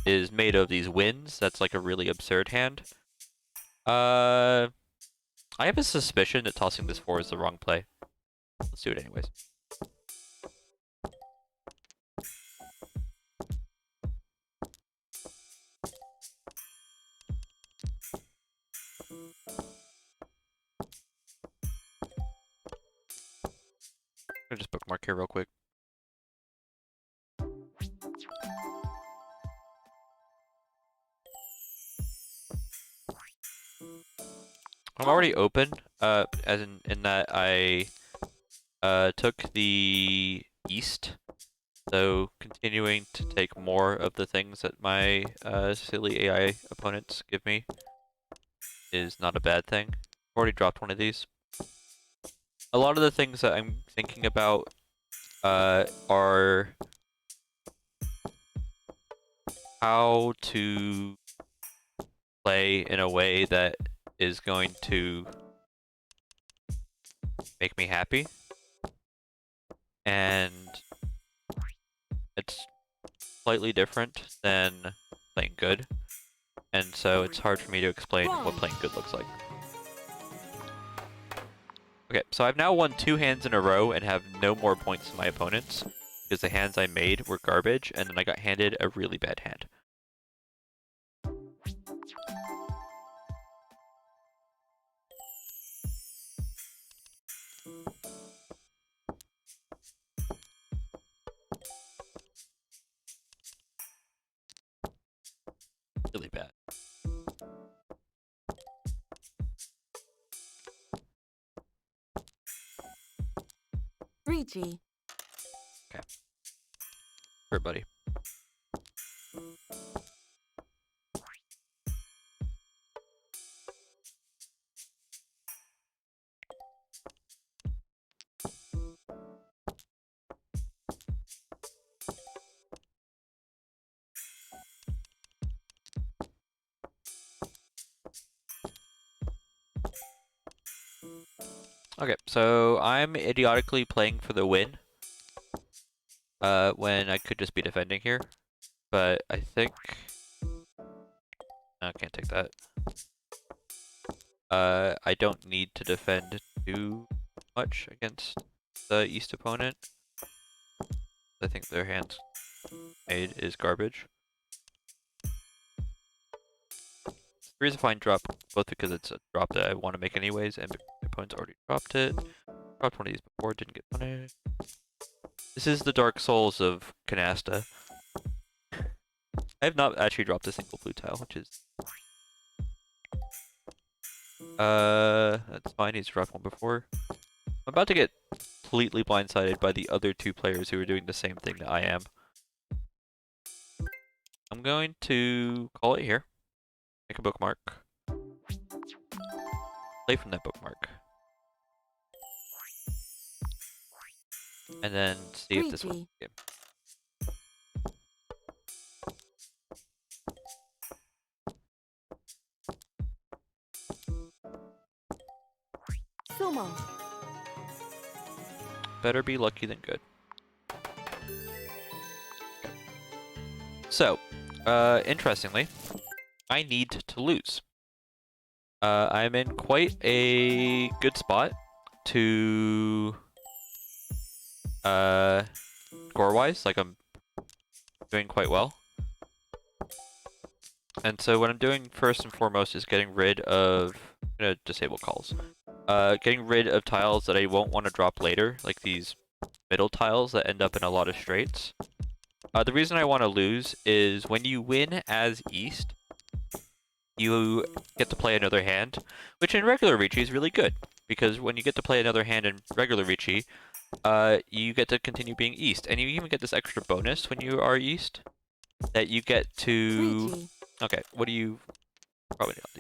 is made of these wins, that's like a really absurd hand. I have a suspicion that tossing this 4 is the wrong play. Let's do it anyways. I'll just bookmark here real quick. I'm already open, as in that I took the east, so continuing to take more of the things that my silly AI opponents give me is not a bad thing. I've already dropped one of these. A lot of the things that I'm thinking about are how to play in a way that is going to make me happy. And it's slightly different than playing good. And so it's hard for me to explain what playing good looks like. Okay, so I've now won 2 hands in a row and have no more points than my opponents because the hands I made were garbage, and then I got handed a really bad hand. Ricci. Sure, buddy. Okay, so I'm idiotically playing for the win. When I could just be defending here. But I think... I can't take that. I don't need to defend too much against the East opponent. I think their hand made is garbage. 3 is a fine drop, both because it's a drop that I want to make anyways, and my opponent's already dropped it. Dropped one of these before, didn't get punished. This is the Dark Souls of Canasta. I have not actually dropped a single blue tile, which is... that's fine, he's dropped one before. I'm about to get completely blindsided by the other 2 players who are doing the same thing that I am. I'm going to call it here. Make a bookmark. Play from that bookmark. And then see if this wins the game. Sumo. Better be lucky than good. So, interestingly, I need to lose. I'm in quite a good spot to score-wise, like I'm doing quite well. And so what I'm doing first and foremost is getting rid of... I'm gonna disable calls. Getting rid of tiles that I won't want to drop later, like these middle tiles that end up in a lot of straights. The reason I want to lose is when you win as East, you get to play another hand, which in regular Ricci is really good, because when you get to play another hand in regular Ricci, you get to continue being East, and you even get this extra bonus when you are East, that you get to... Ricci. Okay, what do you... Probably not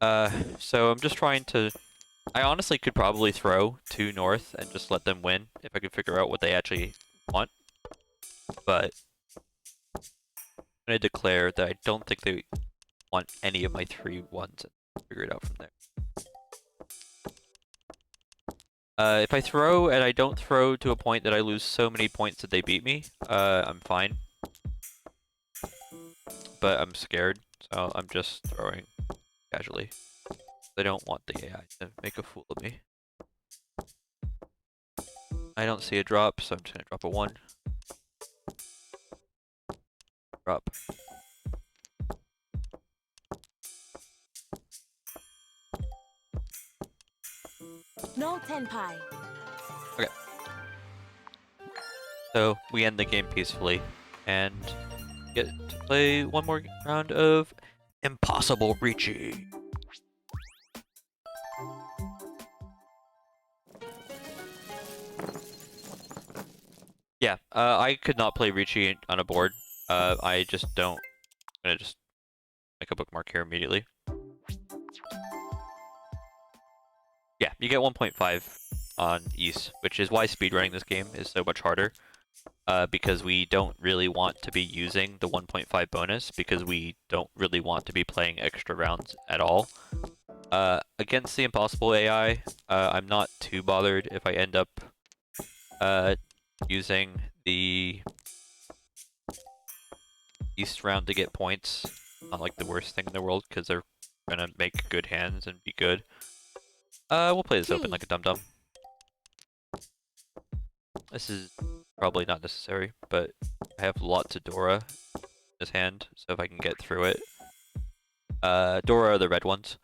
do. So I'm just trying to... I honestly could probably throw to North and just let them win, if I could figure out what they actually want, but... I'm going to declare that I don't think they want any of my 3 ones and figure it out from there. If I throw and I don't throw to a point that I lose so many points that they beat me, I'm fine. But I'm scared, so I'm just throwing casually. They don't want the AI to make a fool of me. I don't see a drop, so I'm just going to drop a 1. Drop. No tenpai. Okay. So we end the game peacefully and get to play one more round of Impossible Ricci. Yeah, I could not play Ricci on a board. I just don't. I'm gonna just make a bookmark here immediately. Yeah, you get 1.5 on East, which is why speedrunning this game is so much harder. Because we don't really want to be using the 1.5 bonus, because we don't really want to be playing extra rounds at all. Against the Impossible AI, I'm not too bothered if I end up using the East round to get points. Not like the worst thing in the world, because they're gonna make good hands and be good. We'll play this open like a dum-dum. This is probably not necessary, but I have lots of Dora in this hand, so if I can get through it. Dora are the red ones.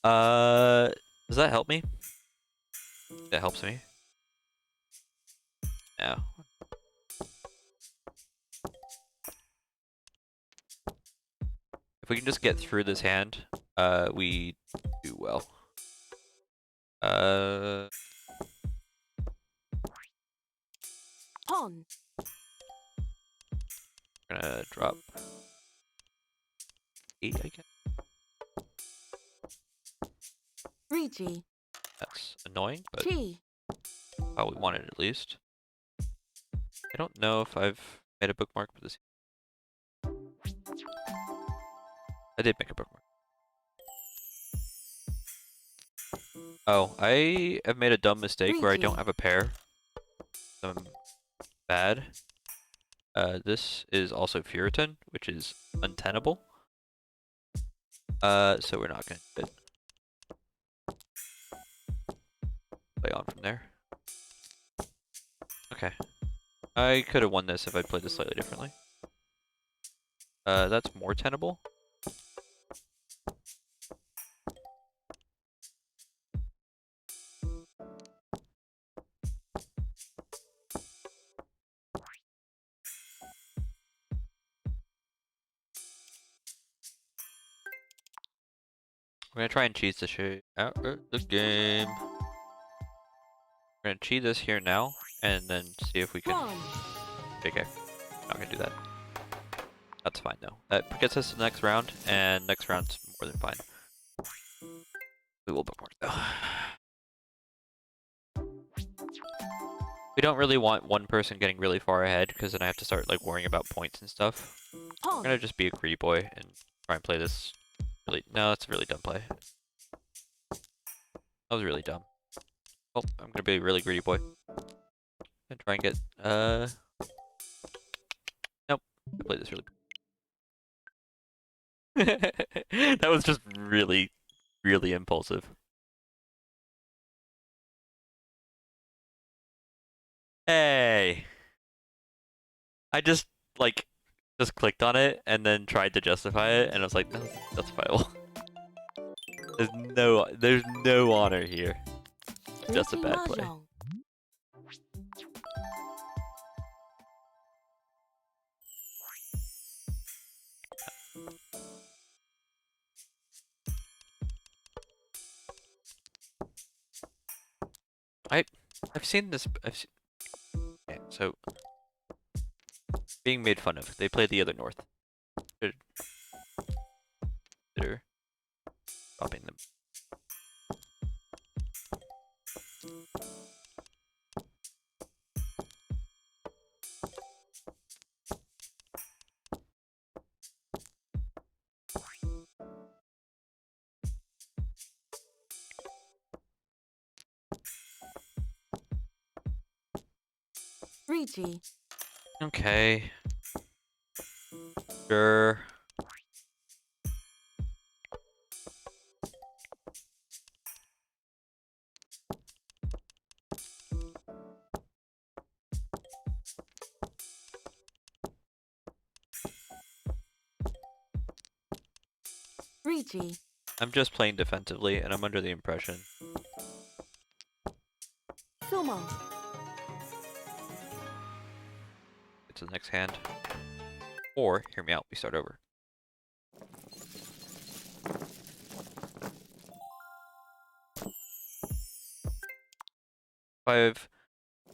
Does that help me? That helps me. No. If we can just get through this hand, we do well. Pawn. We're gonna drop 8, I guess. 3G. That's annoying, but G. how we want it at least. I don't know if I've made a bookmark for this. I did make a bookmark. Oh, I have made a dumb mistake where I don't have a pair. I'm bad. This is also Furiton, which is untenable. So we're not gonna do it. Play on from there. Okay. I could have won this if I played this slightly differently. That's more tenable. We're gonna try and cheese the shit out of the game. We're gonna cheat this here now, and then see if we can. Pawn. Okay, not gonna do that. That's fine though. That gets us to the next round, and next round's more than fine. We will bookmark though. We don't really want one person getting really far ahead, because then I have to start like worrying about points and stuff. I'm gonna just be a greedy boy and try and play this. Really, no, that's a really dumb play. That was really dumb. Oh, I'm gonna be a really greedy boy and try and get Nope, I played this really. That was just really, really impulsive. Hey, I just clicked on it and then tried to justify it, and I was like, no, that's justifiable. There's no honor here. Just a bad play. I've seen this. Okay, so being made fun of. They play the other North. They're stopping them. Rigi. Okay. Sure. Rigi. I'm just playing defensively, and I'm under the impression. Sumo. Get to the next hand. Or, hear me out, we start over.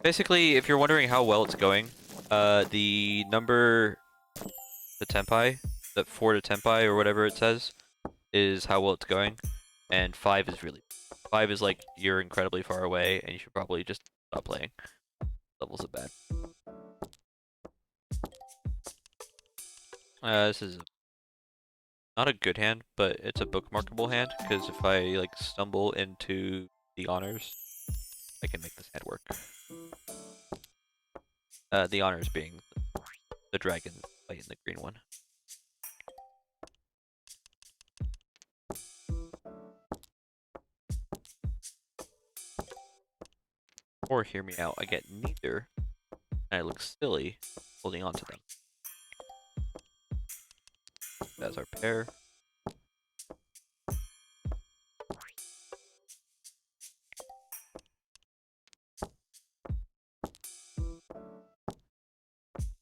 Basically, if you're wondering how well it's going, the number, the tempi, the 4 to tempi or whatever it says, is how well it's going, and 5 is like you're incredibly far away and you should probably just stop playing. Levels are bad. This is not a good hand, but it's a bookmarkable hand, because if I like stumble into the honors, I can make this hand work. The honors being the dragon fighting the green one. Or hear me out, I get neither, and I look silly holding on to them. That's our pair.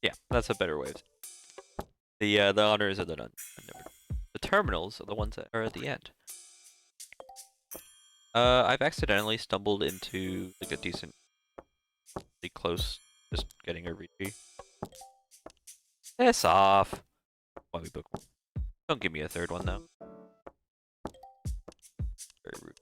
Yeah, that's a better way of saying it. The honors are the unnumbered. The terminals are the ones that are at the end. I've accidentally stumbled into like a decently close just getting a retreat. Piss off. Why we book one? Don't give me a third one though. Very rude.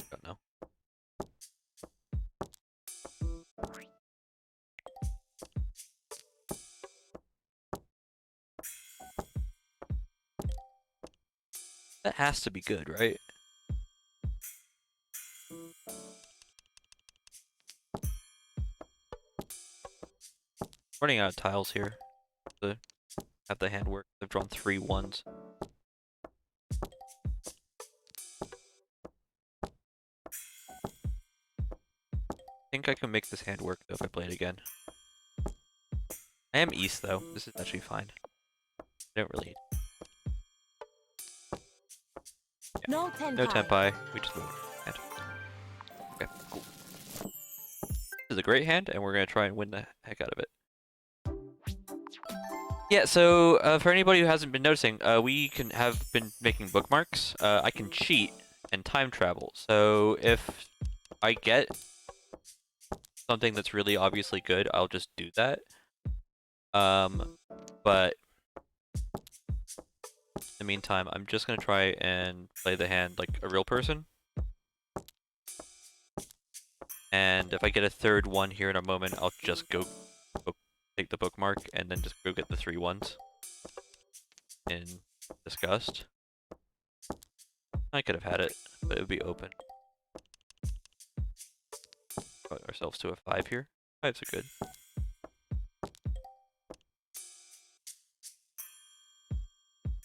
Don't know. That has to be good, right? Running out of tiles here to have the hand work. I've drawn 3 1s. I think I can make this hand work though if I play it again. I am east though. This is actually fine. I don't really. Yeah. No tenpai. No tempai. We just move hand. Okay, cool. This is a great hand, and we're gonna try and win the heck out of it. Yeah, so for anybody who hasn't been noticing, we have been making bookmarks. I can cheat and time travel. So if I get something that's really obviously good, I'll just do that. But in the meantime, I'm just gonna try and play the hand like a real person. And if I get a third one here in a moment, I'll just go take the bookmark and then just go get the 3 1s in disgust. I could have had it, but it would be open. Put ourselves to a 5 here. 5s are good.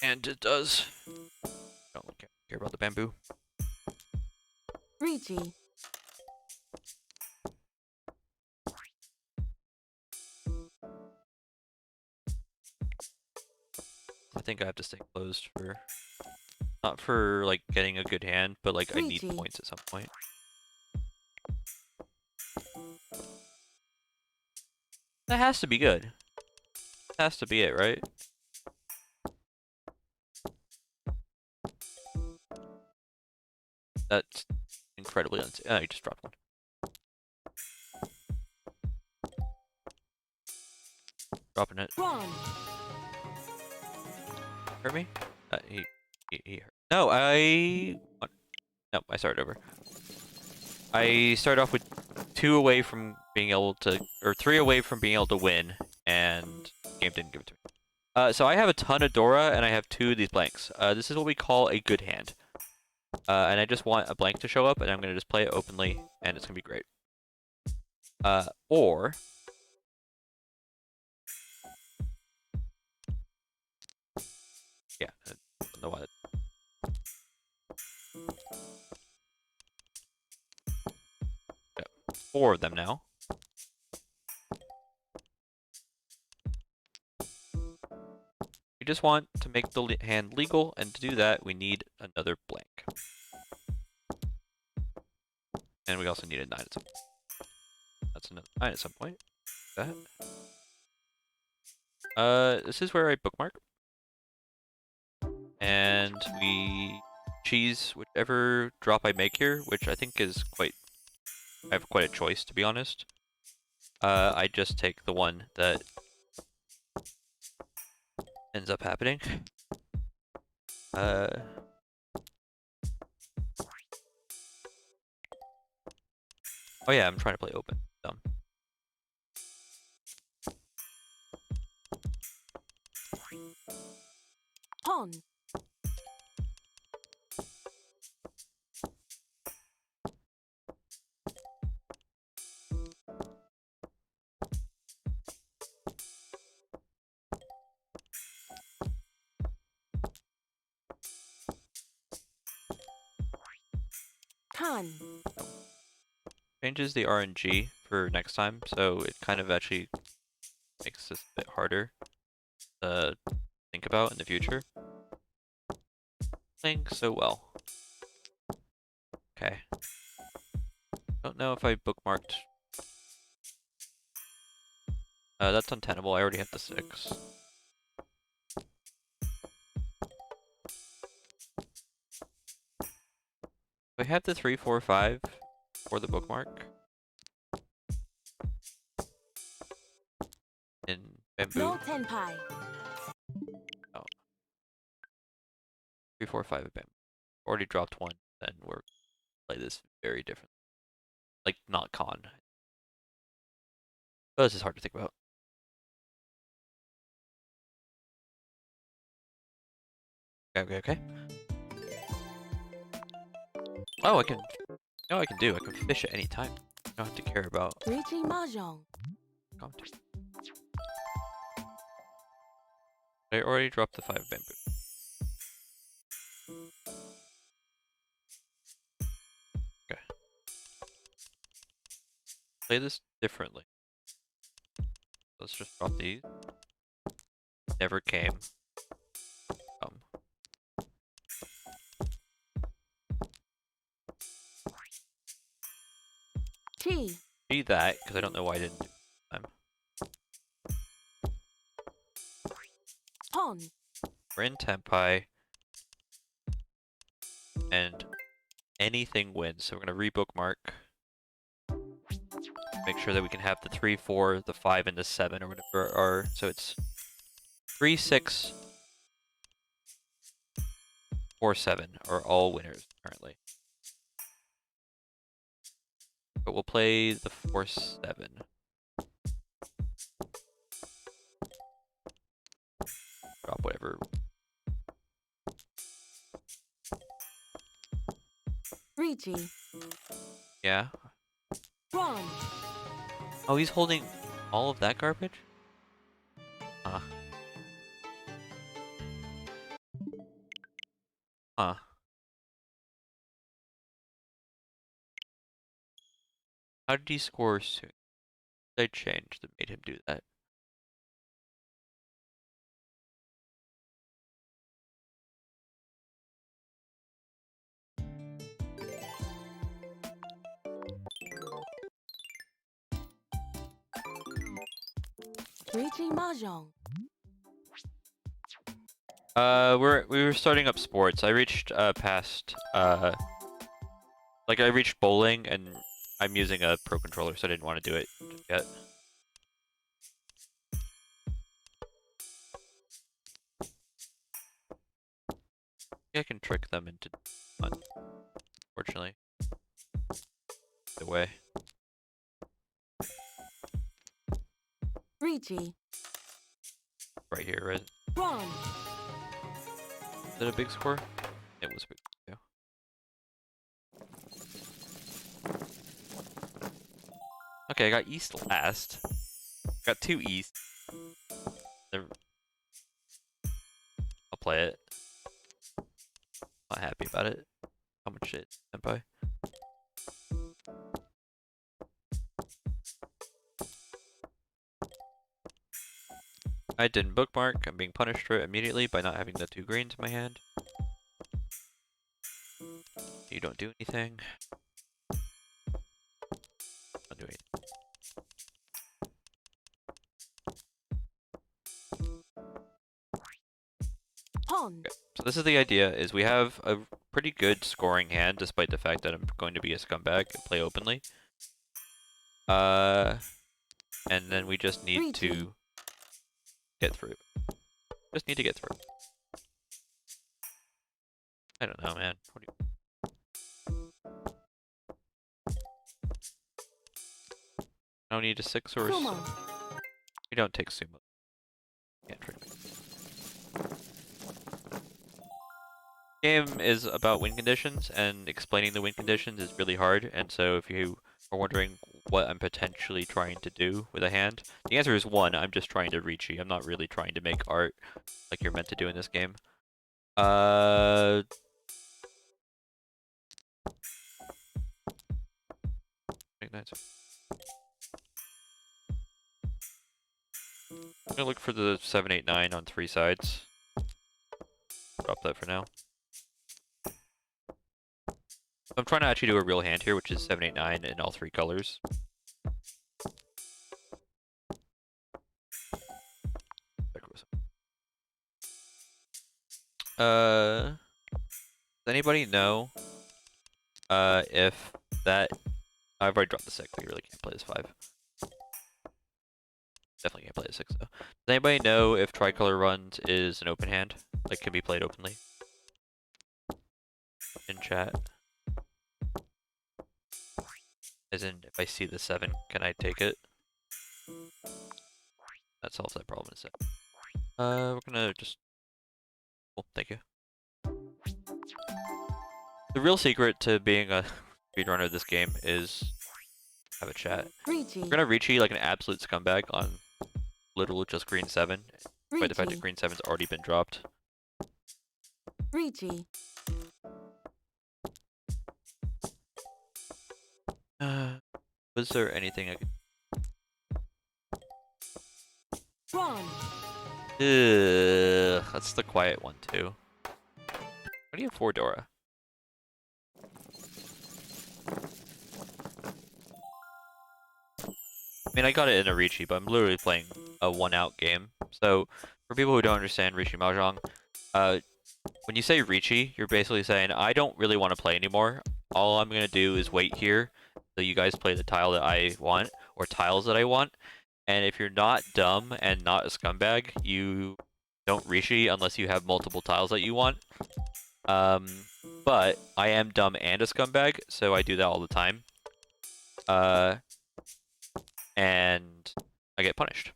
And it does. Don't care about the bamboo. Ricci. I think I have to stay closed for... Not for, like, getting a good hand, but, like, I need Ricci. points at some point. That has to be good. Has to be it, right? That's incredibly unsafe. Oh, you just dropped one. Dropping it. Ron. Hurt me? He hurt. No, No, I started over. I started off with 2 away from being able to, or 3 away from being able to win, and the game didn't give it to me. So I have a ton of Dora, and I have 2 of these blanks. This is what we call a good hand. And I just want a blank to show up, and I'm gonna just play it openly, and it's gonna be great. Or... Yeah, I don't know why. 4 of them now. We just want to make the hand legal, and to do that, we need another blank. And we also need a 9 at some point. That's another 9 at some point. That. This is where I bookmark. And we cheese whichever drop I make here, which I think is quite... I have quite a choice, to be honest. I just take the one that ends up happening. Oh yeah, I'm trying to play open. Dumb. Pawn. Con. Changes the RNG for next time, so it kind of actually makes this a bit harder to think about in the future. Playing so well. Okay. Don't know if I bookmarked. That's untenable. I already have the 6. I have the 3, 4, 5 for the bookmark. In bamboo. No tenpai. Oh. 3, 4, 5 of bamboo. Already dropped 1. Then we're play this very different. Like not con. But this is hard to think about. Okay. Oh, I can. No, I can do. I can fish at any time. I don't have to care about Reaching mahjong. content. I already dropped the 5 of bamboo. Okay. Play this differently. Let's just drop these. Never came. Chi. Be that, because I don't know why I didn't do it this time. Pon. We're in Tenpai. And anything wins. So we're going to rebookmark. Make sure that we can have the 3, 4, the 5, and the 7 or whatever are. So it's 3, 6, 4, 7 are all winners currently. But we'll play the 4, 7. Drop whatever. Richie. Yeah. Ron. Oh, he's holding all of that garbage? Huh. Huh. How did he score soon? They changed that made him do that. Reaching mahjong. We were starting up sports. I reached past like I reached bowling, and I'm using a pro controller, so I didn't want to do it just yet. I can trick them into fun. Fortunately, the way. Richie. Right here, right? Ron. Is it a big score? It was a big score, yeah. Okay, I got East last. Got 2 East. I'll play it. Not happy about it. How much shit, senpai? I didn't bookmark. I'm being punished for it immediately by not having the 2 greens in my hand. You don't do anything. Don't do anything. Pon. Okay. So this is the idea, is we have a pretty good scoring hand, despite the fact that I'm going to be a scumbag and play openly. And then we just need to get through. Just need to get through. I don't know, man. What do you... I don't need a 6 or a... We don't take sumo. Can't trick me. Game is about win conditions, and explaining the win conditions is really hard, and so if you are wondering what I'm potentially trying to do with a hand, the answer is 1, I'm just trying to reach you. I'm not really trying to make art like you're meant to do in this game. Ignite. I'm gonna look for the 7, 8, 9 on 3 sides. Drop that for now. I'm trying to actually do a real hand here, which is 7, 8, 9 in all 3 colors. Does anybody know if that I've already dropped the 6, we really can't play this 5. Definitely can't play the 6 though. Does anybody know if tricolor runs is an open hand? Like can be played openly? In chat. As in if I see the 7, can I take it? That solves that problem in a sec. We're gonna just cool, thank you. The real secret to being a speedrunner of this game is have a chat. We're gonna reach like an absolute scumbag on literally just green 7, despite the fact that green 7's already been dropped. Was there anything I could... that's the quiet one too. What do you have for Dora? I mean, I got it in a Riichi, but I'm literally playing a 1-out game. So, for people who don't understand Riichi Mahjong, when you say Riichi, you're basically saying, I don't really want to play anymore. All I'm going to do is wait here so you guys play the tile that I want, or tiles that I want. And if you're not dumb and not a scumbag, you don't Riichi unless you have multiple tiles that you want. But I am dumb and a scumbag, so I do that all the time. And I get punished.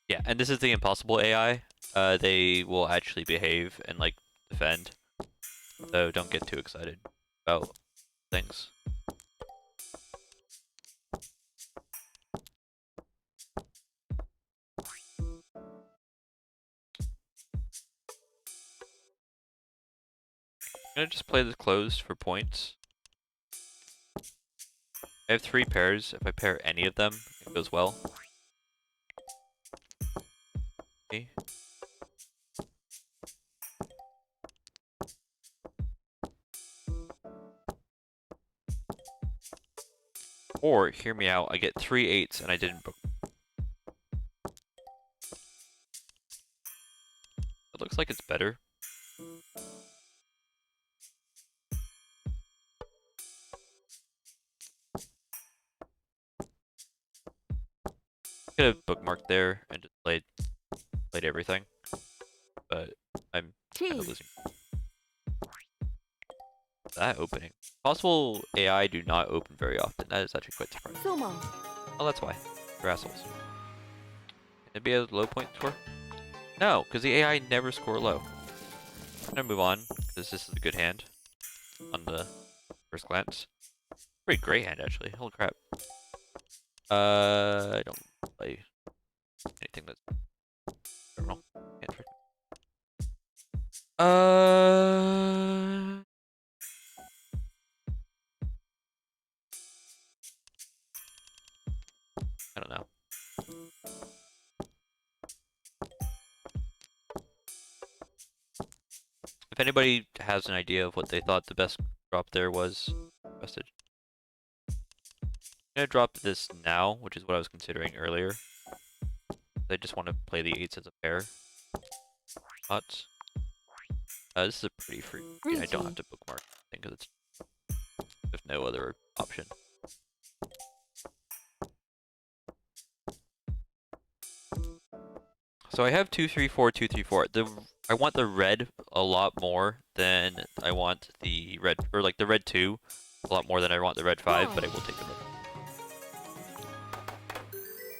Yeah, and this is the impossible AI. They will actually behave and like defend. So don't get too excited about things. I'm gonna just play this closed for points. I have 3 pairs. If I pair any of them, it goes well. Okay. Or, hear me out, I get 3 8s and I didn't book. It looks like it's better. Could have bookmarked there and just played everything, but I'm kind of losing. That opening. Possible AI do not open very often. That is actually quite surprising. Oh, that's why. They're assholes. Can it be a low point score? No, because the AI never score low. I'm gonna move on, because this is a good hand on the first glance. Pretty great hand, actually. Holy crap. I don't play anything that's terminal. Can't try. I don't know. If anybody has an idea of what they thought the best drop there was, message. I'm gonna drop this now, which is what I was considering earlier. I just want to play the 8s as a pair. But this is a pretty free. I don't have to bookmark because it's there's no other option. So I have 2 3 4 2 3 4. I want the red a lot more than I want the red, or like the red 2 a lot more than I want the red 5, but I will take the red.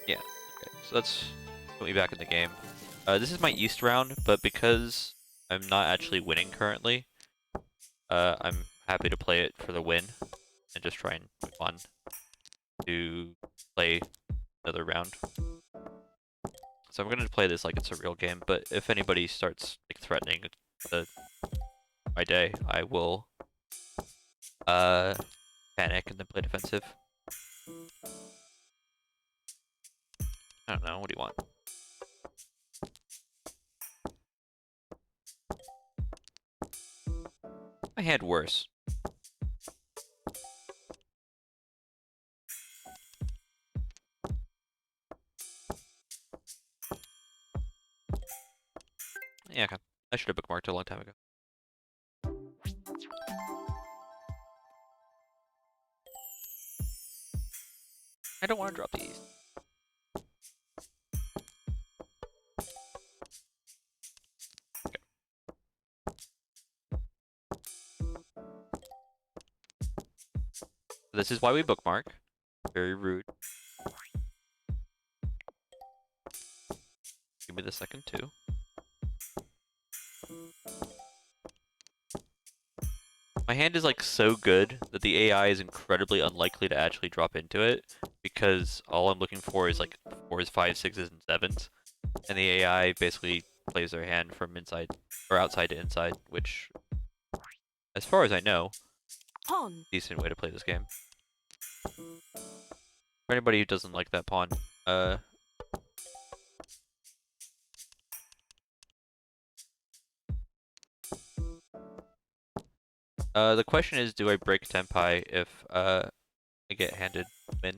Yeah. Okay. So that's put me back in the game. This is my East round, but because I'm not actually winning currently, I'm happy to play it for the win and just try and move on to play another round. So I'm gonna play this like it's a real game, but if anybody starts like threatening my day, I will panic and then play defensive. I don't know, what do you want? I had worse. Yeah, okay. I should have bookmarked it a long time ago. I don't want to drop these. This is why we bookmark. Very rude. Give me the second too. My hand is like so good that the AI is incredibly unlikely to actually drop into it because all I'm looking for is like 4s, 5s, 6s, and 7s. And the AI basically plays their hand from inside or outside to inside, which, as far as I know, Pawn. decent way to play this game. For anybody who doesn't like that pawn, the question is, do I break Tenpai if I get handed win?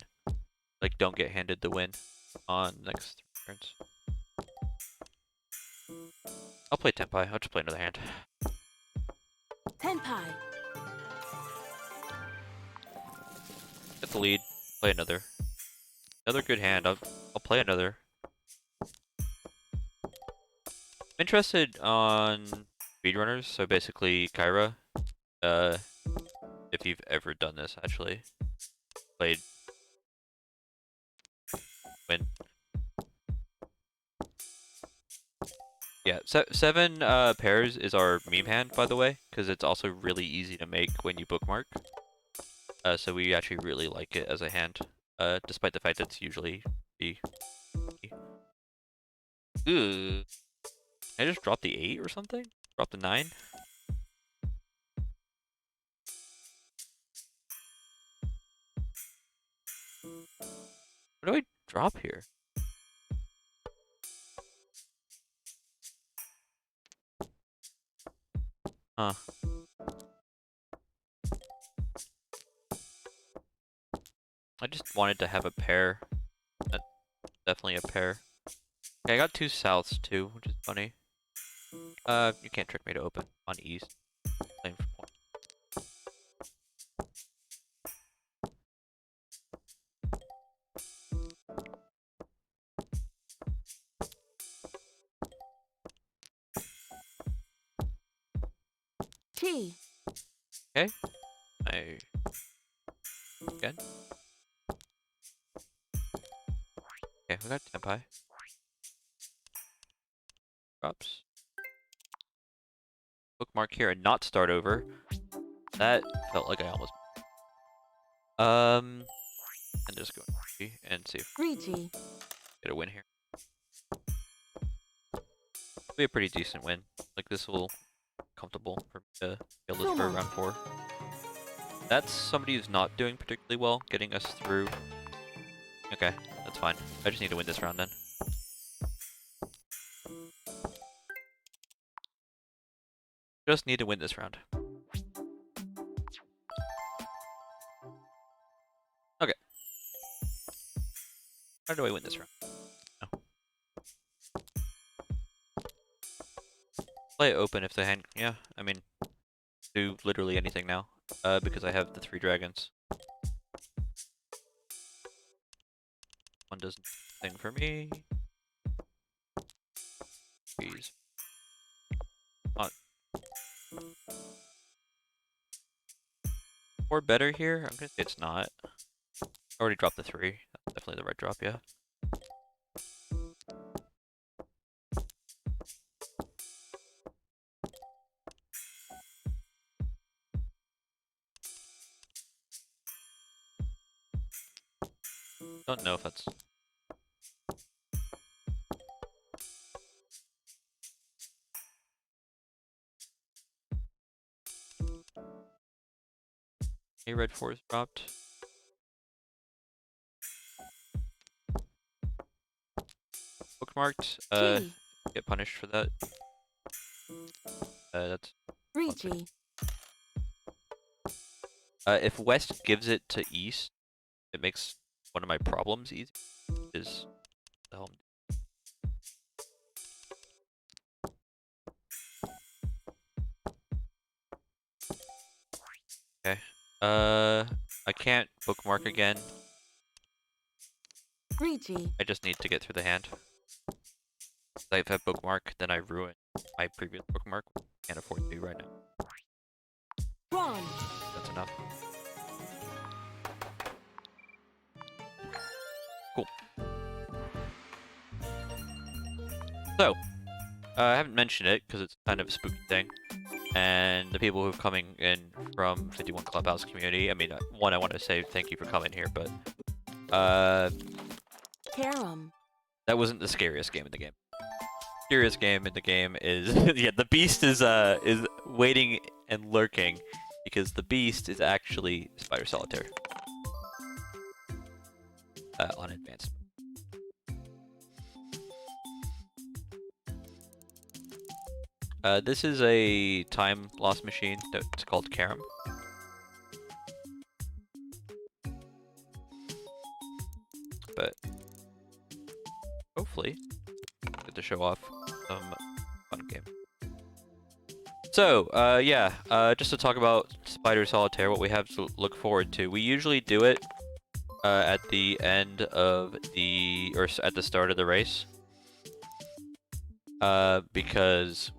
Like, don't get handed the win on next 3 turns. I'll play Tenpai. I'll just play another hand. Tenpai. Get the lead. Play another. Another good hand. I'll play another. I'm interested on speedrunners, so basically Kyra. If you've ever done this, actually. Played win. Yeah, 7 pairs is our meme hand, by the way, because it's also really easy to make when you bookmark. So we actually really like it as a hand, despite the fact that it's usually the. Ooh. I just dropped the 8 or something? Drop the 9? What do I drop here? Huh. I just wanted to have a pair. Definitely a pair. Okay, I got 2 souths too, which is funny. You can't trick me to open on east. Playing for point. T. Okay. I again. Okay, we got Tenpai. Drops. Bookmark here and not start over. That felt like I almost. And just go and see if 3G. we get a win here. It'll be a pretty decent win. Like this will be comfortable for me to be able to for round 4. That's somebody who's not doing particularly well, getting us through. Okay, that's fine. I just need to win this round then. Just need to win this round. Okay. How do I win this round? No. Play it open if the hand. Yeah, I mean, do literally anything now. Because I have the 3 dragons. One does nothing for me. Jeez. Or better here? I'm gonna say it's not. I already dropped the 3. That's definitely the right drop, yeah. Don't know if that's. A red 4 is dropped. Bookmarked. T. Get punished for that. That's. 3G. If West gives it to East, it makes one of my problems easy. Is the home. I can't bookmark again. 3G. I just need to get through the hand. If I bookmark, then I ruin my previous bookmark. Can't afford to do right now. 1. That's enough. Cool. So, I haven't mentioned it because it's kind of a spooky thing. And the people who are coming in from 51 Clubhouse community, I mean, one, I want to say thank you for coming here, but Carom. that wasn't the scariest game in the game. Scariest game in the game is yeah, the beast is waiting and lurking because the beast is actually Spider Solitaire on advanced. This is a time loss machine that's called Carom. But hopefully get to show off some fun game. So, yeah, just to talk about Spider Solitaire, what we have to look forward to. We usually do it at the end of or at the start of the race. Because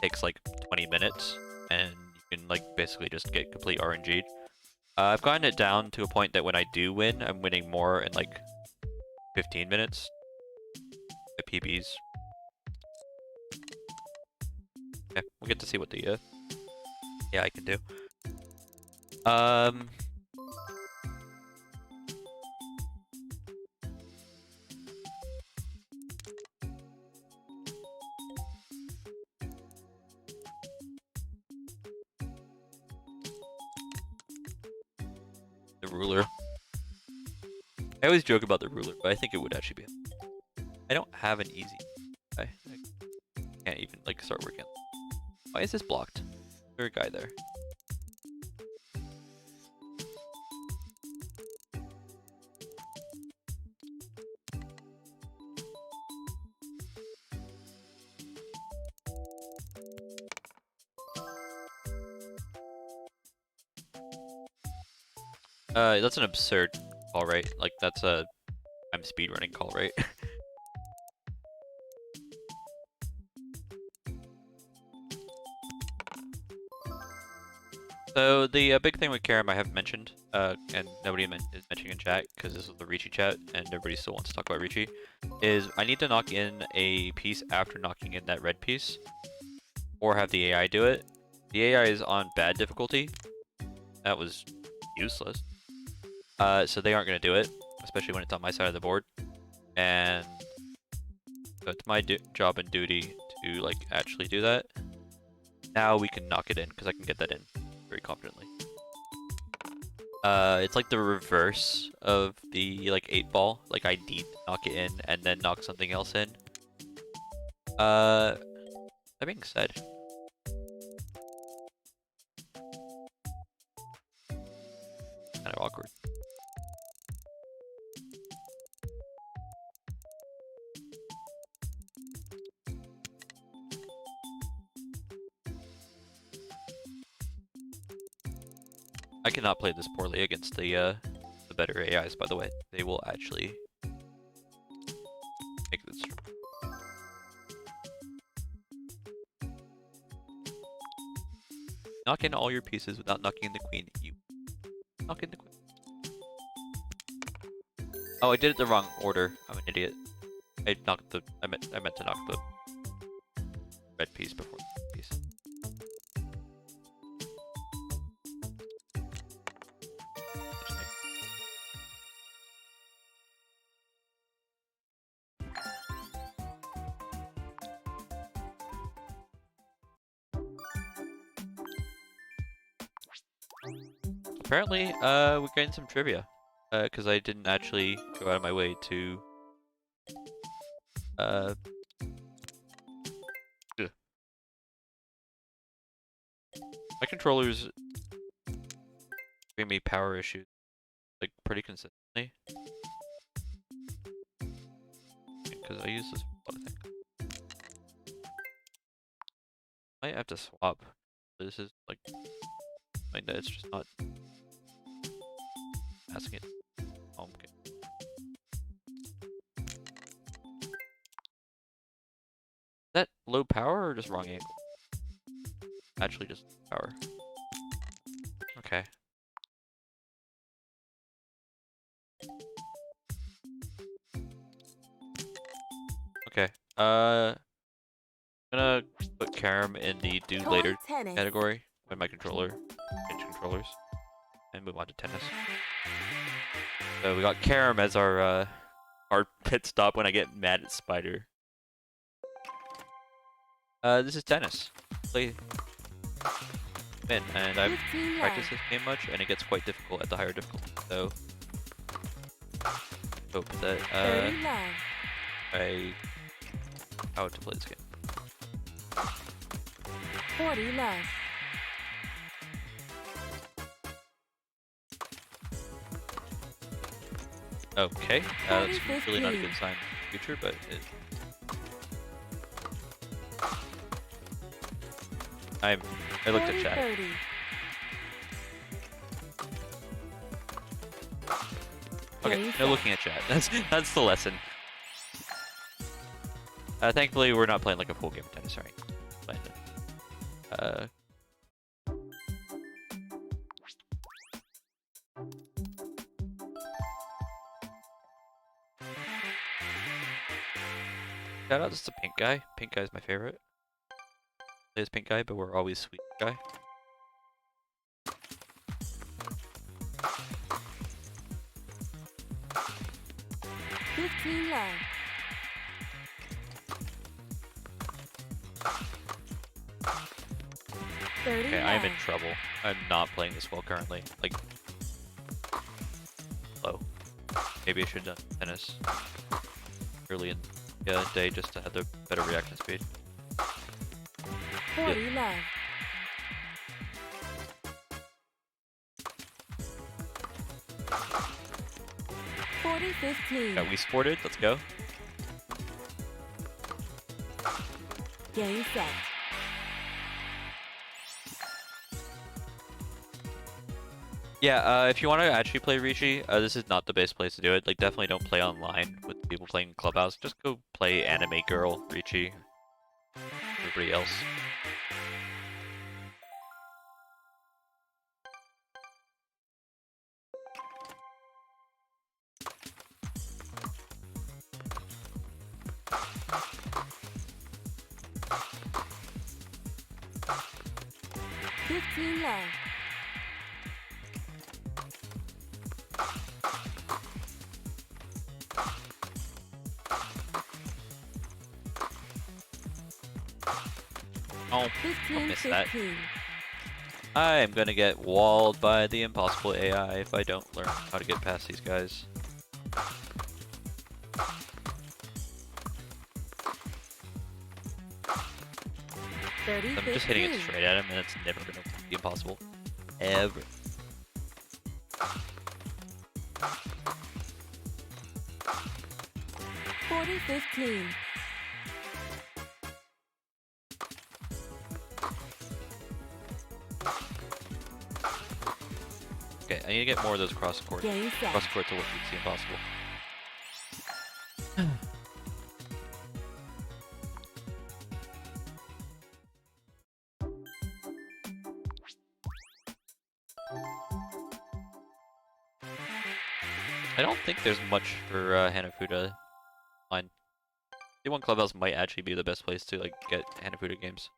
takes like 20 minutes, and you can like basically just get complete RNG'd. I've gotten it down to a point that when I do win, I'm winning more in like 15 minutes. The PBs. Okay, we'll get to see what the AI can do. The ruler. I always joke about the ruler, but I think it would actually be. I don't have an easy. I can't even like start working. Why is this blocked? There's a guy there. That's an absurd call, right? Like that's a I'm speedrunning call, right? So the big thing with Karam I haven't mentioned, and nobody is mentioning in chat because this is the Ricci chat and everybody still wants to talk about Ricci, is I need to knock in a piece after knocking in that red piece, or have the AI do it. The AI is on bad difficulty. That was useless. So they aren't going to do it, especially when it's on my side of the board. And so it's my job and duty to like actually do that. Now we can knock it in because I can get that in very confidently. It's like the reverse of the like 8-ball. Like I need to knock it in and then knock something else in. That being said, kind of awkward. I cannot play this poorly against the better AIs, by the way. They will actually make this. Knock in all your pieces without knocking in the queen. You knock in the queen. Oh, I did it the wrong order. I'm an idiot. I meant to knock the red piece before the piece. Apparently, we're getting some trivia. Because I didn't actually go out of my way to my controller's giving me power issues like pretty consistently. Because I use this for a lot of things. Might have to swap. This is like something that it's just not asking it. Oh, okay. Is that low power or just wrong angle? Actually, just power. Okay. Okay. I'm gonna put Karam in the do Toy later tennis. category when my controller change controllers and move on to tennis. So we got Karam as our pit stop when I get mad at Spider. This is tennis. Play win, and I've 15 left. practiced this game much, and it gets quite difficult at the higher difficulty. So hope that 30 left. I how to play this game. 40 left. Okay, that's 40, really not a 15. good sign in the future, but I looked 40, at chat. 30. Okay, Game no set. looking at chat. That's the lesson. Thankfully, we're not playing like a full game of tennis, right? Playing it. Shout out to the pink guy. Pink guy's my favorite. Plays pink guy, but we're always sweet guy. $15 left. Okay, I'm in trouble. I'm not playing this well currently. Like, low. Maybe I should have done tennis early in the day just to have the better reaction speed. 40 left. $40, 15. Got we sported. Let's go. Game set. Yeah, if you want to actually play Rishi, this is not the best place to do it. Like, definitely don't play online with people playing Clubhouse. Just go play Anime Girl, Rishi, everybody else. $15 left. Oh, 15, miss that. 15. I am gonna get walled by the impossible AI if I don't learn how to get past these guys. I'm just hitting it straight at him, and it's never gonna be impossible. Ever. $40, 15. Okay, I need to get more of those cross court. Game set. Cross court to what beats the impossible. I don't think there's much for Hanafuda online. D1 Clubhouse might actually be the best place to like get Hanafuda games.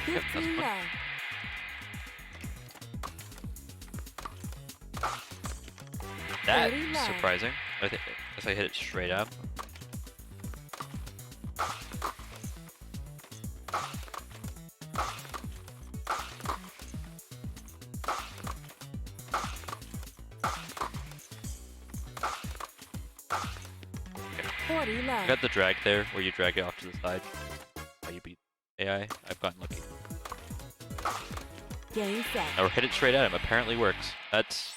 Yep, that's 15 fun. left. That's 30 left. surprising. I think if I hit it straight up. Okay. 40 I left. got the drag there, where you drag it off to the side. How you beat AI. I've gotten lucky. Game set. Or hit it straight at him. Apparently works. That's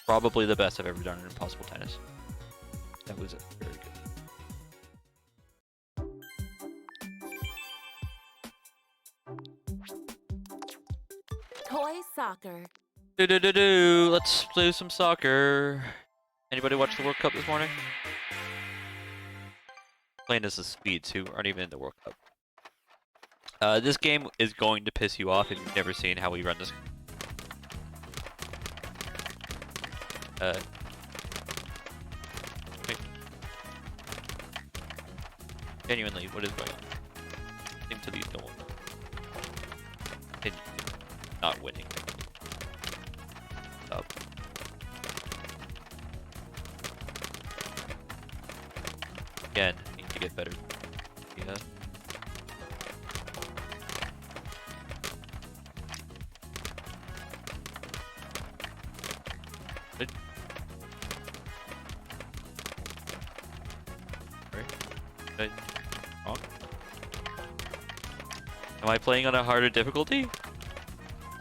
Probably the best I've ever done in Impossible Tennis. That was very good. Toy soccer. Let's play some soccer. Anybody watch the World Cup this morning? Playing as the Swedes, who aren't even in the World Cup. This game is going to piss you off if you've never seen how we run this. Genuinely, what is going on? I think to these don't. Not winning. Up. Again, need to get better. Yeah. Good. Right. Wrong. Am I playing on a harder difficulty?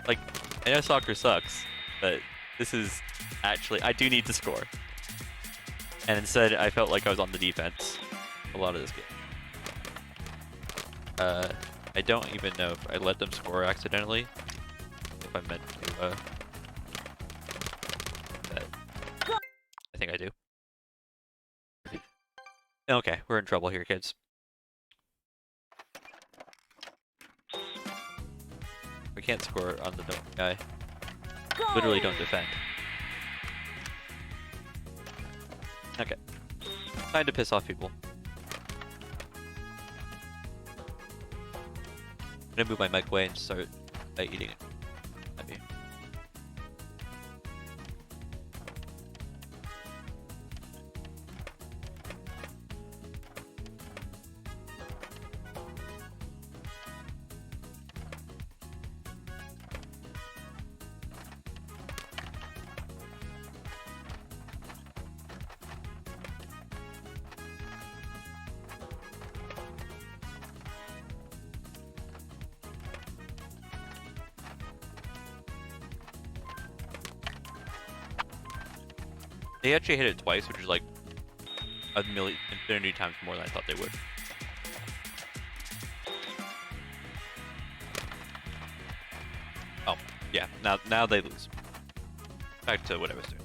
Like, I know soccer sucks, but this is actually, I do need to score. And instead, I felt like I was on the defense a lot of this game. I don't even know if I let them score accidentally. If I meant to, but I think I do. Okay, we're in trouble here, kids. We can't score on the guy. Literally don't defend. Okay. Time to piss off people. I'm gonna move my mic away and start eating it. Maybe. They actually hit it twice, which is like a million, infinity times more than I thought they would. Oh, yeah. Now they lose. Back to what I was doing.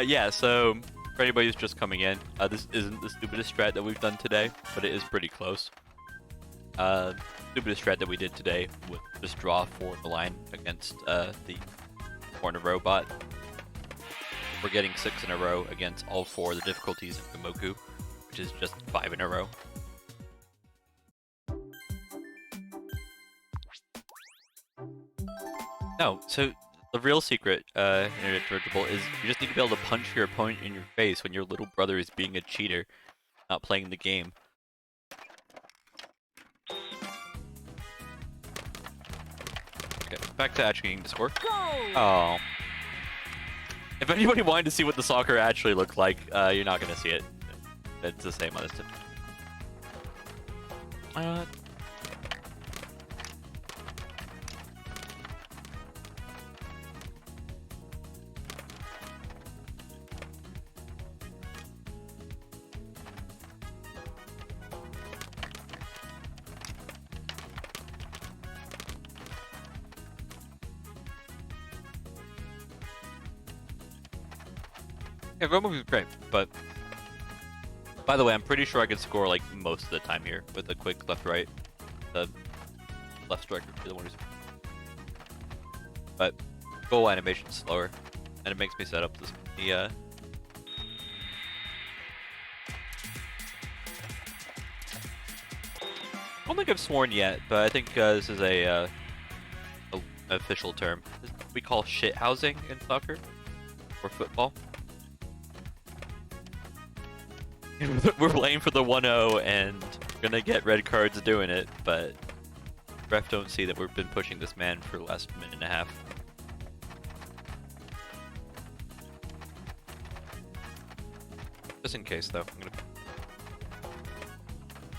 Yeah, so for anybody who's just coming in, this isn't the stupidest strat that we've done today, but it is pretty close. Stupidest strat that we did today was just draw 4 in the line against the corner robot. We're getting 6 in a row against all 4 of the difficulties in Kumoku, which is just 5 in a row. No, so the real secret in Indestructible is you just need to be able to punch your opponent in your face when your little brother is being a cheater, not playing the game. Okay, back to actually getting to score. Oh. If anybody wanted to see what the soccer actually looked like, you're not going to see it. It's the same on this tip. Yeah, Go Move is great, but by the way, I'm pretty sure I can score like most of the time here with a quick left-right. The left striker for the one who's. But goal animation is slower, and it makes me set up the I don't think I've sworn yet, but I think this is a official term. We call shit housing in soccer or football. We're playing for the 1-0 and gonna get red cards doing it, but ref don't see that we've been pushing this man for the last minute and a half. Just in case, though, I'm gonna.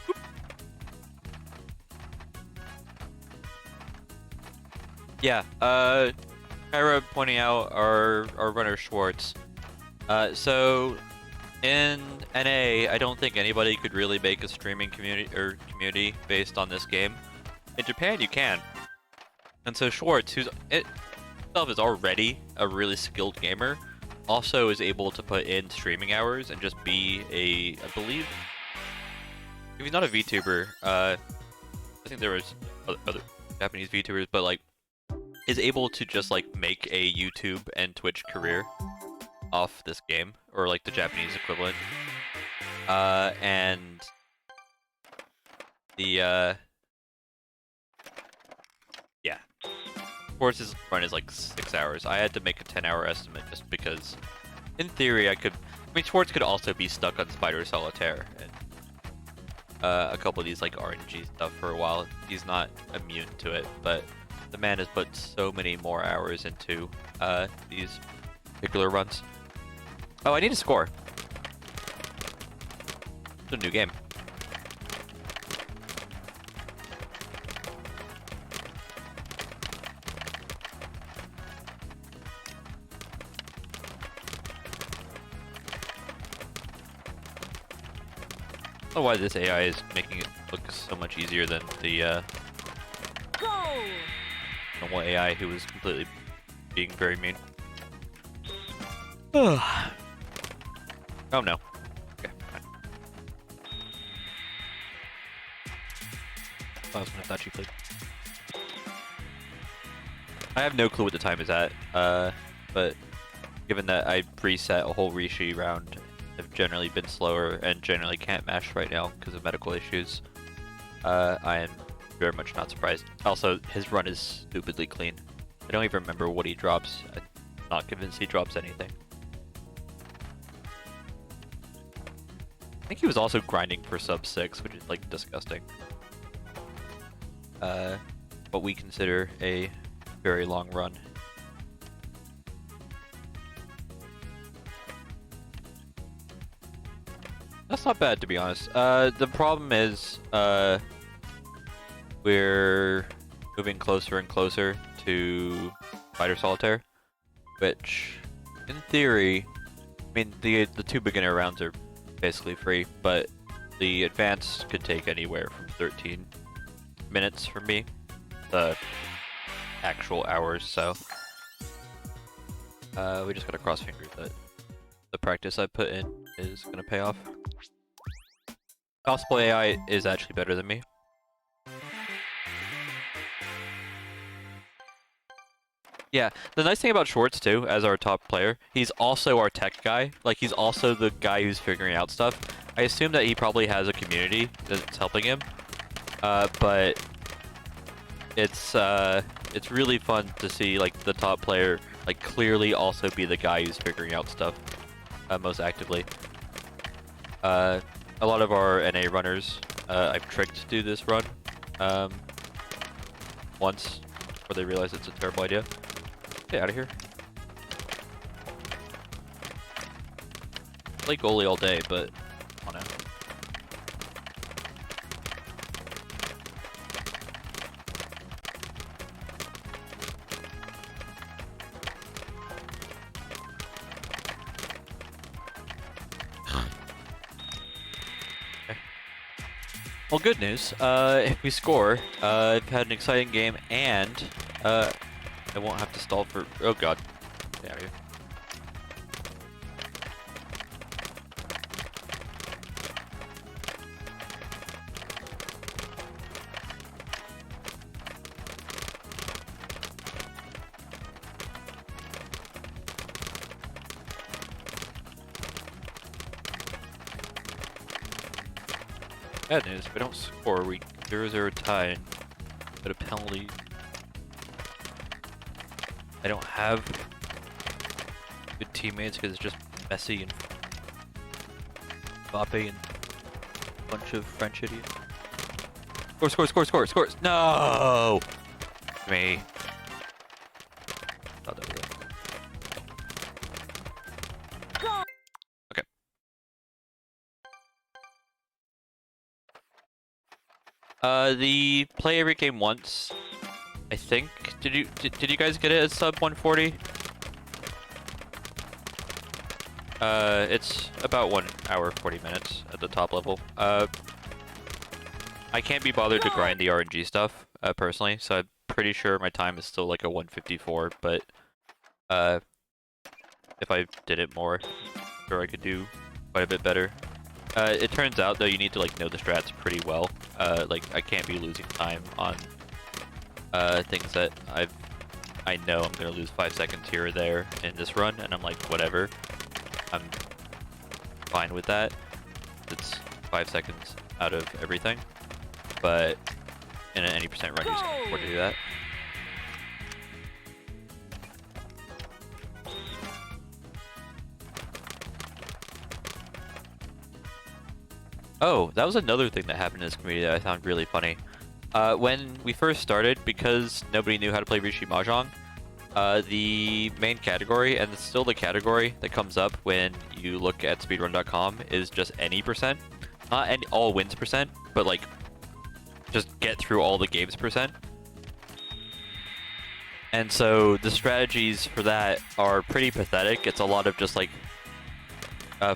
Whoop. Yeah, Kyra pointing out our runner Schwartz. So in NA, I don't think anybody could really make a streaming community based on this game. In Japan, you can. And so Schwartz, who's himself is already a really skilled gamer, also is able to put in streaming hours and just be I believe, if he's not a VTuber, I think there was other Japanese VTubers, but like, is able to just like make a YouTube and Twitch career off this game, or like the Japanese equivalent. And the yeah, Schwartz's run is like 6 hours. I had to make a 10-hour estimate just because, in theory, I mean, Schwartz could also be stuck on Spider Solitaire and a couple of these like RNG stuff for a while. He's not immune to it, but the man has put so many more hours into these particular runs. Oh, I need to score. It's a new game. I don't know why this AI is making it look so much easier than the normal AI who was completely being very mean. Oh no. Okay, fine. I was gonna thought you played. I have no clue what the time is at, but given that I reset a whole Rishi round, I've generally been slower and generally can't mash right now because of medical issues. I am very much not surprised. Also, his run is stupidly clean. I don't even remember what he drops. I'm not convinced he drops anything. I think he was also grinding for sub 6, which is like disgusting. What we consider a very long run. That's not bad, to be honest. The problem is, we're moving closer and closer to Spider Solitaire, which, in theory, I mean, the two beginner rounds are basically free, but the advanced could take anywhere from 13 minutes for me, the actual hours, so we just gotta cross fingers that the practice I put in is gonna pay off. Possible AI is actually better than me. Yeah, the nice thing about Schwartz too, as our top player, he's also our tech guy. Like, he's also the guy who's figuring out stuff. I assume that he probably has a community that's helping him. But it's really fun to see like the top player like clearly also be the guy who's figuring out stuff most actively. A lot of our NA runners, I've tricked to do this run once before they realize it's a terrible idea. Get out of here. Play goalie all day, but come on now. Okay. Well, good news. If we score, I've had an exciting game, and I won't have to stall for. Oh god. Get out of here. Bad news, if we don't score, we 0-0 tie and put a penalty. I don't have good teammates because it's just messy and Mbappe and a bunch of French idiots. Scores! No! Me. Thought that was it. Okay. The play every game once, I think. Did you guys get it at sub 140? It's about 1 hour 40 minutes at the top level. I can't be bothered to grind the RNG stuff, personally, so I'm pretty sure my time is still like a 154, but, if I did it more, I'm sure I could do quite a bit better. It turns out, though, you need to, like, know the strats pretty well. Like, I can't be losing time on, things that I know I'm gonna lose 5 seconds here or there in this run, and I'm like, whatever. I'm fine with that. It's 5 seconds out of everything. But in an any percent run, you just can't afford to do that. Oh, that was another thing that happened in this community that I found really funny. When we first started, because nobody knew how to play Rishi Mahjong, the main category, and it's still the category that comes up when you look at speedrun.com, is just any percent. Not any all wins percent, but like just get through all the games percent. And so the strategies for that are pretty pathetic. It's a lot of just like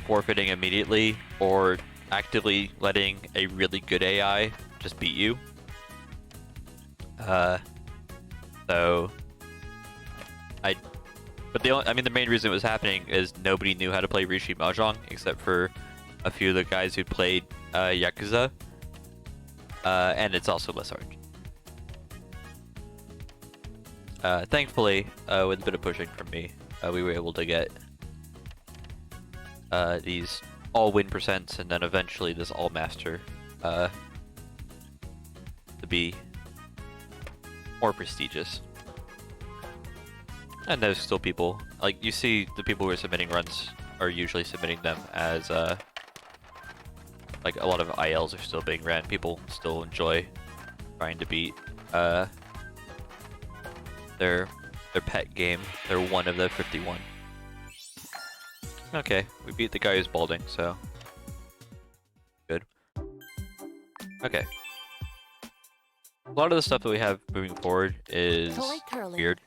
forfeiting immediately or actively letting a really good AI just beat you. The main reason it was happening is nobody knew how to play Rishi Mahjong except for a few of the guys who played Yakuza. And it's also less RNG. Thankfully, with a bit of pushing from me, we were able to get these all win percents and then eventually this all master to be more prestigious. And there's still people, like you see the people who are submitting runs are usually submitting them as like a lot of ILs are still being ran. People still enjoy trying to beat their pet game. They're one of the 51. Okay, we beat the guy who's balding, so good. Okay. A lot of the stuff that we have moving forward is weird,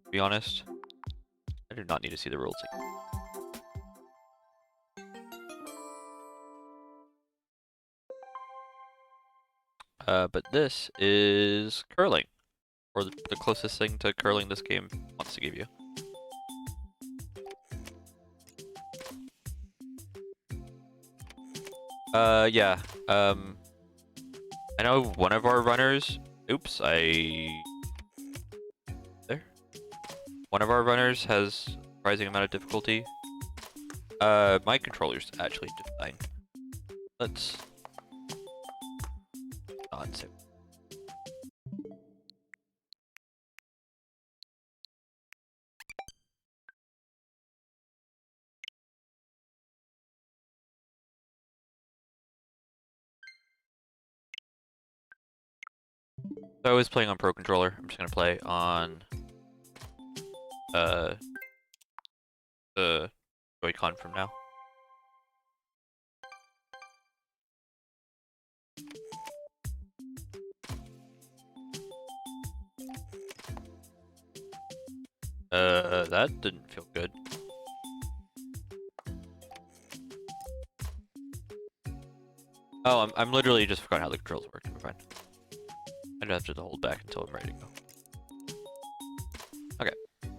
to be honest. I do not need to see the rules again. But this is curling, or the closest thing to curling this game wants to give you. Yeah. I know one of our runners. Oops, there. One of our runners has a surprising amount of difficulty. My controller's actually fine. Let's not save. So I was playing on Pro Controller. I'm just gonna play on the Joy-Con from now. That didn't feel good. Oh, I'm literally just forgot how the controls work. We're fine. I don't have to hold back until I'm ready to go. Okay,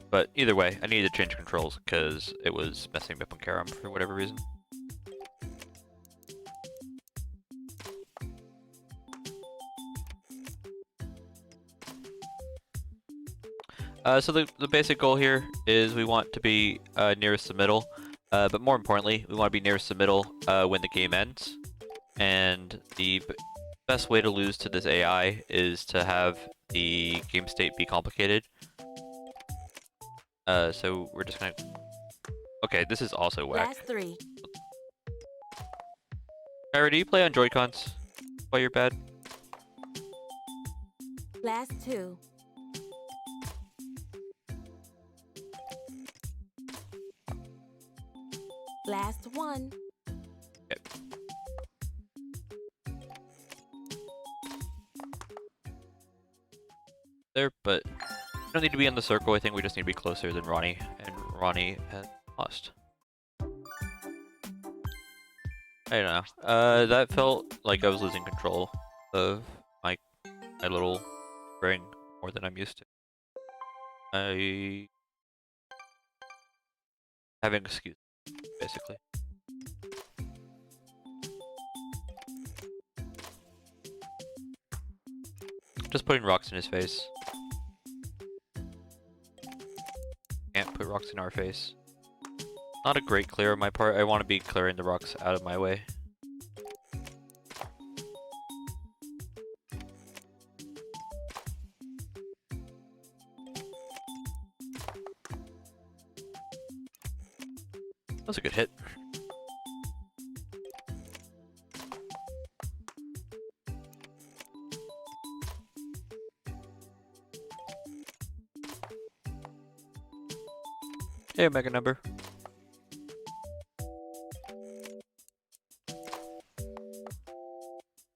but either way, I needed to change controls because it was messing me up on Karam for whatever reason. So the basic goal here is we want to be nearest the middle, but more importantly, we want to be nearest the middle when the game ends. And the best way to lose to this AI is to have the game state be complicated. So we're just gonna... Okay, this is also whack. Last 3. Kyra, do you play on Joy-Cons while you're bad? Last 2. Last 1. Okay. There, but we don't need to be in the circle. I think we just need to be closer than Ronnie, and Ronnie has lost. I don't know. That felt like I was losing control of my little ring more than I'm used to. Having excuse, basically. Just putting rocks in his face. Can't put rocks in our face. Not a great clear on my part. I want to be clearing the rocks out of my way. That was a good hit. Hey, Mega Number.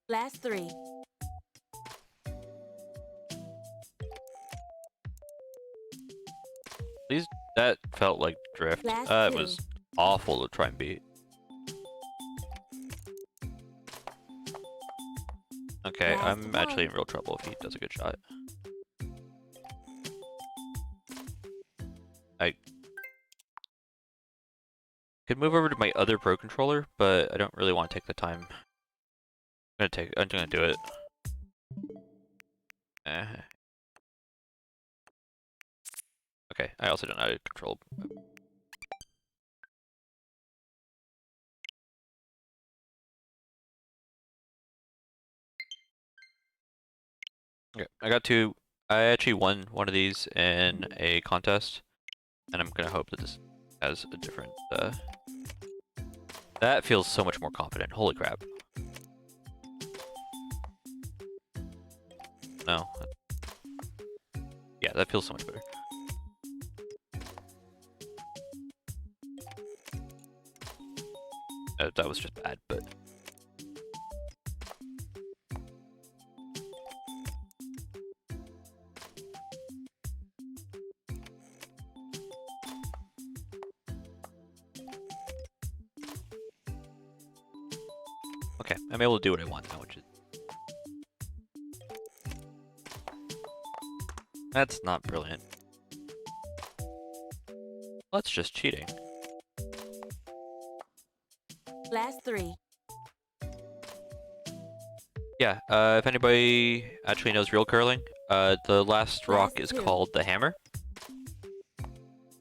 Last 3. Please, that felt like drift. Last It 2. was awful to try and beat. Okay, Last I'm actually in 1. real trouble if he does a good shot. I could move over to my other Pro Controller, but I don't really want to take the time. I'm gonna do it. Okay, I also don't know how to control. Okay, I actually won one of these in a contest, and I'm gonna hope that this has a different, That feels so much more confident, holy crap. No. Yeah, that feels so much better. That was just bad, but... Okay, I'm able to do what I want now, which is... That's not brilliant. That's just cheating. Last 3. Yeah, if anybody actually knows real curling, the last rock is 2. called the hammer.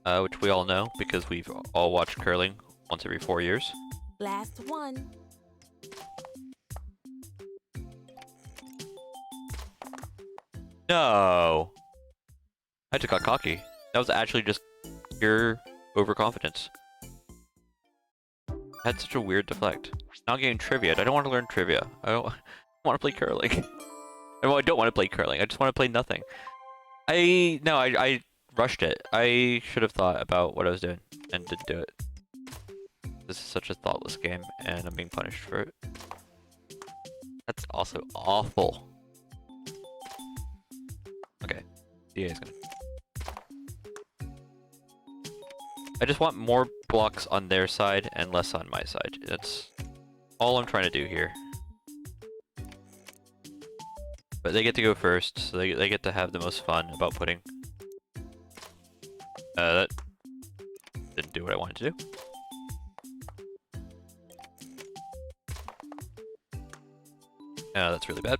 Which we all know, because we've all watched curling once every 4 years. Last 1. No! I just got cocky. That was actually just pure overconfidence. I had such a weird deflect. Now I'm getting trivia. I don't want to learn trivia. I don't want to play curling. Well, I don't want to play curling. I just want to play nothing. I rushed it. I should have thought about what I was doing and didn't do it. This is such a thoughtless game, and I'm being punished for it. That's also awful. Okay, DA is gonna... I just want more blocks on their side and less on my side. That's all I'm trying to do here. But they get to go first, so they get to have the most fun about putting. That didn't do what I wanted to do. That's really bad.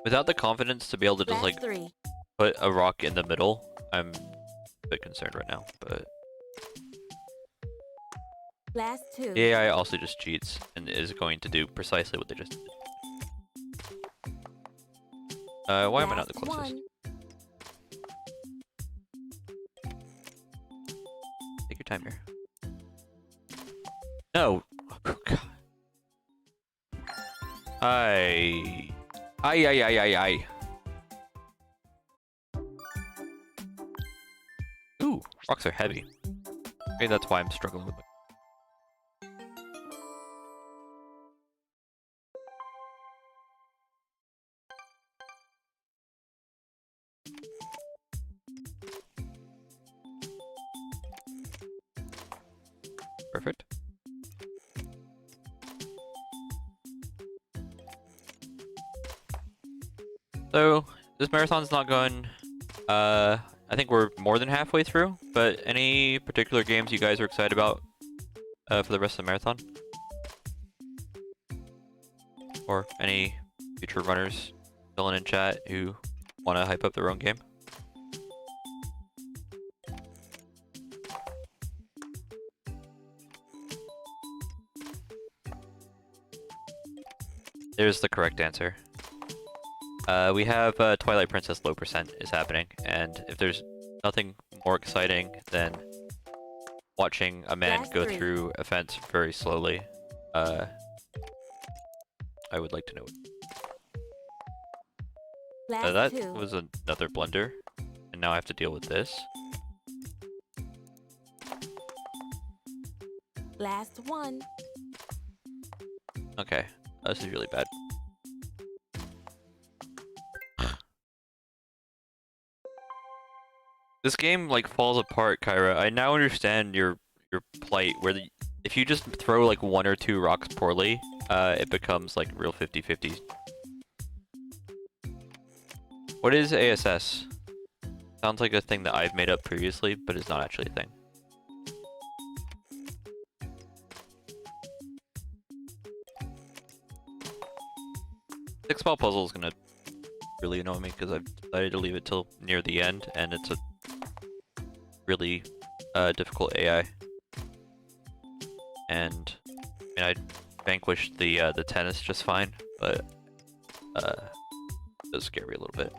Without the confidence to be able to just like 3. put a rock in the middle, I'm a bit concerned right now, but Last two. The AI also just cheats and is going to do precisely what they just did. Why am I not the Last closest? one. Take your time here. No! Oh, God. Ay. Ay, ay, ay, ay, ay. Ooh, rocks are heavy. Maybe that's why I'm struggling with it. Perfect. So, this marathon's not going, I think we're more than halfway through, but any particular games you guys are excited about for the rest of the marathon? Or any future runners filling in chat who want to hype up their own game? There's the correct answer. We have Twilight Princess low percent is happening, and if there's nothing more exciting than watching a man Last go three. through a fence very slowly, I would like to know it. Last That two. was another blunder, and now I have to deal with this. Last one. Okay, this is really bad. This game like falls apart, Kyra. I now understand your plight, where if you just throw like one or two rocks poorly, it becomes like real 50-50. What is ASS? Sounds like a thing that I've made up previously, but it's not actually a thing. Six-ball puzzle is gonna really annoy me because I've decided to leave it till near the end, and it's a really difficult AI. And I mean, I vanquished the tennis just fine, but it does scare me a little bit.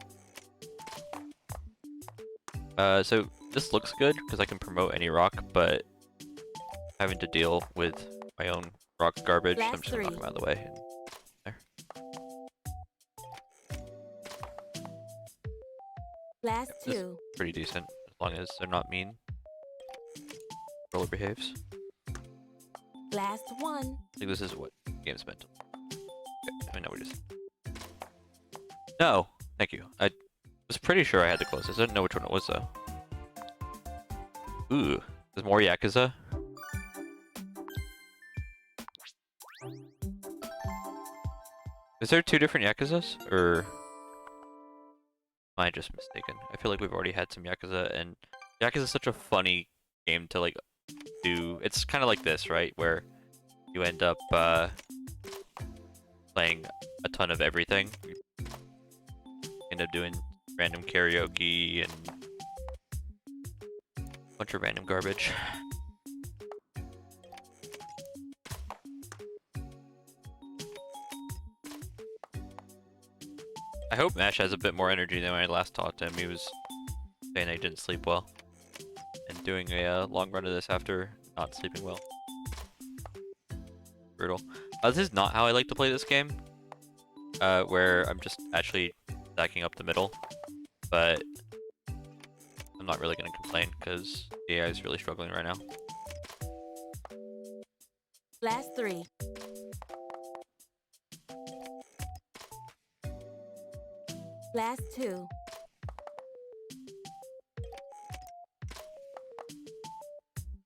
So this looks good because I can promote any rock, but having to deal with my own rock garbage, I'm Last just gonna knock three. them out of the way. And there. Last This is two. pretty decent as long as they're not mean. Roller behaves. Last one. I think this is what the game's meant to. Okay, I know we just. No, thank you. I was pretty sure I had the closest. I didn't know which one it was though. Ooh, there's more Yakuza. Is there two different Yakuzas, or am I just mistaken? I feel like we've already had some Yakuza, and Yakuza is such a funny game to like do. It's kind of like this, right, where you end up playing a ton of everything. You end up doing random karaoke and a bunch of random garbage. I hope Mash has a bit more energy than when I last talked to him. He was saying he didn't sleep well, and doing a long run of this after not sleeping well. Brutal. This is not how I like to play this game, where I'm just actually stacking up the middle, but I'm not really going to complain because the AI is really struggling right now. Last three. Last two.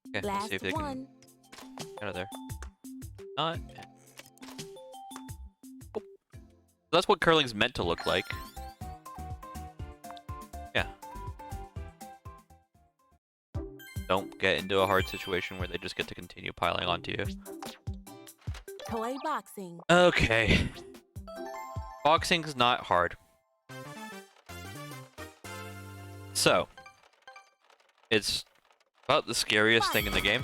Okay, let's Last see if they can one. get out of there. Not. Oh. That's what curling's meant to look like. Yeah. Don't get into a hard situation where they just get to continue piling onto you. Toy boxing. Okay. Boxing's not hard. So, it's about the scariest thing in the game.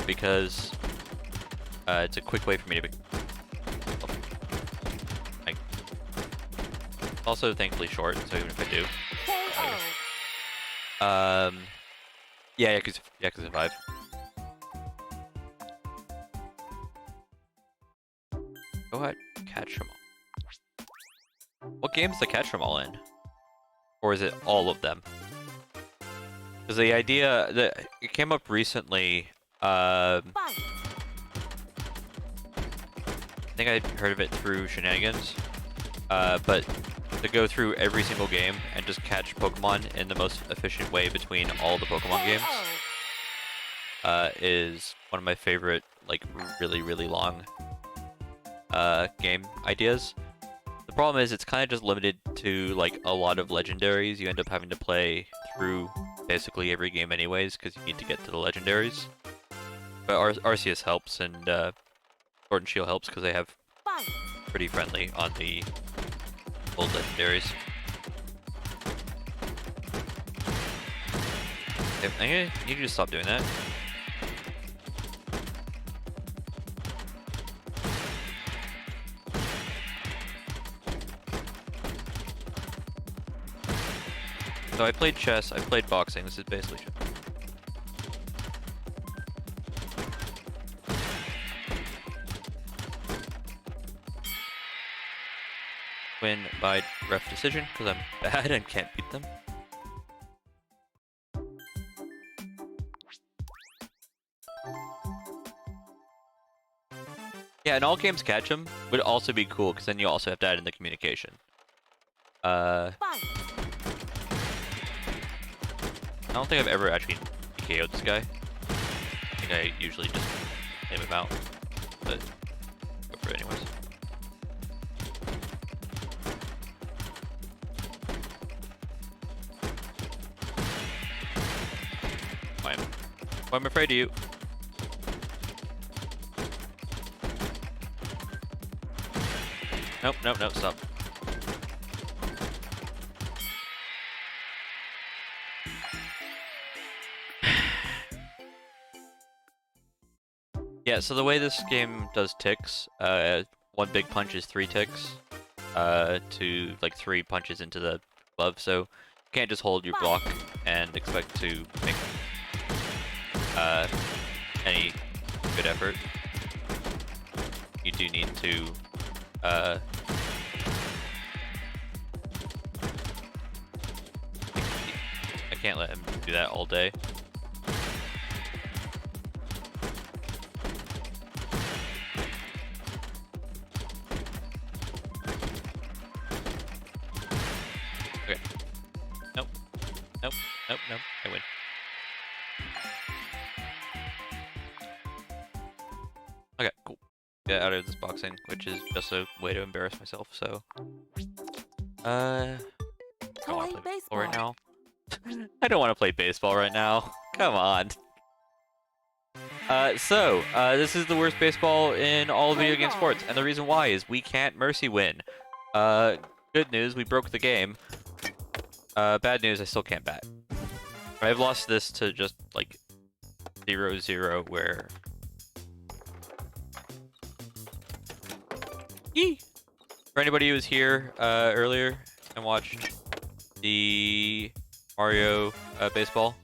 because it's a quick way for me to like. Also, thankfully short, so even if I do, KO. yeah, Yakuza 5. Go ahead, catch them all. What games to catch them all in? Or is it all of them? Because the idea that it came up recently, I think I heard of it through Shenanigans, but to go through every single game and just catch Pokemon in the most efficient way between all the Pokemon games is one of my favorite, like, really long game ideas. The problem is it's kind of just limited to like a lot of legendaries. You end up having to play through basically every game anyways because you need to get to the legendaries. But Arceus helps, and Sword and Shield helps because they have pretty friendly on the old legendaries. Okay, you need to stop doing that. So I played chess, I played boxing, this is basically chess. Win by ref decision, because I'm bad and can't beat them. Yeah, and all games catch them would also be cool, because then you also have to add in the communication. I don't think I've ever actually KO'd this guy. I think I usually just aim him out, but go for it anyways. I'm afraid of you. Nope, stop. Yeah, so the way this game does ticks, one big punch is 3 ticks, to like 3 punches into the glove, so you can't just hold your block and expect to make any good effort. You do need to I can't let him do that all day. Okay. Nope, I win. Okay, cool. Get out of this boxing, which is just a way to embarrass myself, so... I don't want to play baseball right now. I don't want to play baseball right now. Come on. This is the worst baseball in all video game sports, and the reason why is we can't mercy win. Good news, we broke the game. Bad news, I still can't bat. I've lost this to just, like, 0-0, where... Yee! For anybody who was here earlier and watched the Mario baseball,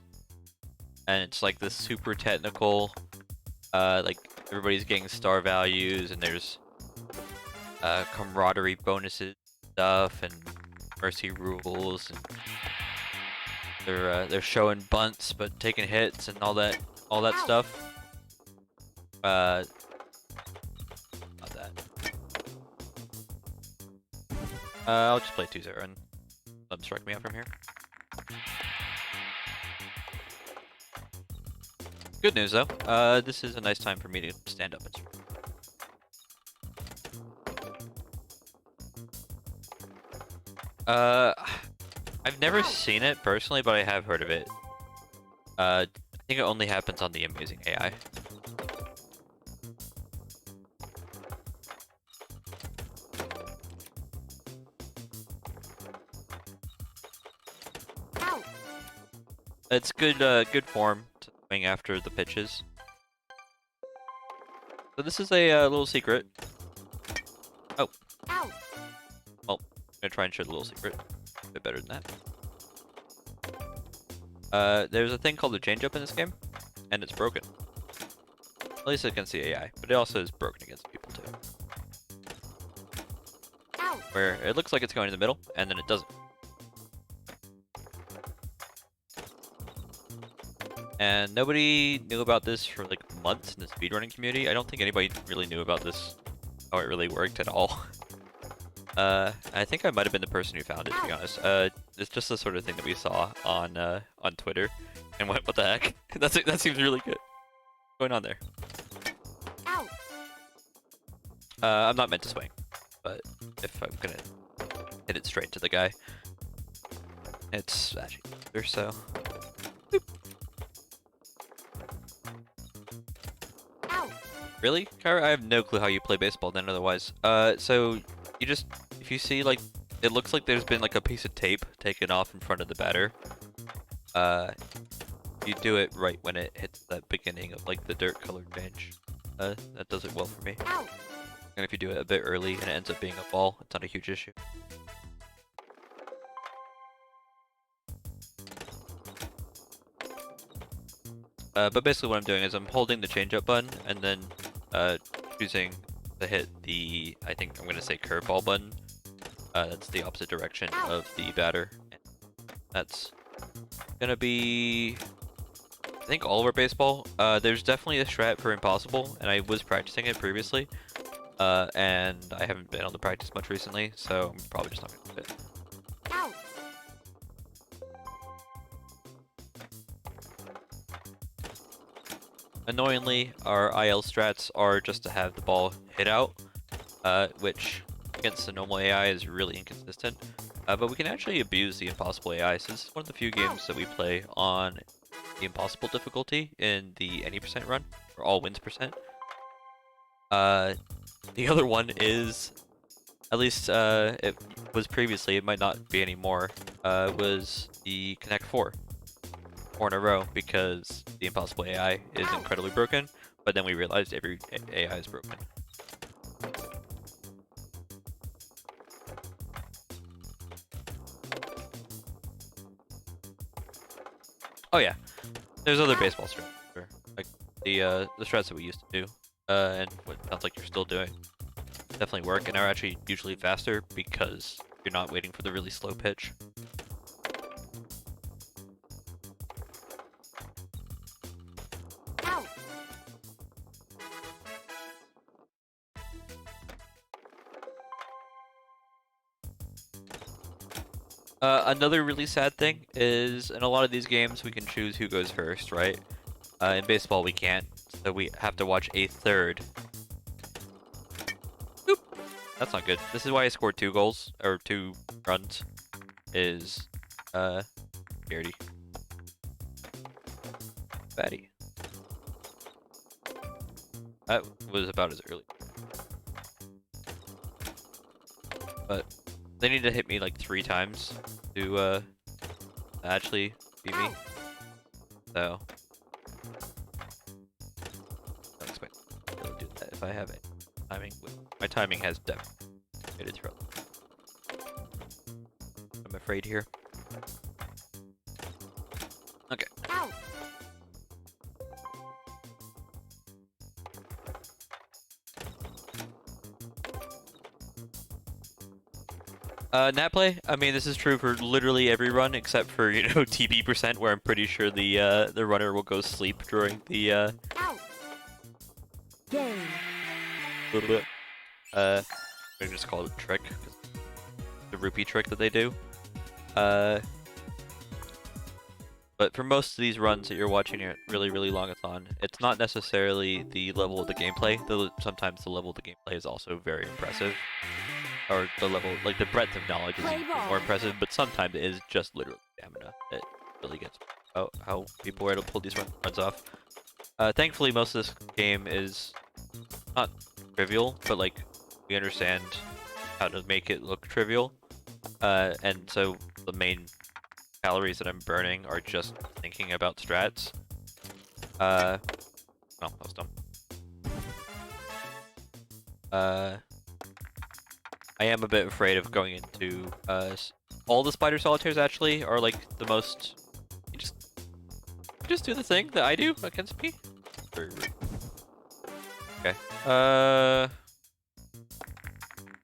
and it's like this super technical, like everybody's getting star values, and there's camaraderie bonuses stuff and mercy rules, and they're showing bunts but taking hits and all that stuff. Not that. I'll just play 2-0 and let them strike me out from here. Good news though, this is a nice time for me to stand up and strike. I've never seen it personally, but I have heard of it. I think it only happens on the Amazing AI. It's good, good form to swing after the pitches. So this is a little secret. Oh. Out. Well, I'm gonna try and show the little secret. A bit better than that. There's a thing called the change-up in this game, and it's broken. At least against the AI, but it also is broken against people too. Out. Where it looks like it's going in the middle, and then it doesn't. And nobody knew about this for like months in the speedrunning community. I don't think anybody really knew about this, how it really worked at all. I think I might have been the person who found it, to be honest. It's just the sort of thing that we saw on Twitter, and went, what the heck? That seems really good. What's going on there? Out. I'm not meant to swing, but if I'm gonna hit it straight to the guy, it's actually easier, so. Boop. Out. Really, Kyra? I have no clue how you play baseball then otherwise. So you just, if you see like, it looks like there's been like a piece of tape taken off in front of the batter. You do it right when it hits that beginning of like the dirt color change. That does it well for me. Out. And if you do it a bit early and it ends up being a ball, it's not a huge issue. But basically what I'm doing is I'm holding the change-up button and then choosing to hit the, I think I'm going to say curveball button. That's the opposite direction of the batter. That's going to be, I think, all over baseball. There's definitely a strat for impossible, and I was practicing it previously. And I haven't been able to practice much recently, so I'm probably just not going to do it. Out. Annoyingly, our IL strats are just to have the ball hit out, which against the normal AI is really inconsistent. But we can actually abuse the impossible AI, so this is one of the few games that we play on the impossible difficulty in the any % run, or all wins %. The other one is, at least it was previously, it might not be anymore, was the Connect 4 in a row, because the impossible AI is incredibly broken, but then we realized every AI is broken. Oh yeah, there's other baseball strats, sure. Like the strats that we used to do, and what sounds like you're still doing, definitely work and are actually usually faster because you're not waiting for the really slow pitch. Another really sad thing is in a lot of these games we can choose who goes first, right? In baseball we can't, so we have to watch a third. Boop. That's not good. This is why I scored 2 goals, or 2 runs, is, Garrity. Fatty. That was about as early. But they need to hit me like 3 times to actually beat me. So I don't expect to do that if I have it. Timing, my timing has definitely made it through. I'm afraid here. Okay. Nat play, I mean, this is true for literally every run except for, you know, TB %, where I'm pretty sure the runner will go sleep during the Game. little bit. I just call it a trick, the rupee trick that they do. But for most of these runs that you're watching it really, really longathon, it's not necessarily the level of the gameplay, though sometimes the level of the gameplay is also very impressive. Or the level, like the breadth of knowledge is even more impressive, but sometimes it is just literally stamina that really gets how people were able to pull these runs off. Thankfully, most of this game is not trivial, but like we understand how to make it look trivial. And so the main calories that I'm burning are just thinking about strats. No, that was dumb. I am a bit afraid of going into all the spider solitaires actually are like the most. You just do the thing that I do against me. Very rude. Okay.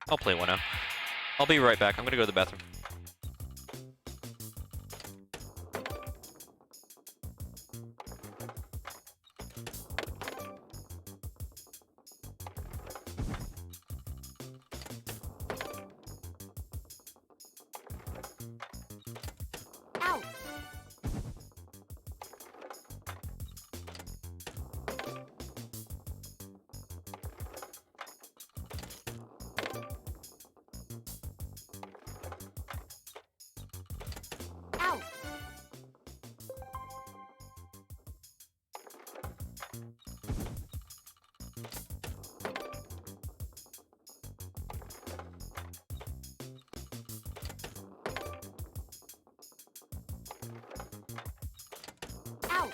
I'll play one now. I'll be right back. I'm gonna go to the bathroom. Out. Out. Out.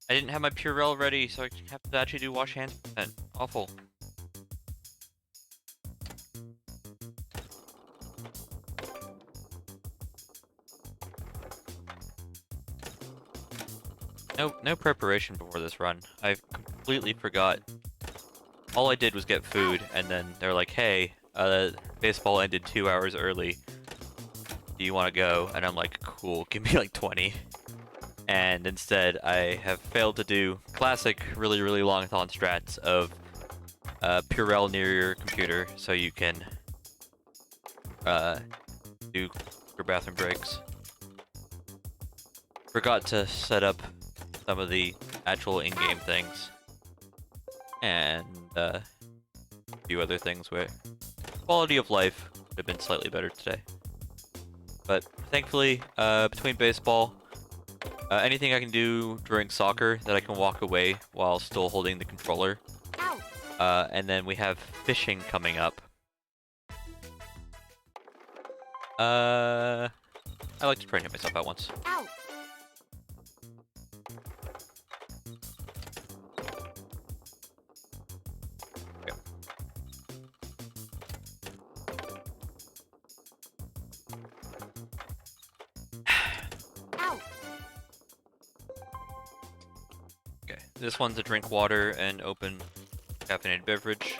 I didn't have my Purell ready, so I have to actually do wash hands. Awful. No preparation before this run. I completely forgot. All I did was get food, and then they're like, "Hey, baseball ended 2 hours early. Do you want to go?" And I'm like, "Cool, give me like 20." And instead, I have failed to do classic, really long thon strats of Purell near your computer, so you can do your bathroom breaks. Forgot to set up some of the actual in-game things, and a few other things where quality of life would have been slightly better today. But thankfully, between baseball, anything I can do during soccer that I can walk away while still holding the controller, Out. and then we have fishing coming up. I like to try and hit myself out once. Out. Out. Okay, this one's a drink water and open caffeinated beverage.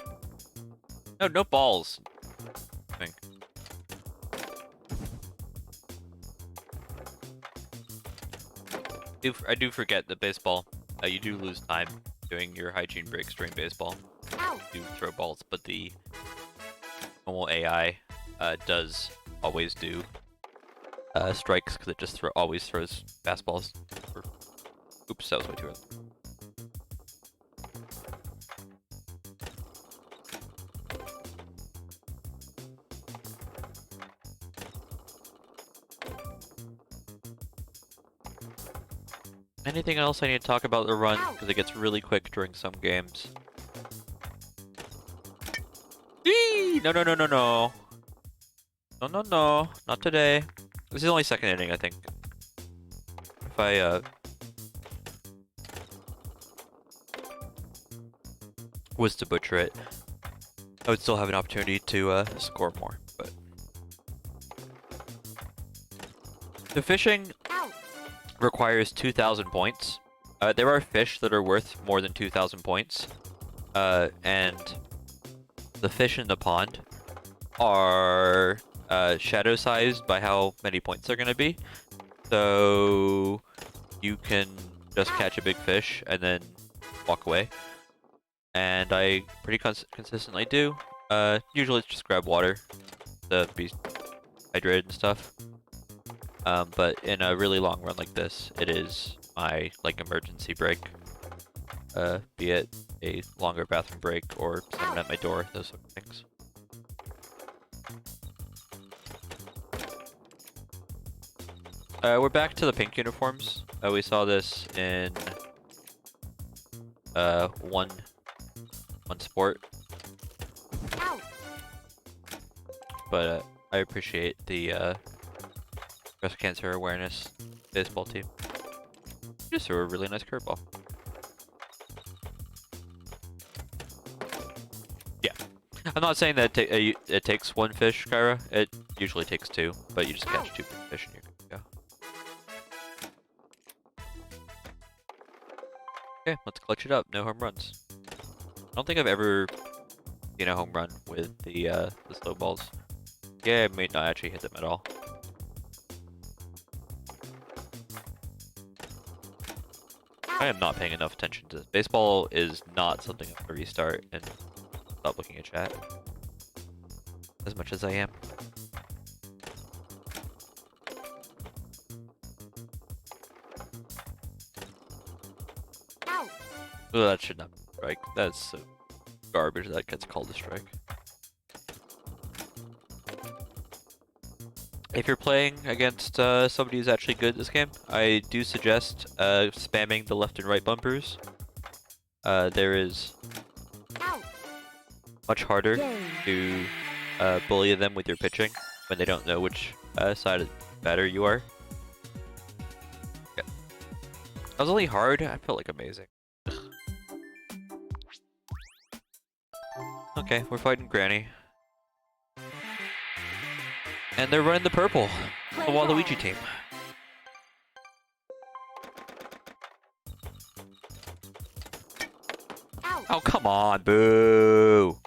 No balls. Thing. I do forget that baseball, you do lose time doing your hygiene breaks during baseball. Out. You throw balls, but the normal AI does always do strikes because it just always throws fastballs. Oops, that was way too early. Anything else I need to talk about the run? Because it gets really quick during some games. Eee! No. No, not today. This is only second inning, I think. If I, was to butcher it, I would still have an opportunity to, score more, but... The fishing Out. requires 2,000 points. There are fish that are worth more than 2,000 points. And the fish in the pond are shadow sized by how many points they're going to be. So you can just catch a big fish and then walk away. And I pretty consistently do. Usually it's just grab water to be hydrated and stuff. But in a really long run like this, it is my like emergency break. Be it a longer bathroom break or someone at my door, those sort of things. We're back to the pink uniforms. We saw this in one sport. Out. But I appreciate the breast cancer awareness baseball team. You just threw a really nice curveball. Yeah. I'm not saying that it takes one fish, Kyra. It usually takes two, but you just catch two big fish and you're good to go. Okay, let's clutch it up. No home runs. I don't think I've ever seen a home run with the slow balls. Yeah, I may not actually hit them at all. I am not paying enough attention to this. Baseball is not something I'm gonna restart and stop looking at chat as much as I am. Out. Oh, that should not be a strike. That's so garbage that gets called a strike. If you're playing against somebody who's actually good at this game, I do suggest spamming the left and right bumpers. There is Out. much harder Game. to bully them with your pitching when they don't know which side of the batter you are. Yeah. That was only hard. I felt like amazing. Ugh. Okay, we're fighting Granny. And they're running the purple. The Waluigi team. Out. Oh, come on, boo!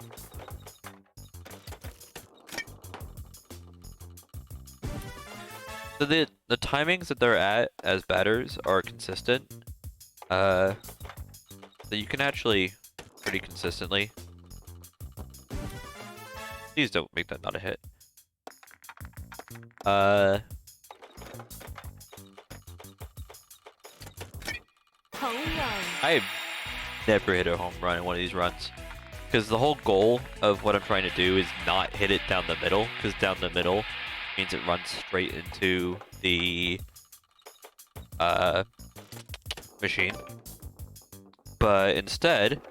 So the timings that they're at as batters are consistent. So you can actually pretty consistently. Please don't make that not a hit. Home run. I've never hit a home run in one of these runs. Because the whole goal of what I'm trying to do is not hit it down the middle. Because down the middle means it runs straight into the machine. But instead,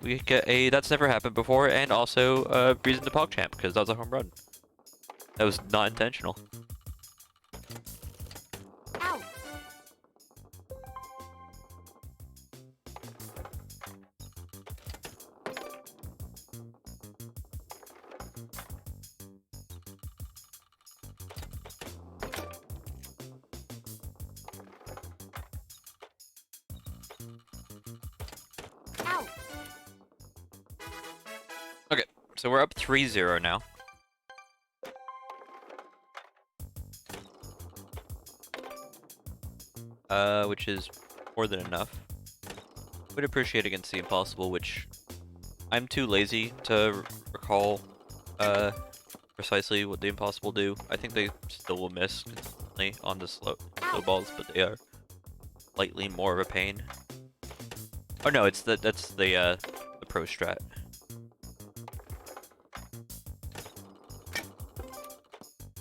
we get a that's never happened before, and also a reason to PogChamp, because that was a home run. That was not intentional. Out. Out. Okay, so we're up 3-0 now. Which is more than enough. Would appreciate against the impossible, which I'm too lazy to recall precisely what the impossible do. I think they still will miss consistently on the slow balls, but they are slightly more of a pain. Oh no, it's that's the pro strat.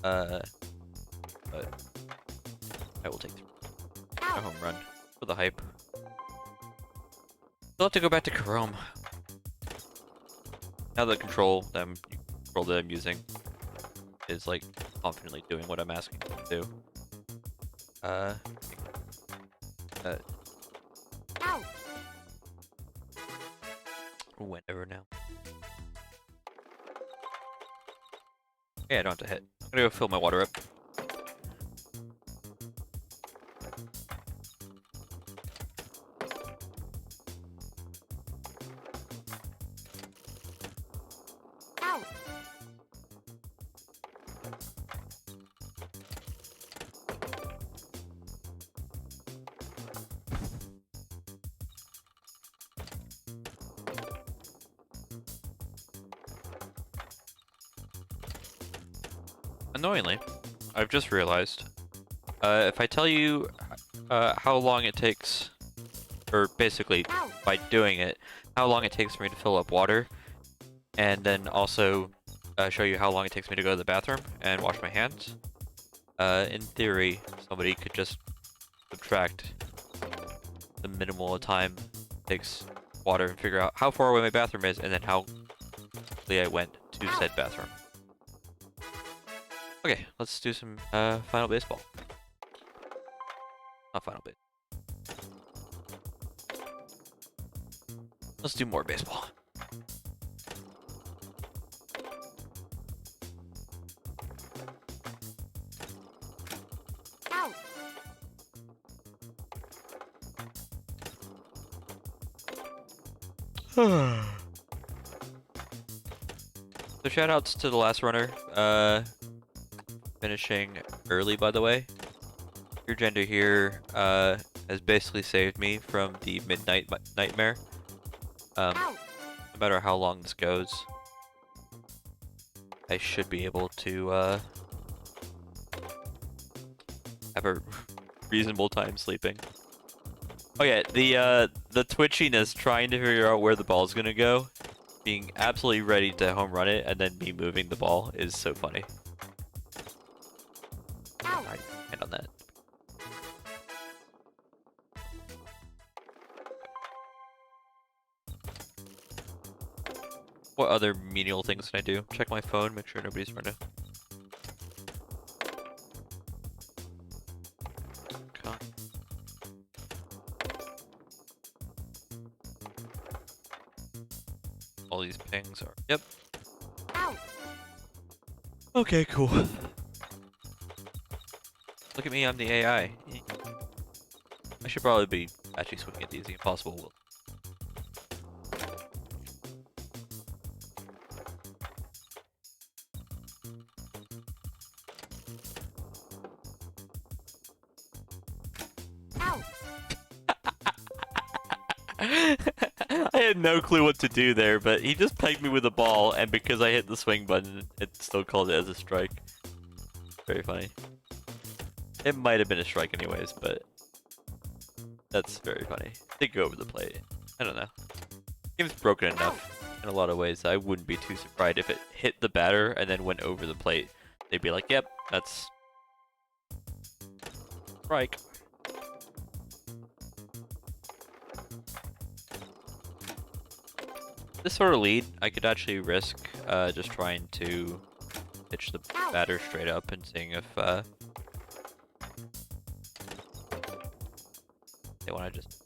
But I will take a home run for the hype. Still have to go back to Chrome. Now the control that I'm using is like confidently doing what I'm asking it to do. Out. Whenever now. Yeah, I don't have to hit. I'm gonna go fill my water up. Out. Annoyingly, I've just realized, if I tell you how long it takes, or basically Out. by doing it, how long it takes for me to fill up water, and then also show you how long it takes me to go to the bathroom and wash my hands, in theory, somebody could just subtract the minimal time it takes water and figure out how far away my bathroom is, and then how quickly I went to said bathroom. Okay, let's do some final baseball. Not final bit. Let's do more baseball. Out. So shoutouts to the last runner, finishing early, by the way. Your gender here has basically saved me from the midnight nightmare. No matter how long this goes, I should be able to have a reasonable time sleeping. Oh yeah, the twitchiness trying to figure out where the ball's gonna go, being absolutely ready to home run it, and then me moving the ball is so funny. I hand on that. What other menial things can I do? Check my phone, make sure nobody's trying to. All these pings are. Yep. Out. Okay, cool. Look at me, I'm the AI. I should probably be actually swinging at these impossible. Out. I had no clue what to do there, but he just pegged me with a ball, and because I hit the swing button, it still called it as a strike. Very funny. It might have been a strike anyways, but that's very funny. They go over the plate. I don't know. Game's broken enough in a lot of ways. I wouldn't be too surprised if it hit the batter and then went over the plate. They'd be like, yep, that's strike. This sort of lead, I could actually risk just trying to pitch the batter straight up and seeing if they want to just.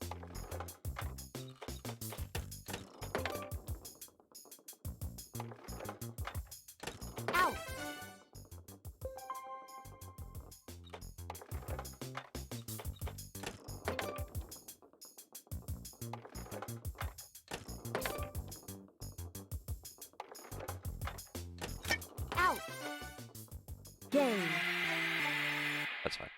Out. Out. Game. That's fine.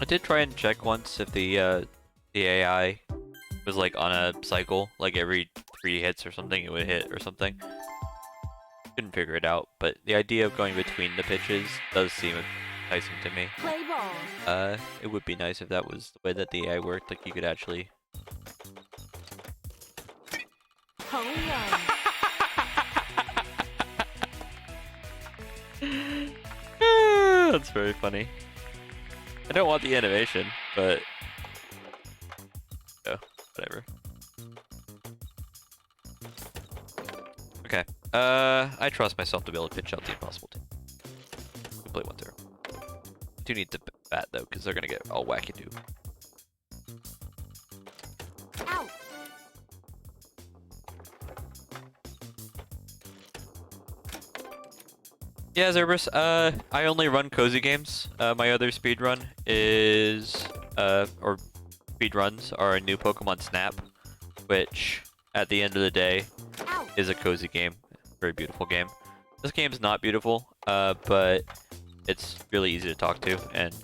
I did try and check once if the AI was like on a cycle, like every 3 hits or something it would hit or something. Couldn't figure it out, but the idea of going between the pitches does seem enticing to me. Play ball. It would be nice if that was the way that the AI worked, like you could actually. Home run. That's very funny. I don't want the animation, but oh, whatever. Okay. I trust myself to be able to pitch out the impossible team. We'll play 1-0. I do need to bat though, because they're gonna get all wacky-doo. Out. Yeah, Zerberus, I only run cozy games. My other speedrun is, or speedruns are a new Pokemon Snap, which, at the end of the day, Out. is a cozy game. Very beautiful game. This game's not beautiful, but it's really easy to talk to, and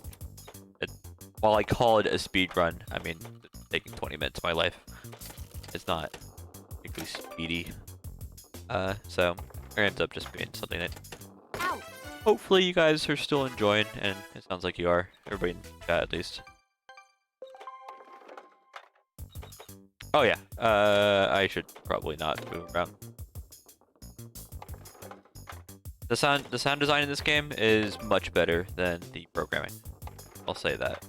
while I call it a speedrun, I mean, it's taking 20 minutes of my life. It's not particularly speedy. So, it ends up just being something that Out. hopefully you guys are still enjoying, and it sounds like you are. Everybody in chat, at least. Oh yeah, I should probably not move around. The sound design in this game is much better than the programming. I'll say that.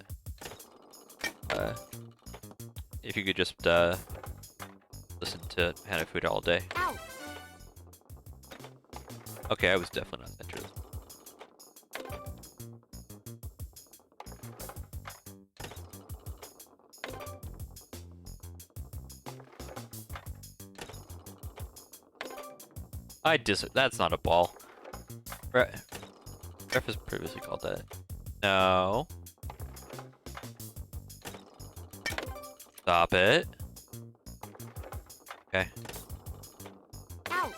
if you could just listen to Hanafuda all day. Out. Okay, I was definitely not centrist. That's not a ball. Ref has previously called that. No. Stop it. Okay. Out.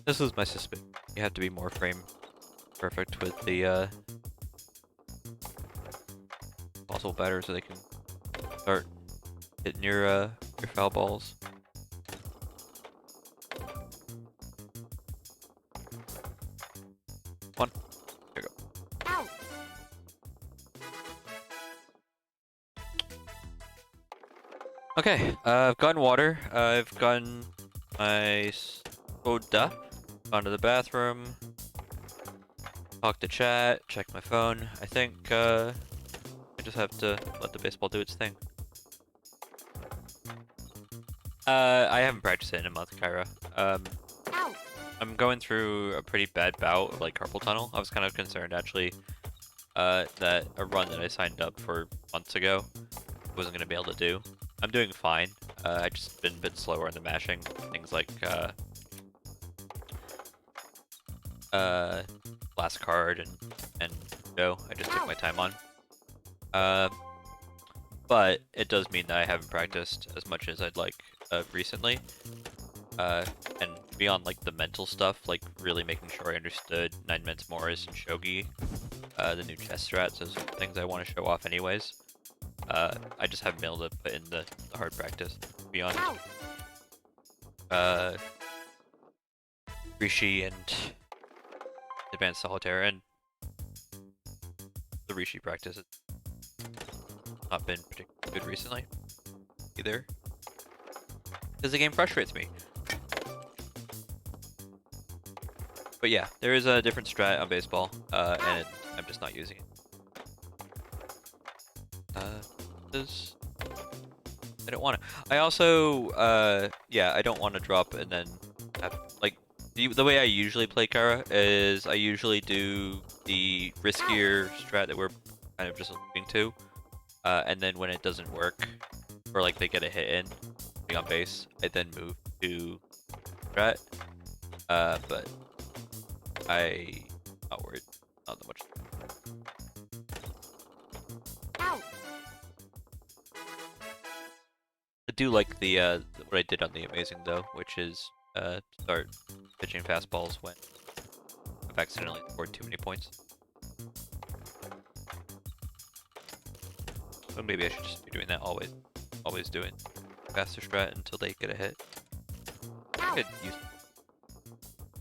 This was my suspicion. You have to be more frame perfect with the possible batter so they can start hitting your foul balls. One. There you go. Out. Okay, I've gotten water. I've gotten my soda. Gone to the bathroom. Talked to chat. Checked my phone. I think I just have to let the baseball do its thing. I haven't practiced it in a month, Kyra. Out. I'm going through a pretty bad bout of like carpal tunnel. I was kind of concerned actually that a run that I signed up for months ago wasn't going to be able to do. I'm doing fine. I just been a bit slower in the mashing. Things like last card and go. I just took my time on. But it does mean that I haven't practiced as much as I'd like recently. And beyond like the mental stuff, like really making sure I understood 9 Men's Morris and Shogi, the new chess strats, those are things I want to show off anyways. I just haven't been able to put in the hard practice, to be honest. Rishi and Advanced Solitaire, and the Rishi practice has not been particularly good recently, either. Because the game frustrates me. But yeah, there is a different strat on baseball, and I'm just not using it. Because I don't want to. I also, yeah, I don't want to drop and then have, like, the way I usually play Kara is I usually do the riskier strat that we're kind of just alluding to, and then when it doesn't work, or like they get a hit in, being on base, I then move to strat, but I'm not worried, not that much. I do like the what I did on the Amazing though, which is start pitching fastballs when I've accidentally scored too many points. So maybe I should just be doing that always doing faster strat until they get a hit. I could use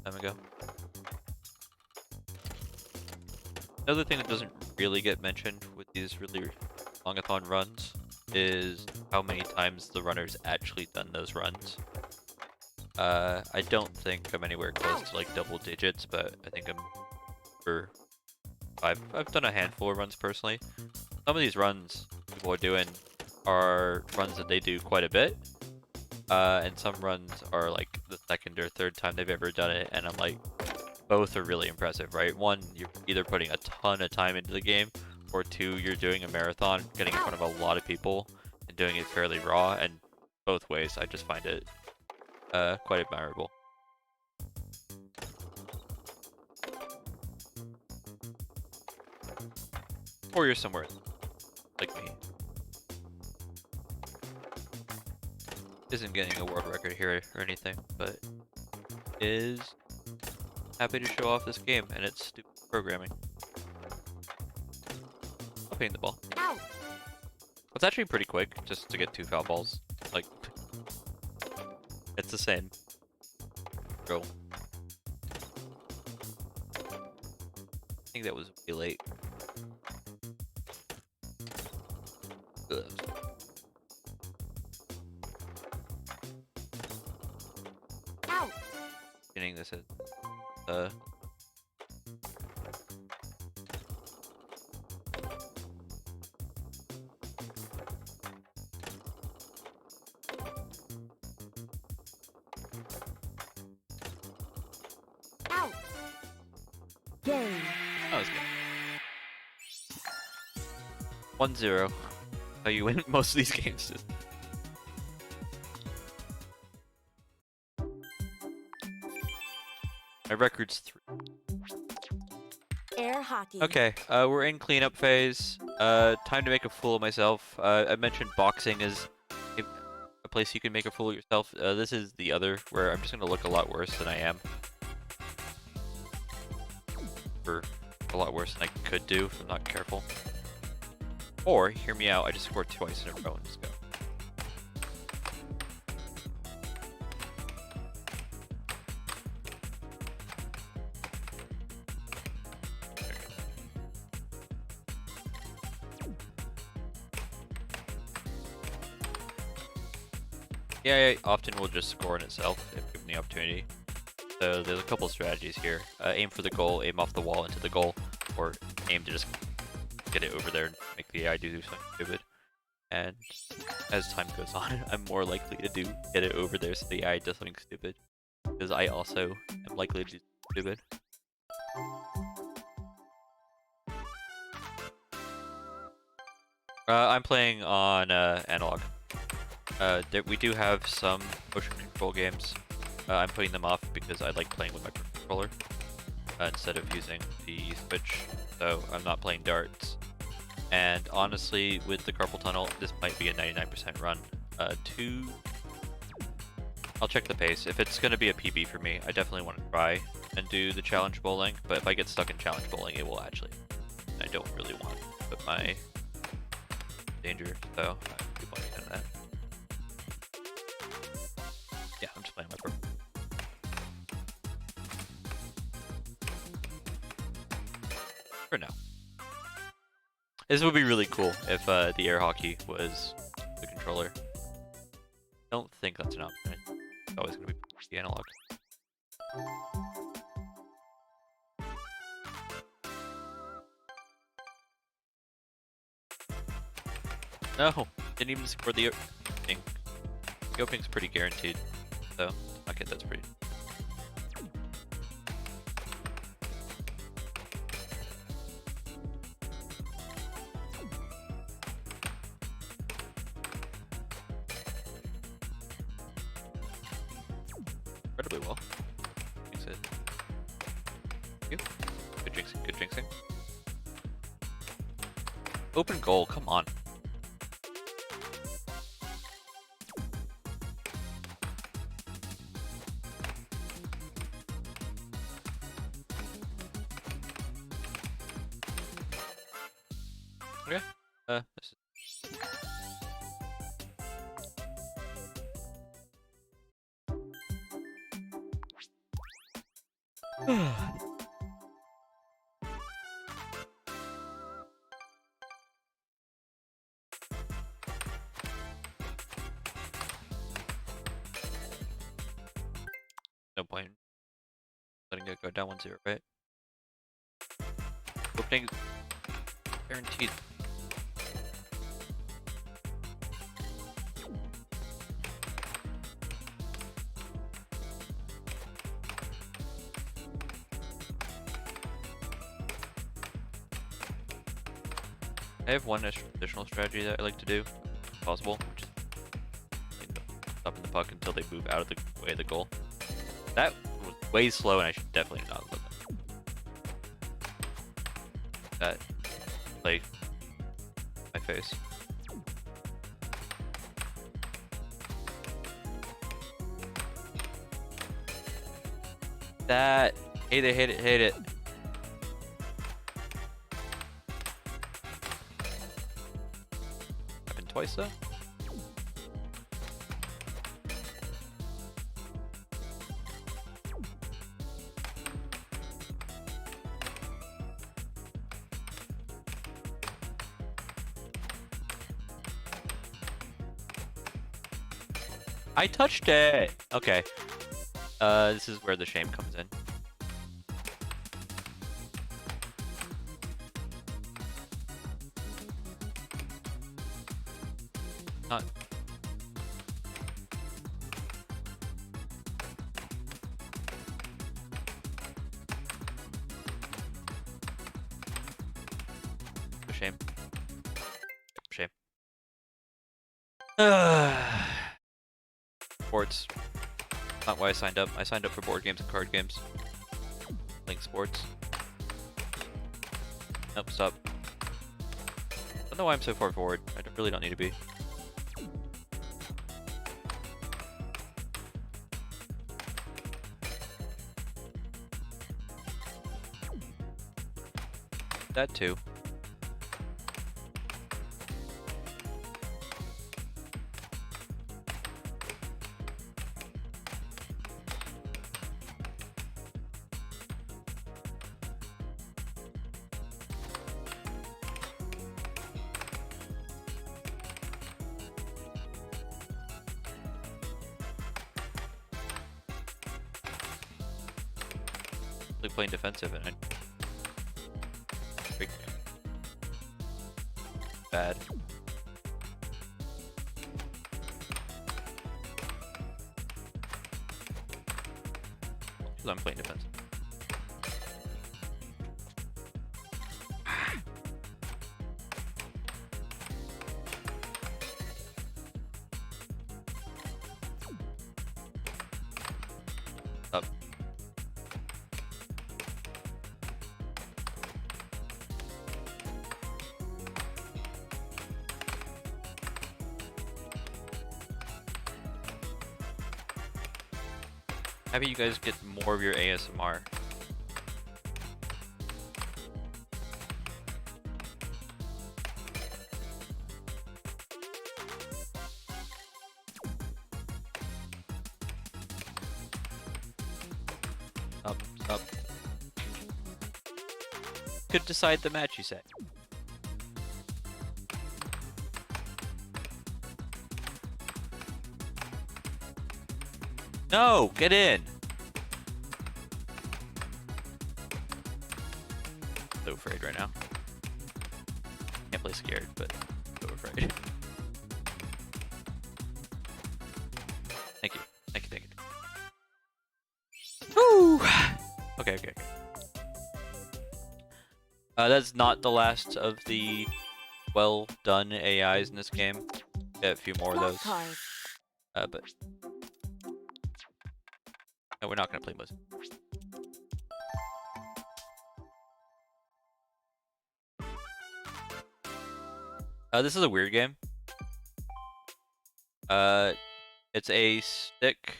time ago. Another thing that doesn't really get mentioned with these really longathon runs is how many times the runner's actually done those runs. I don't think I'm anywhere close to like double digits, but I think I'm for 5. I've done a handful of runs personally. Some of these runs people are doing are runs that they do quite a bit, and some runs are like the second or third time they've ever done it, and I'm like, both are really impressive, right? One, you're either putting a ton of time into the game, or 2, you're doing a marathon, getting in front of a lot of people, and doing it fairly raw, and both ways, I just find it quite admirable. Or you're somewhere like me. Isn't getting a world record here or anything, but is happy to show off this game and its stupid programming. I'm hitting the ball. It's actually pretty quick just to get 2 foul balls. Like, it's the same. Go. I think that was way late. Ugh. Getting this at Game. That was good. 1-0. How you win most of these games. My record's 3. Air hockey. Okay, we're in cleanup phase. Time to make a fool of myself. I mentioned boxing is a place you can make a fool of yourself. This is the other, where I'm just gonna look a lot worse than I am. Or a lot worse than I could do if I'm not careful. Or, hear me out, I just scored twice in a row and just go. Yeah, often will just score in itself if given the opportunity. So there's a couple strategies here. Aim for the goal, aim off the wall into the goal, or aim to just get it over there and make the AI do something stupid. And as time goes on, I'm more likely to get it over there so the AI does something stupid. Because I also am likely to do stupid. I'm playing on analog. We do have some motion control games. I'm putting them off because I like playing with my controller instead of using the Switch. So I'm not playing darts. And honestly, with the carpal tunnel, this might be a 99% run. I'll check the pace. If it's going to be a PB for me, I definitely want to try and do the challenge bowling. But if I get stuck in challenge bowling, it will actually. I don't really want to put my danger, so I keep on doing that. Yeah, I'm just playing my pro. For now. This would be really cool if the air hockey was the controller. I don't think that's an option. It's always going to be the analog. No! Didn't even score the opening. The opening's pretty guaranteed. So, okay, that's pretty. Incredibly well. Thanks, Ed. Thank you. Good jinxing, good jinxing. Open goal, come on. Okay. This is... No point letting it go down 1-0, right? Opening guaranteed. I have one additional strategy that I like to do, if possible, which is stopping the puck until they move out of the way of the goal. That was way slow, and I should definitely not let that play my face. That hate it, hate it, hate it. Happened twice though. I touched it! Okay. This is where the shame comes in. Not... shame. Shame. Sports. Not why I signed up. I signed up for board games and card games. Link sports. Nope, stop. I don't know why I'm so far forward. I really don't need to be. That too. Playing defensive and bad. I'm playing defensive. Up. How about you guys get more of your ASMR? Up. Could decide the match, you said. No, get in. So afraid right now. Can't play scared, but so afraid. Thank you. Thank you. Woo! Okay. That's not the last of the well done AIs in this game. Get a few more of those. But no, we're not gonna play most. This is a weird game. It's a stick,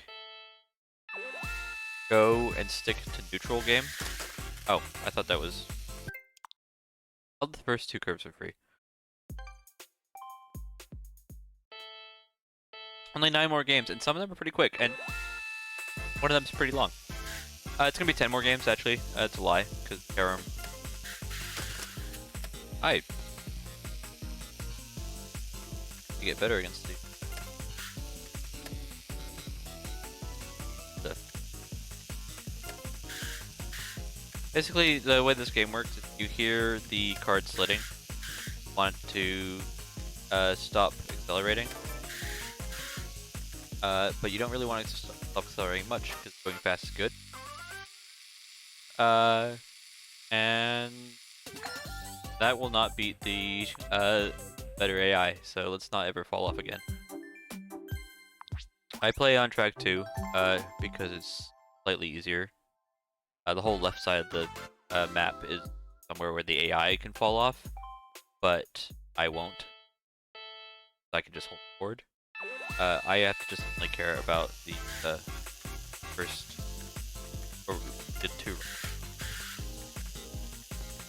go and stick to neutral game. Oh, I thought that was. Oh, the first 2 curves are free. Only 9 more games, and some of them are pretty quick, and one of them's pretty long. It's gonna be 10 more games, actually. It's a lie, because Karam. Hi. You get better against the. Basically, the way this game works is you hear the card slitting, want to stop accelerating, but you don't really want to stop accelerating much because going fast is good. And that will not beat the better AI, so let's not ever fall off again. I play on track 2 because it's slightly easier. The whole left side of the map is somewhere where the AI can fall off, but I won't. I can just hold forward. I have to just only care about the first or the 2,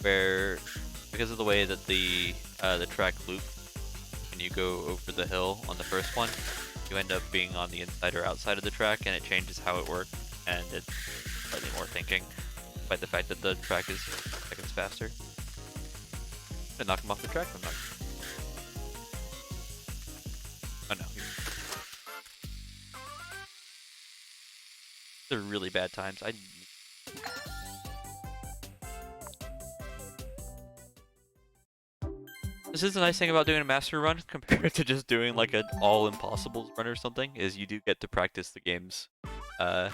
where because of the way that the track loops, when you go over the hill on the first one, you end up being on the inside or outside of the track, and it changes how it works, and it's slightly more thinking, despite the fact that the track is seconds faster. I'm gonna knock him off the track. I'm not. Oh no. They're really bad times. This is the nice thing about doing a master run compared to just doing like an all impossibles run or something, is you do get to practice the games. I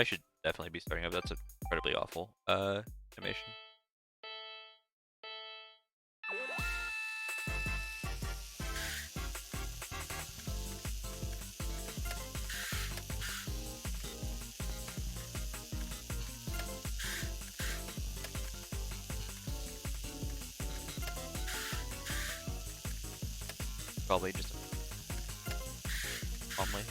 should definitely be starting up. That's incredibly awful animation. Probably just calmly.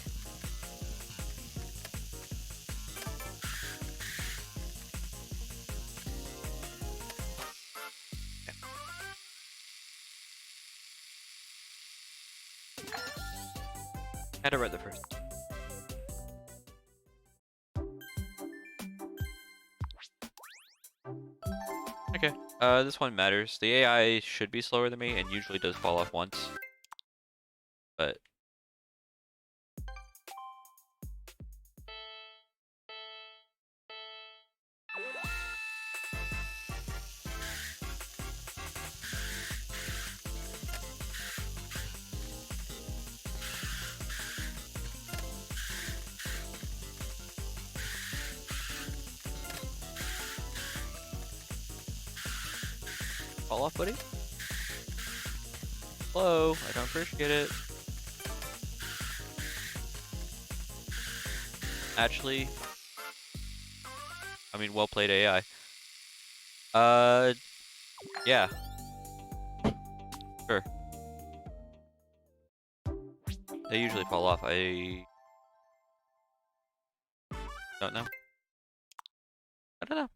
Had to read the first. Okay, this one matters. The AI should be slower than me and usually does fall off once. But fall off, buddy? Hello, I don't appreciate it. Actually, I mean, well played AI. Yeah. Sure. They usually fall off. I don't know. I don't know.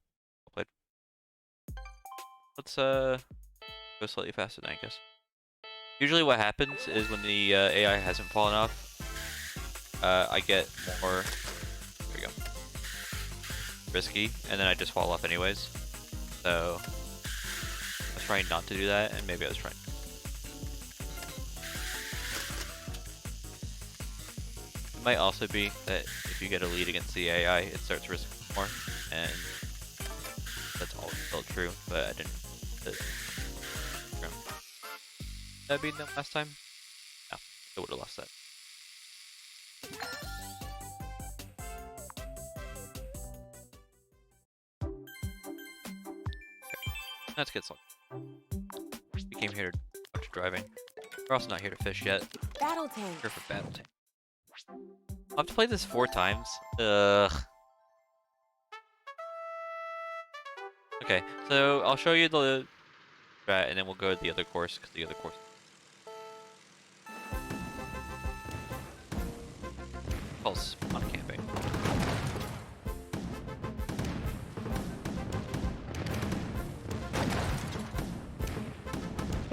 Well played. Let's go slightly faster than I guess. Usually what happens is when the AI hasn't fallen off, I get more, there we go, risky, and then I just fall off anyways. So I was trying not to do that, and maybe I was trying. It might also be that if you get a lead against the AI, it starts risking more, and that's always felt true, but I didn't. Did I beat them last time? No, I would have lost that. Okay. Let's get some. We came here to watch driving. We're also not here to fish yet. Battle tank. Here for battle tank. I'll have to play this 4 times. Ugh. Okay, so I'll show you the strat and then we'll go to the other course because the other course. Pulse on camping.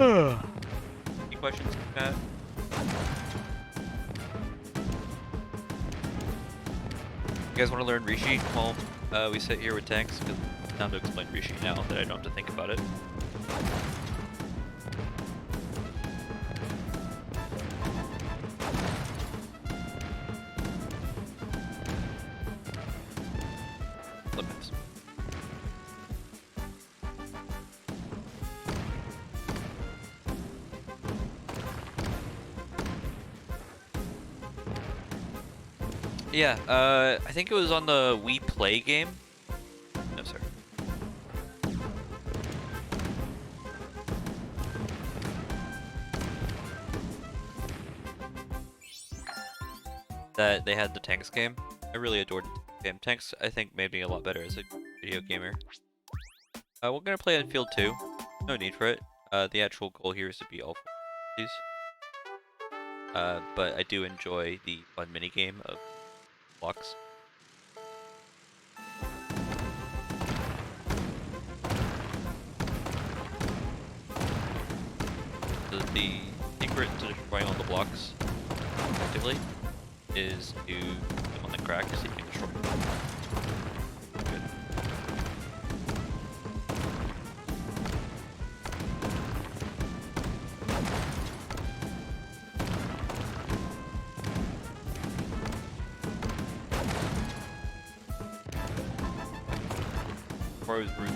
Any questions, Matt? You guys want to learn Rishi while we sit here with tanks? Because it's time to explain Rishi now that I don't have to think about it. Limits. Yeah, I think it was on the We Play game. No, sir. That they had the tanks game. I really adored the game. Tanks, I think, made me a lot better as a video gamer. We're gonna play on field 2. No need for it. The actual goal here is to be all 4 of these. But I do enjoy the fun minigame of blocks. So the secret to destroying all the blocks effectively is to put them on the crack so you can destroy them. Good. Before I was rude.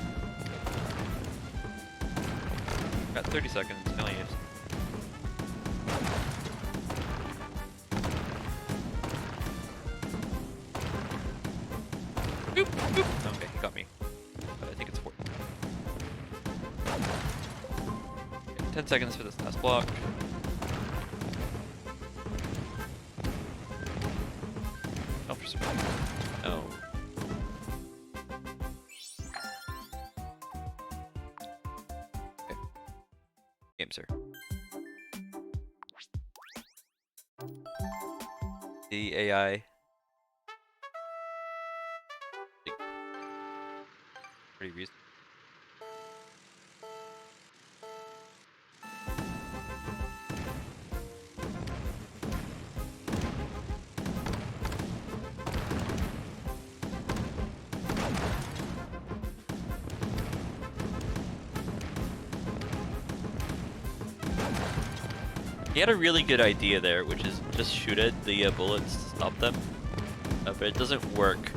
Got 30 seconds, I only used. Boop, boop. Okay, he got me. But I think it's 4. Okay, 10 seconds for this last block. Oh, for some reason. No. Okay. Game, sir. the AI. Pretty reasonable. He had a really good idea there, which is just shoot at the bullets to stop them. But it doesn't work.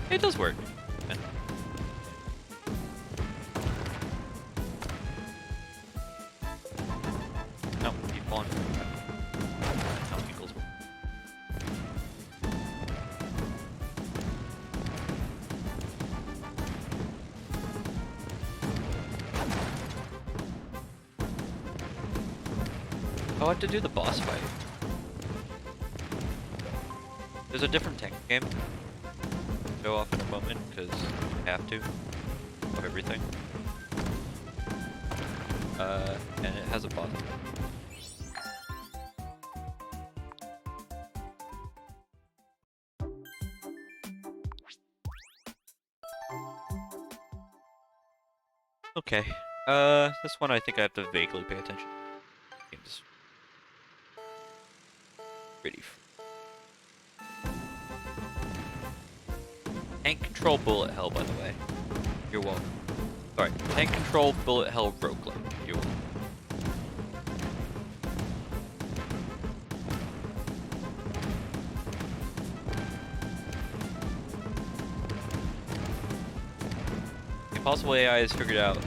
It does work. Yeah. No, keep falling. No, equals. Oh, I have to do the boss fight. There's a different tank game. Show off in a moment, because I have to. Of everything. And it has a boss. Okay. This one I think I have to vaguely pay attention. Game's pretty. Tank control bullet hell, by the way. You're welcome. Alright, tank control bullet hell roguelike. You're welcome. The impossible AI has figured out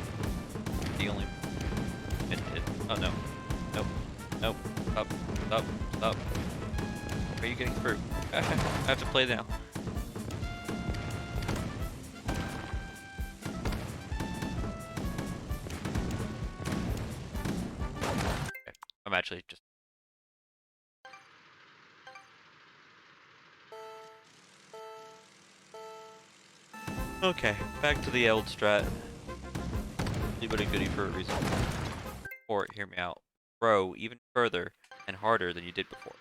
the only. Oh no. Nope. Nope. Stop. Stop. Stop. Are you getting through? I have to play now. I'm actually just. Okay, back to the old strat. Anybody goody for a reason. Or, hear me out. Throw even further and harder than you did before.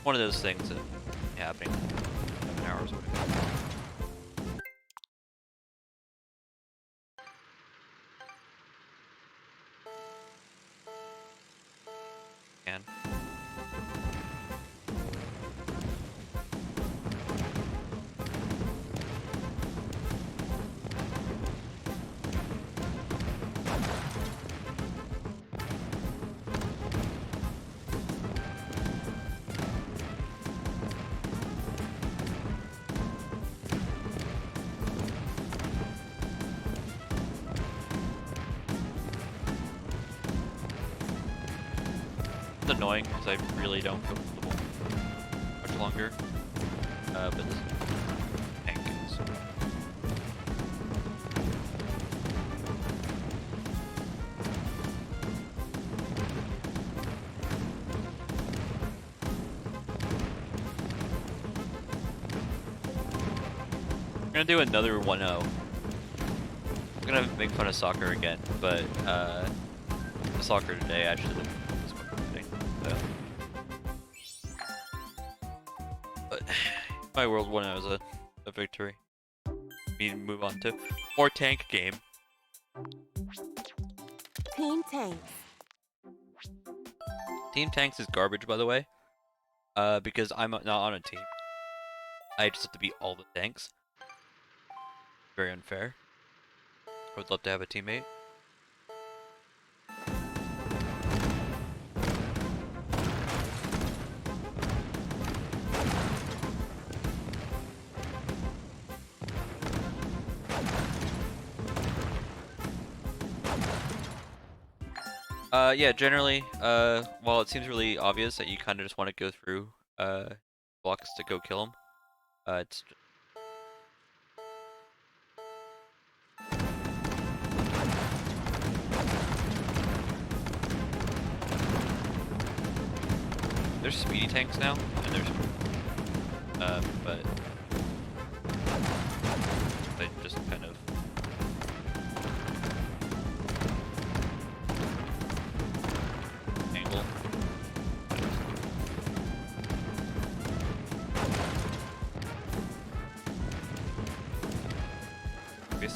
One of those things that happening 7 hours away. And it's annoying because I really don't feel comfortable much longer. But this tank is. I'm gonna do another 1-0. I'm gonna make fun of soccer again, but the soccer today actually looked quite interesting. So. But my world 1-0 is a victory. We move on to more tank game. Team Tanks. Team Tanks is garbage, by the way. Because I'm not on a team. I just have to beat all the tanks. Very unfair. I would love to have a teammate. Yeah, generally, while it seems really obvious that you kind of just want to go through blocks to go kill them, it's there's speedy tanks now, and there's but they just kind of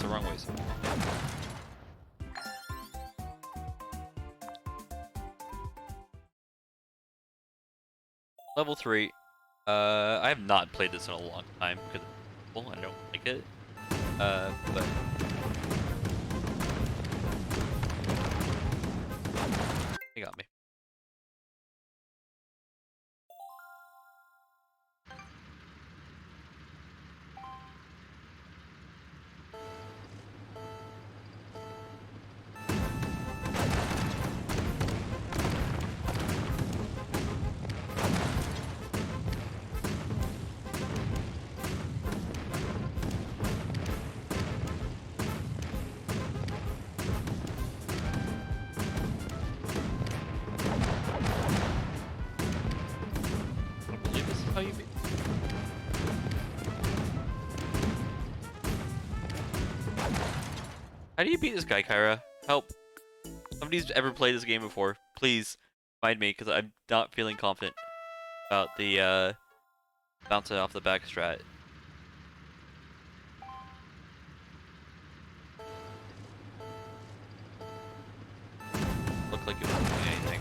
the wrong ways. Level 3. I have not played this in a long time because I don't like it. But he got me. This is how you beat. How do you beat this guy, Kyra? Help. Somebody's ever played this game before. Please find me, because I'm not feeling confident about the bouncing off the back strat. Looked like it wasn't doing anything.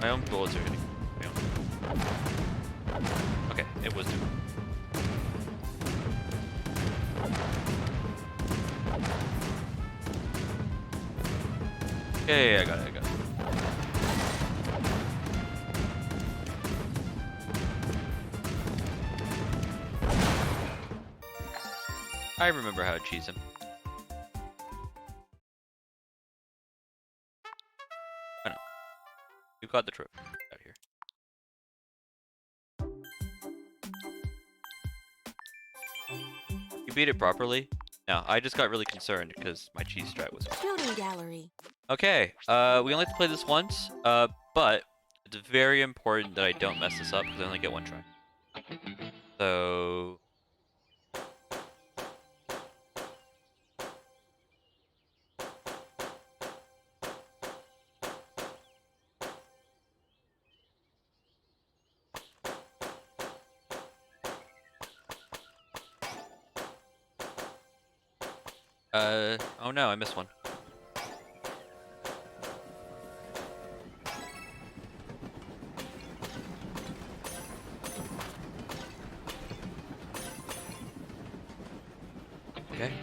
My own bullets are hitting me. Okay, it was doing. Yeah, I got it. I remember how to cheese him. I know. You got the trophy out here. You beat it properly? No, I just got really concerned because my cheese strat was. Shooting gallery. Okay, we only have to play this once, but it's very important that I don't mess this up because I only get one try. So... oh no, I missed one.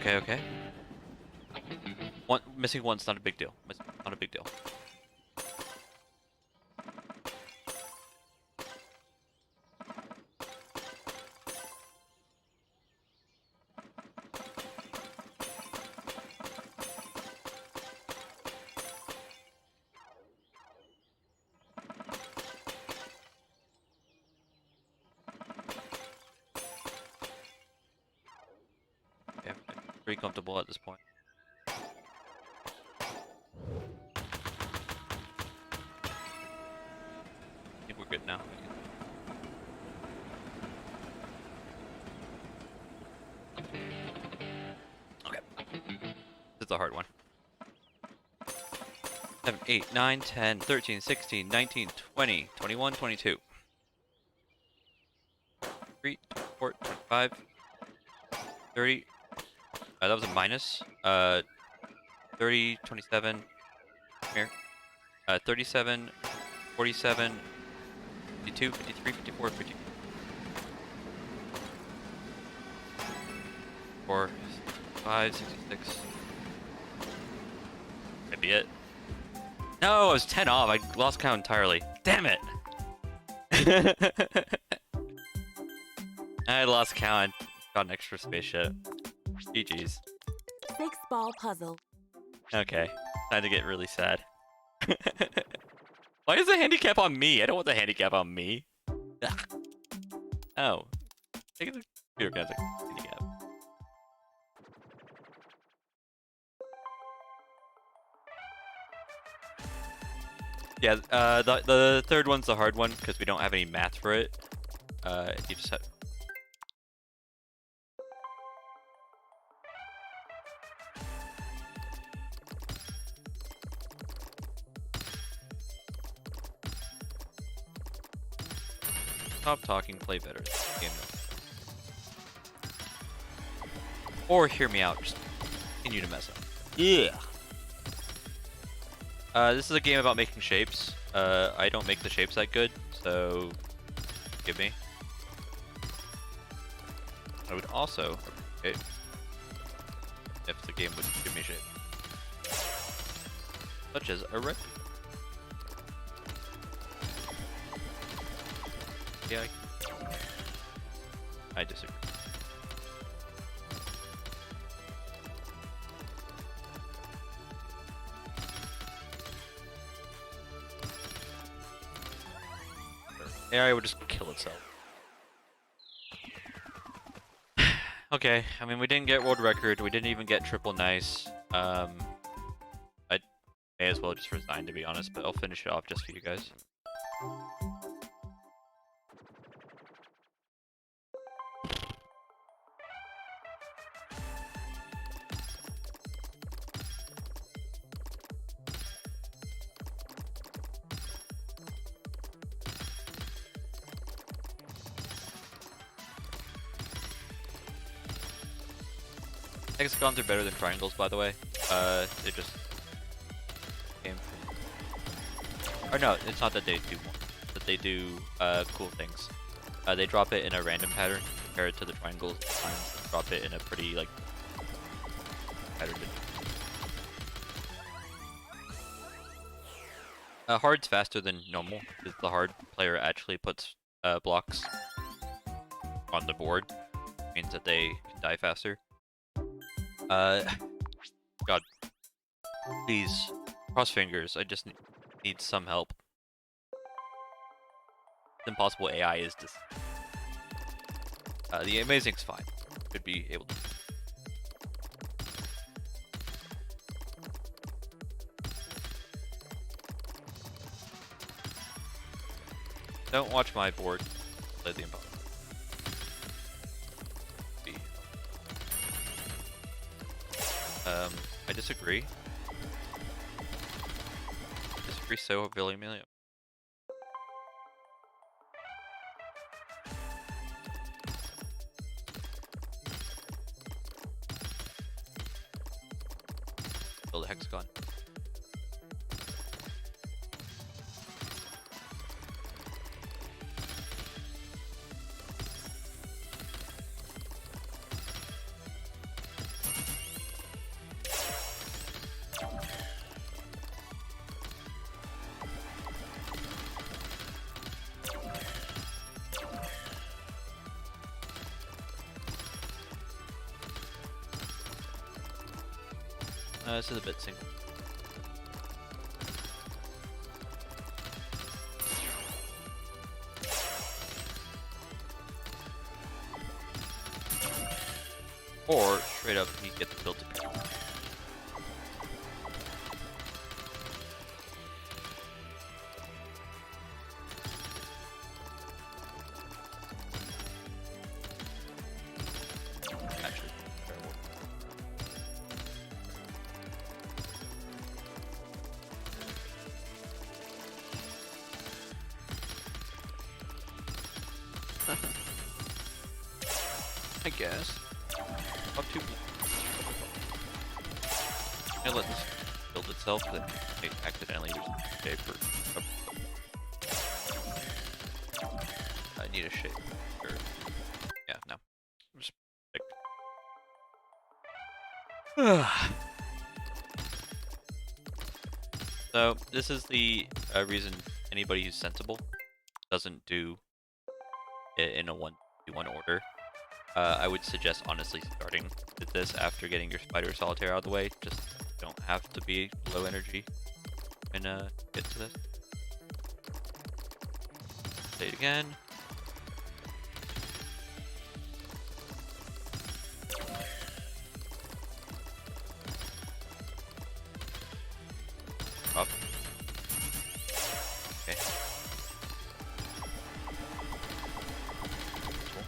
Okay. Missing one's not a big deal. Not a big deal. Yeah, pretty comfortable at this point. I think we're good now. Okay. This is a hard one. 7, 8, 9, 10, 13, 16, 19, 20, 21, 22. 3, 4, 25, 30. That was a minus. 30, 27. Here. 37, 47, 52, 53, 54, 54, 5, 66. Maybe it. No, I was 10 off. I lost count entirely. Damn it! I lost count. Got an extra spaceship. GG's. 6-ball puzzle. Okay. Time to get really sad. Why is the handicap on me? I don't want the handicap on me. Ugh. Oh. Take the computer guy's a handicap. Yeah, the third one's the hard one because we don't have any math for it. You just have... Stop talking, play better. Game mode. Or hear me out, just continue to mess up. Yeah. This is a game about making shapes. I don't make the shapes that good, so give me. I would also appreciate if the game would give me shape. Such as a rectangle. Yeah, I disagree. AI would just kill itself. Okay, I mean, we didn't get world record, we didn't even get triple nice. I may as well just resign, to be honest, but I'll finish it off just for you guys. Hexagons are better than triangles, by the way. They just came from... Or no, it's not that they do more, but they do cool things. They drop it in a random pattern compared to the triangles. Sometimes they drop it in a pretty like pattern. Hard's faster than normal because the hard player actually puts blocks on the board. It means that they can die faster. God. Please. Cross fingers. I just need some help. It's impossible AI is just... the amazing's fine. Should be able to... Don't watch my board. Play the impossible. I disagree. Disagree so vehemently. Build a hexagon. This is a bit single. Or straight up, you get the build to pick. Actually, terrible. I guess. Up to. I let this build itself, then it accidentally just shape for. I need a shape. Or, yeah, no. Just pick. So this is the reason anybody who's sensible doesn't do it in a 1v1 order. I would suggest honestly starting with this after getting your spider solitaire out of the way. Just don't have to be low energy and get to this. Say it again. Up. Okay. Cool.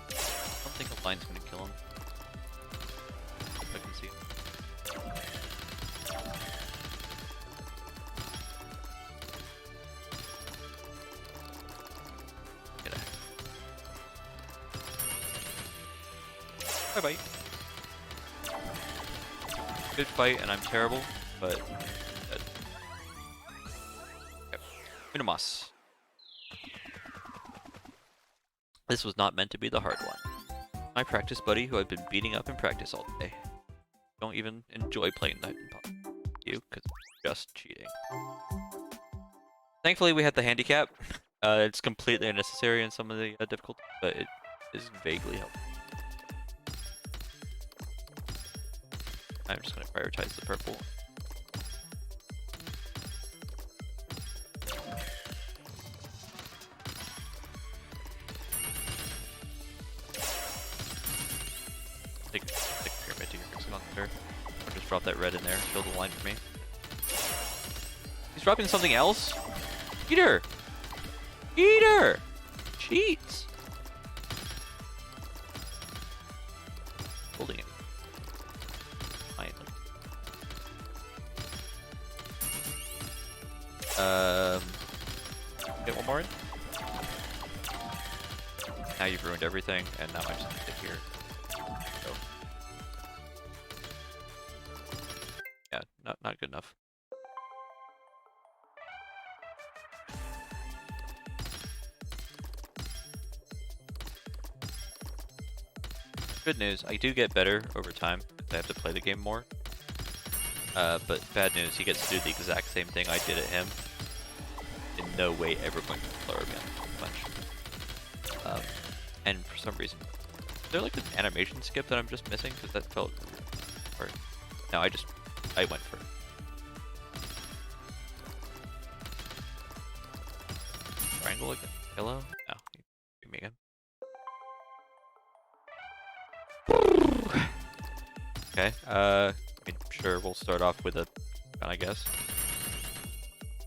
I don't think a line's gonna kill him. Bye bye. Good fight, and I'm terrible, but dead. Okay. Minimas. This was not meant to be the hard one. My practice buddy, who I've been beating up in practice all day. Don't even enjoy playing that in pub. You, because it's just cheating. Thankfully, we had the handicap. It's completely unnecessary in some of the difficulties, but it is vaguely helpful. I'm just going to prioritize the purple. Take pyramid to your mixing on there. Or just drop that red in there, fill the line for me. He's dropping something else? Eater! Eater! Cheats! Holding it. Finally. Get one more in. Now you've ruined everything, and now I just need to here. So. Yeah, not good enough. Good news, I do get better over time if I have to play the game more. But bad news, he gets to do the exact same thing I did at him. In no way ever going to lower me on the punch. And for some reason, is there like an animation skip that I'm just missing? Because that felt... Or, no, I went for it. Triangle again? Hello? No, give me again. Okay, I mean, sure, we'll start off with a gun, I guess.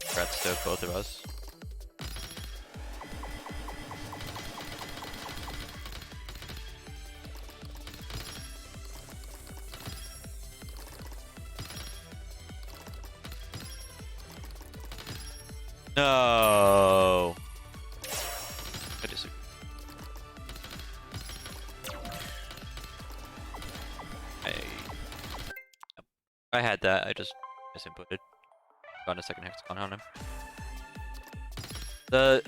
Congrats to both of us. No! I disagree. I had that, I just misinputted. Got a second hexagon on him. The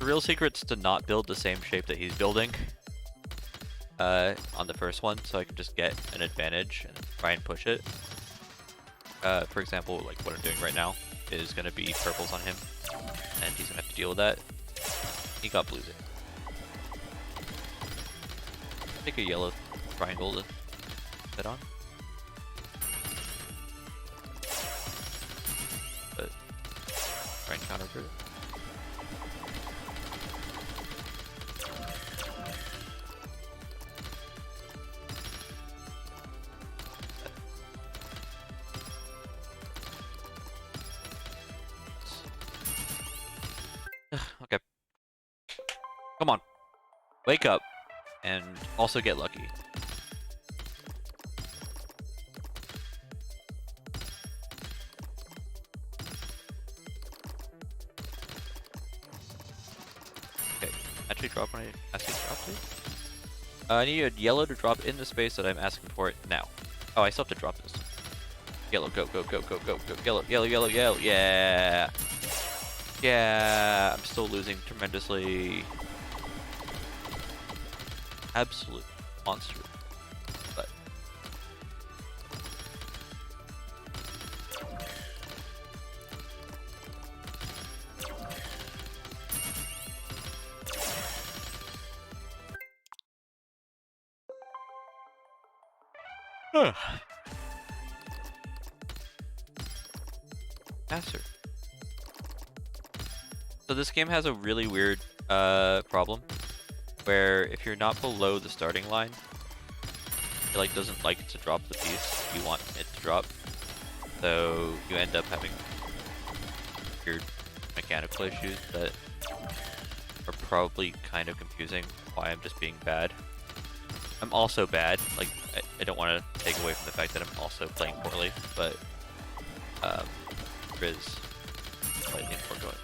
real secret's to not build the same shape that he's building on the first one, so I can just get an advantage and try and push it. For example, like what I'm doing right now is going to be purples on him, and he's going to have to deal with that. He got blues in. Take a yellow triangle to hit on. But try and counter it. Okay. Come on. Wake up. And also get lucky. Okay. Actually drop when I ask you to drop, please. I need a yellow to drop in the space that I'm asking for it now. Oh, I still have to drop this. Yellow, go, go, go, go, go, go. Yellow, yellow, yellow, yellow. Yeah. Yeah. I'm still losing tremendously. Absolute monster. But faster. So this game has a really weird problem where if you're not below the starting line, it like doesn't like to drop the piece you want it to drop. So you end up having weird mechanical issues that are probably kind of confusing why I'm just being bad. I'm also bad, like I don't want to take away from the fact that I'm also playing poorly, but there is slightly foregoing.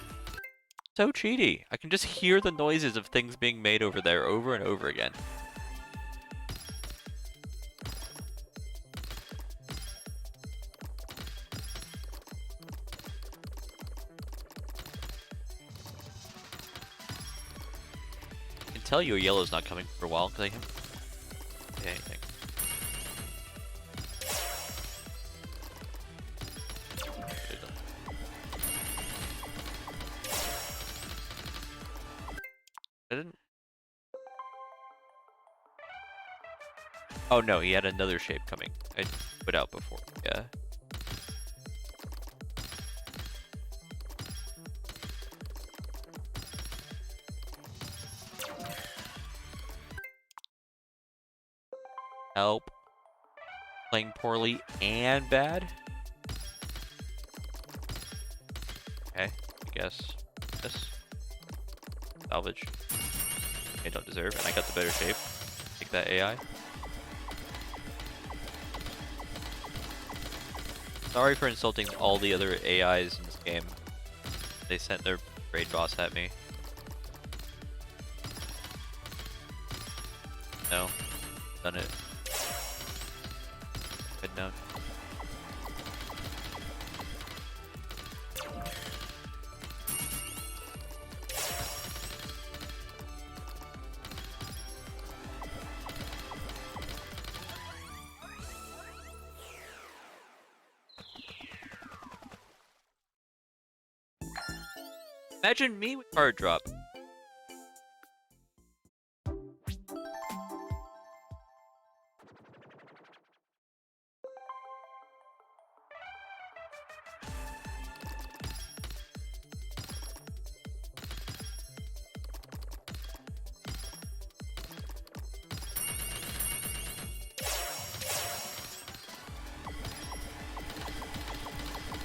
So cheaty. I can just hear the noises of things being made over there over and over again. tell your yellow's not coming for a while because I haven't hit anything. I didn't. Oh no, he had another shape coming. I put out before. Yeah. Help. Playing poorly and bad. Okay, I guess this. Salvage. I don't deserve, and I got the better shape. Take that AI. Sorry for insulting all the other AIs in this game. They sent their raid boss at me. No. Done it. Good note. Imagine me with card drop.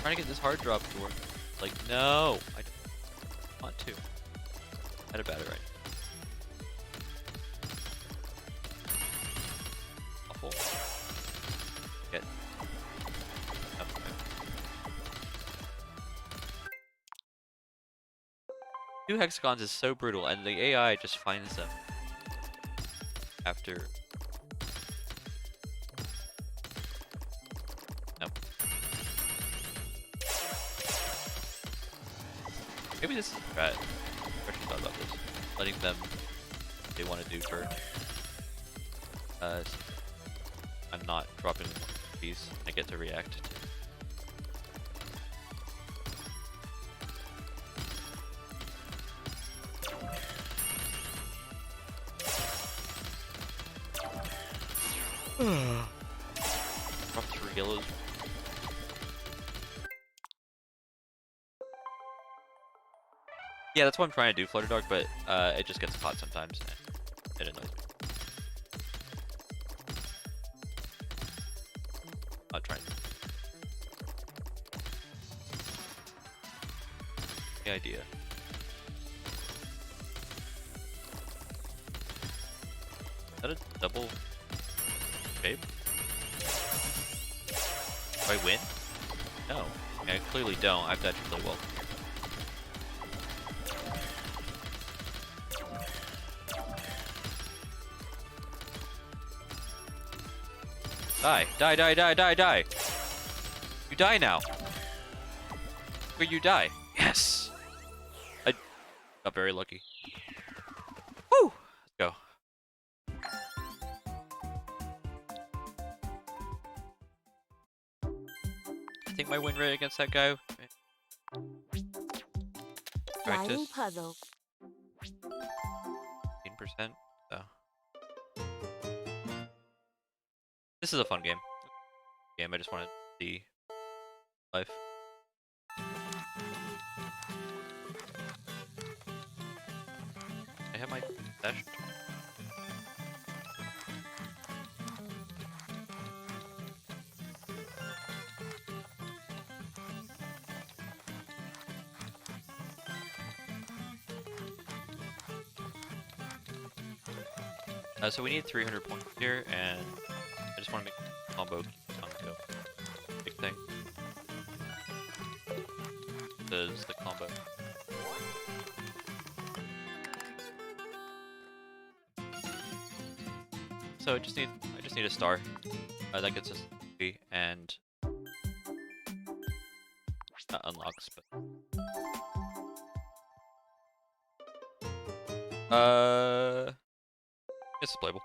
Trying to get this hard drop to work. Like, no, I don't want to. Had a bad right. Awful. Get. Okay. 2 hexagons is so brutal, and the AI just finds them after. Maybe this is a strat. I actually thought about this. Letting them what they want to do for I'm not dropping one piece. I get to react. Drop 3 yellows. Yeah, that's what I'm trying to do, Flutter Dog, but it just gets caught sometimes, and it annoys me. I'll try. The idea. Is that a double shape? Do I win? No. I clearly don't. I have to actually play well. Die. Die, die, die, die, die! You die now! Where you die? Yes! I got very lucky. Woo! Let's go. I think my win rate against that guy... Flying puzzle. 15%? So. This is a fun game. I just want to see life. I have my dash. So we need 300 points here, and I just want to make a combo on the go. Big thing. Does the combo. So I just need a star. That gets us 3 and that unlocks, but It's playable.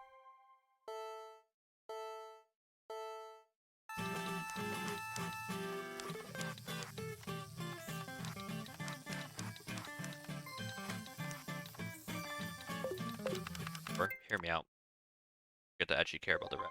Or hear me out. Get to actually care about the rep.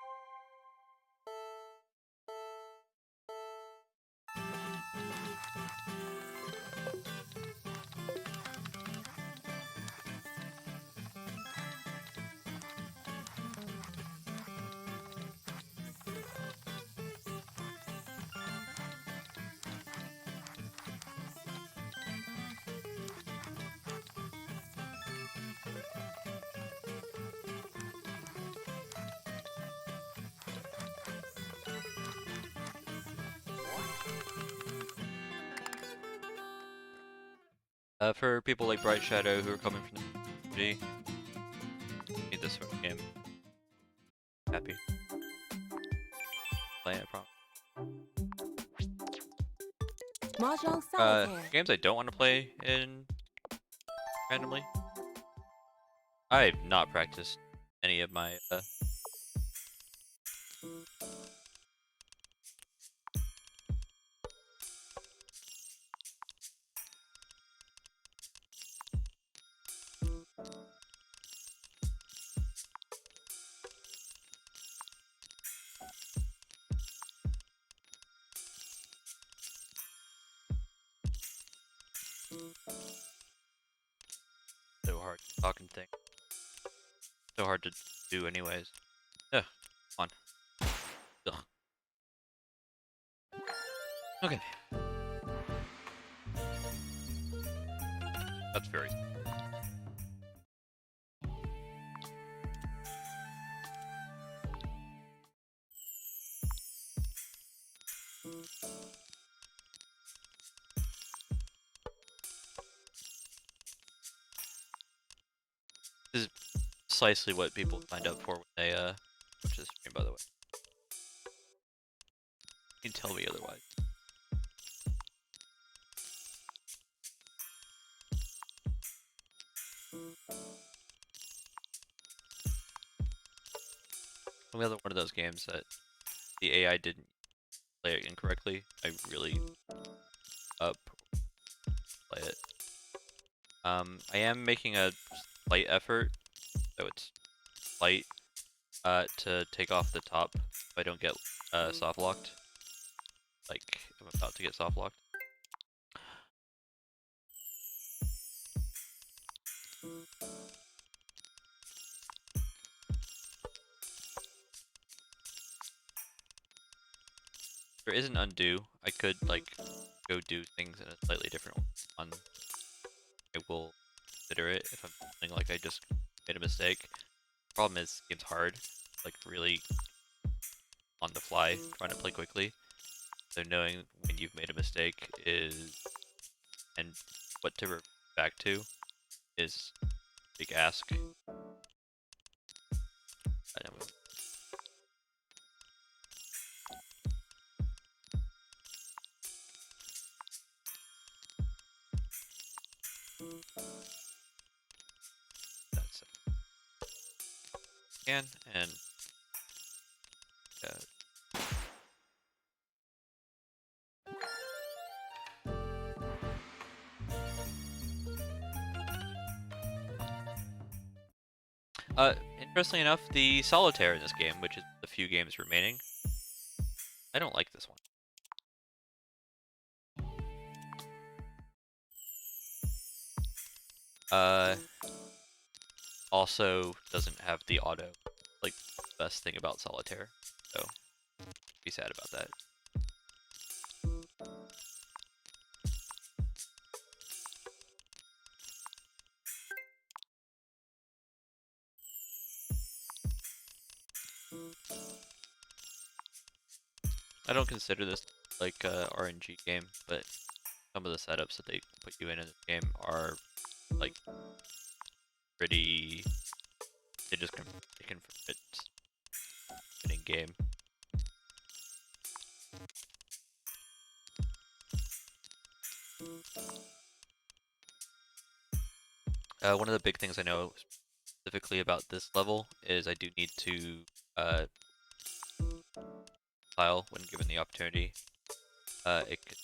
For people like Bright Shadow who are coming from the G, need this sort of game. Happy. Playing it, prom. Mahjong Solitaire. Games I don't want to play in randomly. I've not practiced any of my so hard talking thing. So hard to do anyways. Ugh, come on. Ugh. Okay. That's very. This is precisely what people signed up for when they watch this stream, by the way. You can tell me otherwise. Another one of those games that the AI didn't play it incorrectly. I really play it. I am making a slight effort, so it's slight, to take off the top if I don't get soft locked. Like I'm about to get soft locked. If there is an undo, I could like go do things in a slightly different one. I will consider it if I'm feeling like I just made a mistake. Problem is, game's hard, like really on the fly, trying to play quickly. So knowing when you've made a mistake is, and what to revert back to, is a big ask. That's it. Scan and interestingly enough, the solitaire in this game, which is the few games remaining, I don't like this one. Also doesn't have the auto, like the best thing about solitaire, so be sad about that. I don't consider this like a RNG game, but some of the setups that they put you in this game are like pretty. They just confirm it in game. One of the big things I know specifically about this level is I do need to file when given the opportunity. It could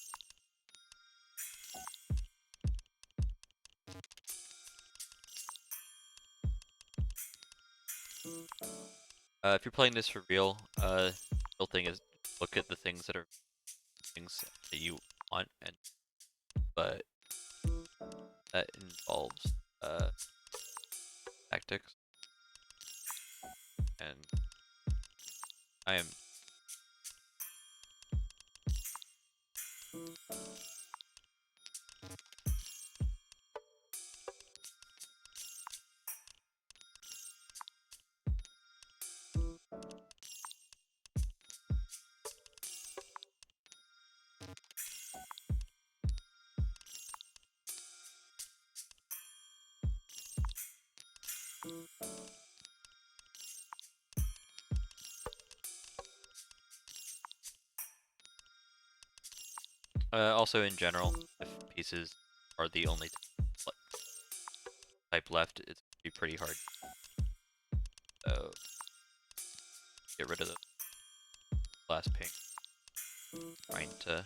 if you're playing this for real, the real thing is look at the things that are things that you want, and but that involves tactics, and I am also in general, if pieces are the only type left, it's be pretty hard. So get rid of the last pink, trying to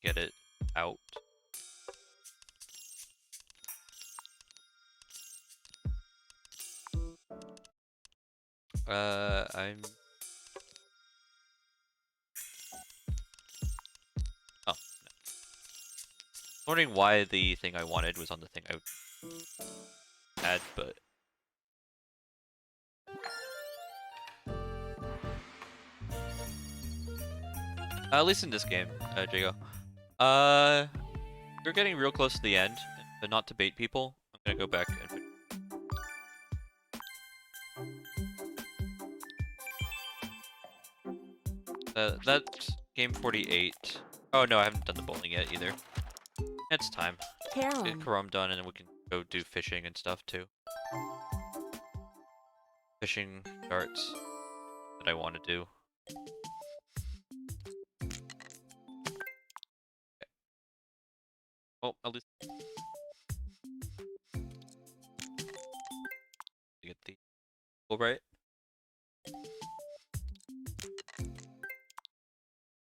get it out. I'm oh no. Wondering why the thing I wanted was on the thing I had, but at least in this game, Jago. You're getting real close to the end, but not to bait people. I'm gonna go back and that's game 48. Oh no, I haven't done the bowling yet either. It's time. Get Carom. Karam done, and then we can go do fishing and stuff too. Fishing darts that I want to do. Okay. Well, at least get the all right.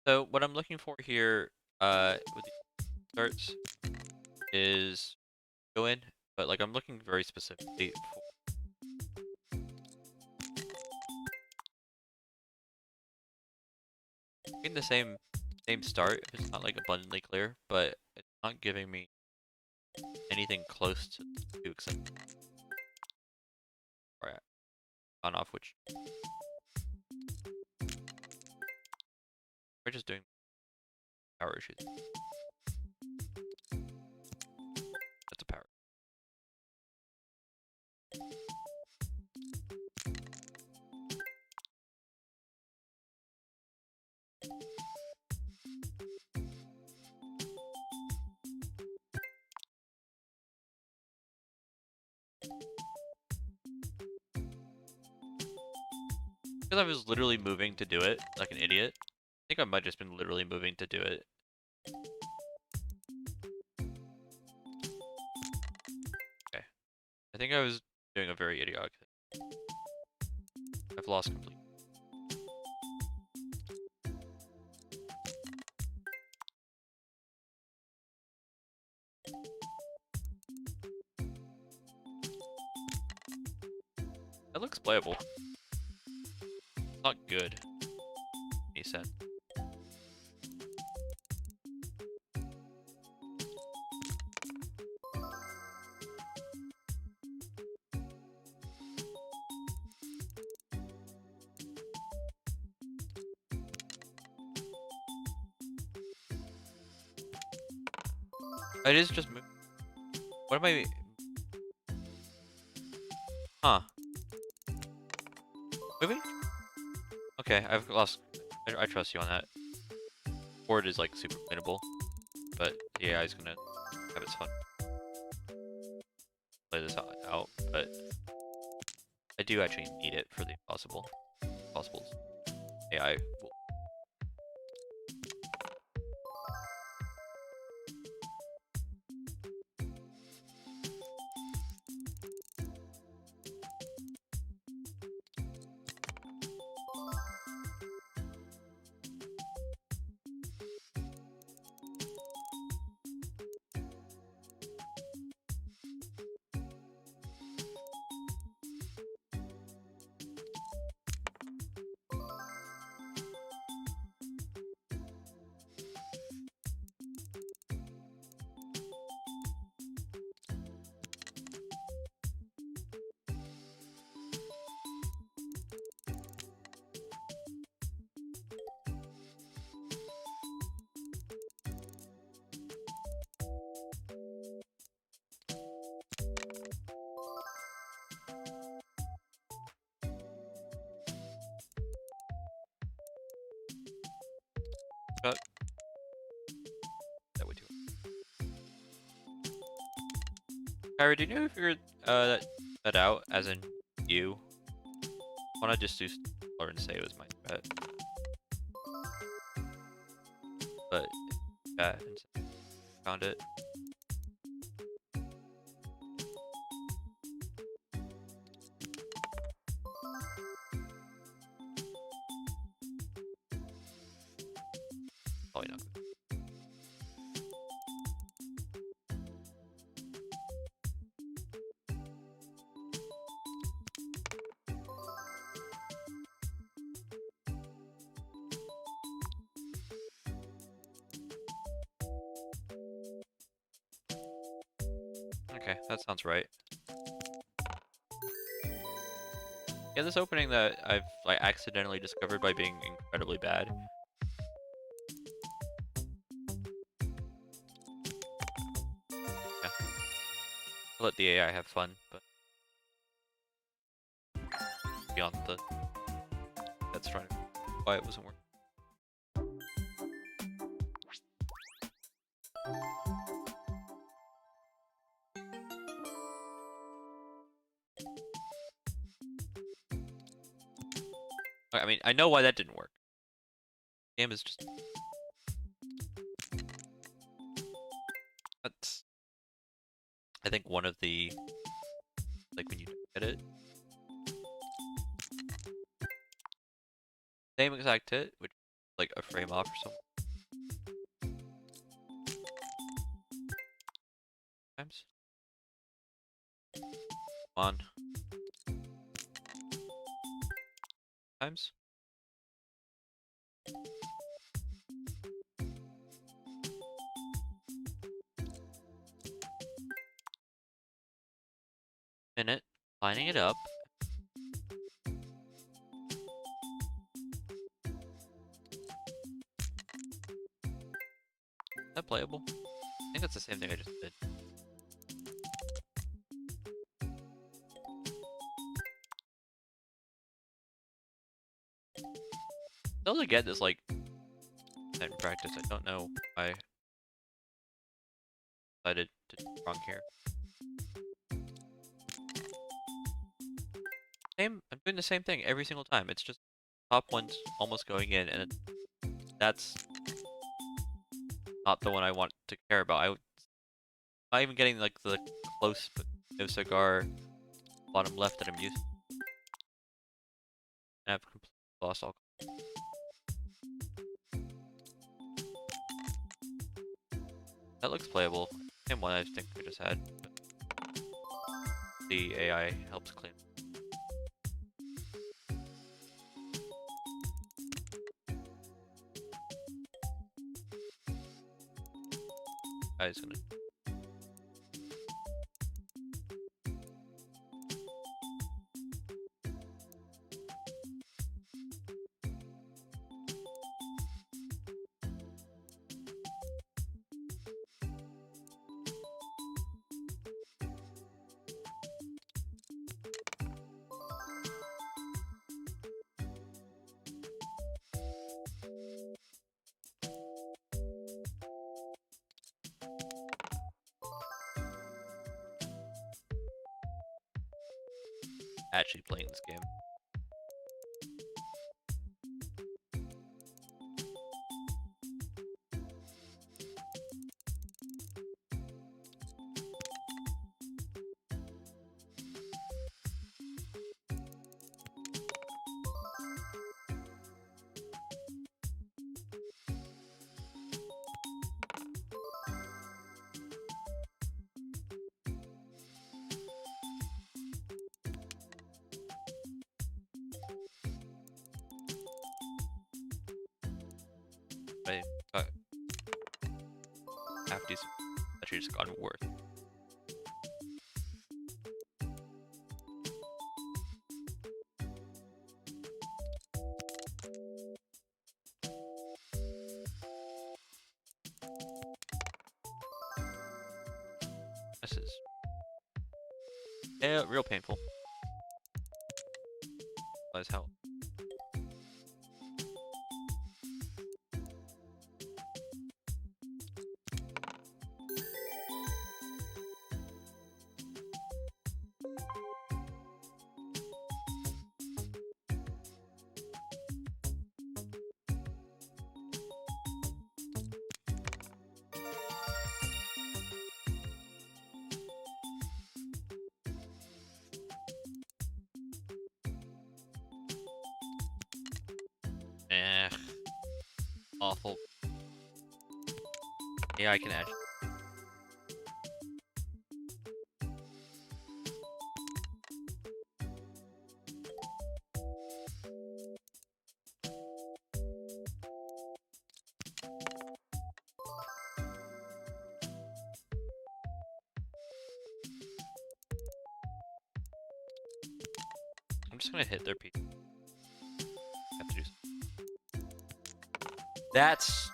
So what I'm looking for here, with the darts, is go in, but like I'm looking very specifically for getting the same start if it's not like abundantly clear, but it's not giving me anything close to accept. Alright, on off which we're just doing power issues. That's a power. Because I was literally moving to do it, like an idiot. I think I might have just been literally moving to do it. Okay. I think I was doing a very idiotic thing. I've lost completely. That looks playable. Not good. He said. It is just move. What am I? Huh. Moving? Okay, I've lost. I trust you on that. Board is like super winnable, but the AI is gonna have its fun. Play this out, but I do actually need it for the possibles. AI will. Kyrie, do you know if you're that out, as in you? I wanna just do Stellar and say it was my threat. But yeah, found it. Probably not. Okay, that sounds right. Yeah, this opening that I've like accidentally discovered by being incredibly bad. Yeah. I'll let the AI have fun, but beyond that's trying to why it wasn't working. I mean, I know why that didn't work. The game is just that's I think one of the like when you get it. Same exact hit, which is like a frame off or something. Times. Come on. Times. Minute. Lining it up. Is that playable? I think that's the same thing I just did. Still to get this like in practice. I don't know why I decided to do wrong here. I'm doing the same thing every single time. It's just top one's almost going in, and that's not the one I want to care about. I'm not even getting like the close no cigar bottom left that I'm used to. And I've completely lost all. That looks playable. Same one I think I just had. The AI helps clean. Guy's gonna. Actually playing this game. I got half decent. Actually just gotten worse. This is real painful. As hell. Awful. Yeah, I can add. I'm just gonna hit their P. Have to do something. That's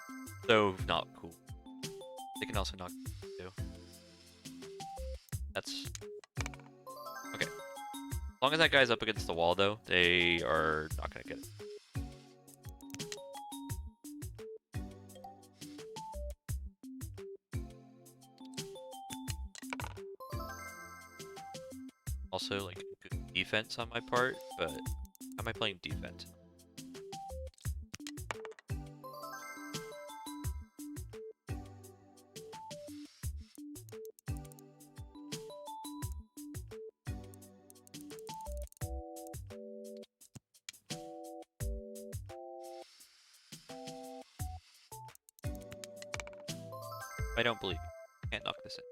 so not cool. They can also knock too. That's okay. As long as that guy's up against the wall, though, they are not gonna get it. Also, like, good defense on my part, but how am I playing defense? I don't believe you. Can't knock this in.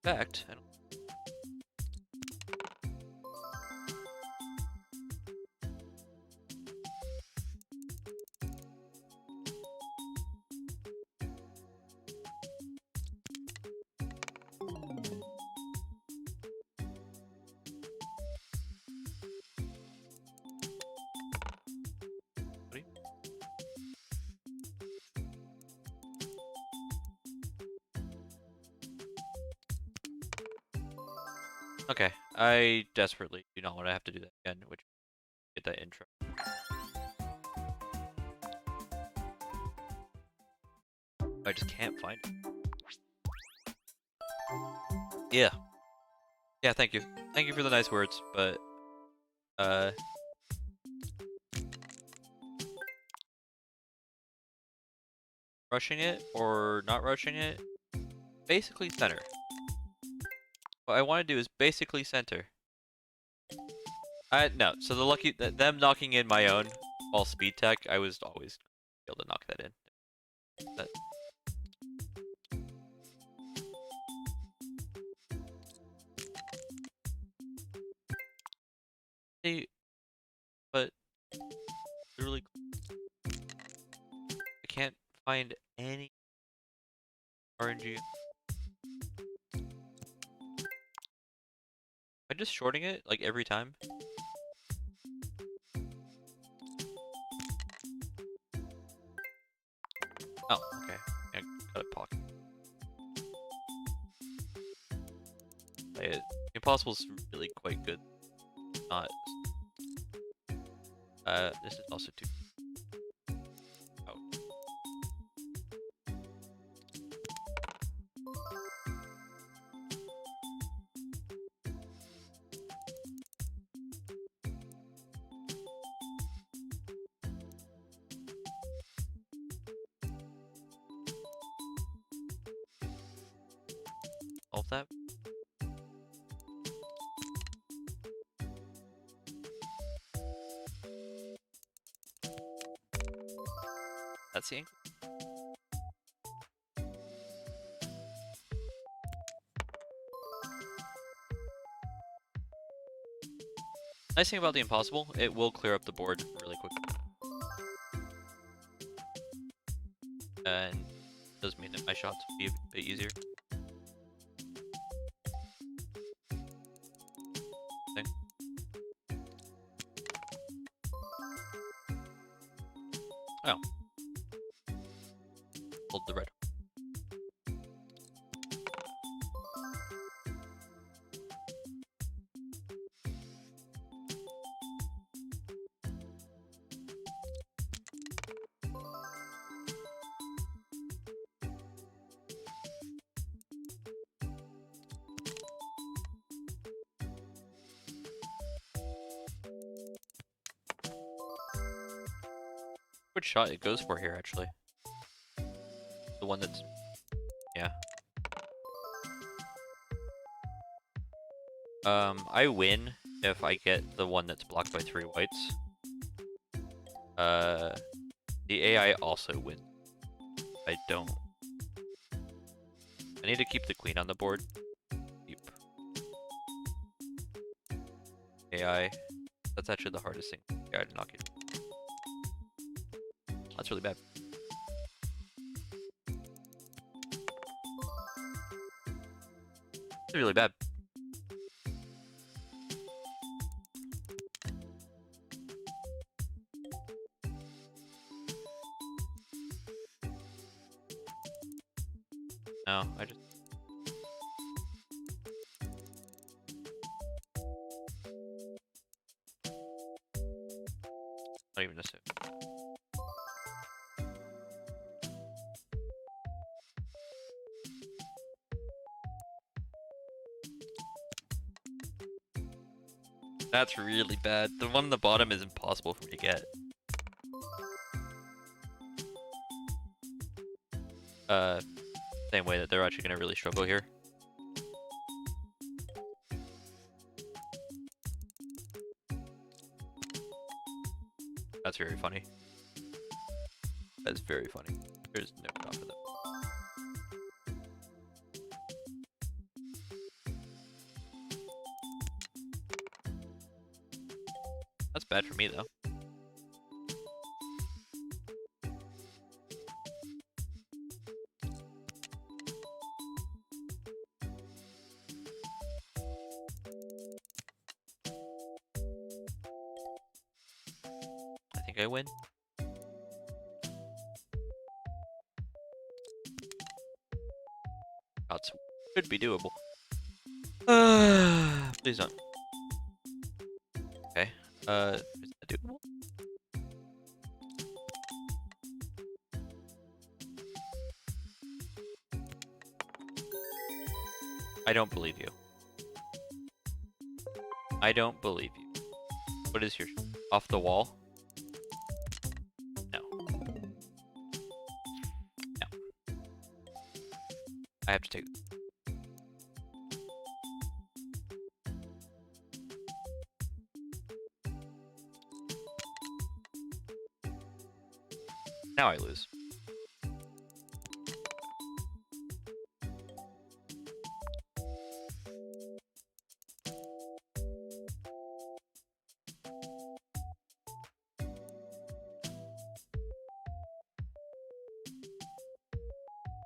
In fact, I don't. What do you- Okay, I desperately do not want to have to do that again, which get that intro. I just can't find it. Yeah. Yeah, thank you. Thank you for the nice words, but rushing it or not rushing it, basically center. What I want to do is basically center. No, so the lucky them knocking in my own all speed tech, I was always able to knock that in. That, hey, but literally, I can't find any RNG. I'm just shorting it like every time. Oh, okay. I got it pocket. Impossible's really quite good. Not. This is also too. Oh. All of that. That's the angle. Nice thing about the impossible, it will clear up the board really quick. And it does mean that my shots will be a bit easier. Thing. Oh. Hold the red. Which shot it goes for here, actually? The one that's... Yeah. I win if I get the one that's blocked by 3 whites. The AI also wins. I don't. I need to keep the queen on the board. Keep AI. That's actually the hardest thing. Yeah, to knock it. That's really bad. It's really bad. No, I just... Not even necessary. That's really bad. The one on the bottom is impossible for me to get. Same way that they're actually gonna really struggle here. That's very funny. That's very funny. There's no shot for them. That's bad for me though. I think I win. That should be doable. Please don't. Okay. Is that doable? I don't believe you. I don't believe you. What is your off the wall? No. No. I have to take. Now I lose.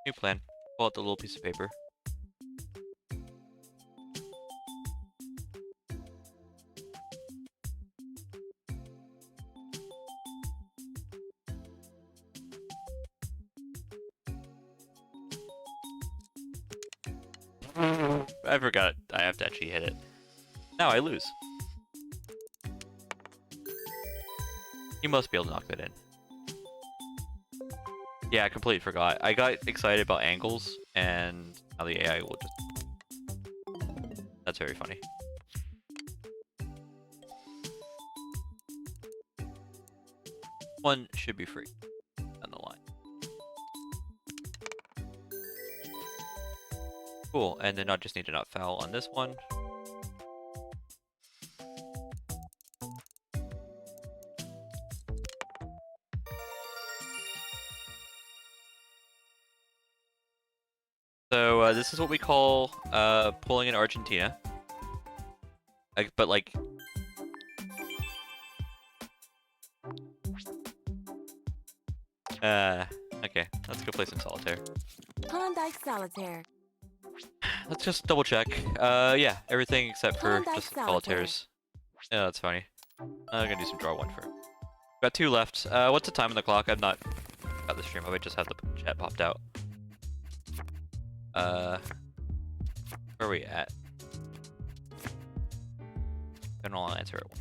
New plan. Pull out the little piece of paper. I forgot I have to actually hit it. Now I lose. You must be able to knock that in. Yeah, I completely forgot. I got excited about angles, and now the AI will just... That's very funny. One should be free on the line. Cool, and then I just need to not foul on this one. So this is what we call pulling in Argentina. But like... okay, let's go play some solitaire. Klondike Solitaire. Let's just double check. Yeah, everything except for Klondike just Solitaire. solitaires. Yeah, that's funny. I'm gonna do some draw one first. Got 2 left. What's the time on the clock? I've not got the stream up. I just had the chat popped out. Where are we at? General answer at 1.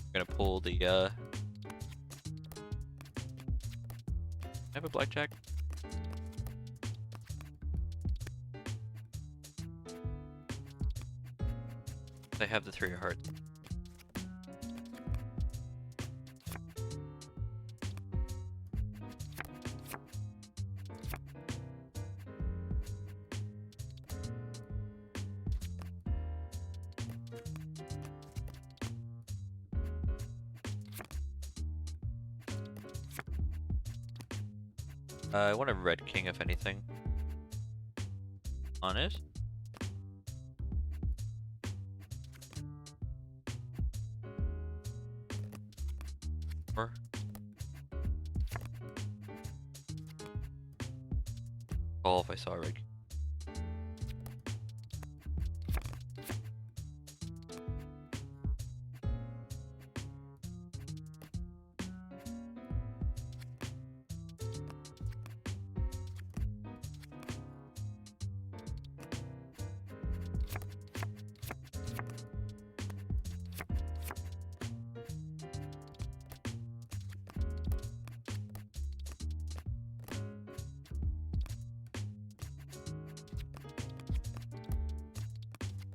I'm gonna pull the I have a blackjack. I have the 3 of hearts. I want a red king, if anything. On it. Or call if I saw a red king.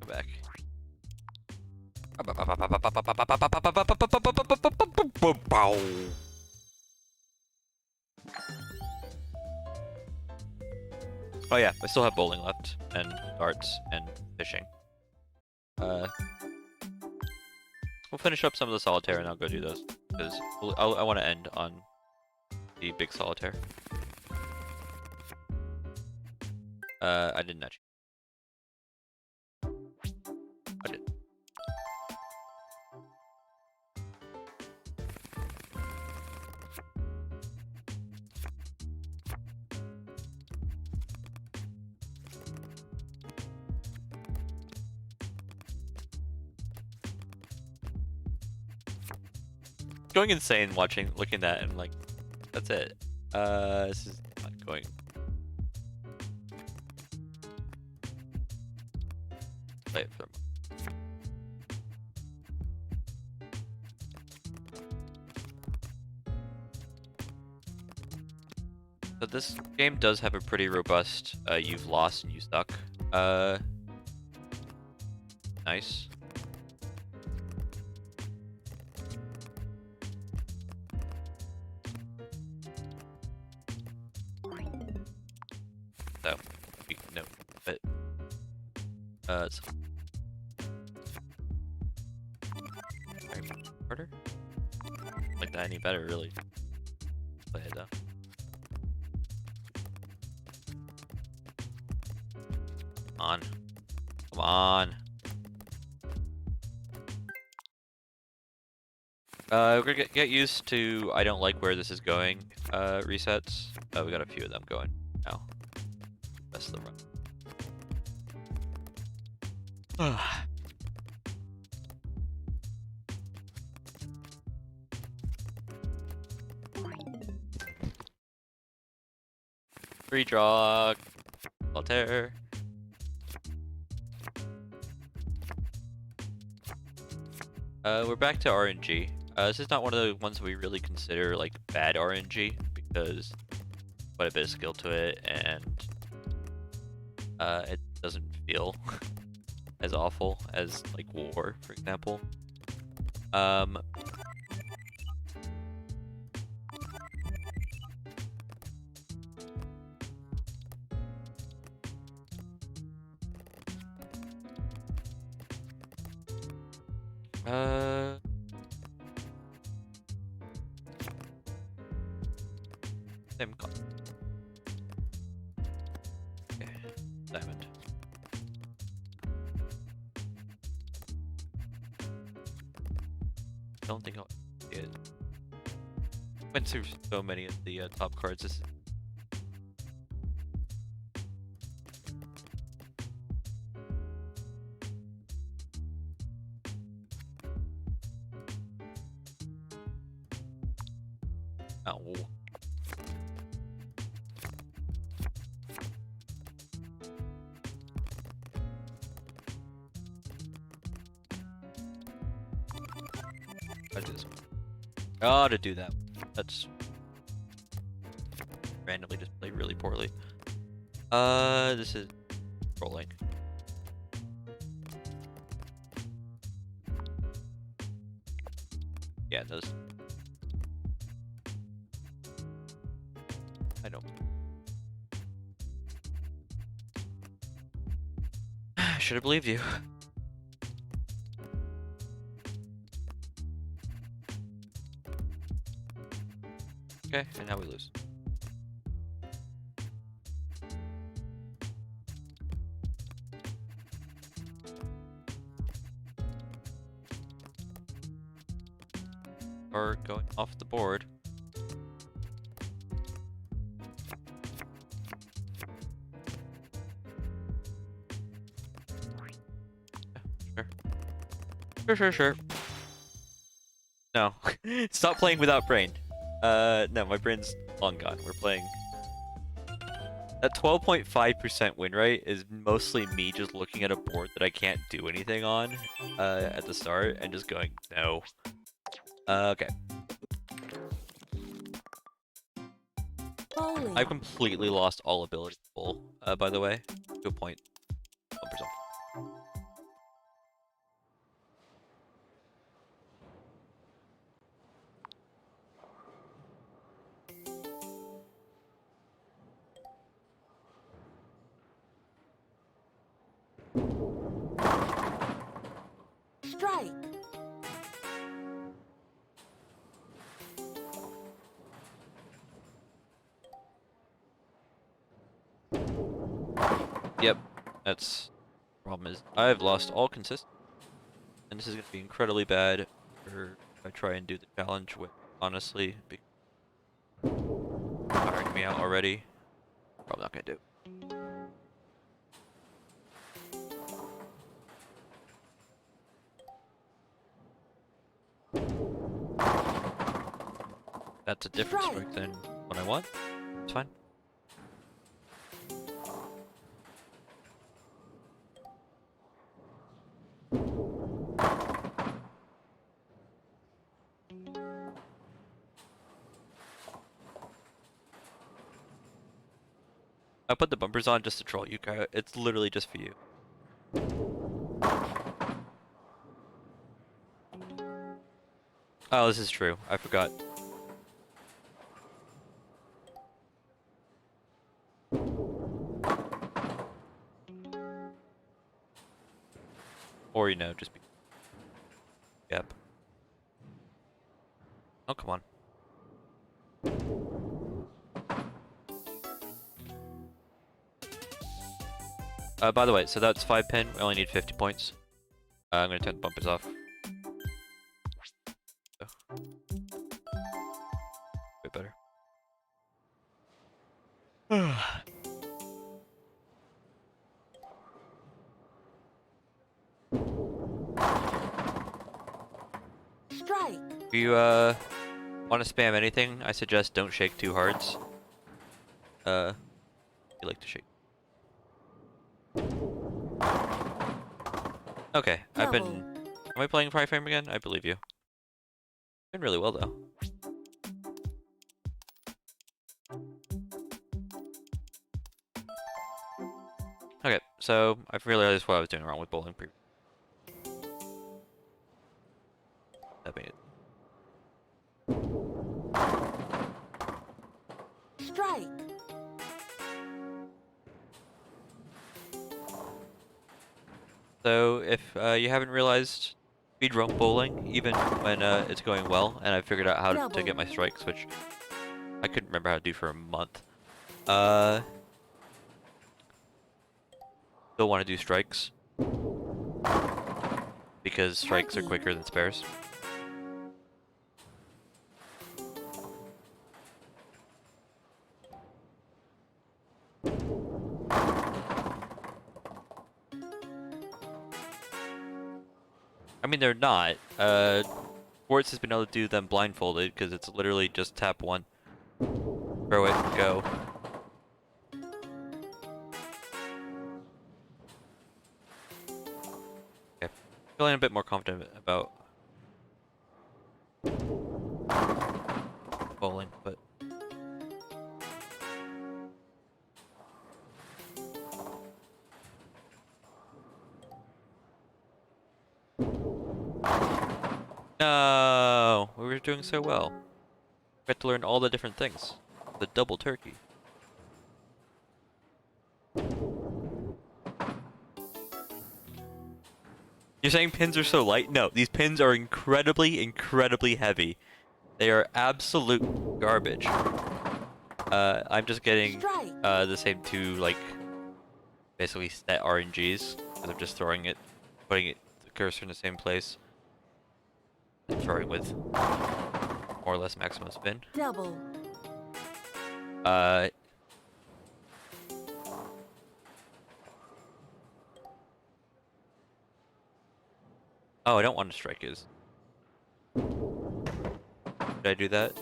Back. Oh yeah, I still have bowling left, and darts, and fishing. We'll finish up some of the solitaire and I'll go do those, because I want to end on the big solitaire. I didn't actually. I did. Going insane looking at it and like, that's it. This is not going. Play it for a moment. So this game does have a pretty robust, you've lost and you suck. Nice. So, no, but, it's harder? Like that any better, really. Play it though. Come on. Come on. We're gonna get used to I don't like where this is going, resets. We got a few of them going now. Rest of the run. Free draw. Altair. We're back to RNG. This is not one of the ones we really consider like bad RNG because quite a bit of skill to it, and it doesn't feel as awful as like War, for example. Same cost. Okay, diamond. I don't think I'll get. Went through so many of the top cards. This. Oh. I just gotta do that. That's randomly just played really poorly. This is rolling. Yeah, those. I don't. Should have believed you. Okay, and now we lose. are going off the board. Sure. No. Stop playing without brain. No, my brain's long gone. We're playing... That 12.5% win rate is mostly me just looking at a board that I can't do anything on at the start and just going, no. Okay. Bowling. I've completely lost all ability to bowl, by the way, to a point. Bumpers off. Strike. Yep, that's the problem is I've lost all consistency. And this is going to be incredibly bad for if I try and do the challenge with, honestly, tiring me out already. Probably not going to do. That's a different strike than what I want. It's fine. I put the bumpers on just to troll you, Kyle. It's literally just for you. Oh, this is true. I forgot. Or, you know, just be... Yep. Oh, come on. By the way, so that's 5 pin. We only need 50 points. I'm gonna turn the bumpers off. So. Bit better. Strike. If you want to spam anything, I suggest don't shake 2 hearts. You like to shake. Okay, I've been... Am I playing Fry Frame again? I believe you. Been really well though. Okay, so I've realized what I was doing wrong with bowling pre. That made it. Strike. So if you haven't realized, speedrun bowling, even when it's going well, and I figured out how to get my strikes, which I couldn't remember how to do for a month. Still want to do strikes because strikes are quicker than spares. I mean, they're not. Sports has been able to do them blindfolded because it's literally just tap 1, throw it, go. Okay, feeling a bit more confident about bowling, but no, we were doing so well. We had to learn all the different things. The double turkey. You're saying pins are so light? No, these pins are incredibly, incredibly heavy. They are absolute garbage. I'm just getting the same 2, like, basically set RNGs, because I'm just throwing it, putting it, the cursor in the same place, and throwing with more or less maximum spin. Double. Oh, I don't want to strike is. Did I do that?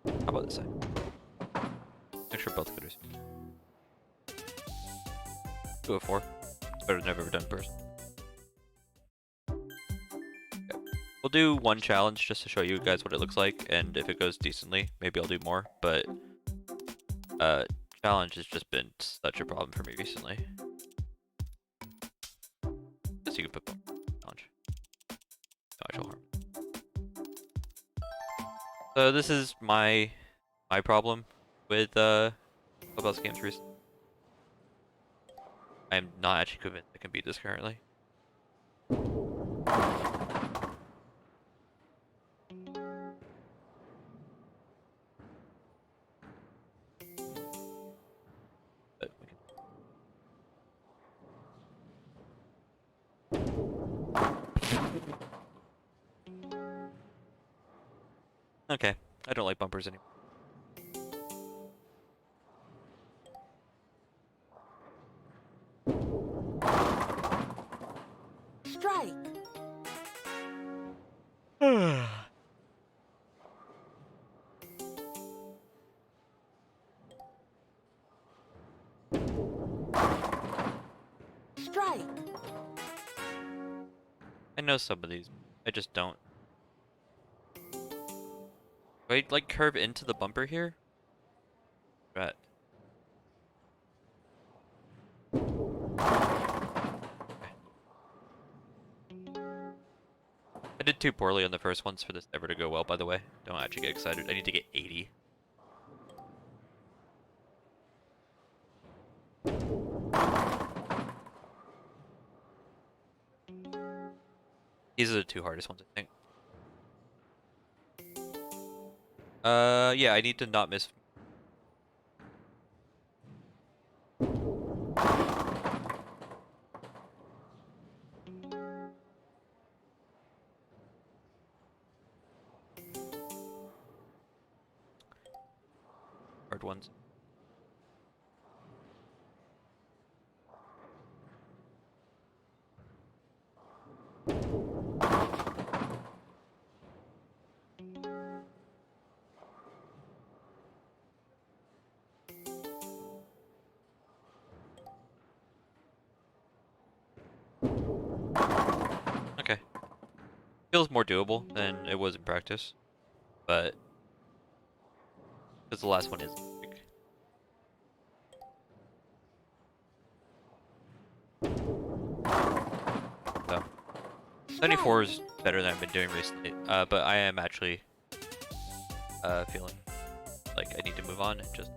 How about this side? Make sure both gooders. 204. It's better than I've ever done in person. Okay. We'll do one challenge just to show you guys what it looks like, and if it goes decently, maybe I'll do more, but challenge has just been such a problem for me recently. Guess you could put challenge. No actual harm. So this is my problem with Clubhouse Games recently. I am not actually convinced I can beat this currently. But we can... Okay, I don't like bumpers anymore. Strike. Strike. I know some of these. I just don't. Do I like curve into the bumper here? Right. I did too poorly on the first ones for this ever to go well, by the way. Don't actually get excited. I need to get 80. These are the two hardest ones, I think. Yeah, I need to not miss. Hard ones. Okay. Feels more doable than it was in practice, but because the last one is big. So 74 is better than I've been doing recently, but I am actually feeling like I need to move on and just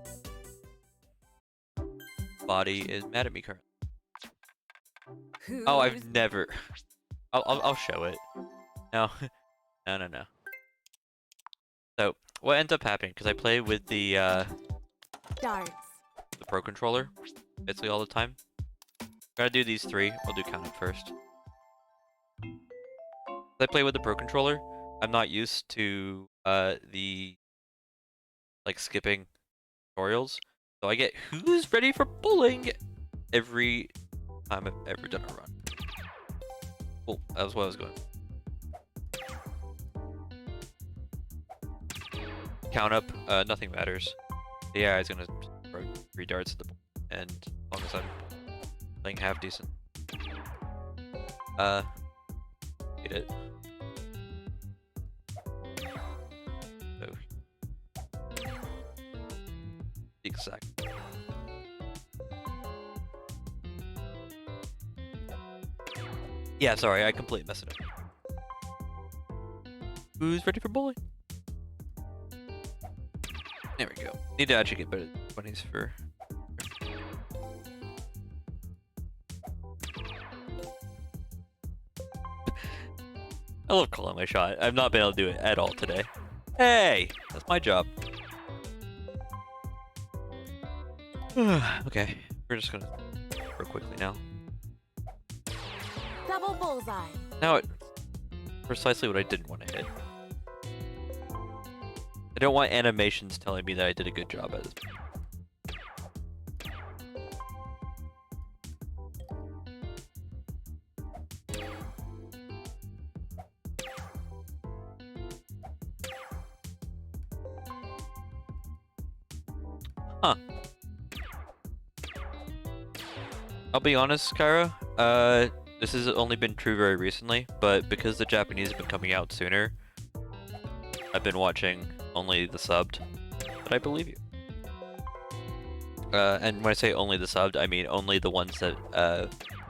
body is mad at me currently. Oh, I've never. I'll show it. No, no. So what ends up happening, because I play with the Darts. Pro controller basically all the time. Gotta do these three. I'll do count up first. I play with the Pro controller. I'm not used to the like skipping tutorials, so I get who's ready for bowling every time I've ever done a run. Cool, that was what I was going. Count up, nothing matters. Yeah, he's gonna throw 3 darts at the ball, and as long as I'm playing half decent, hit it. So exact. Yeah, sorry, I completely messed it up. Who's ready for bowling? There we go. Need to actually get better than 20s for. I love calling my shot. I've not been able to do it at all today. Hey! That's my job. Okay, we're just gonna throw quickly now. Double bullseye. Now it's precisely what I didn't want to hit. I don't want animations telling me that I did a good job at this. Huh. I'll be honest, Kyra. This has only been true very recently, but because the Japanese have been coming out sooner, I've been watching only the subbed. But I believe you. And when I say only the subbed, I mean only the ones that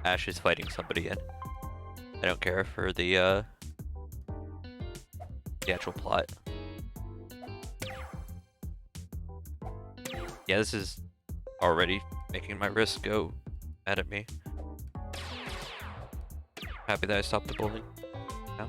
Ash is fighting somebody in. I don't care for the actual plot. Yeah, this is already making my wrist go mad at me. Happy that I stopped the bullying. No?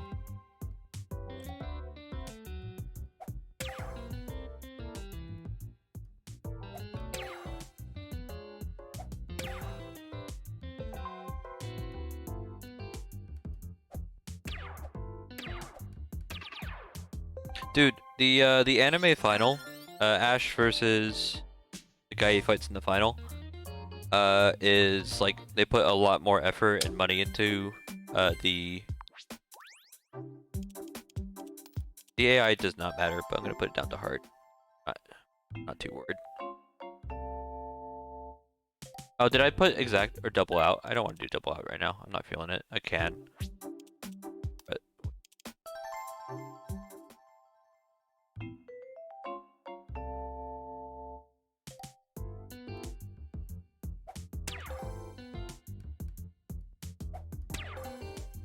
Dude, the anime final, Ash versus the guy he fights in the final, is like they put a lot more effort and money into the AI does not matter, but I'm gonna put it down to hard. Not too worried. Oh, did I put exact or double out? I don't want to do double out right now. I'm not feeling it. I can. But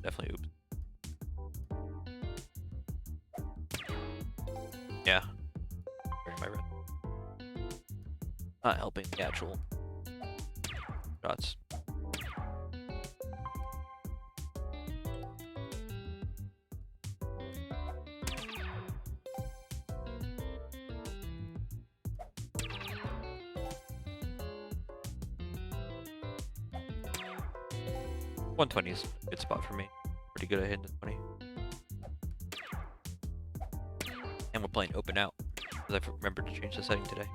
definitely oops. Yeah. My red. Not helping the actual shots. $120 is a good spot for me. Pretty good at hitting the 20. And we're playing open out, because I remembered to change the setting today.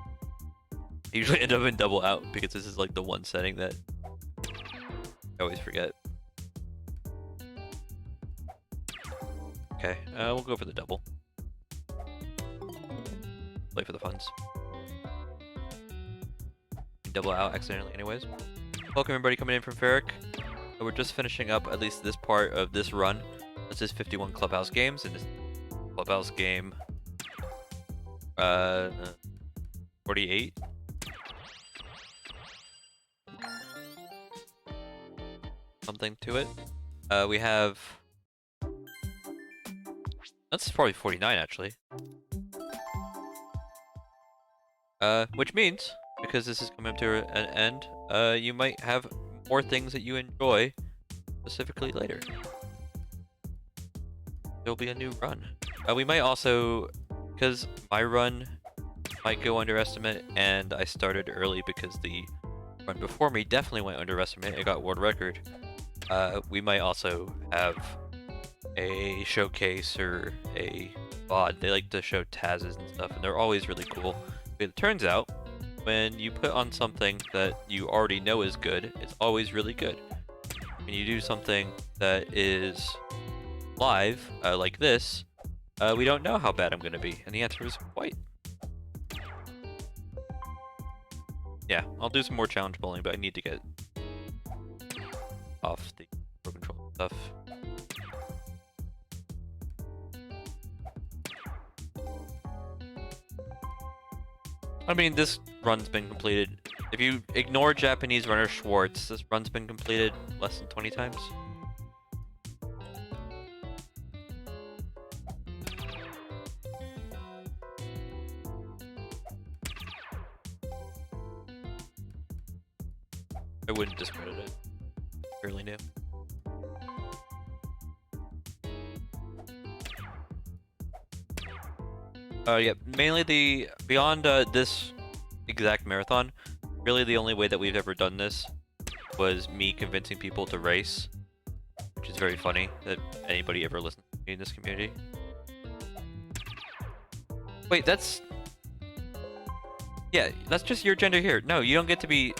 I usually end up in double out, because this is like the one setting that I always forget. Okay, we'll go for the double. Play for the funds. Double out accidentally anyways. Welcome everybody coming in from Ferric. We're just finishing up at least this part of this run. This is 51 Clubhouse Games, and this Clubhouse game 48. Something to it. We have... That's probably 49 actually. Which means, because this is coming up to an end, you might have more things that you enjoy specifically later. There'll be a new run. We might also, because my run might go under estimate, and I started early because the run before me definitely went under estimate. It got world record. We might also have a showcase or a VOD. They like to show Tazes and stuff, and they're always really cool. But it turns out, when you put on something that you already know is good, it's always really good. When you do something that is live, like this, we don't know how bad I'm going to be, and the answer is quite. Yeah, I'll do some more challenge bowling, but I need to get off the pro control stuff. I mean, this run's been completed. If you ignore Japanese runner Schwartz, this run's been completed less than 20 times. I wouldn't discredit it. Fairly new. Yeah, mainly beyond this exact marathon, really the only way that we've ever done this was me convincing people to race, which is very funny that anybody ever listens to me in this community. Wait, that's... Yeah, that's just your gender here. No, you don't get to be...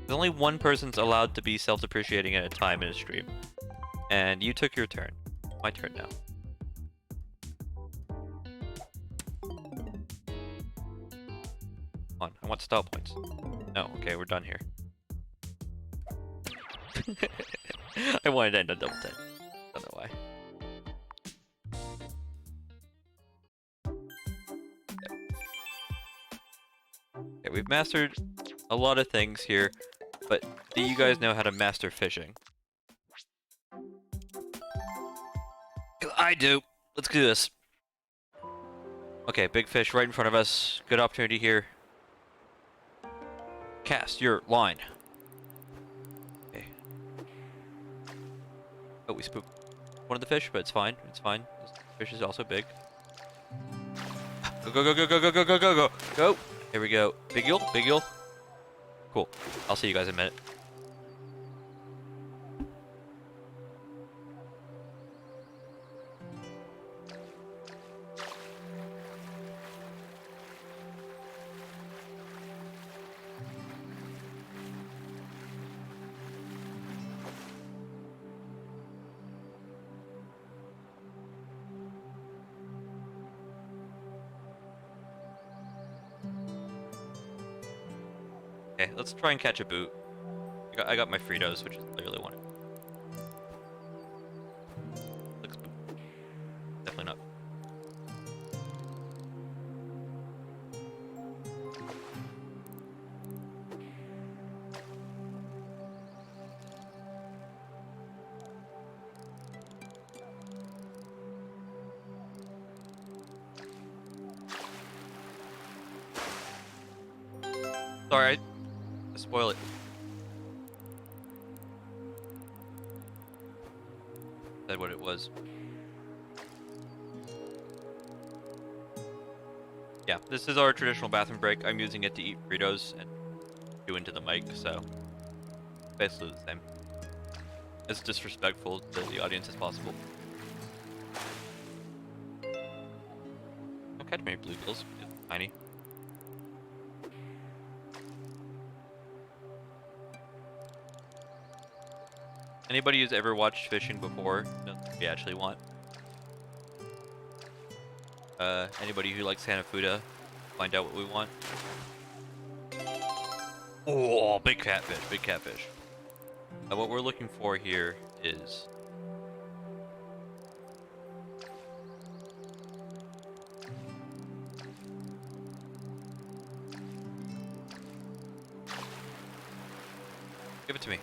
There's only one person's allowed to be self-depreciating at a time in a stream. And you took your turn. My turn now. Come on, I want style points. No, okay, we're done here. I wanted to end on double 10. Don't know why. Okay, we've mastered a lot of things here, but do you guys know how to master fishing? I do. Let's do this. Okay, big fish right in front of us. Good opportunity here. Cast your line. Okay. Oh, we spooked one of the fish, but it's fine. It's fine. This fish is also big. Go, go, go, go, go, go, go, go, go, go. Go. Here we go. Big eel, big eel. Cool. I'll see you guys in a minute. Okay, let's try and catch a boot. I got my Fritos, which is clearly one. Looks boot. Definitely not. Sorry, I spoil it. Said what it was. Yeah, this is our traditional bathroom break. I'm using it to eat Fritos and chew into the mic, so basically the same. As disrespectful to the audience as possible. Don't catch many bluegills. It's tiny. Anybody who's ever watched fishing before knows what we actually want. Anybody who likes Hanafuda, find out what we want. Oh, big catfish, big catfish. What we're looking for here is... Give it to me.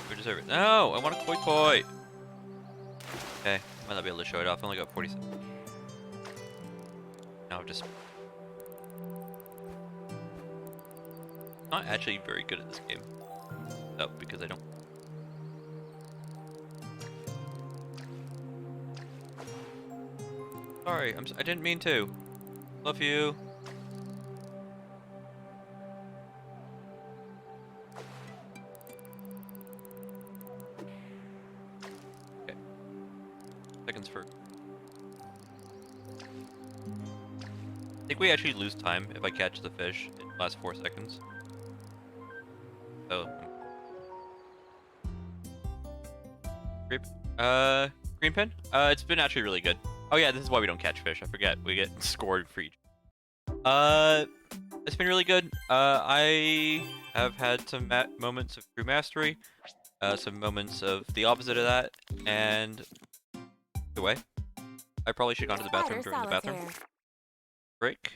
We deserve it. No! I want a koi koi! Okay, I might not be able to show it off. I only got 40 seconds. Now I'm just... not actually very good at this game. No, because I don't... Sorry, I didn't mean to. Love you. Seconds for... I think we actually lose time if I catch the fish in the last 4 seconds. So... green pin? It's been actually really good. Oh yeah, this is why we don't catch fish. I forget. We get scored for each. It's been really good. I have had some moments of crew mastery. Some moments of the opposite of that. And... Either way, I probably should have gone to the bathroom during the bathroom break.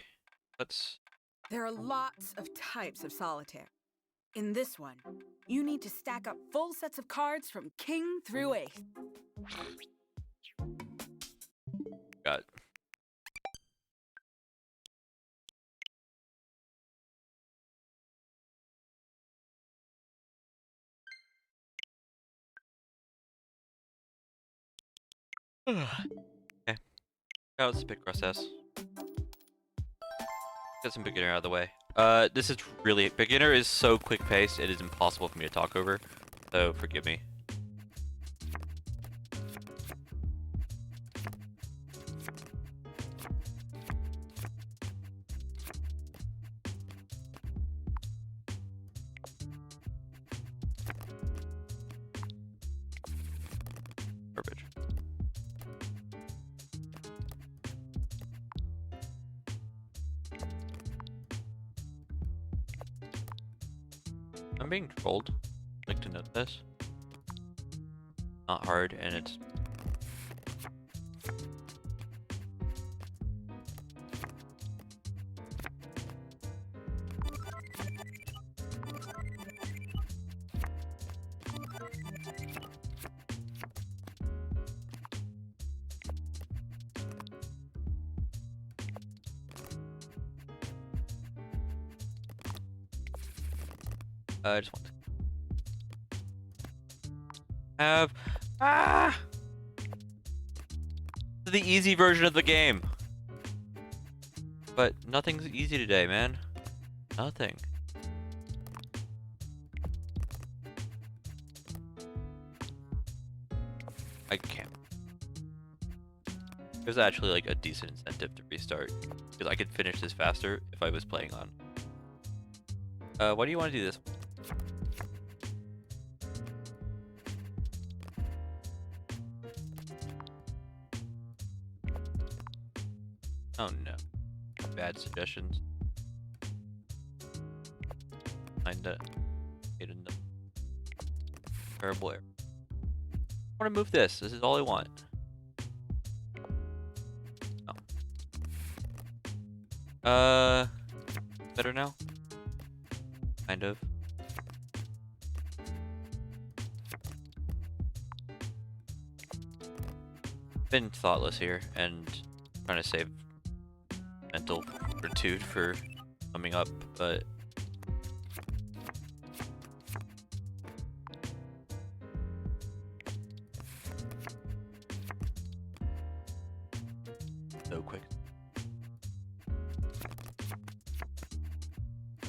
There are lots of types of solitaire. In this one, you need to stack up full sets of cards from king through ace. Got it. Okay. Now let's pick process. Get some beginner out of the way. This is really... Beginner is so quick-paced, it is impossible for me to talk over. So, forgive me. I'm being trolled. I'd like to note this. Not hard, and it's... I just want to have the easy version of the game. But nothing's easy today, man. Nothing. I can't. There's actually like a decent incentive to restart because I could finish this faster if I was playing on. Why do you want to do this? Oh no. Bad suggestions. Kinda. Hate a terrible error. I want to move this. This is all I want. Oh. Better now? Kind of. Been thoughtless here and trying to save mental fortitude for coming up, but so quick.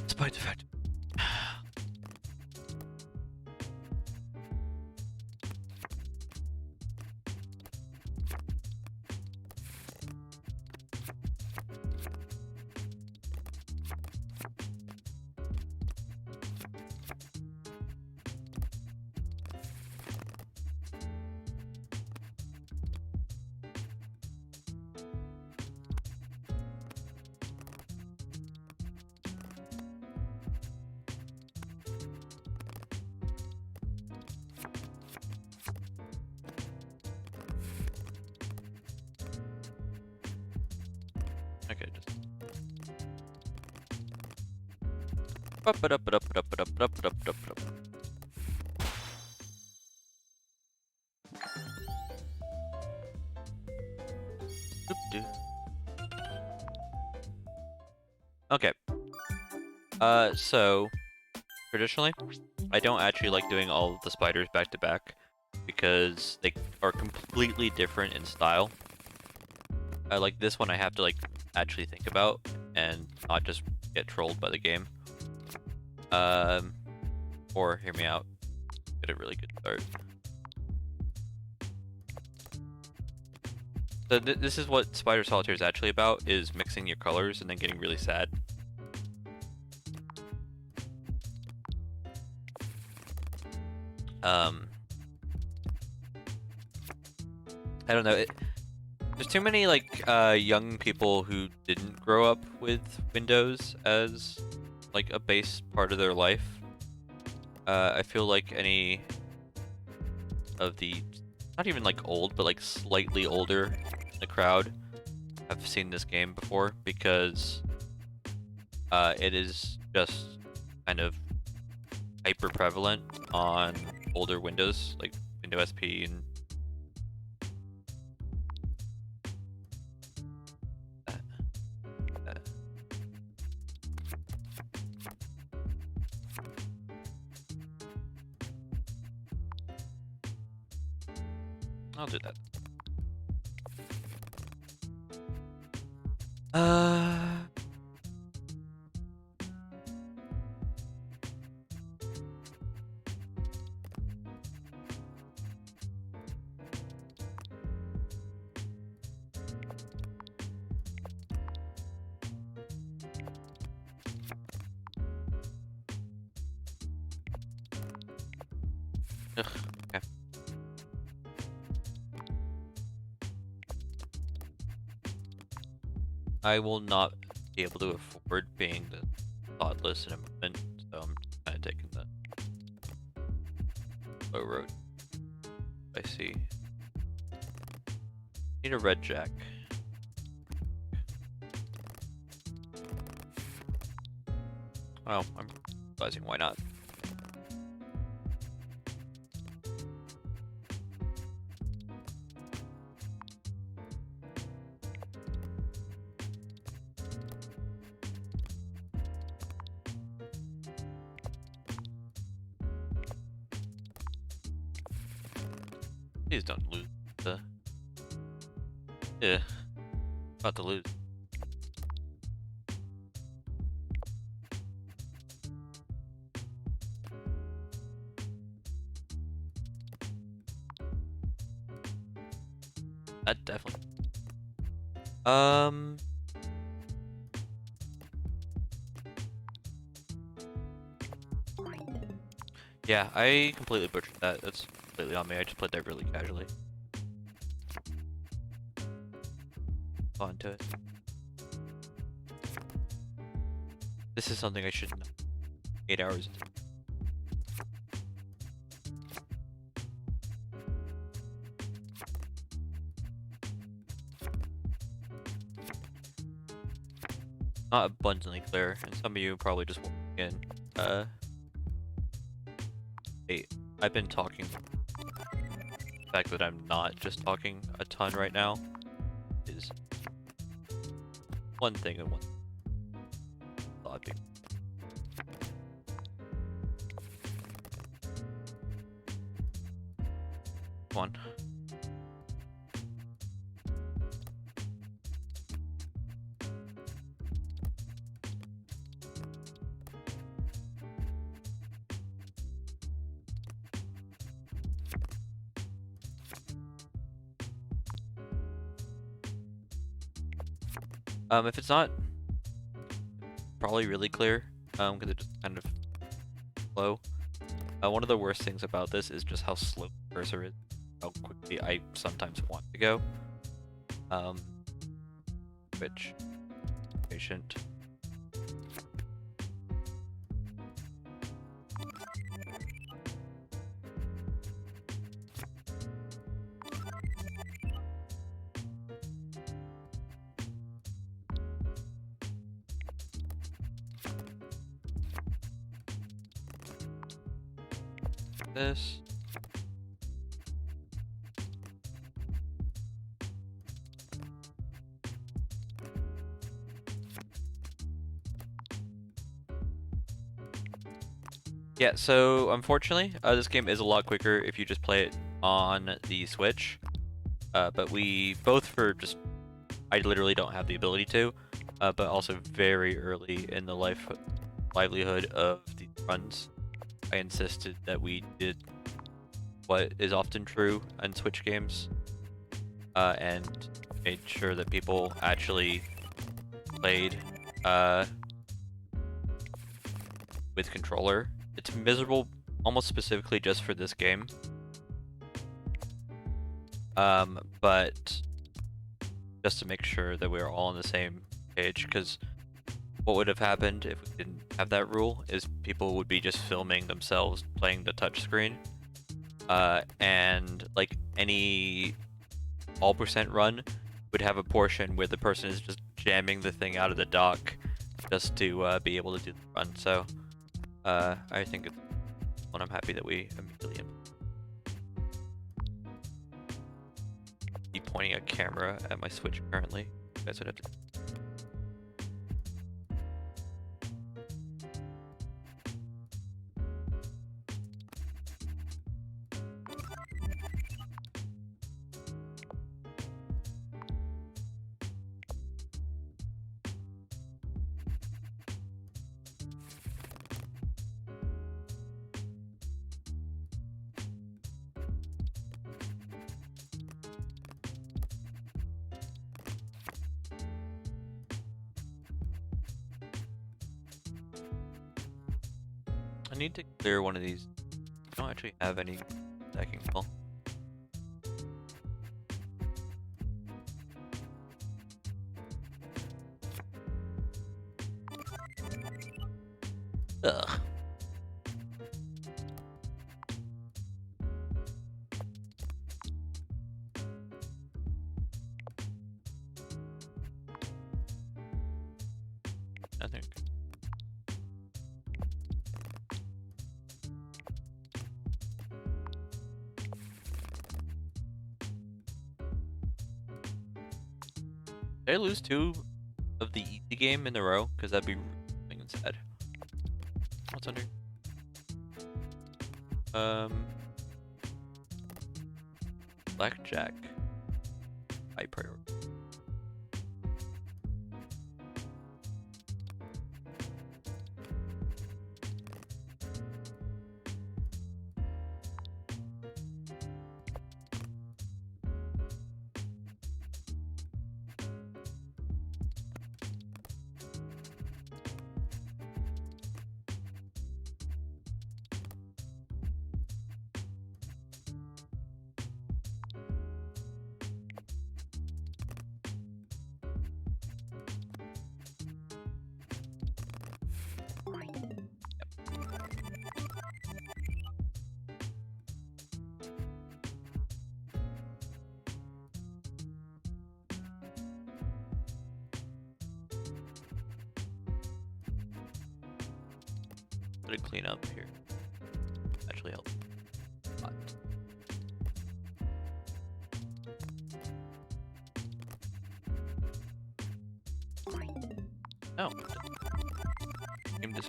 Despite the fact. Okay, just. Okay. So traditionally, I don't actually like doing all of the spiders back to back because they are completely different in style. Like this one, I have to like actually think about and not just get trolled by the game. Or hear me out, get a really good start. So this is what Spider Solitaire is actually about, is mixing your colors and then getting really sad. I don't know. There's too many like young people who didn't grow up with Windows as like a base part of their life. I feel like any of the, not even like old, but like slightly older in the crowd have seen this game before because it is just kind of hyper prevalent on older Windows, like Windows SP and I'll do that. Ugh, okay. I will not be able to afford being the thoughtless in a moment, so I'm kind of taking the slow road. I see. Need a red jack. Oh, I'm realizing why not. Please don't lose the... Yeah. About to lose. That definitely... Yeah, I completely butchered that. That's completely on me. I just played that really casually. On to it. This is something I should know. 8 hours. Not abundantly clear, and some of you probably just walking in. Hey, I've been talking. The fact that I'm not just talking a ton right now is one thing and one thought. Come on. If it's not probably really clear, because it just kind of slow. One of the worst things about this is just how slow the cursor is, how quickly I sometimes want to go. Which, patient. This. Yeah, so unfortunately, this game is a lot quicker if you just play it on the Switch. But we both for just, I literally don't have the ability to, but also very early in the livelihood of the runs, I insisted that we did what is often true in Switch games, and made sure that people actually played with controller. It's miserable almost specifically just for this game. But just to make sure that we're all on the same page, because what would have happened if we didn't have that rule is people would be just filming themselves playing the touchscreen. And like any all% run would have a portion where the person is just jamming the thing out of the dock just to be able to do the run. So I think it's one I'm happy that we immediately be pointing a camera at my Switch currently. You guys would have to. I need to clear one of these. I don't actually have any stacking well. Ugh. I think. Did I lose 2 of the easy game in a row? Because that'd be really sad. What's under? Blackjack. High priority. Let it clean up here. Actually help. A lot. No. Game dis-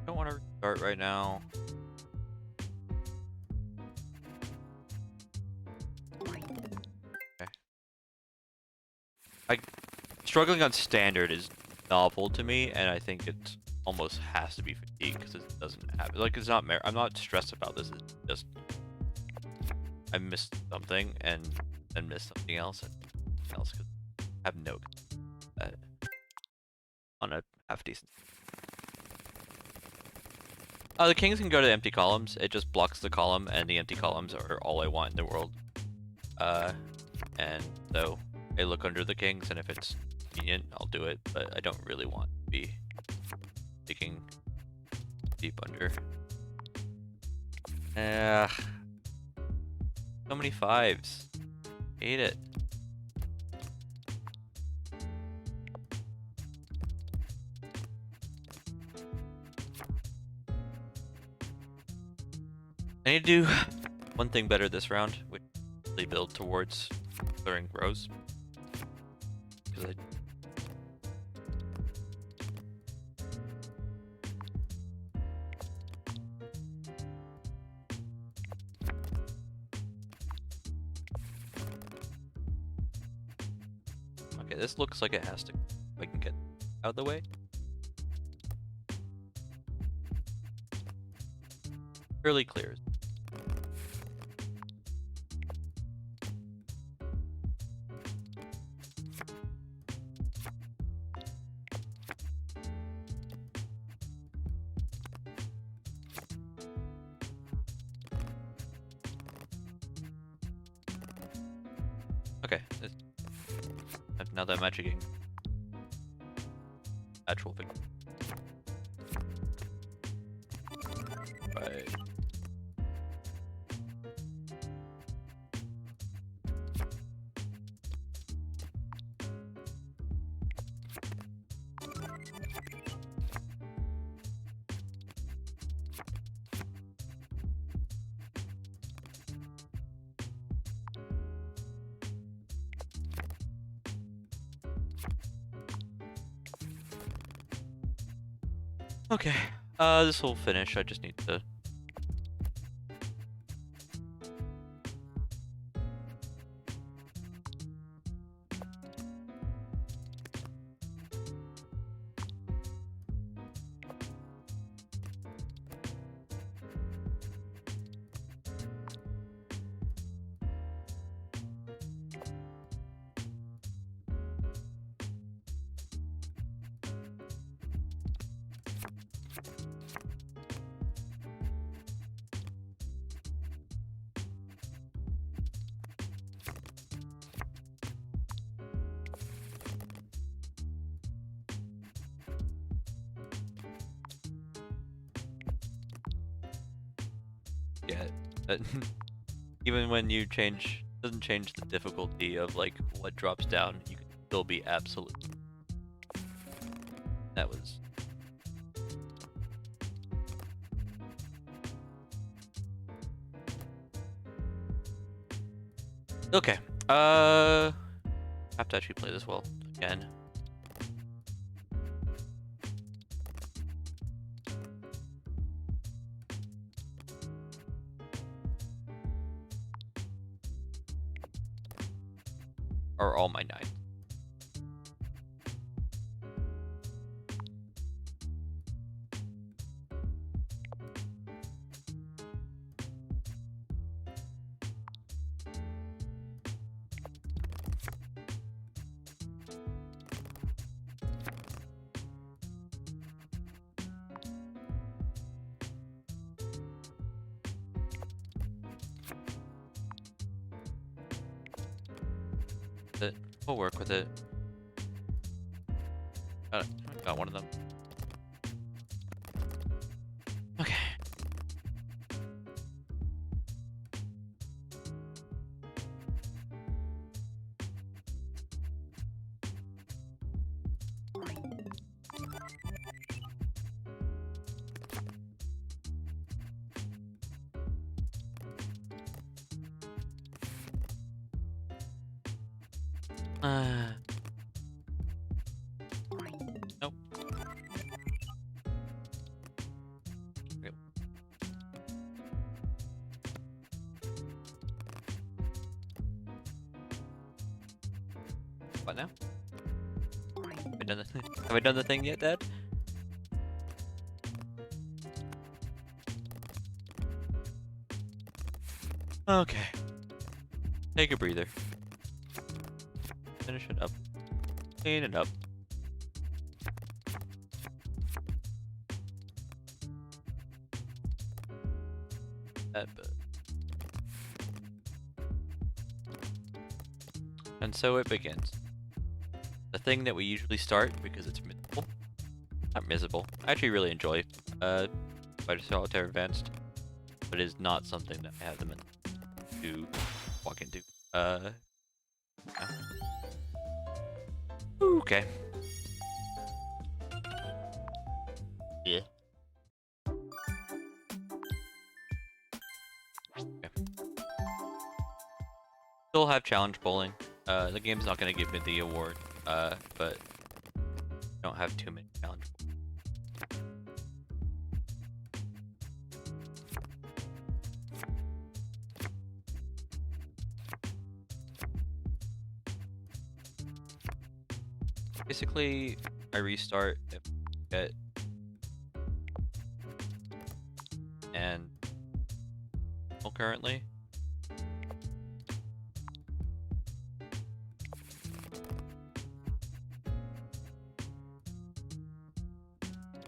Don't want to restart right now. Okay. Struggling on standard is novel to me, and I think it almost has to be fatigue because it doesn't have like it's not. I'm not stressed about this. It's just I missed something and then missed something else and something else could have no on a half decent. The kings can go to empty columns. It just blocks the column, and the empty columns are all I want in the world. And so I look under the kings, and if it's convenient, I'll do it. But I don't really want to be digging deep under. So many 5s. Hate it. I need to do one thing better this round, which is really build towards clearing rows. Because okay, this looks like it has to. If I can get out of the way. Fairly clear. Okay, now that magicking actual thing. Right. Okay, this will finish. I just need to. get. That even when you change, doesn't change the difficulty of like what drops down. You can still be absolute. That was. Okay. Have to actually play this well again. Are all my 9s. We'll work with it. Got one of them. Okay. Nope. Yep. What now? Have I done the thing yet, Dad? Okay. Take a breather. Finish it up. Clean it up. And so it begins. The thing that we usually start because it's miserable. Not miserable. I actually really enjoy Spider Solitaire Advanced, but it is not something that I have them to walk into. No. Okay. Yeah. Okay. Still have challenge bowling. The game's not gonna give me the award, but I don't have too many challenge bowling. Basically, I restart if I get and currently.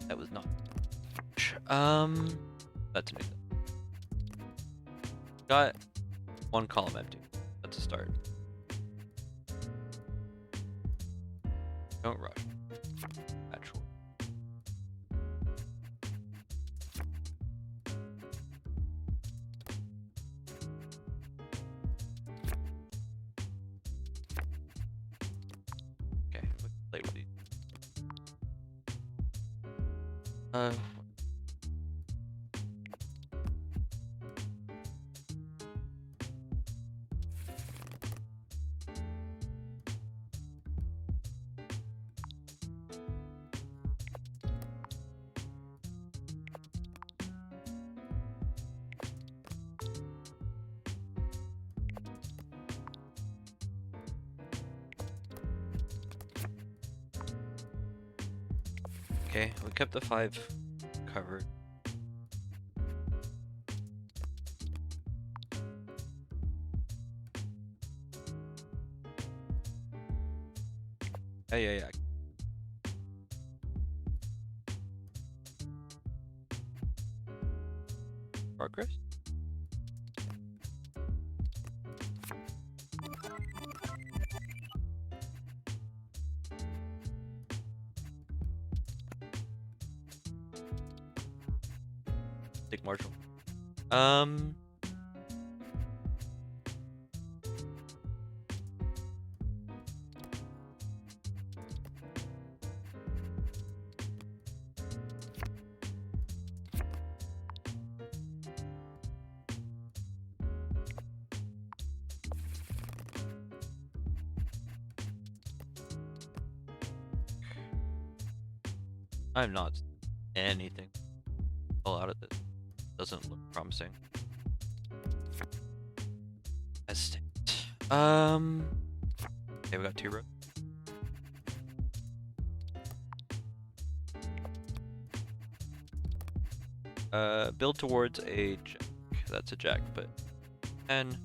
That was not. That's new. Got one column empty. That's a start. Don't rush. Actually. Okay, let's play with these. Okay, we kept the 5 covered. Yeah. Progress? Take marginal. Um. I'm not anything. Pull out of this. Doesn't look promising. Estate. Okay, we got 2 rows. Build towards a jack. That's a jack, but 10.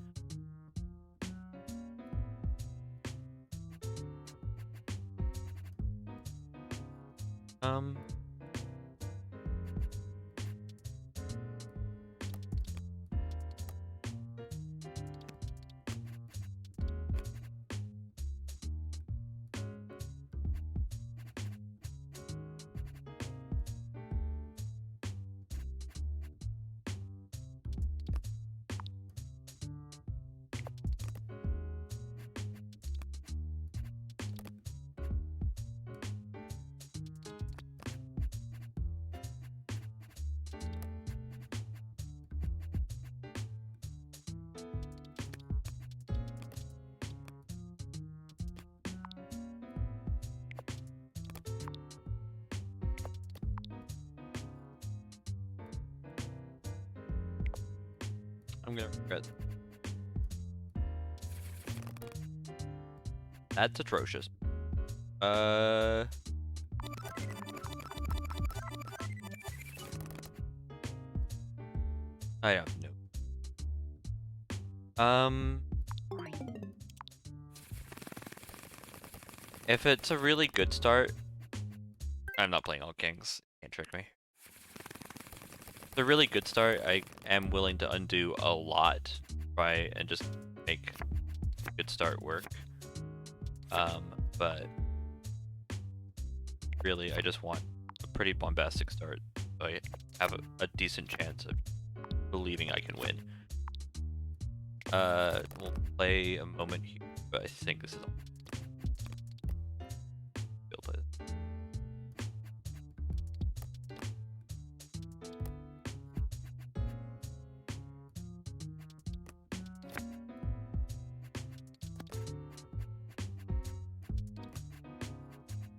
I'm gonna regret. That's atrocious. I have no. If it's a really good start, I'm not playing all kings. Can't trick me. It's a really good start. I am willing to undo a lot, try and just make a good start work. But really, I just want a pretty bombastic start, so I have a decent chance of believing I can win. We'll play a moment here, but I think this is all. We'll play this.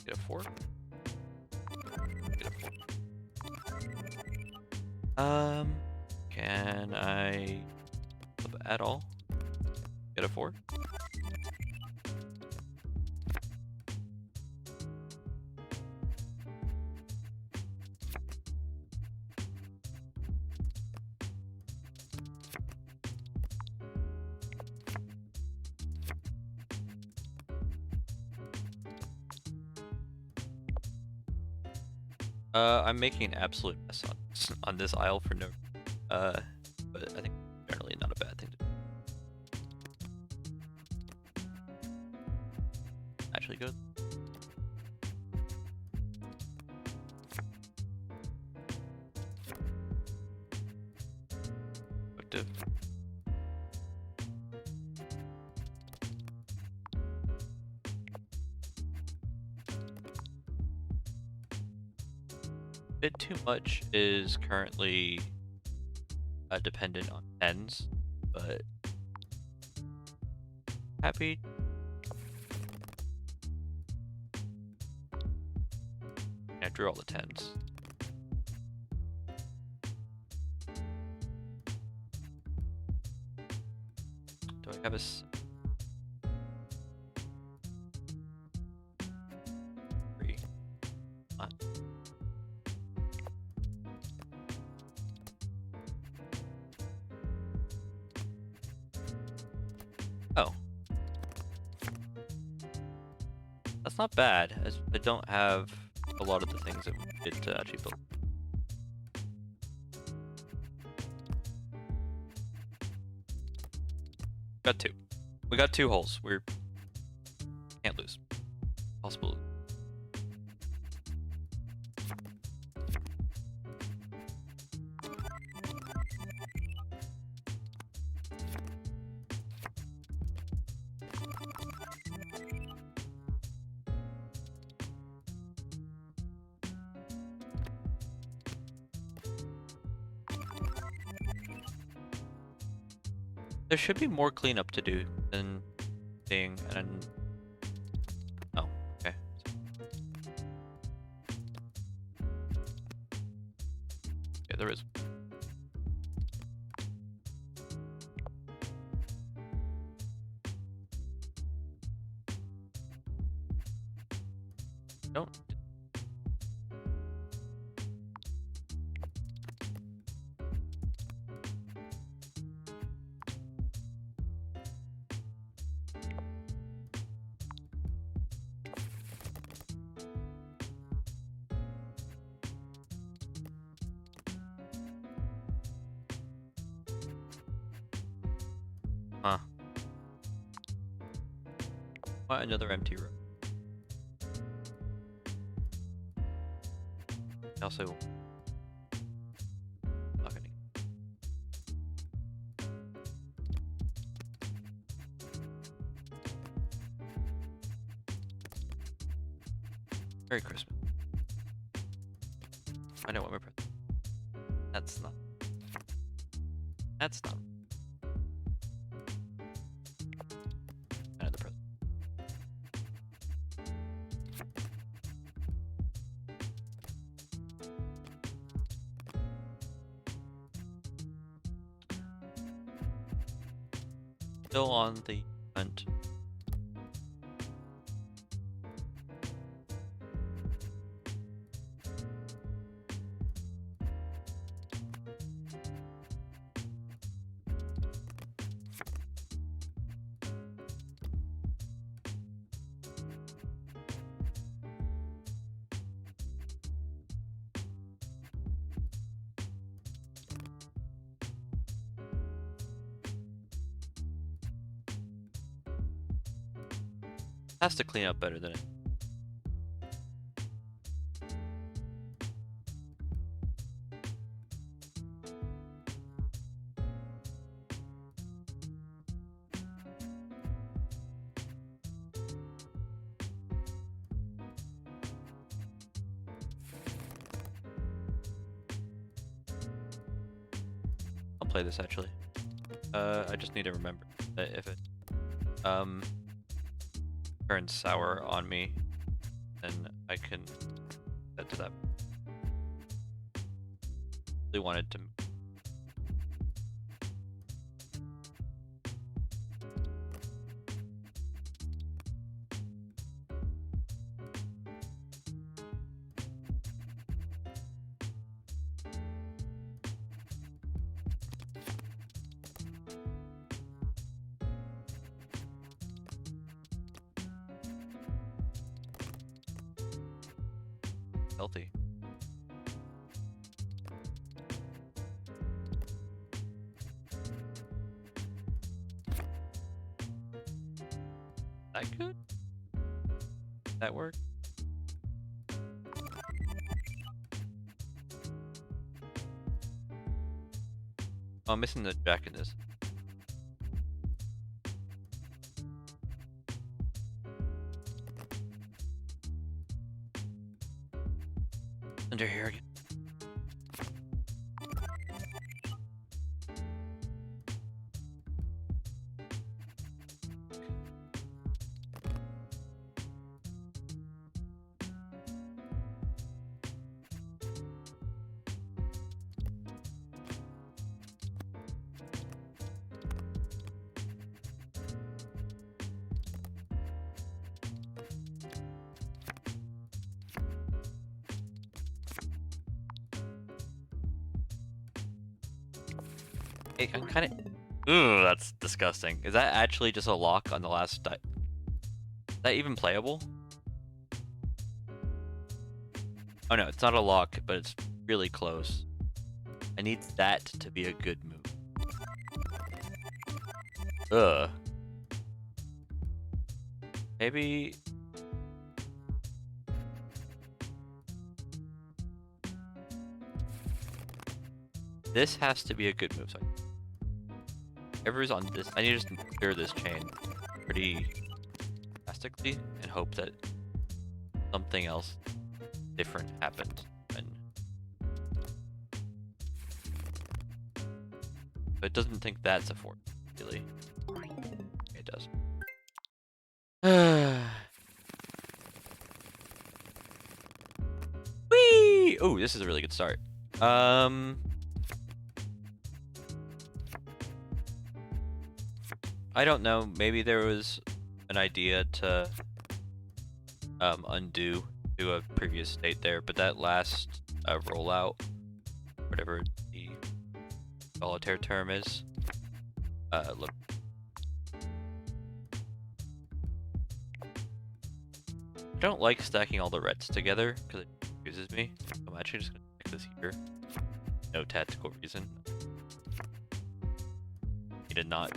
Get a 4. Get a 4. Can I flip at all? Get a 4? I'm making an absolute mess on this aisle for no, but I think generally not a bad thing to do. Actually good. Productive. Bit too much is currently dependent on 10s, but happy. I drew all the 10s. Do I have a three? Oh. That's not bad. I don't have a lot of the things that we did to actually build. Got 2. We got 2 holes. We're can't lose. Possible. There should be more cleanup to do than seeing and. Oh, okay. Yeah, there is. Don't. Huh. What, another empty room? Also, balcony. Merry Christmas. I know what my present. That's not. That's not. Another present. Still on the hunt. Has to clean up better than it. I'll play this actually. I just need to remember that if it turns sour on me, then I can set to that. Really wanted to. Healthy. That good? That work? Oh, I'm missing the jack in this. Under here again. Hey, I'm kind of. Ooh, that's disgusting. Is that actually just a lock on the last die? Is that even playable? Oh no, it's not a lock, but it's really close. I need that to be a good move. Ugh. Maybe. This has to be a good move. So everyone's on this. I need to just clear this chain pretty drastically and hope that something else different happened. And but it doesn't think that's a fort. really. It does. Whee! Oh, this is a really good start. I don't know. Maybe there was an idea to undo to a previous state there, but that last rollout, whatever the solitaire term is, look. I don't like stacking all the reds together because it confuses me. I'm actually just gonna stick this here. No tactical reason. He did not.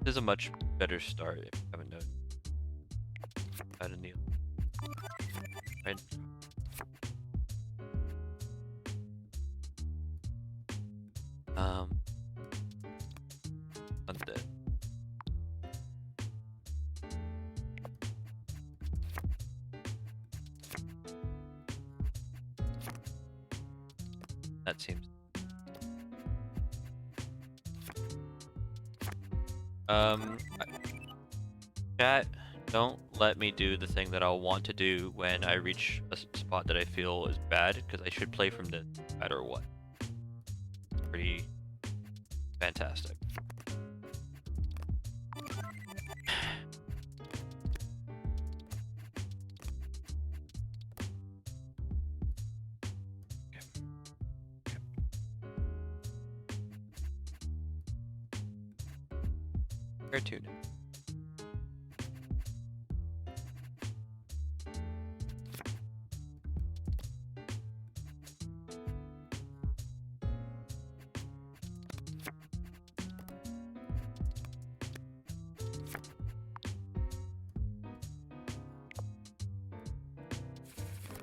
This is a much better start if you haven't noticed. How to kneel. Right. Undead. That seems. Chat, don't let me do the thing that I'll want to do when I reach a spot that I feel is bad, because I should play from this no matter what. Pretty fantastic. Cartoon.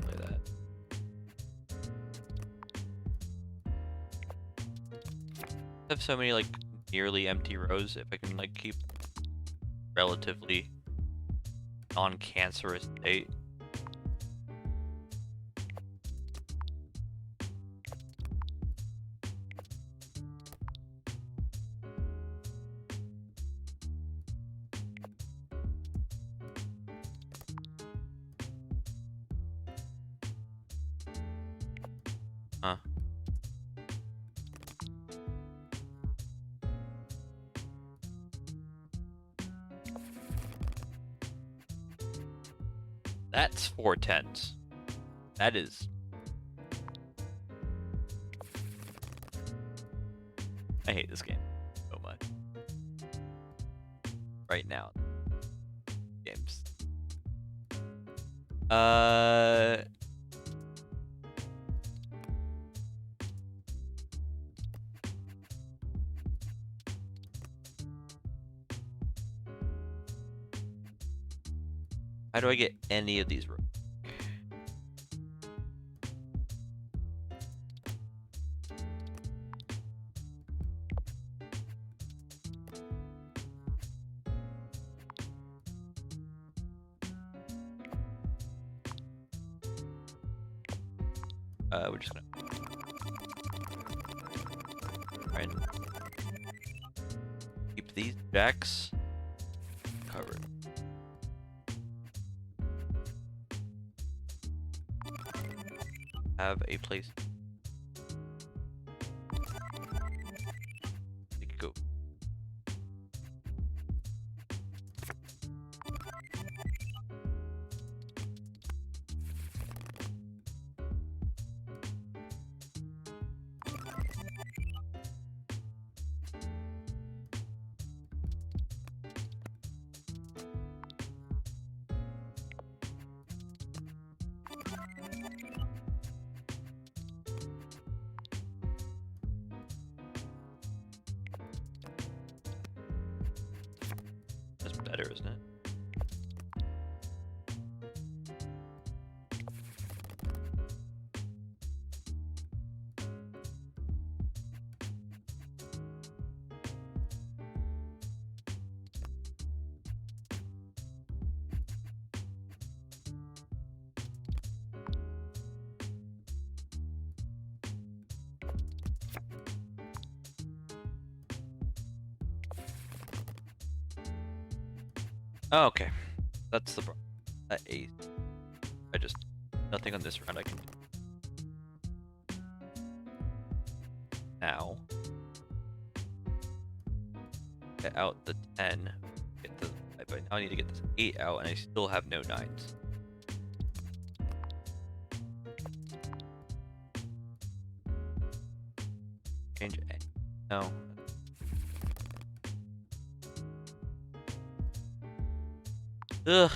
Play that. I have so many like nearly empty rows. If I can like keep relatively non-cancerous state. Huh. That's 4 10s. That is. I hate this game so much. Right now. Games. How do I get any of these rooms? We're just gonna try and keep these jacks covered. Have a place. They could go. Oh, okay. That's the problem. That ace. Nothing on this round I can do. Now, get out the 10. But now I need to get this 8 out, and I still have no 9s. Change A. No. Ugh.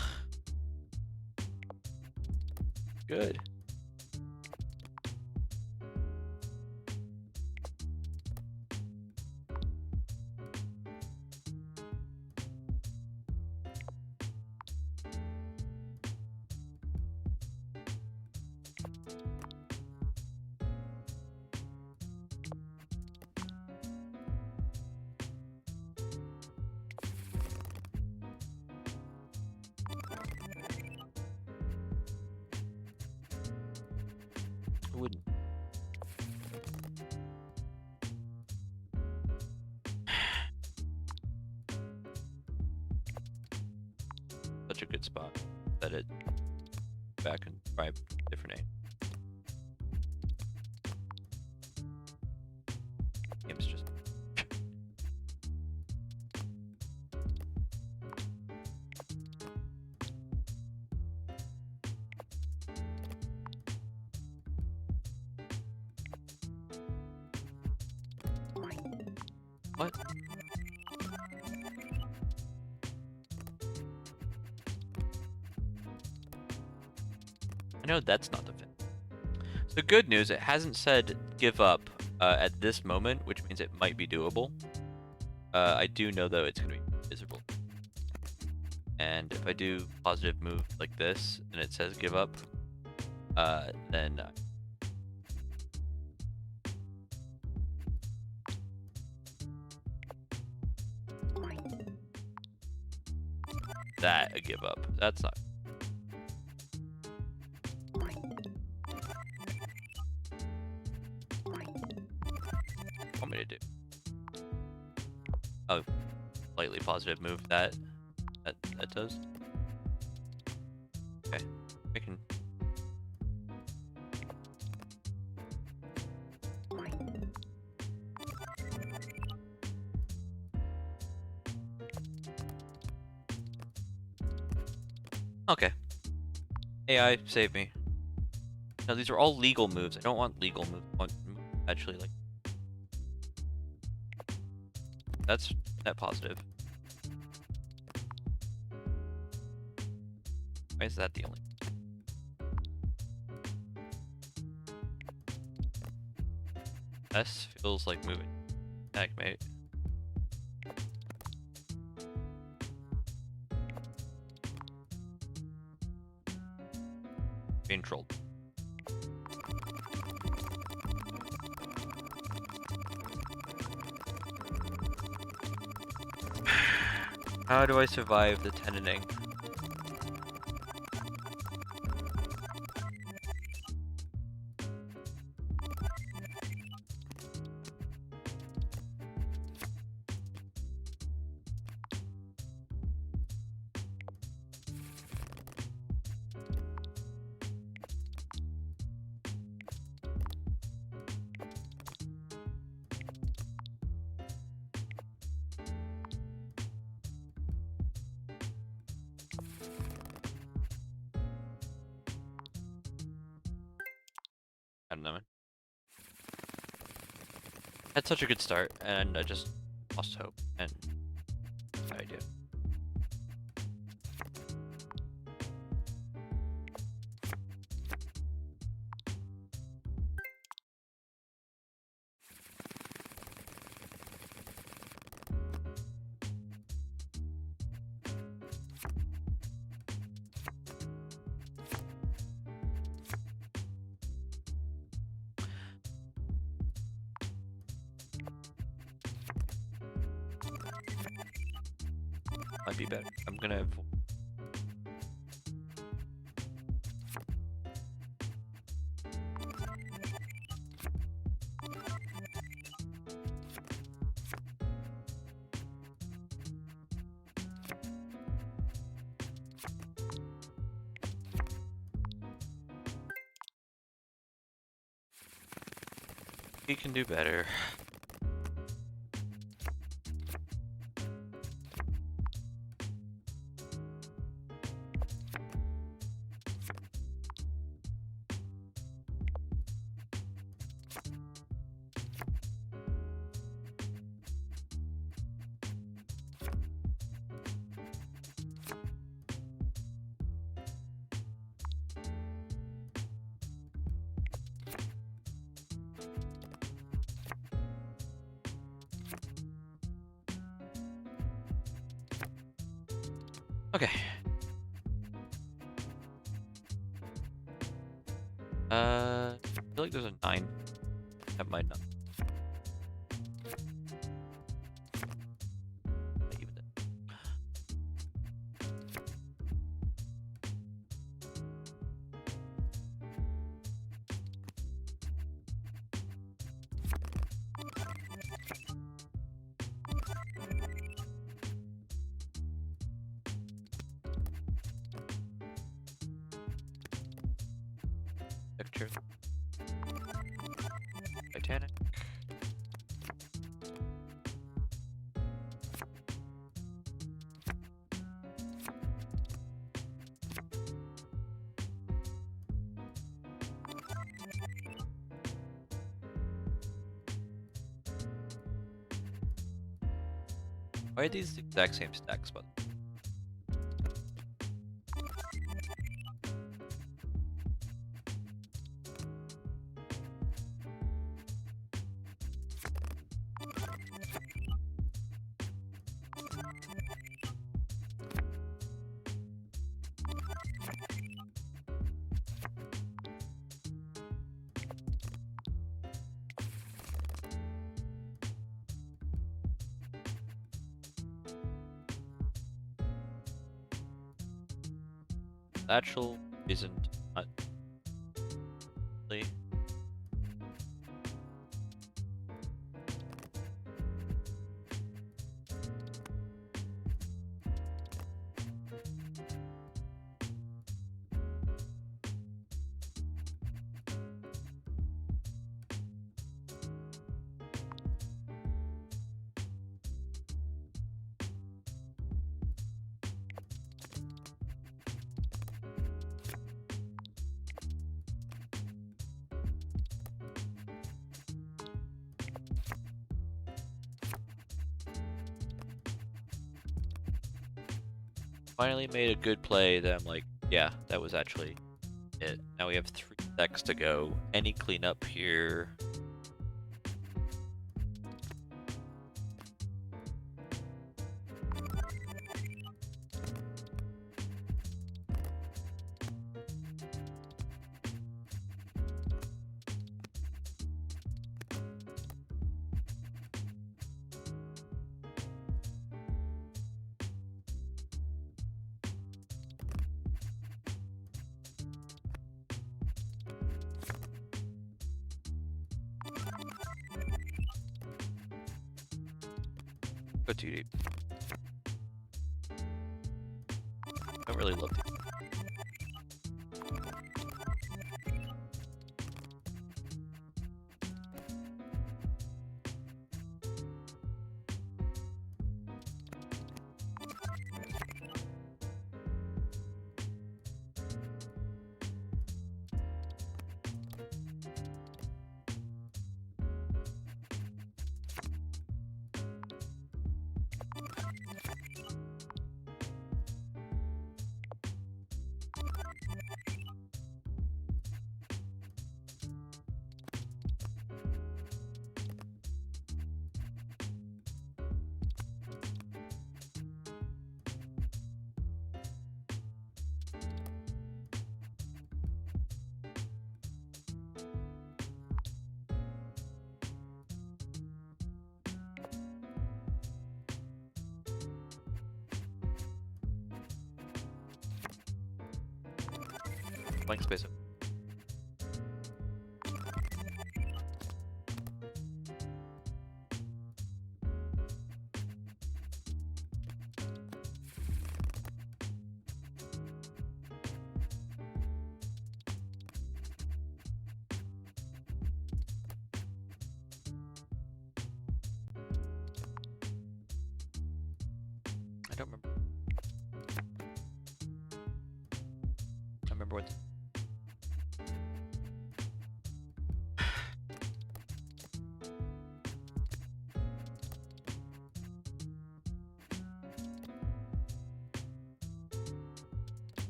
Good. I wouldn't. Such a good spot. Set it back and try a different aim. Game's just. What? I know that's not the fit. So good news, it hasn't said give up at this moment, which means it might be doable. I do know though it's gonna be miserable. And if I do positive move like this and it says give up, then that a give up. That's not. What want me to do? Oh, slightly positive move that does. Okay, I can. Okay. AI, save me. No, these are all legal moves. I don't want legal moves. I want actually, like... That's net positive. Why is that the only... S feels like moving. Checkmate. Being trolled. How do I survive the tenoning? I don't know, man. Had such a good start, and I just lost hope, and no idea. Might be better. I'm gonna. He can do better. Okay. I feel like there's a 9. That might not. Even then. Picture. Titanic. Why are these the exact same stacks, but Satchel isn't really. Finally made a good play that I'm like, yeah, that was actually it. Now we have 3 decks to go. Any cleanup here? Go too deep. Don't really love these. Blank space. I don't remember. I remember what.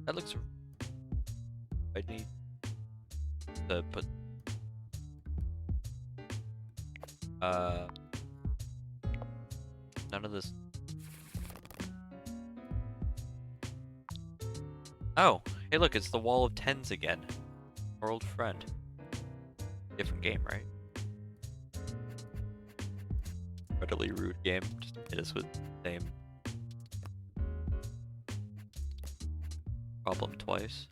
That looks. I need to put. None of this. Oh, hey, look, it's the Wall of Tens again. Our old friend. Different game, right? Incredibly rude game. Just hit us with the same problem twice.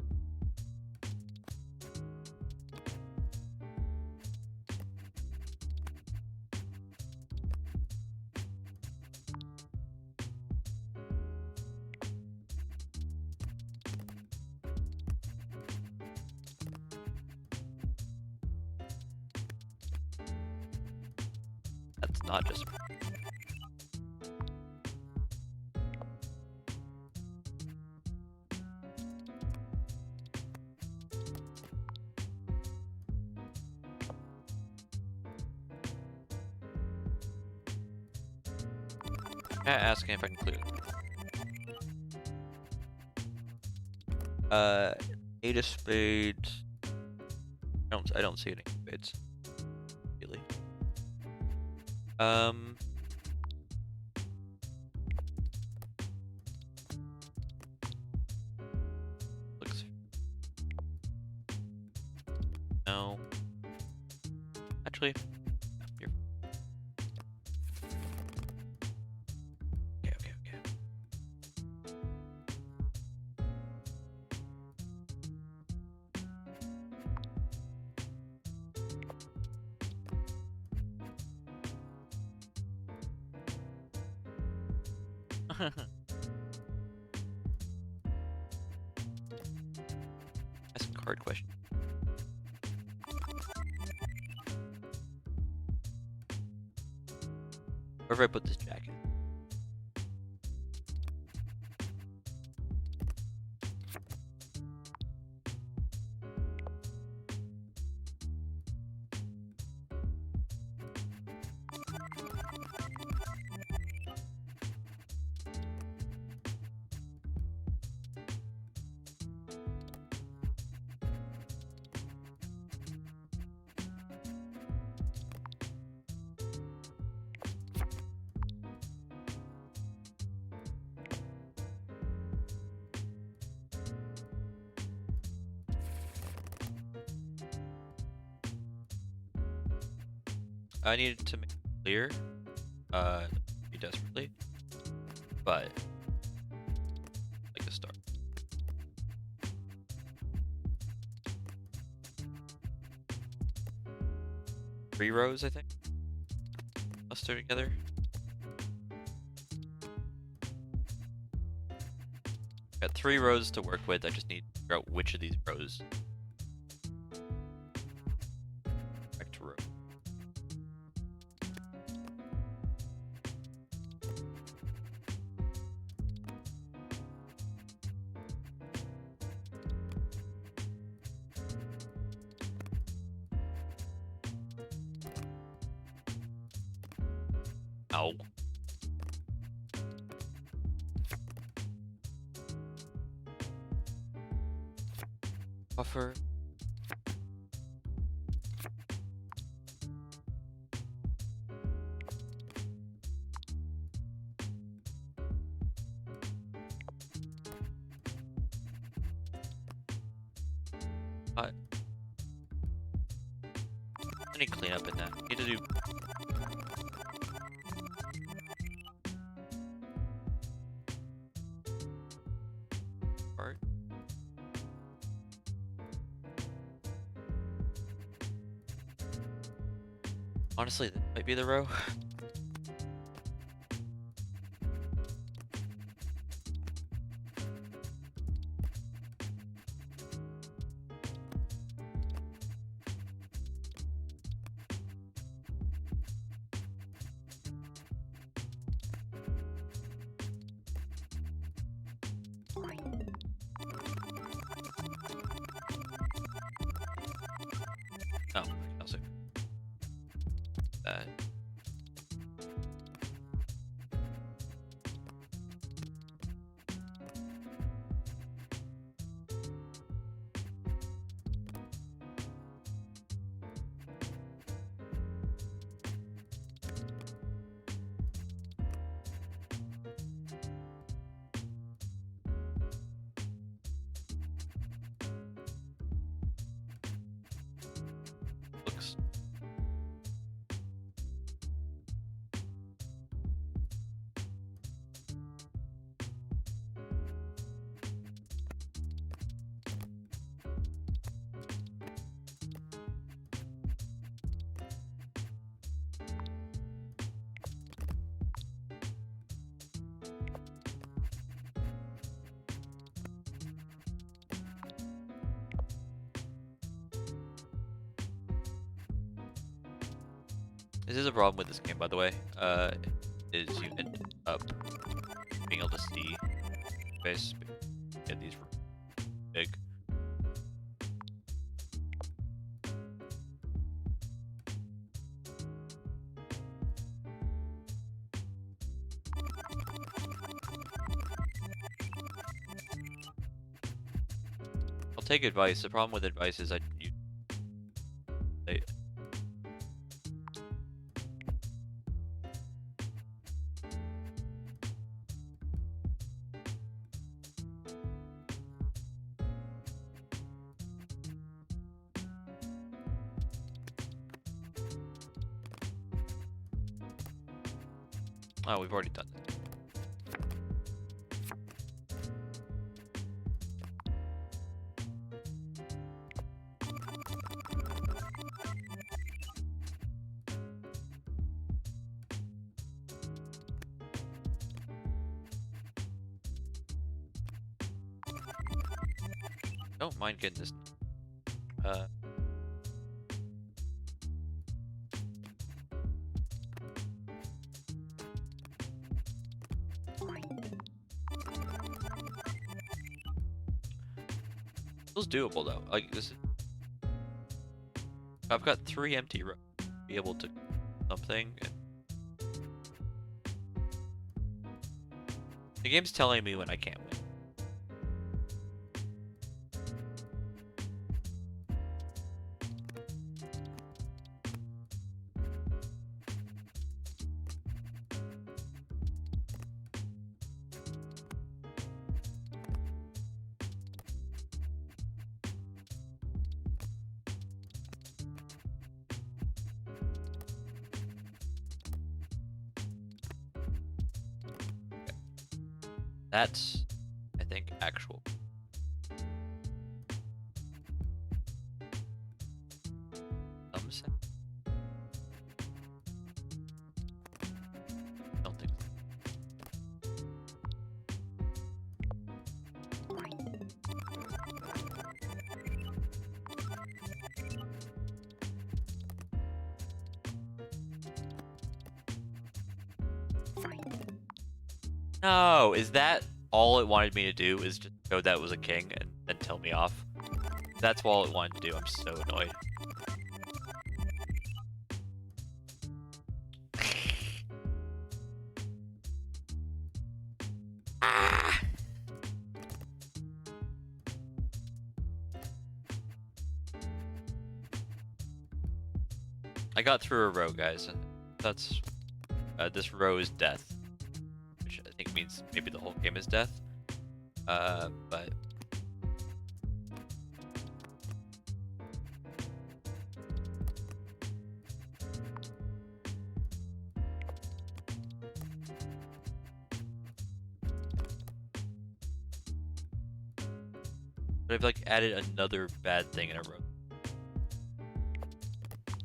That's not just. Asking if I can clear it. 8 of spades. I don't see any spades. Really. Looks. No. Actually. No, you're... Okay. That's a card question. Wherever I put this jacket. I needed to make it clear, pretty desperately, but like a start. Three rows, I think. Let's do it together. Got 3 rows to work with. I just need to figure out which of these rows. Back to row. Ow. Buffer. I need cleanup in that. Need to do. Honestly, that might be the row. Oh, also that. Looks. This is a problem with this game, by the way. Is you end up being able to see space. Get these big. I'll take advice. The problem with advice is they, oh, we've already done that. Don't mind getting this. Feels doable though. Like this. I've got 3 empty rows to be able to do something. And the game's telling me when I can't win. That's, I think, actual. Thumbs? Don't think so. No, is that all it wanted me to do? Is just show that it was a king and then tell me off? That's all it wanted to do. I'm so annoyed. Ah! I got through a row, guys. That's this row is death. I think means maybe the whole game is death. But I've like added another bad thing in a row.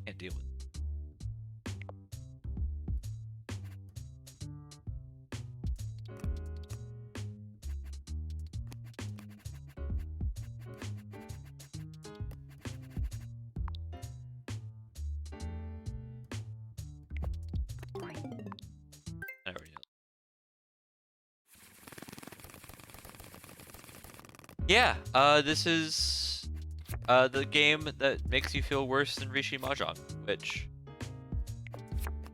Can't deal with it. Yeah, this is the game that makes you feel worse than Rishi Mahjong, which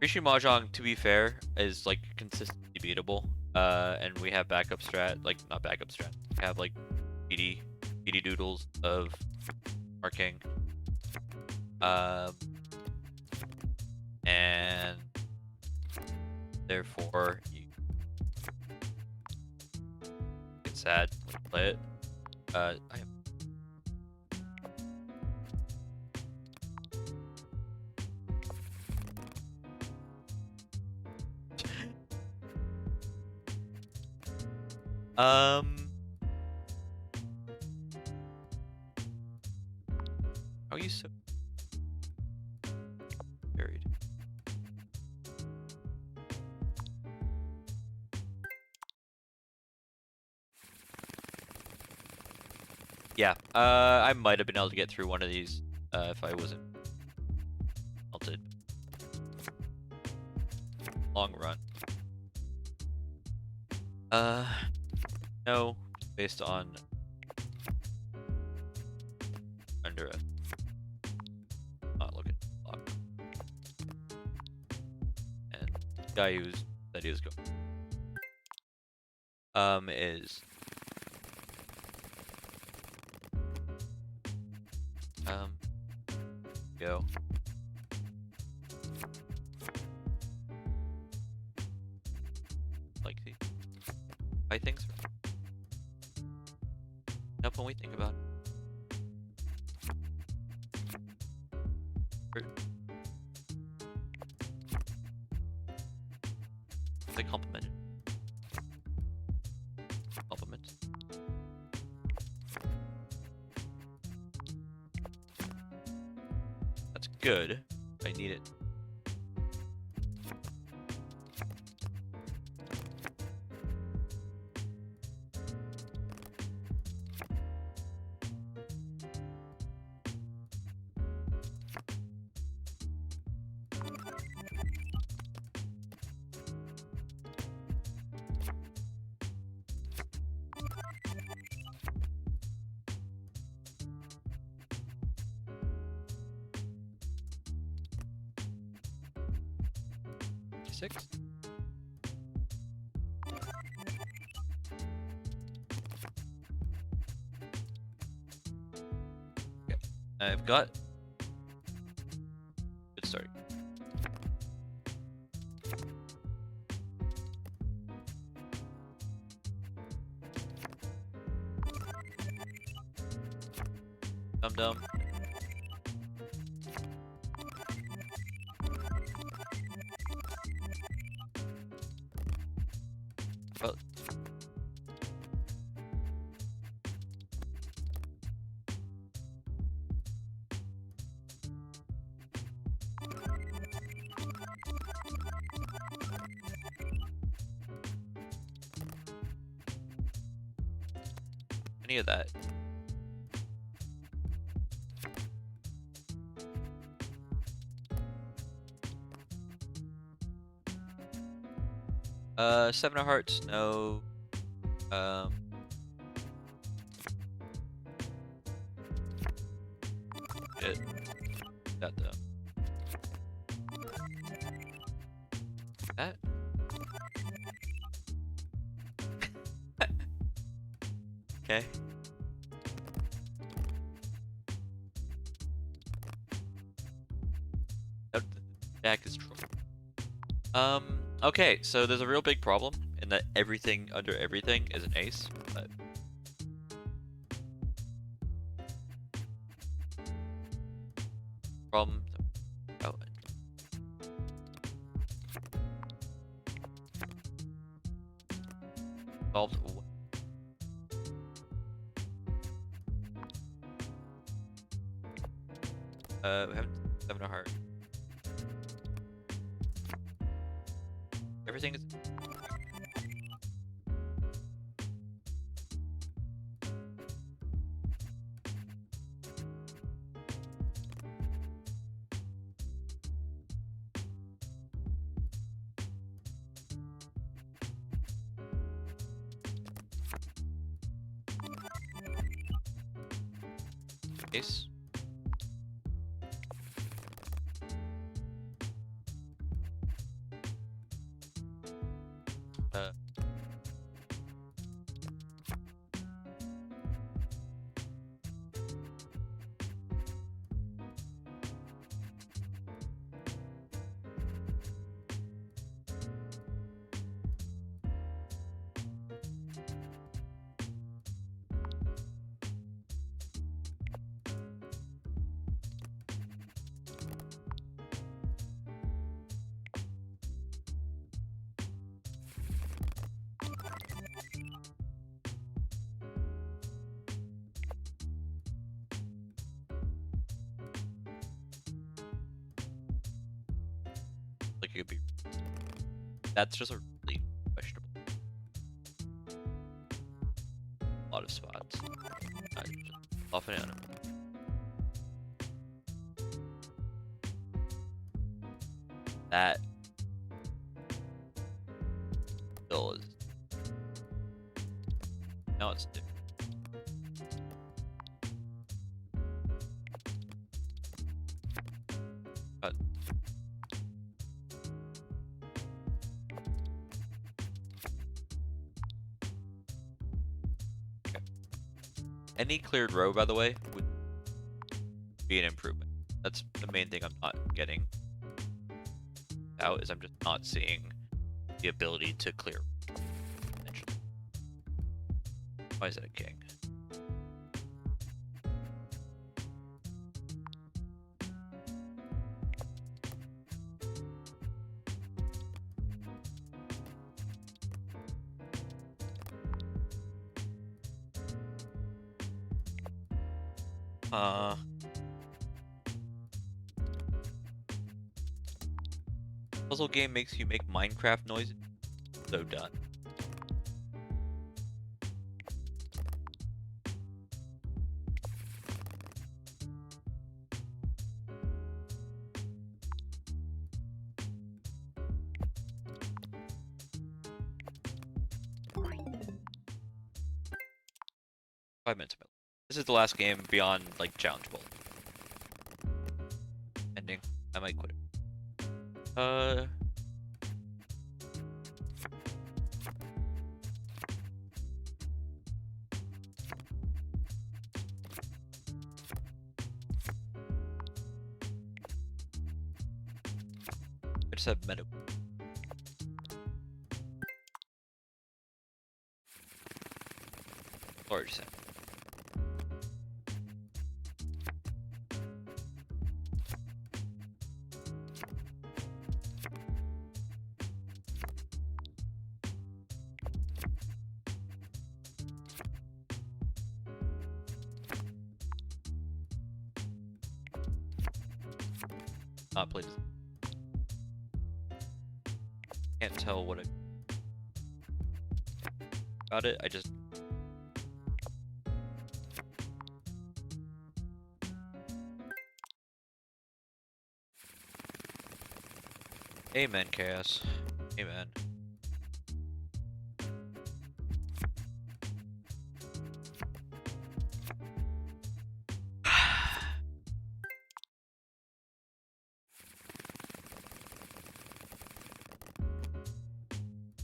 Rishi Mahjong, to be fair, is like consistently beatable. And we have backup strat, like not backup strat. We have like PD doodles of marking. And therefore you get sad when you play it. I how are you so buried? Yeah, I might have been able to get through one of these if I wasn't melted. Long run. No, based on under a not looking at the clock. And the guy who's that he was going is go. Like the why things up when we think about it. They complimented. Compliment. That's good. I need it. Six. Okay. I've got good start. Dum dum. Well, any of that. Seven of hearts, no. Good. Got them. That. Okay. The deck is troll. Okay, so there's a real big problem in that everything under everything is an ace, but problem oh, solved. We have seven of heart. Everything is. Ace. Like it could be. That's just a really questionable. A lot of spots. Off and on. That still is. Now it's different. But okay. Any cleared row, by the way, would be an improvement. That's the main thing I'm not getting out, is I'm just not seeing the ability to clear. Why is it a king? Puzzle game makes you make Minecraft noises. So done. .5 minutes. This is the last game beyond like Challenge Bowl. Ending. I might quit it. I just have meta. Or just have. Not played. Can't tell what about it. I just Amen, Chaos. Amen.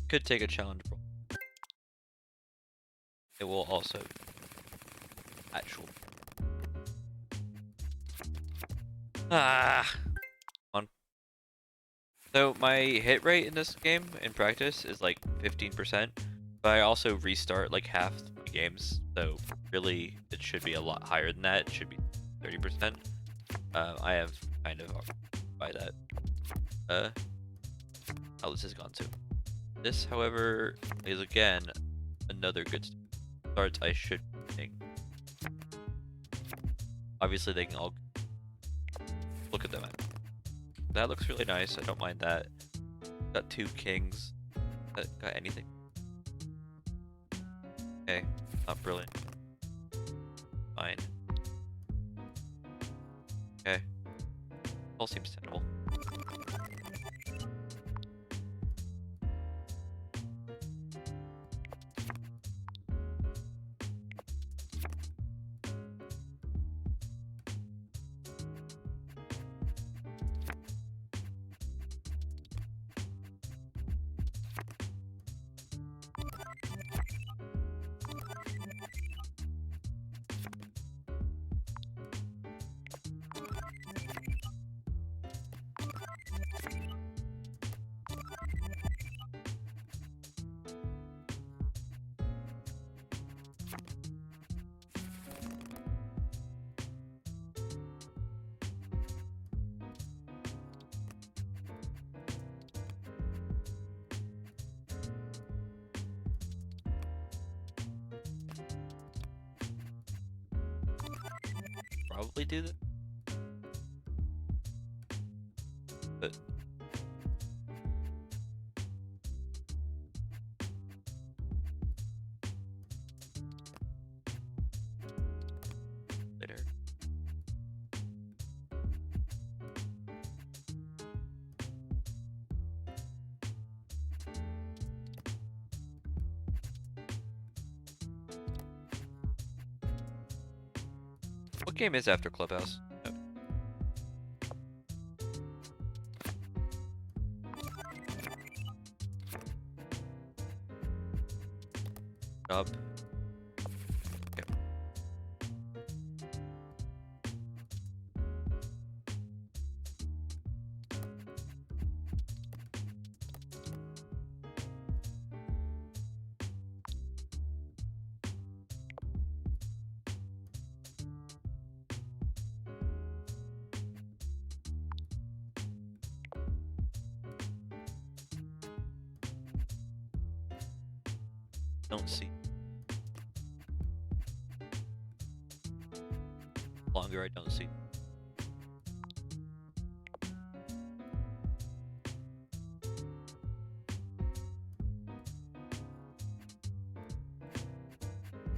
Could take a challenge. It will also actual. On. So my hit rate in this game in practice is like 15%, but I also restart like half my games, so really it should be a lot higher than that. It should be 30%. I have kind of by that. How this has gone to. This, however, is again another good start I should think. Obviously, they can all look at them. That looks really nice. I don't mind that. Got 2 kings. Got anything? Okay, not brilliant. Fine. Okay. All seems tenable. probably do that. But later. What game is after Clubhouse? Oh. Job. Okay. Don't see. Longer I don't see.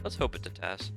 Let's hope it's a task.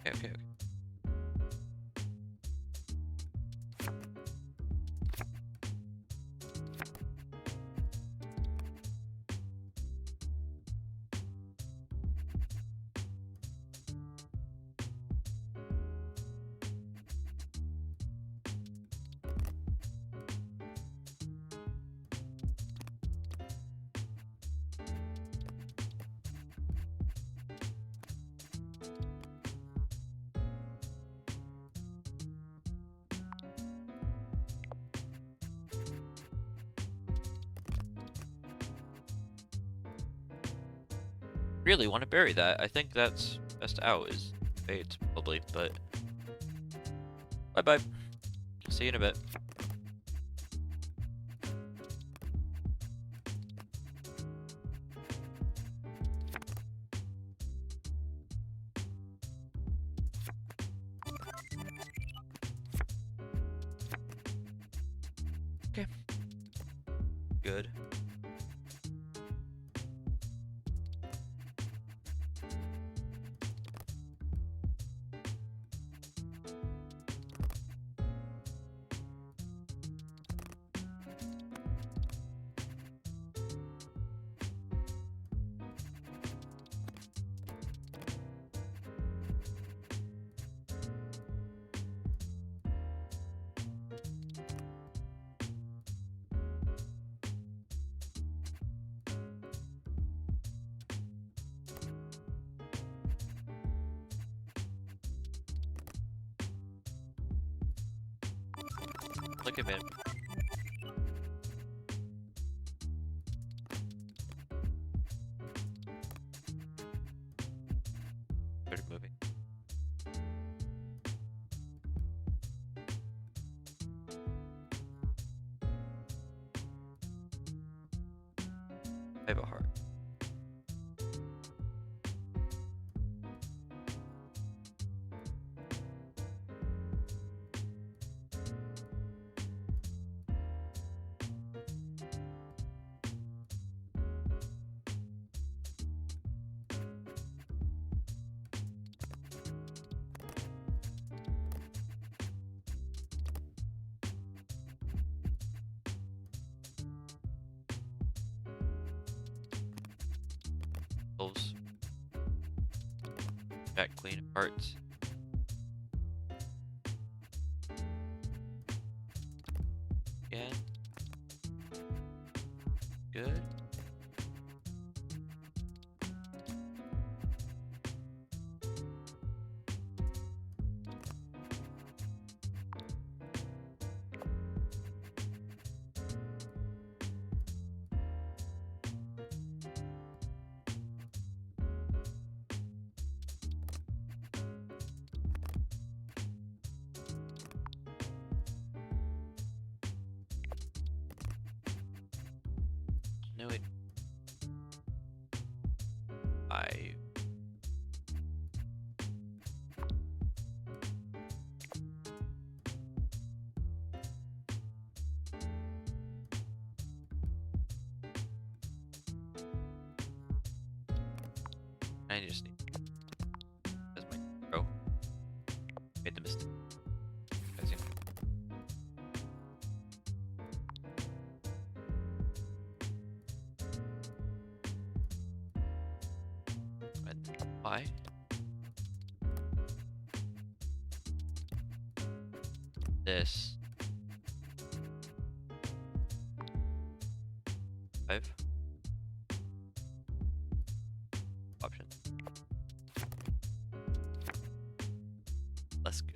Okay. Really want to bury that. I think that's best out is fades probably, but bye bye. See you in a bit. Okay. Good. Look at it. Started moving. I have a heart. Those back clean parts. Again. Good. No, wait. I just need as my row. Made the mistake. As you and why? This 5 option. Less good.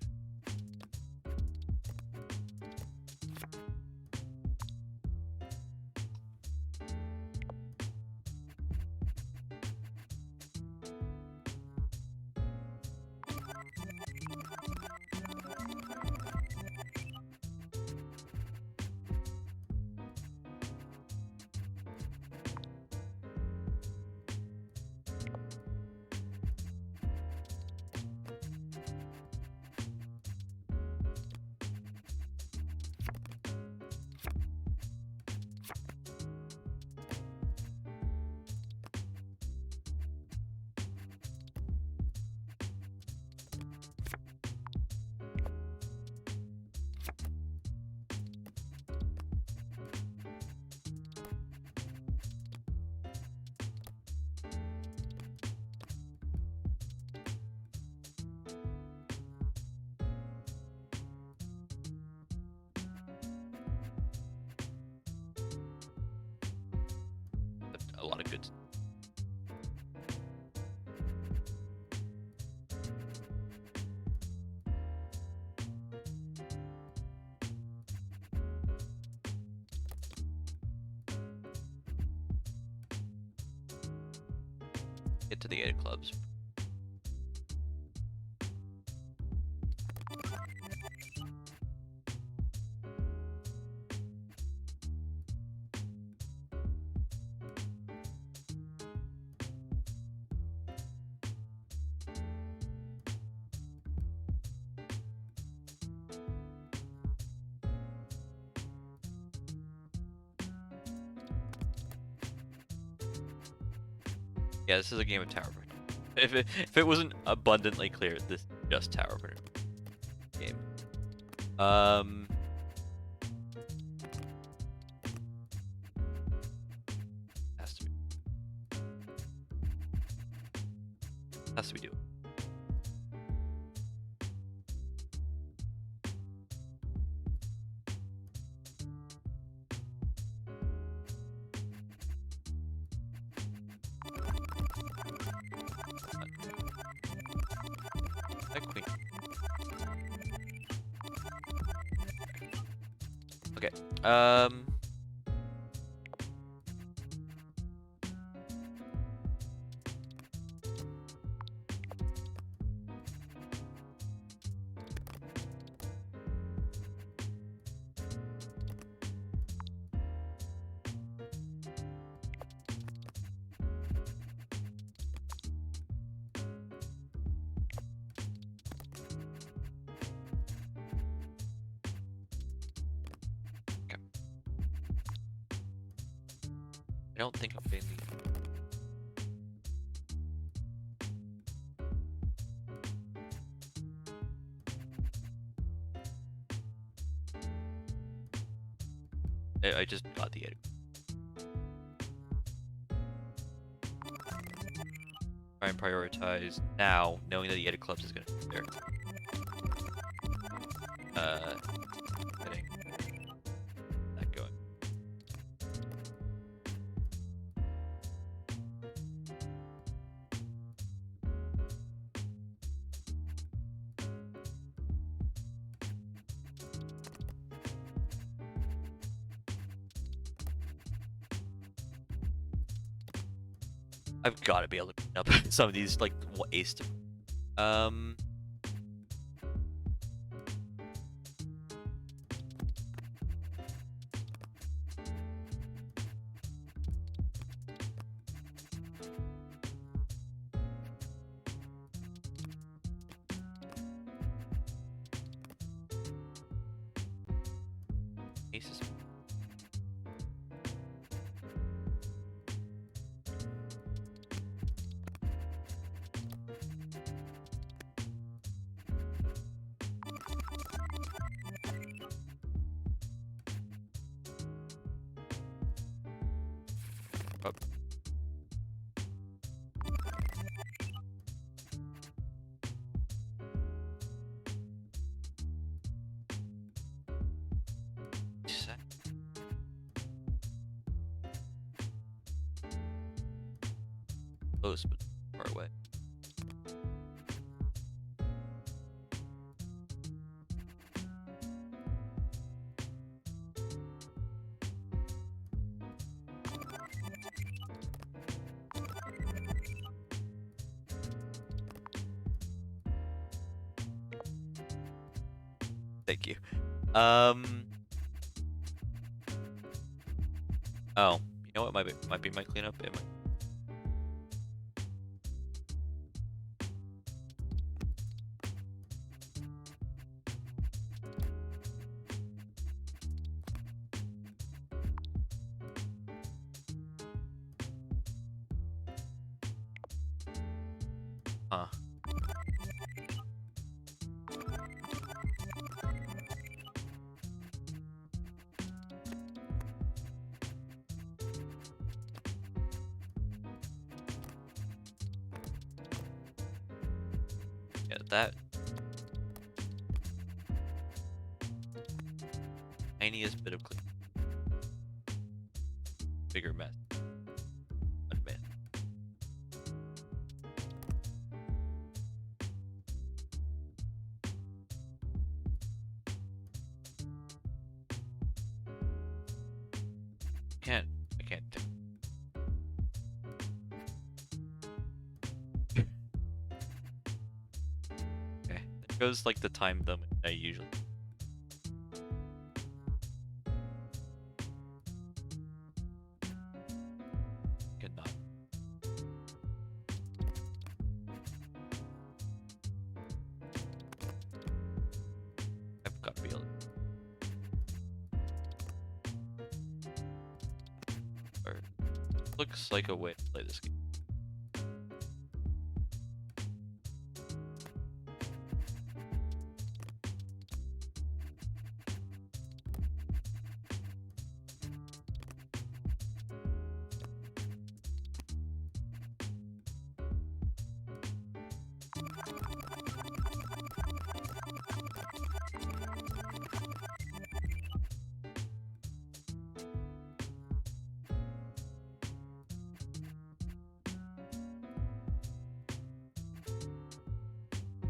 A lot of good. Get to the 8 clubs. Yeah, this is a game of tower burn. If it wasn't abundantly clear, this is just tower burn game. Has to be doable. Queen. Okay. I don't think I'm being I just got the edit. Try and prioritize now, knowing that the edit clubs is gonna be there. Getting that going. I've got to be able to clean up some of these, like, waste. Aces. Up. Close, but far away. Thank you. Oh, you know what might be my cleanup? It might. Huh. Yeah, that tiniest bit of clean. Bigger mess. Admit. I can't think. Okay, that goes like the time limit I usually. Cannot. I've got to be able to. Or looks like a way to play this game.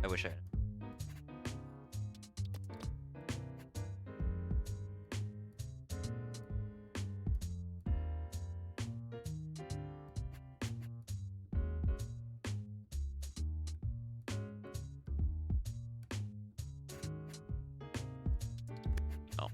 I wish I had. Oh.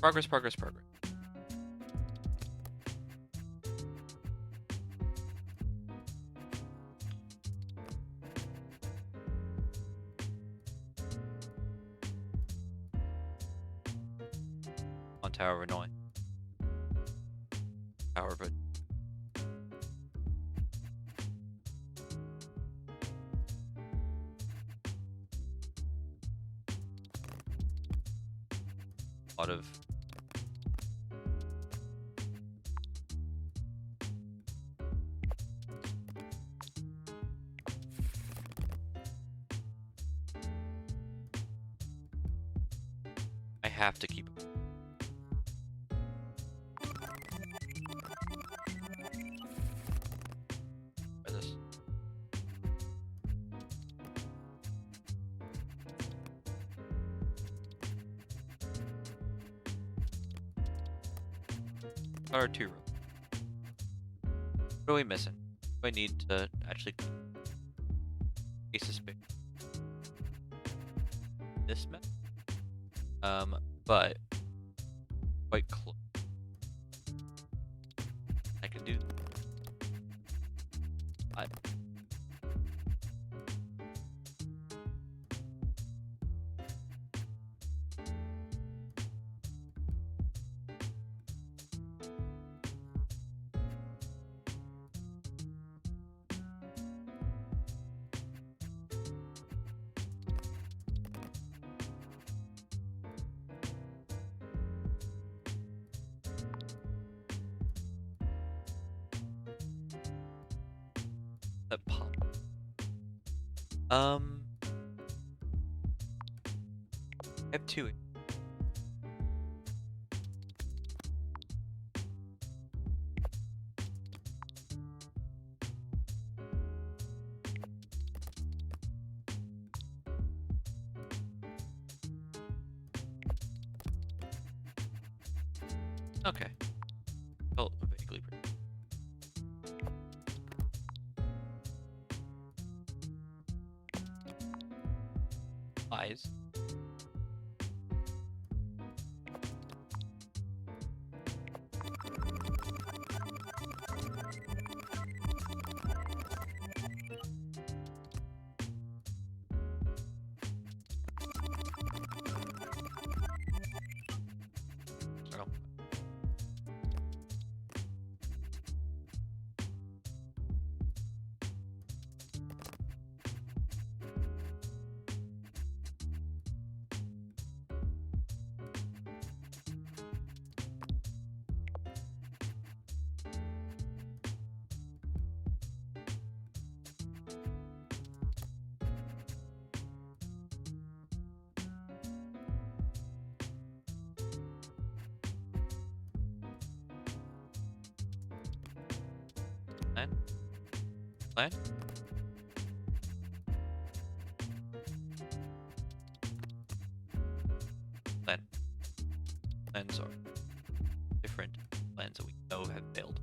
Progress. Progress. Tower of Annoying. Tower of a lot of I have to keep this. Or two rows. What are we missing? Do I need to actually ace of spades? This map? But quite close. I can do I that pop. I have two. Okay. Felt vaguely pretty. Eyes. Oh. Plan? Plans are different plans that we know have failed.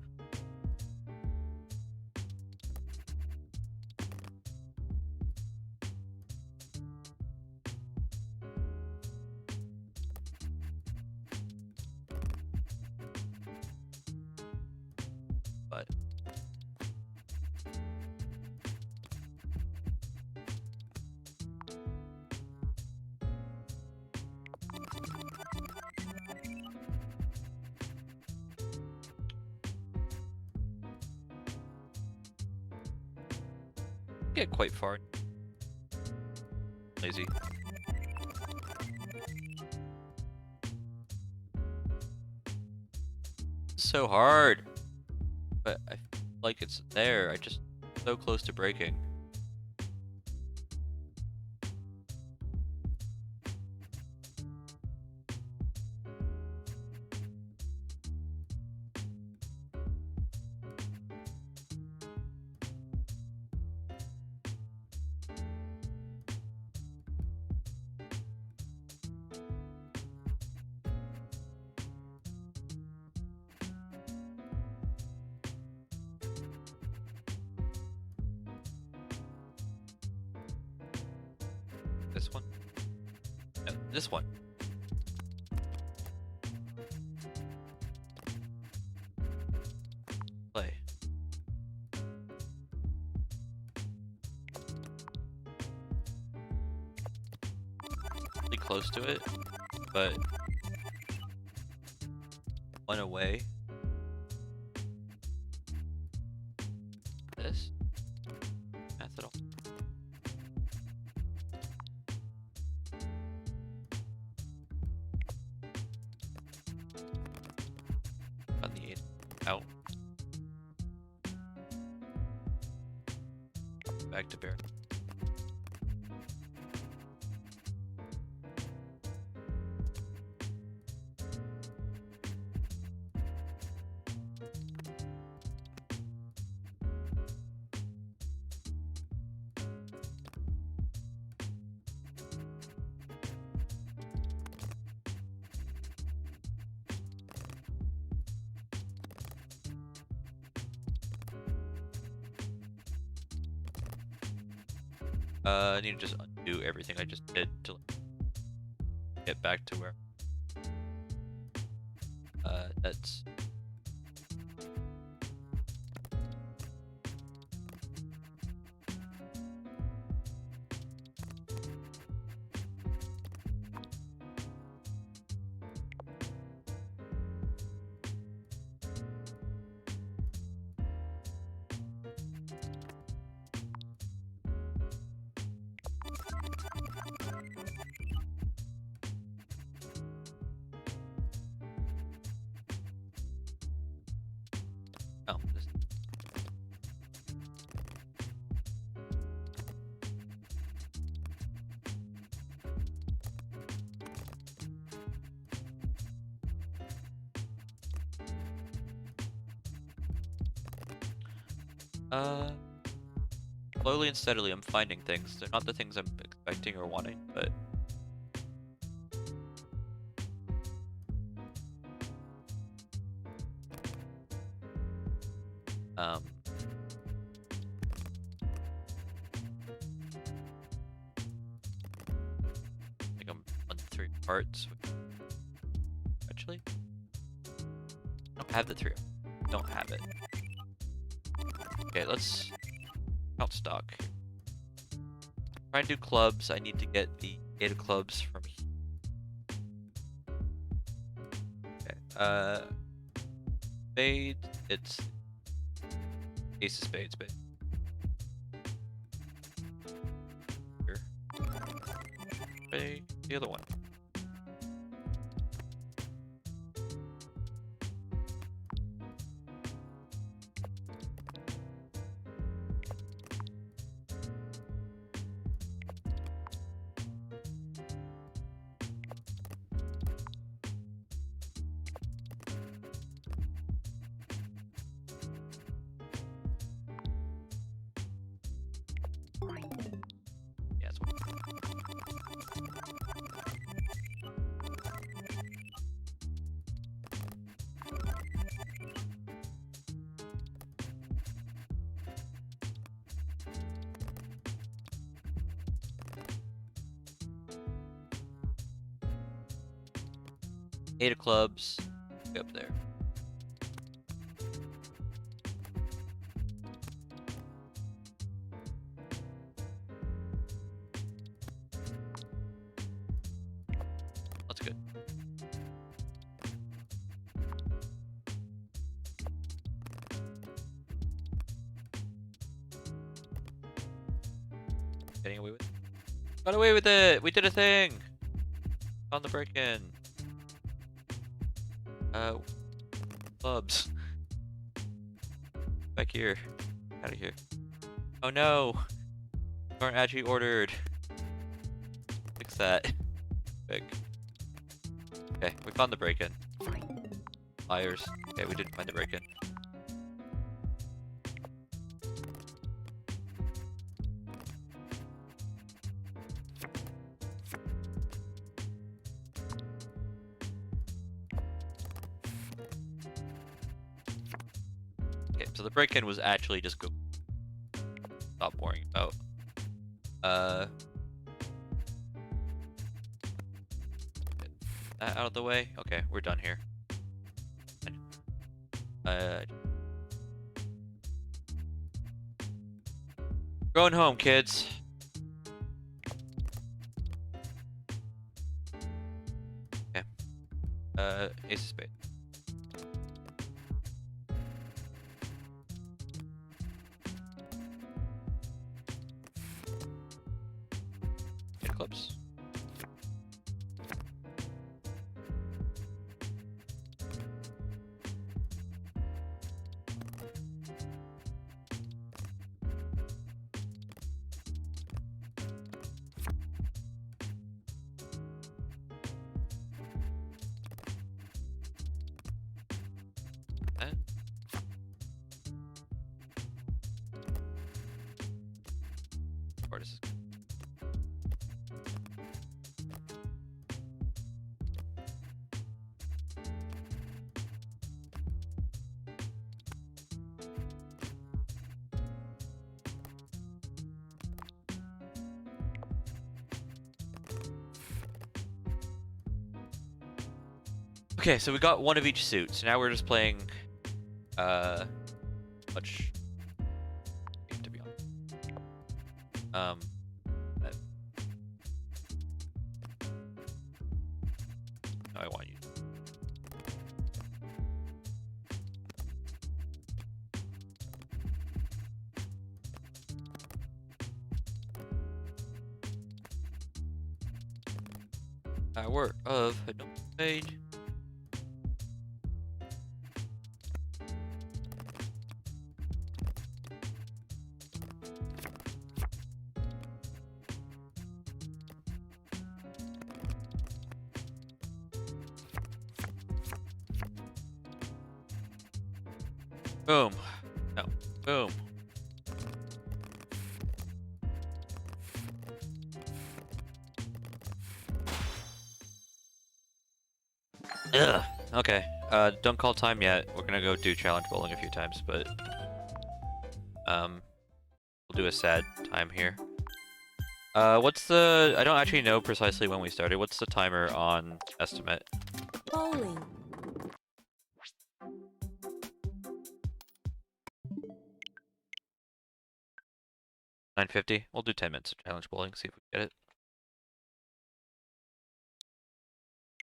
But get quite far. Lazy. So hard, but I feel like it's there. I just so close to breaking. This one? No, this one. Play. Really close to it, but one away. This. Methanol. On the 8 out. Back to bear. I need to just undo everything I just did to get back to where. That's. Oh, this. Slowly and steadily I'm finding things. They're not the things I'm expecting or wanting, but I think I'm on 3 parts. Actually, I don't have the 3. Don't have it. Okay, let's count stock. Try and do clubs. I need to get the 8 clubs from here. Okay. Spades. It's ace of spades, but here. Okay, the other one. Yeah, that's what. 8 of clubs. Way up there. That's good. Getting away with it. Got away with it! We did a thing! On the break-in. Clubs. Back here. Out of here. Oh no! Aren't actually ordered. Fix that. Big. Okay, we found the break-in. Liars. Okay, we didn't find the break-in. Okay, so the break-in was actually just go. Stop worrying about. Get that out of the way. Okay, we're done here. Going home, kids. Okay. Ace of spades. clubs. That. This is good. Okay, so we got one of each suit. So now we're just playing much game, to be honest. I want you. Power of no page. Boom. No. Boom. Ugh. Okay. Don't call time yet. We're gonna go do challenge bowling a few times, but we'll do a sad time here. What's the? I don't actually know precisely when we started. What's the timer on estimate? Bowling. 9:50. We'll do 10 minutes of challenge bowling. See if we get it.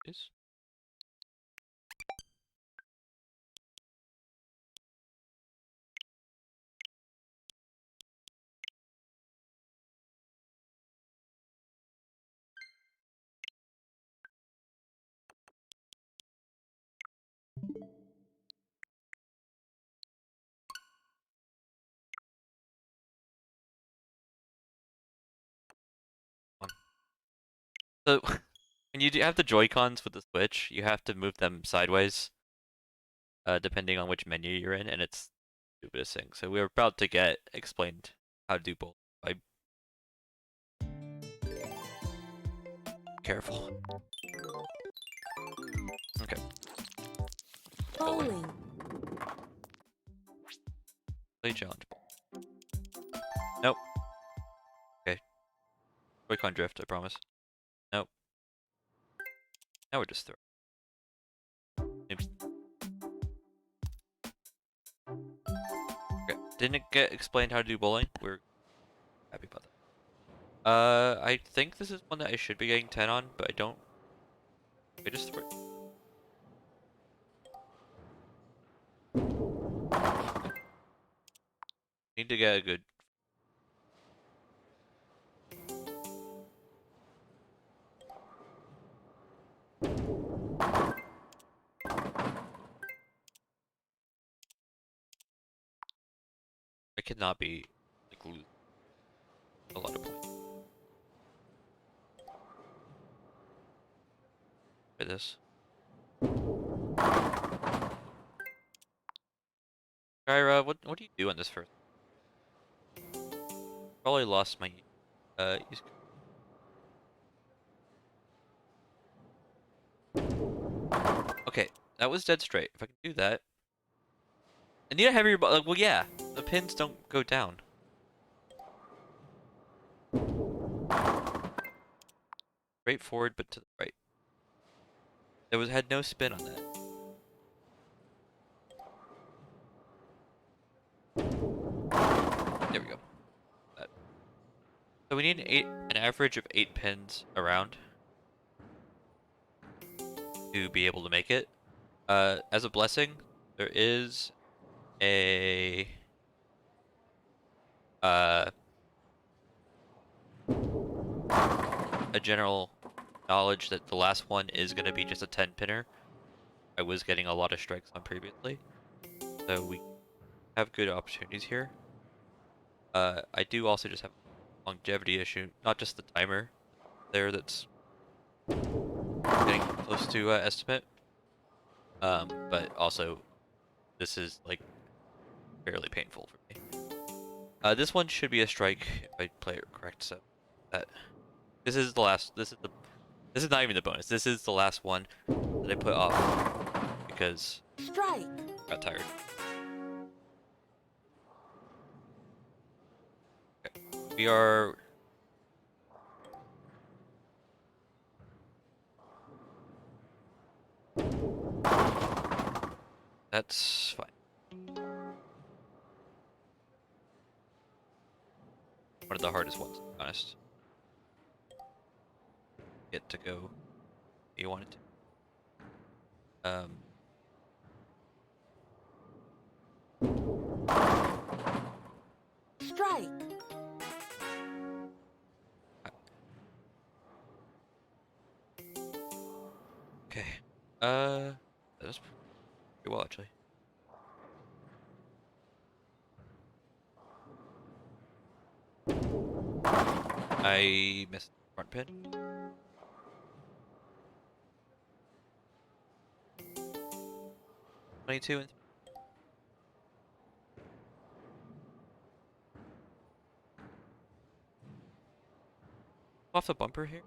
Please. So, when you have the Joy-Cons with the Switch, you have to move them sideways, depending on which menu you're in, and it's the stupidest thing. So we're about to get explained how to do both. By careful. Okay. Bowling. Play challenge. Nope. Okay. Joy-Con drift, I promise. Nope. Now we're just throwing. Oops. Okay. Didn't it get explained how to do bowling? We're happy about that. I think this is one that I should be getting 10 on, but I don't. I just throw it. Need to get a good. I could not be like lose a lot of points. Try this. Kyra, what do you do on this first? Probably lost my use. Okay, that was dead straight. If I can do that. I need a heavier ball. Like, well, yeah, the pins don't go down. Straight forward, but to the right. There had no spin on that. There we go. That. So we need an average of 8 pins around to be able to make it. As a blessing, there is a a general knowledge that the last one is going to be just a 10 pinner. I was getting a lot of strikes on previously, so we have good opportunities here. I do also just have a longevity issue, not just the timer there that's getting close to estimate, but also this is like fairly painful for me. This one should be a strike if I play it correct. So that this is the last. This is not even the bonus. This is the last one that I put off because Strike. I got tired. Okay. We are. That's fine. One of the hardest ones, to be honest. Get to go. You wanted to. Strike. Okay. That was pretty well actually. I missed the front pin. 22 and off the bumper here.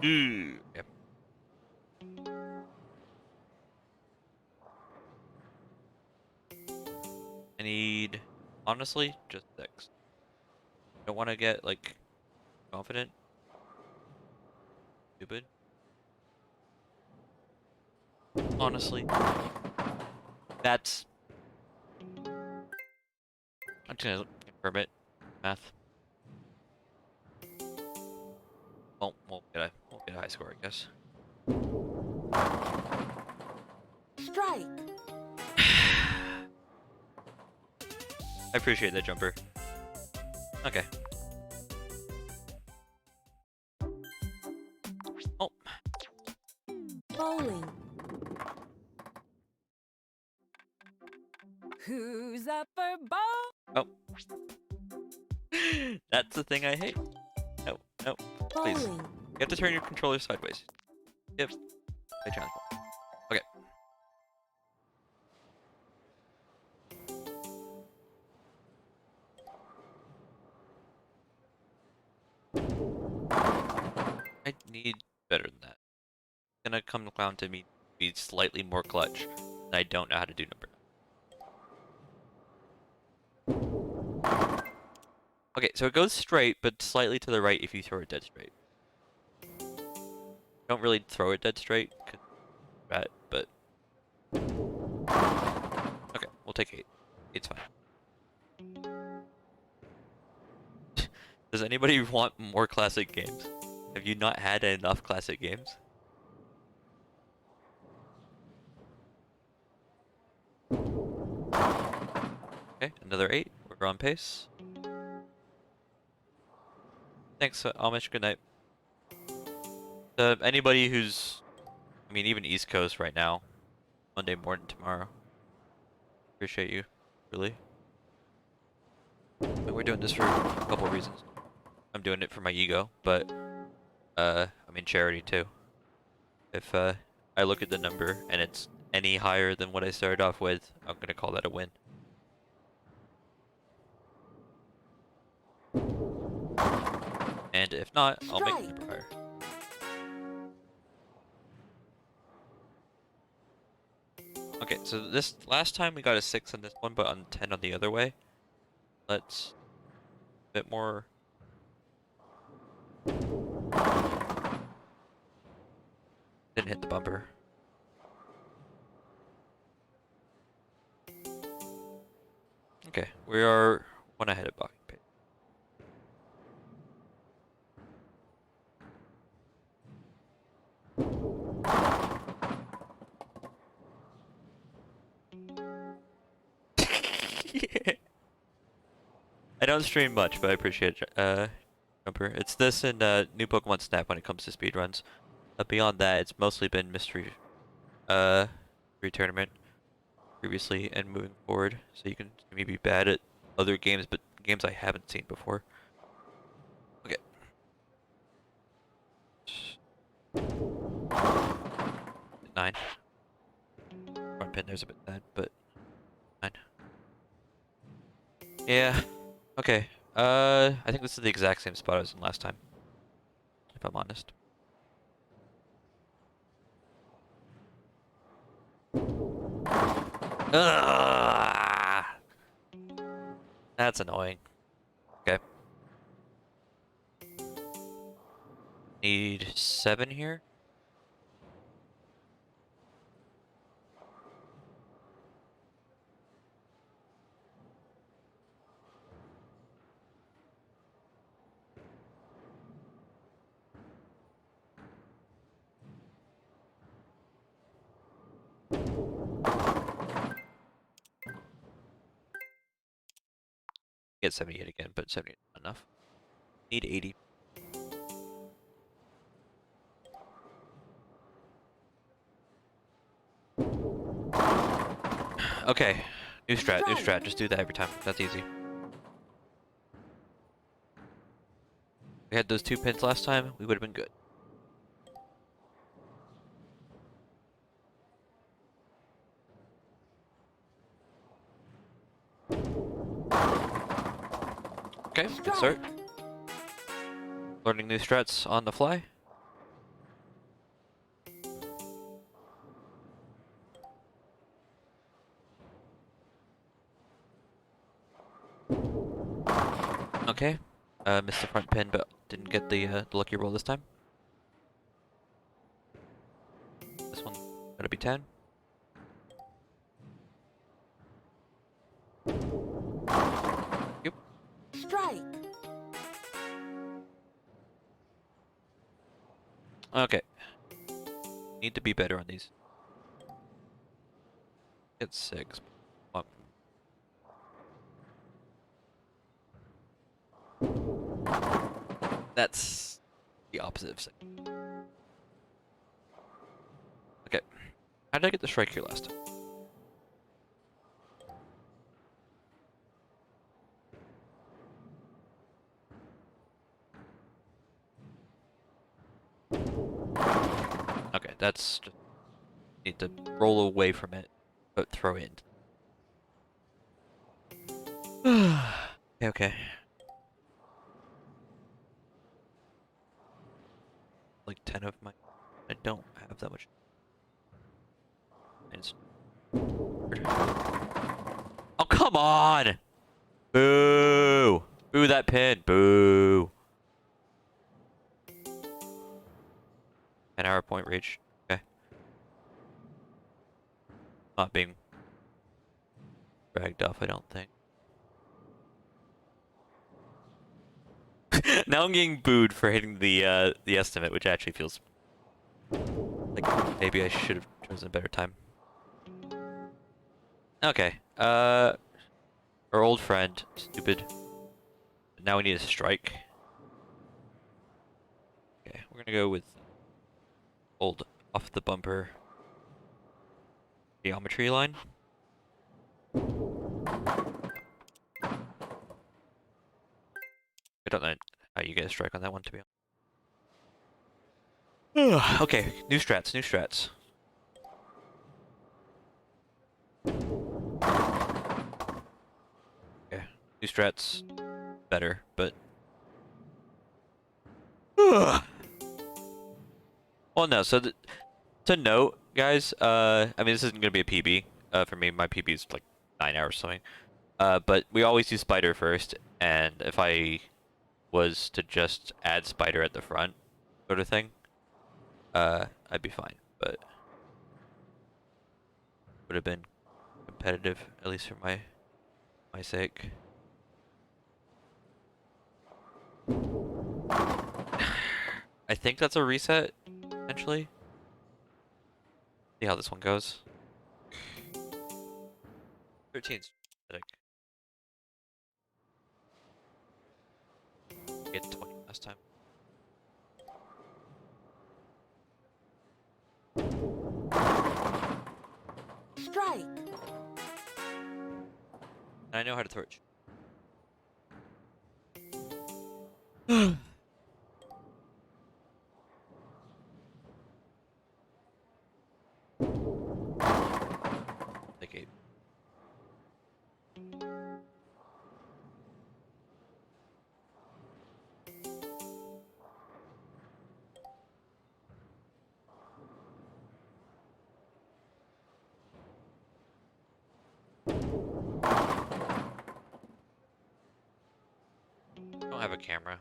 Ooh. Yep. I need, honestly, just 6. Don't want to get like confident. Stupid. Honestly, that's. I'm just gonna confirm it. Math. Won't get a high score, I guess. Strike. I appreciate that jumper. Okay. Oh. Bowling. Who's up for bowl? Oh. That's the thing I hate. No, no. Please. Bowling. You have to turn your controller sideways. Yep. I challenge. Okay. I need better than that. It's gonna come down to me be slightly more clutch, and I don't know how to do number 9. Okay, so it goes straight, but slightly to the right if you throw it dead straight. Don't really throw it dead straight, but okay, we'll take 8. 8's fine. Does anybody want more classic games? Have you not had enough classic games? Okay, another 8. We're on pace. Thanks, Amish. Good night. Anybody who's, I mean, even East Coast right now, Monday morning tomorrow. Appreciate you, really. And we're doing this for a couple of reasons. I'm doing it for my ego, but I mean charity too. If I look at the number and it's any higher than what I started off with, I'm gonna call that a win. And if not, I'll make the number higher. Okay, so this last time we got a 6 on this one, but on 10 on the other way. Let's a bit more. Didn't hit the bumper. Okay, we are 1 ahead of Bach. Yeah. I don't stream much, but I appreciate Jumper. It's this and new Pokemon Snap when it comes to speedruns. Beyond that, it's mostly been mystery tournament previously and moving forward. So you can see me be bad at other games, but games I haven't seen before. Okay. 9. Front pin there's a bit sad, but 9. Yeah. Okay. I think this is the exact same spot I was in last time, if I'm honest. Ugh! That's annoying. Okay. Need 7 here. Get 78 again, but 70 is not enough. Need 80. Okay. New strat, new strat. Just do that every time. That's easy. We had those 2 pins last time, we would have been good. Okay, good start. Learning new strats on the fly. Okay. Missed the front pin, but didn't get the lucky roll this time. This one gotta be 10. Yep. Strike. Okay. Need to be better on these. Get 6. Come on. That's the opposite of 6. Okay. How did I get the strike here last time? Okay, that's just need to roll away from it, but throw it. Okay. Like 10 of my. I don't have that much. Oh, come on! Boo! Boo that pin! Boo! 10-hour point reached. Okay. Not being dragged off, I don't think. Now I'm getting booed for hitting the estimate, which actually feels like maybe I should have chosen a better time. Okay. Our old friend, stupid. Now we need a strike. Okay, we're gonna go with old off the bumper geometry line. I don't know how you get a strike on that one, to be honest. Okay, new strats, new strats. Okay, new strats, better, but... Well, no, so to note, guys, I mean, this isn't gonna be a PB. For me, my PB is like 9 hours something. But we always use spider first, and if I was to just add spider at the front, sort of thing, I'd be fine, but would have been competitive, at least for my sake. I think that's a reset, potentially. See how this one goes. 13's pathetic. last time. Strike. And I know how to torch. Like 8. Don't have a camera.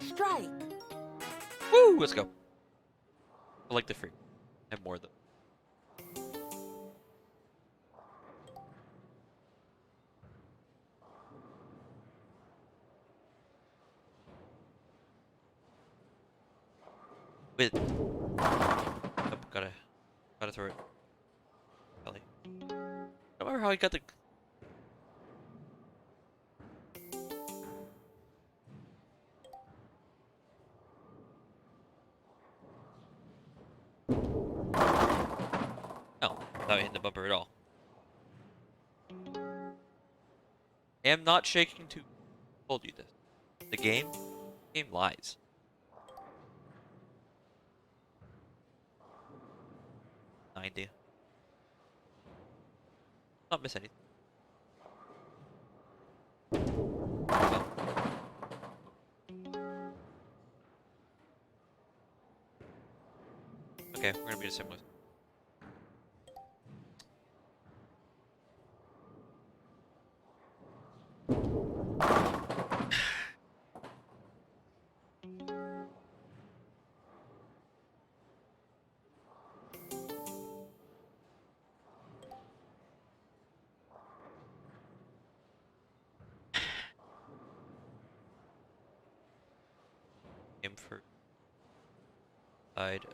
Strike. Woo! Let's go. I like the free. I have more of them. With. Oh, gotta throw it. Kelly. I don't remember how I got the. No, without hitting the bumper at all. I am not shaking to. Told you this. The game lies. $90. Not miss anything. Oh. Okay, we're gonna be a similar. Aim for side.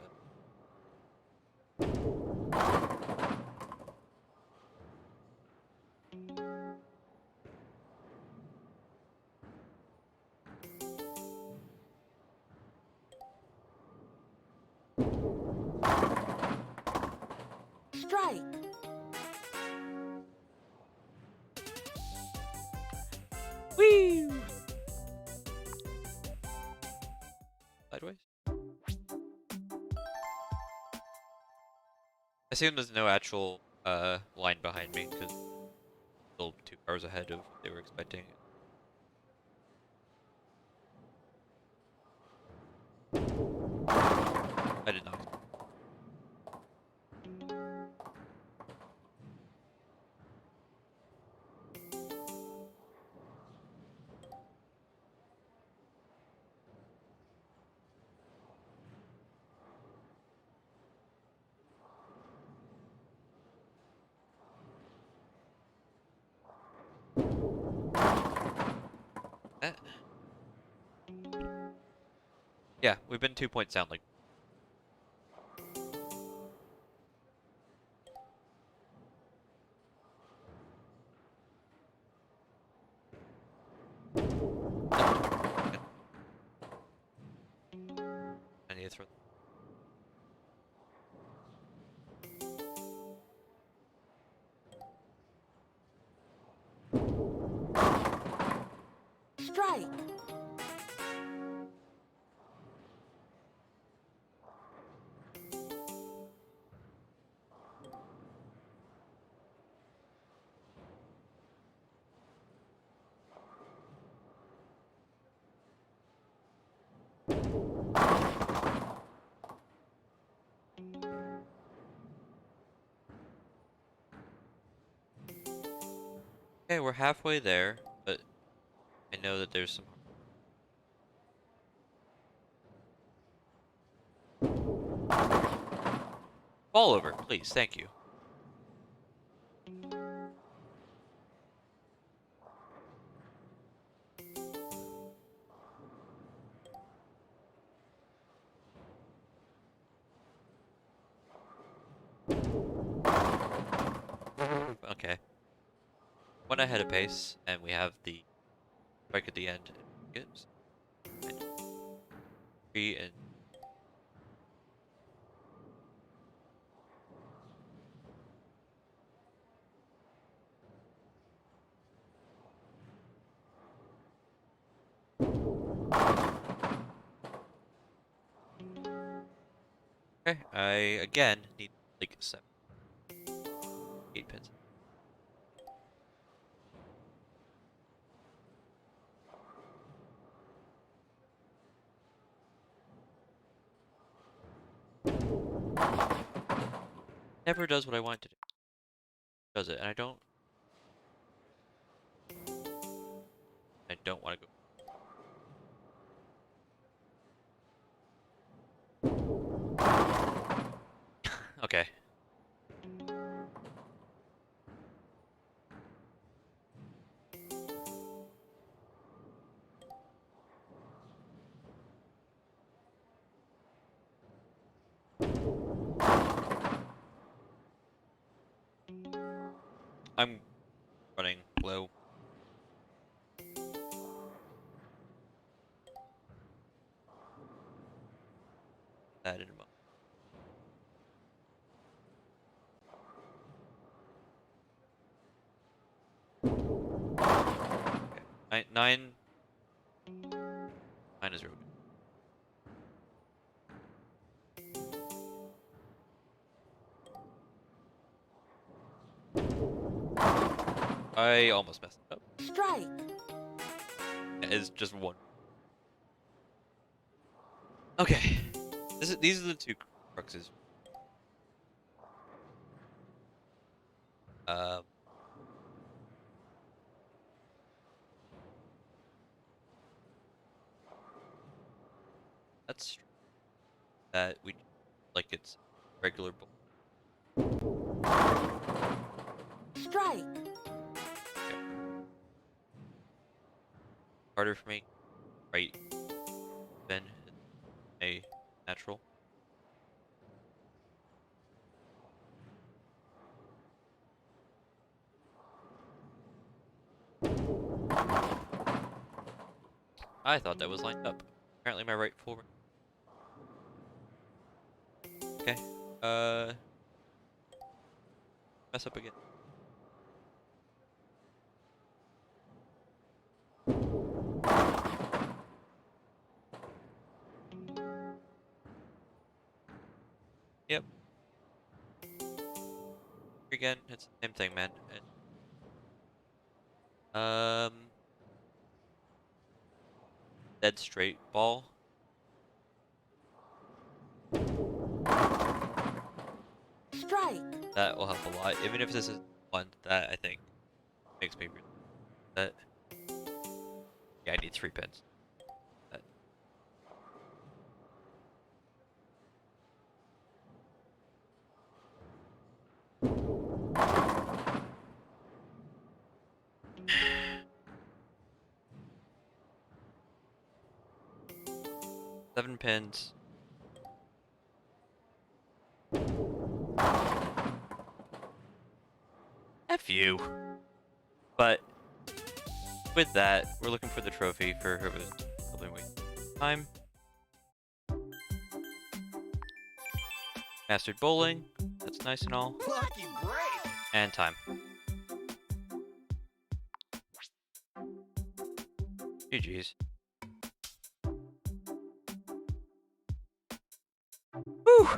Strike. Whee! Sideways. I assume there's no actual line behind me because still 2 cars ahead of what they were expecting. I did not. Yeah, we've been 2 points down. Like. I need to throw. Strike. Okay, we're halfway there, but I know that there's some. Ball over, please. Thank you. Okay. One ahead of pace, and we have the strike at the end. Gives. Three and okay. I again need like 7, 8 pins. Never does what I want it to do. Does it? And I don't want to go. Okay. I'm running low. That in a moment. Okay. Nine is real good. I almost messed it up. Strike. It's just one. Okay. These are the two cruxes. Um. That's that we like it's regular bull. Strike. Harder for me. Right. Then a natural. I thought that was lined up. Apparently my right full. Okay. Mess up again. Yep. Again, it's the same thing, man. Dead straight ball. Strike. That will help a lot. Even if this is one that I think makes me really that. Yeah, I need 3 pins. That. Seven pins. F you. But with that, we're looking for the trophy for whoever's helping wait. Time. Mastered bowling. That's nice and all. Lucky break. And time. GG's. Whew.